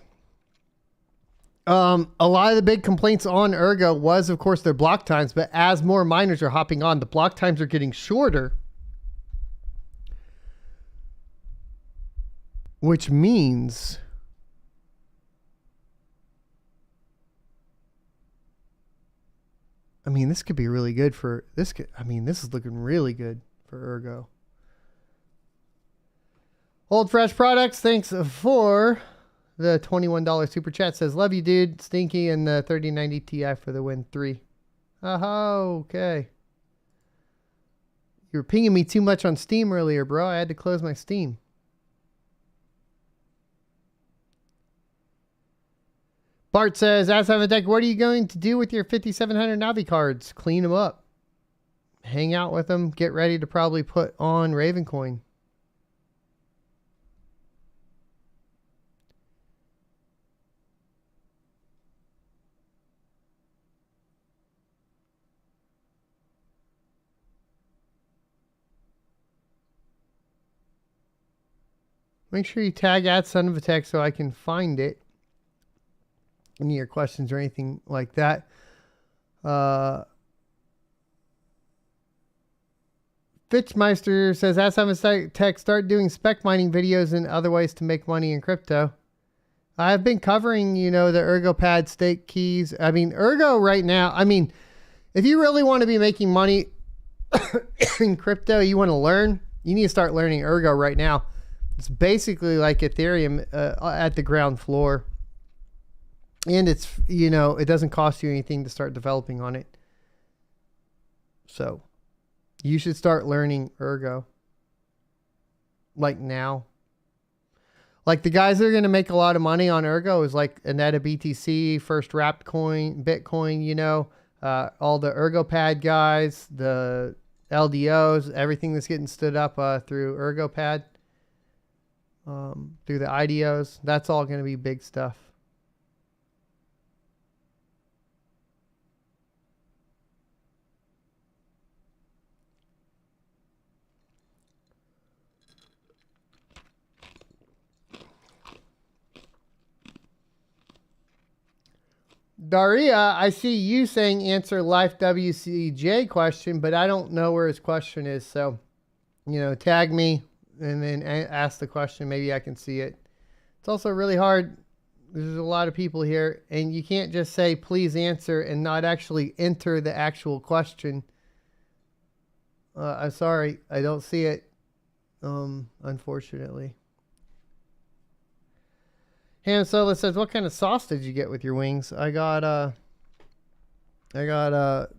A lot of the big complaints on Ergo was, of course, their block times, but as more miners are hopping on, the block times are getting shorter. Which means I mean, this could be really good for this. I mean, this is looking really good for Ergo. Old Fresh Products, thanks for the $21 super chat. Says, love you, dude. Stinky and the 3090 Ti for the win 3. Oh, okay. You were pinging me too much on Steam earlier, bro. I had to close my Steam. Bart says, Ask SerpentX, what are you going to do with your 5700 Navi cards? Clean them up. Hang out with them. Get ready to probably put on Ravencoin. Make sure you tag at Son of a Tech so I can find it. Any of your questions or anything like that. Fitchmeister says, at Son of a Tech, start doing spec mining videos and other ways to make money in crypto. I've been covering, the Ergo pad stake keys. I mean, Ergo right now, if you really want to be making money in crypto, you want to learn, you need to start learning Ergo right now. It's basically like Ethereum at the ground floor. And it's, it doesn't cost you anything to start developing on it. So you should start learning Ergo. Like now. Like the guys that are going to make a lot of money on Ergo is like Aneta BTC, First Wrapped Coin, Bitcoin, all the Ergo pad guys, the LDOs, everything that's getting stood up through Ergo pad, through the IDOs. That's all going to be big stuff. Daria, I see you saying answer Life WCJ question, but I don't know where his question is. So, tag me and then ask the question. Maybe I can see it. It's also really hard. There's a lot of people here, and you can't just say please answer and not actually enter the actual question. I'm sorry, I don't see it. Unfortunately. Ham Solo says, what kind of sauce did you get with your wings? I got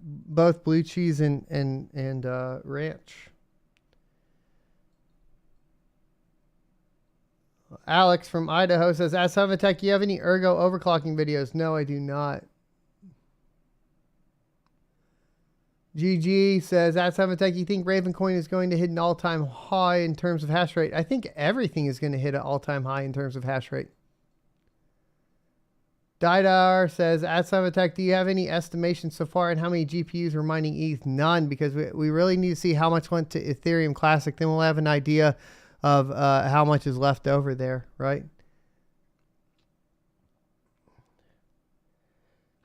both blue cheese and ranch. Alex from Idaho says, ask Tech, do you have any Ergo overclocking videos? No, I do not. GG says, ask Tech, you think Ravencoin is going to hit an all-time high in terms of hash rate? I think everything is going to hit an all-time high in terms of hash rate. Didar says, at Tech, do you have any estimations so far on how many GPUs we're mining ETH? None, because we really need to see how much went to Ethereum Classic. Then we'll have an idea of how much is left over there, right?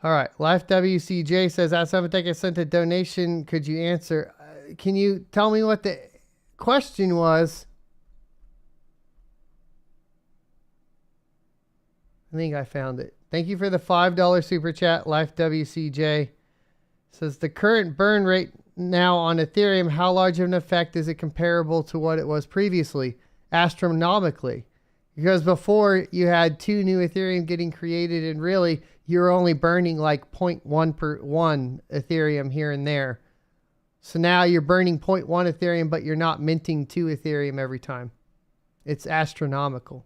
All right. Life WCJ says, at Tech, I sent a donation. Could you answer? Can you tell me what the question was? I think I found it. Thank you for the $5 super chat. Life WCJ says, the current burn rate now on Ethereum, how large of an effect is it comparable to what it was previously? Astronomically. Because before you had 2 new Ethereum getting created, and really you're only burning like 0.1 per 1 Ethereum here and there. So now you're burning 0.1 Ethereum, but you're not minting 2 Ethereum every time. It's astronomical.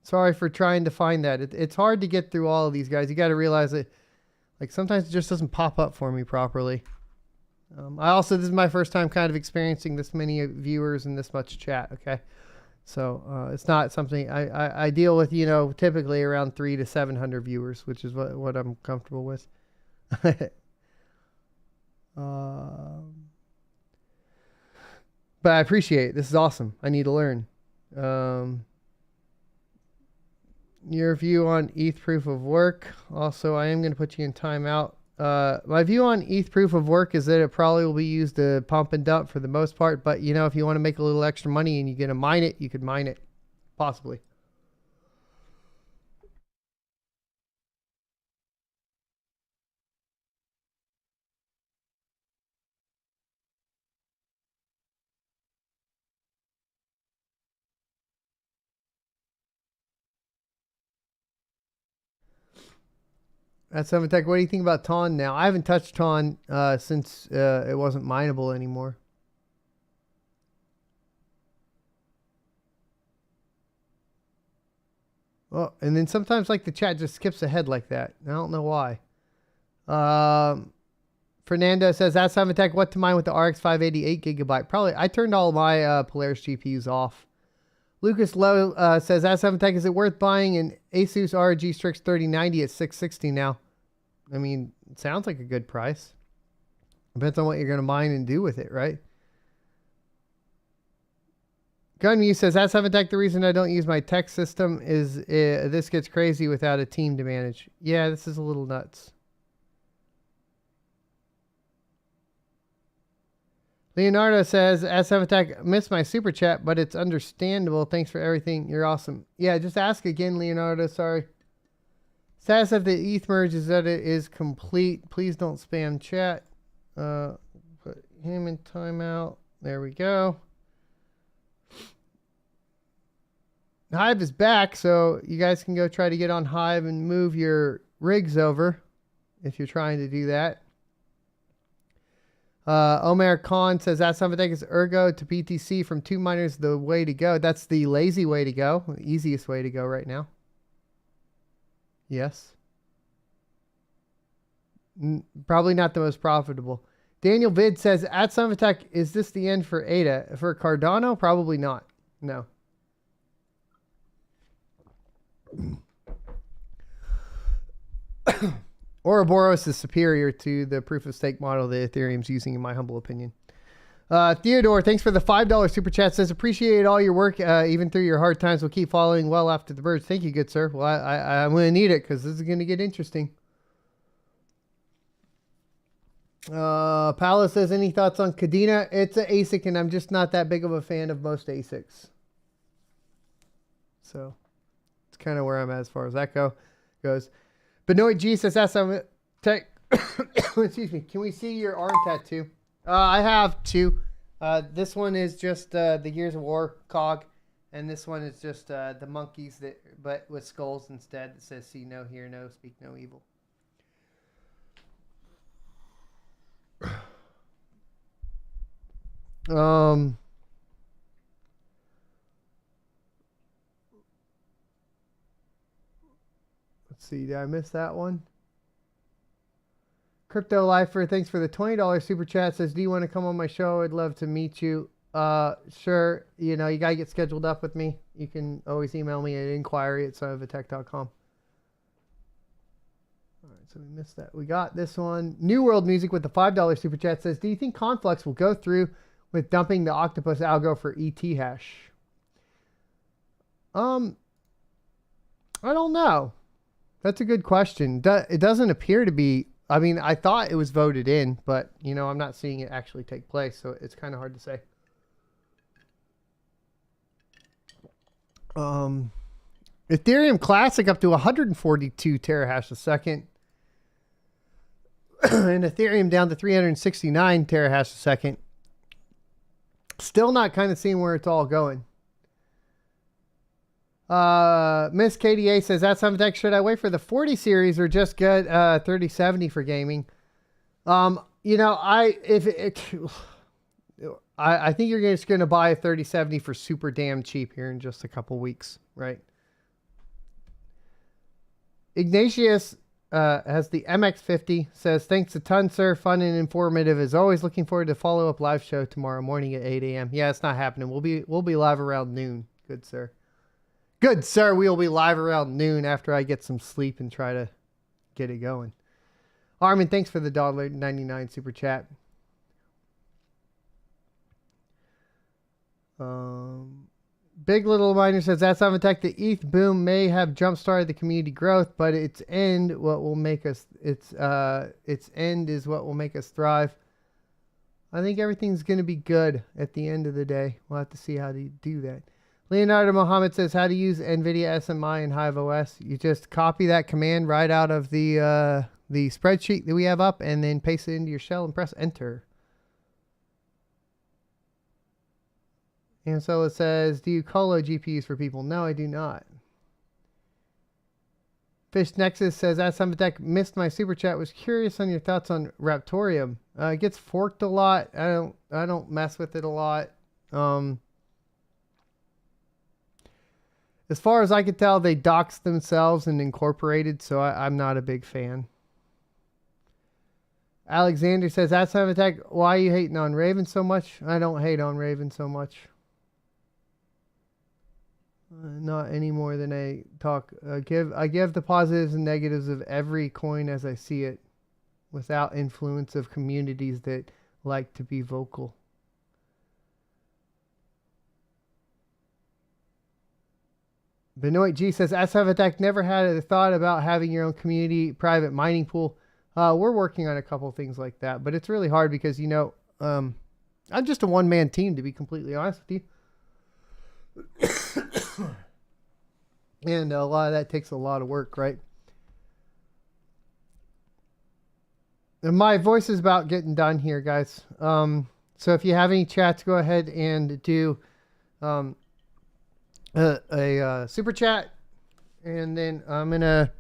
Sorry for trying to find that. It's hard to get through all of these guys. You got to realize that, like, sometimes it just doesn't pop up for me properly. This is my first time kind of experiencing this many viewers and this much chat. Okay, so it's not something I deal with. Typically around 300 to 700 viewers, which is what I'm comfortable with. But I appreciate it. This is awesome. I need to learn. Your view on ETH proof of work. Also, I am going to put you in timeout. My view on ETH proof of work is that it probably will be used to pump and dump for the most part. But, if you want to make a little extra money and you're going to mine it, you could mine it. Possibly. That's Tech. What do you think about Ton now? I haven't touched Ton since it wasn't mineable anymore. Oh, and then sometimes like the chat just skips ahead like that. I don't know why. Fernando says, that's Tech. What to mine with the RX 588 gigabyte? Probably. I turned all my Polaris GPUs off. Lucas Lowe says, at Tech, is it worth buying an Asus ROG Strix 3090 at $660 now? I mean, it sounds like a good price. Depends on what you're going to mine and do with it, right? Gunmu says, at SerpentX, the reason I don't use my tech system is this gets crazy without a team to manage. Yeah, this is a little nuts. Leonardo says, at SerpentX, missed my super chat, but it's understandable. Thanks for everything. You're awesome. Yeah, just ask again, Leonardo. Sorry. Status of the ETH merge is that it is complete. Please don't spam chat. Put him in timeout. There we go. Hive is back, so you guys can go try to get on Hive and move your rigs over if you're trying to do that. Omer Khan says, that SerpentX is Ergo to BTC from 2 miners the way to go. That's the lazy way to go. The easiest way to go right now. Yes. Probably not the most profitable. Daniel Vid says, at SerpentX, is this the end for ADA? For Cardano? Probably not. No. Ouroboros is superior to the proof of stake model that Ethereum's using, in my humble opinion. Theodore, thanks for the $5 super chat. Says, appreciate all your work, even through your hard times. We'll keep following well after the birds. Thank you, good sir. Well, I'm going to need it because this is going to get interesting. Paolo says, any thoughts on Cadena? It's an ASIC, and I'm just not that big of a fan of most ASICs. So it's kind of where I'm at as far as that goes. Benoit G says, SerpentX. Excuse me. Can we see your arm tattoo? I have 2. This one is just the Gears of War cog, and this one is just the monkeys but with skulls instead. That says, "See no, hear no, speak no evil." Let's see. Did I miss that one? Crypto Lifer, thanks for the $20 super chat. Says, do you want to come on my show? I'd love to meet you. Sure. You know, you got to get scheduled up with me. You can always email me at inquiry@sonofatech.com. All right, so we missed that. We got this one. New World Music with the $5 super chat says, do you think Conflux will go through with dumping the Octopus algo for ET hash? I don't know. That's a good question. It doesn't appear to be. I mean, I thought it was voted in, but, you know, I'm not seeing it actually take place, so it's kind of hard to say. Ethereum Classic up to 142 terahash a second. And Ethereum down to 369 terahash a second. Still not kind of seeing where it's all going. Miss KDA says, that's SerpentX. Should I wait for the 40 series or just get 3070 for gaming? You know, I think you're just going to buy a 3070 for super damn cheap here in just a couple weeks, right? Ignatius has the MX50, says, thanks a ton, sir. Fun and informative as always. Looking forward to follow-up live show tomorrow morning at 8 a.m. Yeah, it's not happening. We'll be live around noon. Good, sir. Good, sir. We'll be live around noon after I get some sleep and try to get it going. Armin, thanks for the $1.99 super chat. Big Little Miner says, that's SerpentX. The ETH boom may have jump-started the community growth, but its end is what will make us thrive. I think everything's going to be good at the end of the day. We'll have to see how to do that. Leonardo Mohammed says, how to use NVIDIA SMI in Hive OS. You just copy that command right out of the spreadsheet that we have up and then paste it into your shell and press enter. And so it says, do you colo GPUs for people? No, I do not. Fish Nexus says, as SerpentX, missed my super chat. Was curious on your thoughts on Raptorium. It gets forked a lot. I don't mess with it a lot. As far as I could tell, they doxed themselves and incorporated, so I'm not a big fan. Alexander says, at SerpentX, why are you hating on Raven so much? I don't hate on Raven so much. Not any more than I talk. I give the positives and negatives of every coin as I see it, without influence of communities that like to be vocal. Benoit G says, SerpentX never had a thought about having your own community private mining pool. We're working on a couple things like that, but it's really hard because, you know, I'm just a one-man team, to be completely honest with you. And a lot of that takes a lot of work, right? And my voice is about getting done here, guys. So if you have any chats, go ahead and do a super chat, and then I'm gonna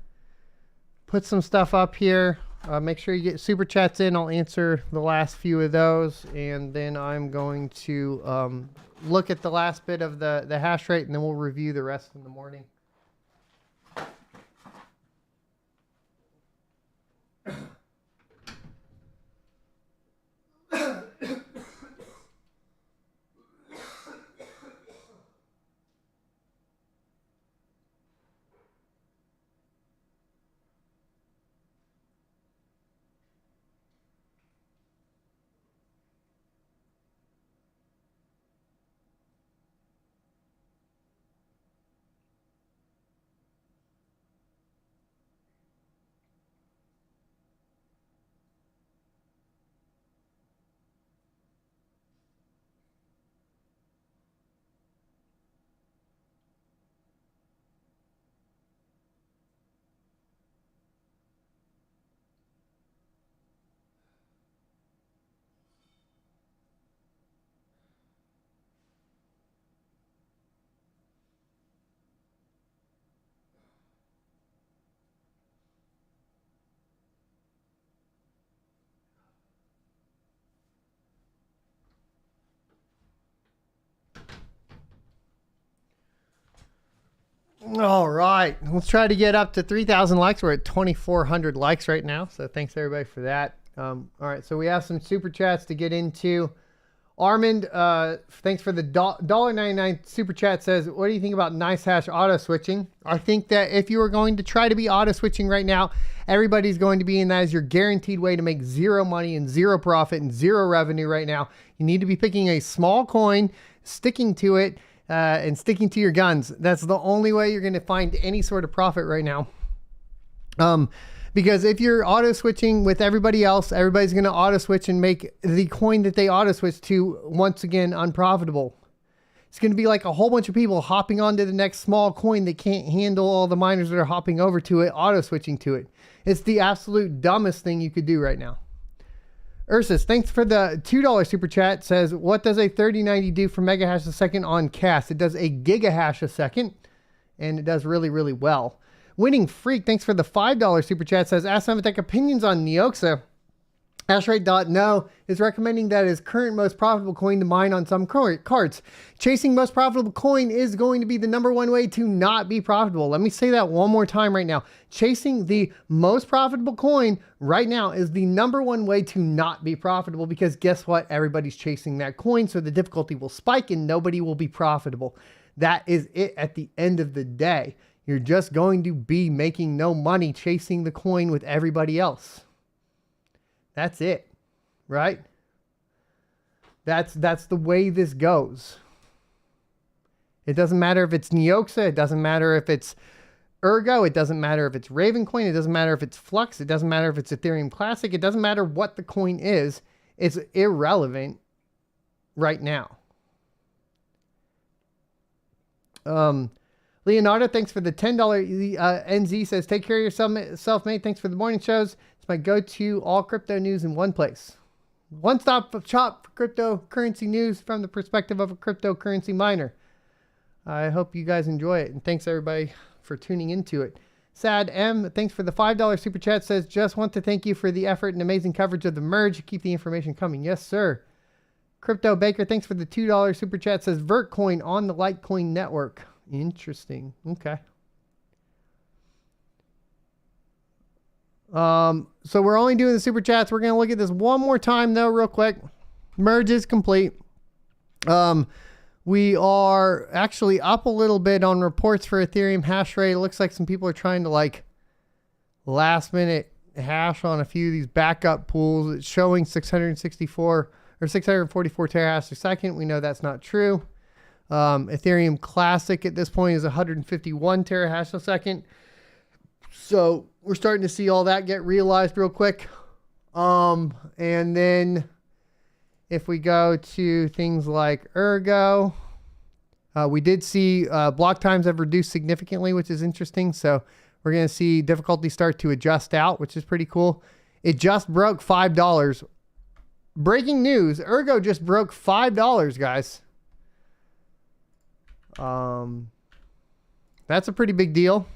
put some stuff up here. Make sure you get super chats in. I'll answer the last few of those, and then I'm going to look at the last bit of the hash rate, and then we'll review the rest in the morning. All right, let's try to get up to 3,000 likes. We're at 2,400 likes right now, so thanks everybody for that. All right, so we have some super chats to get into. Armand, thanks for the $1.99 super chat. Says, what do you think about nice hash auto switching? I think that if you were going to try to be auto switching right now, everybody's going to be in that as your guaranteed way to make zero money and zero profit and zero revenue right now. You need to be picking a small coin, sticking to it, and sticking to your guns. That's the only way you're going to find any sort of profit right now. Because if you're auto switching with everybody else, everybody's going to auto switch and make the coin that they auto switch to once again unprofitable. It's going to be like a whole bunch of people hopping onto the next small coin that can't handle all the miners that are hopping over to it, auto switching to it. It's the absolute dumbest thing you could do right now. Ursus, thanks for the $2 super chat. Says, what does a 3090 do for mega hash a second on cast? It does a gigahash a second, and it does really, really well. Winning Freak, thanks for the $5 super chat. Says, ask SerpentX opinions on Neoxa. Hashrate.no is recommending that his current most profitable coin to mine on some cards. Chasing most profitable coin is going to be the #1 way to not be profitable. Let me say that one more time right now. Chasing the most profitable coin right now is the #1 way to not be profitable, because guess what? Everybody's chasing that coin, so the difficulty will spike and nobody will be profitable. That is it at the end of the day. You're just going to be making no money chasing the coin with everybody else. That's it, right? That's the way this goes. It doesn't matter if it's Neoxa. It doesn't matter if it's Ergo. It doesn't matter if it's Ravencoin. It doesn't matter if it's Flux. It doesn't matter if it's Ethereum Classic. It doesn't matter what the coin is. It's irrelevant right now. Leonardo, thanks for the $10. NZ says, take care of yourself, mate. Thanks for the morning shows. It's my go-to all crypto news in one place. One-stop shop for cryptocurrency news from the perspective of a cryptocurrency miner. I hope you guys enjoy it, and thanks everybody for tuning into it. Sad M, thanks for the $5 super chat. Says, just want to thank you for the effort and amazing coverage of the merge. Keep the information coming. Yes, sir. Crypto Baker, thanks for the $2 super chat. Says, Vertcoin on the Litecoin network. Interesting. Okay. So we're only doing the super chats. We're going to look at this one more time though, real quick. Merge is complete. We are actually up a little bit on reports for Ethereum hash rate. It looks like some people are trying to like last minute hash on a few of these backup pools. It's showing 664 or 644 terahash a second. We know that's not true. Ethereum Classic at this point is 151 terahash a second. So we're starting to see all that get realized real quick. And then if we go to things like Ergo, we did see block times have reduced significantly, which is interesting. So we're going to see difficulty start to adjust out, which is pretty cool. It just broke $5. Breaking news, Ergo just broke $5, guys. That's a pretty big deal.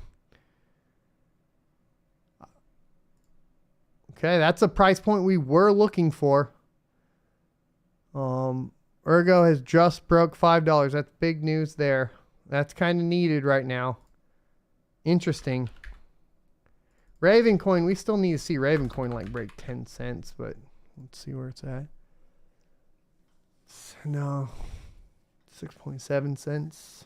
Okay, that's a price point we were looking for. Ergo has just broke $5. That's big news there. That's kind of needed right now. Interesting. Ravencoin, we still need to see Ravencoin like break 10 cents, but let's see where it's at. No, 6.7 cents.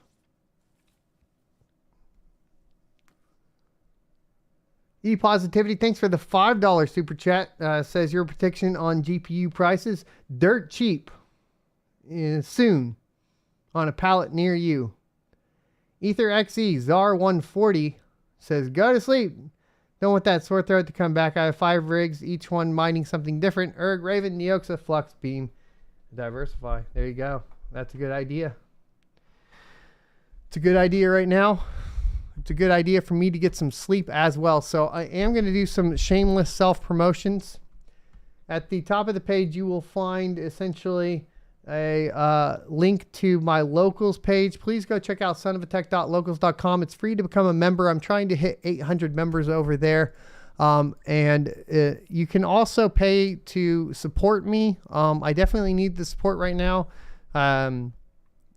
E-Positivity, thanks for the $5 super chat. Says your prediction on GPU prices, dirt cheap. Soon on a pallet near you. EtherXE ZAR140 says, go to sleep. Don't want that sore throat to come back. I have 5 rigs, each one mining something different. Erg, Raven, Neoxa, Flux, Beam. Diversify. There you go. That's a good idea. It's a good idea right now. It's a good idea for me to get some sleep as well. So I am going to do some shameless self-promotions. At the top of the page, you will find essentially a link to my locals page. Please go check out sonofatech.locals.com. It's free to become a member. I'm trying to hit 800 members over there. And you can also pay to support me. I definitely need the support right now.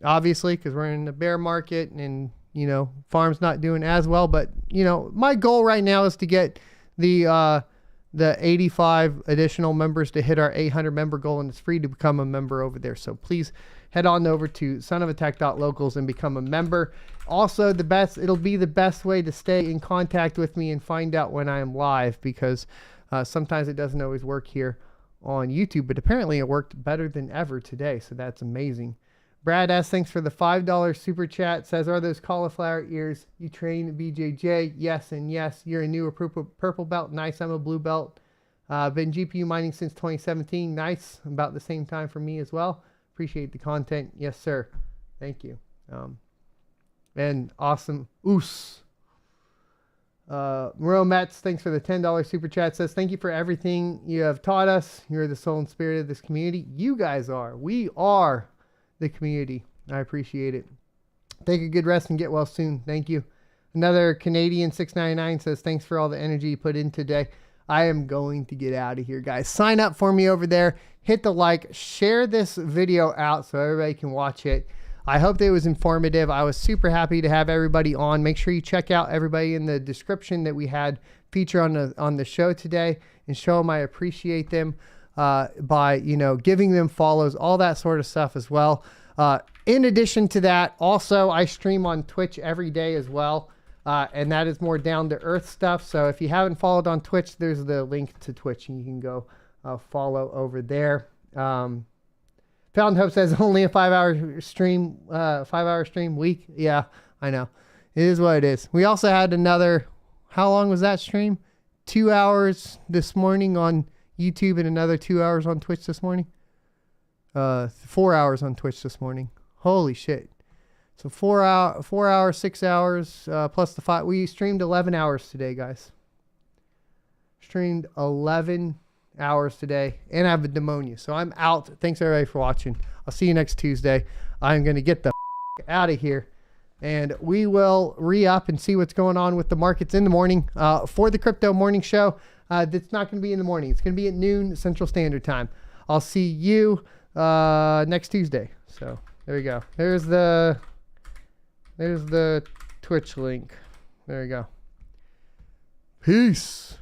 Obviously, because we're in a bear market and, you know, farm's not doing as well. But, you know, my goal right now is to get the 85 additional members to hit our 800 member goal, and it's free to become a member over there. So please head on over to sonofatech.locals and become a member. Also, it'll be the best way to stay in contact with me and find out when I am live, because sometimes it doesn't always work here on YouTube, but apparently it worked better than ever today. So that's amazing. Brad S, thanks for the $5 super chat. Says, are those cauliflower ears you train BJJ? Yes and yes. You're a new or purple belt. Nice. I'm a blue belt. Been GPU mining since 2017. Nice. About the same time for me as well. Appreciate the content. Yes, sir. Thank you. And awesome. Oos. Muro Metz, thanks for the $10 super chat. Says, thank you for everything you have taught us. You're the soul and spirit of this community. You guys are. We are the community. I appreciate it. Take a good rest and get well soon. Thank you. Another Canadian 699 says, thanks for all the energy you put in today. I am going to get out of here, guys. Sign up for me over there. Hit the like. Share this video out so everybody can watch it. I hope that it was informative. I was super happy to have everybody on. Make sure you check out everybody in the description that we had feature on the show today, and show them I appreciate them by, you know, giving them follows, all that sort of stuff as well. In addition to that, also I stream on Twitch every day as well. And that is more down to earth stuff. So if you haven't followed on Twitch, there's the link to Twitch and you can go follow over there. Fountain Hope says only a 5-hour stream, 5-hour stream week. Yeah, I know. It is what it is. We also had another, how long was that stream? 2 hours this morning on YouTube and another 2 hours on Twitch this morning. 4 hours on Twitch this morning. Holy shit. So 4 hours, 6 hours, plus the 5. We streamed 11 hours today, guys. Streamed 11 hours today, and I have a pneumonia. So I'm out. Thanks everybody for watching. I'll see you next Tuesday. I'm going to get the out of here, and we will re-up and see what's going on with the markets in the morning for the crypto morning show. That's not going to be in the morning. It's going to be at noon Central Standard Time. I'll see you next Tuesday. So there we go. There's the Twitch link. There you go. Peace.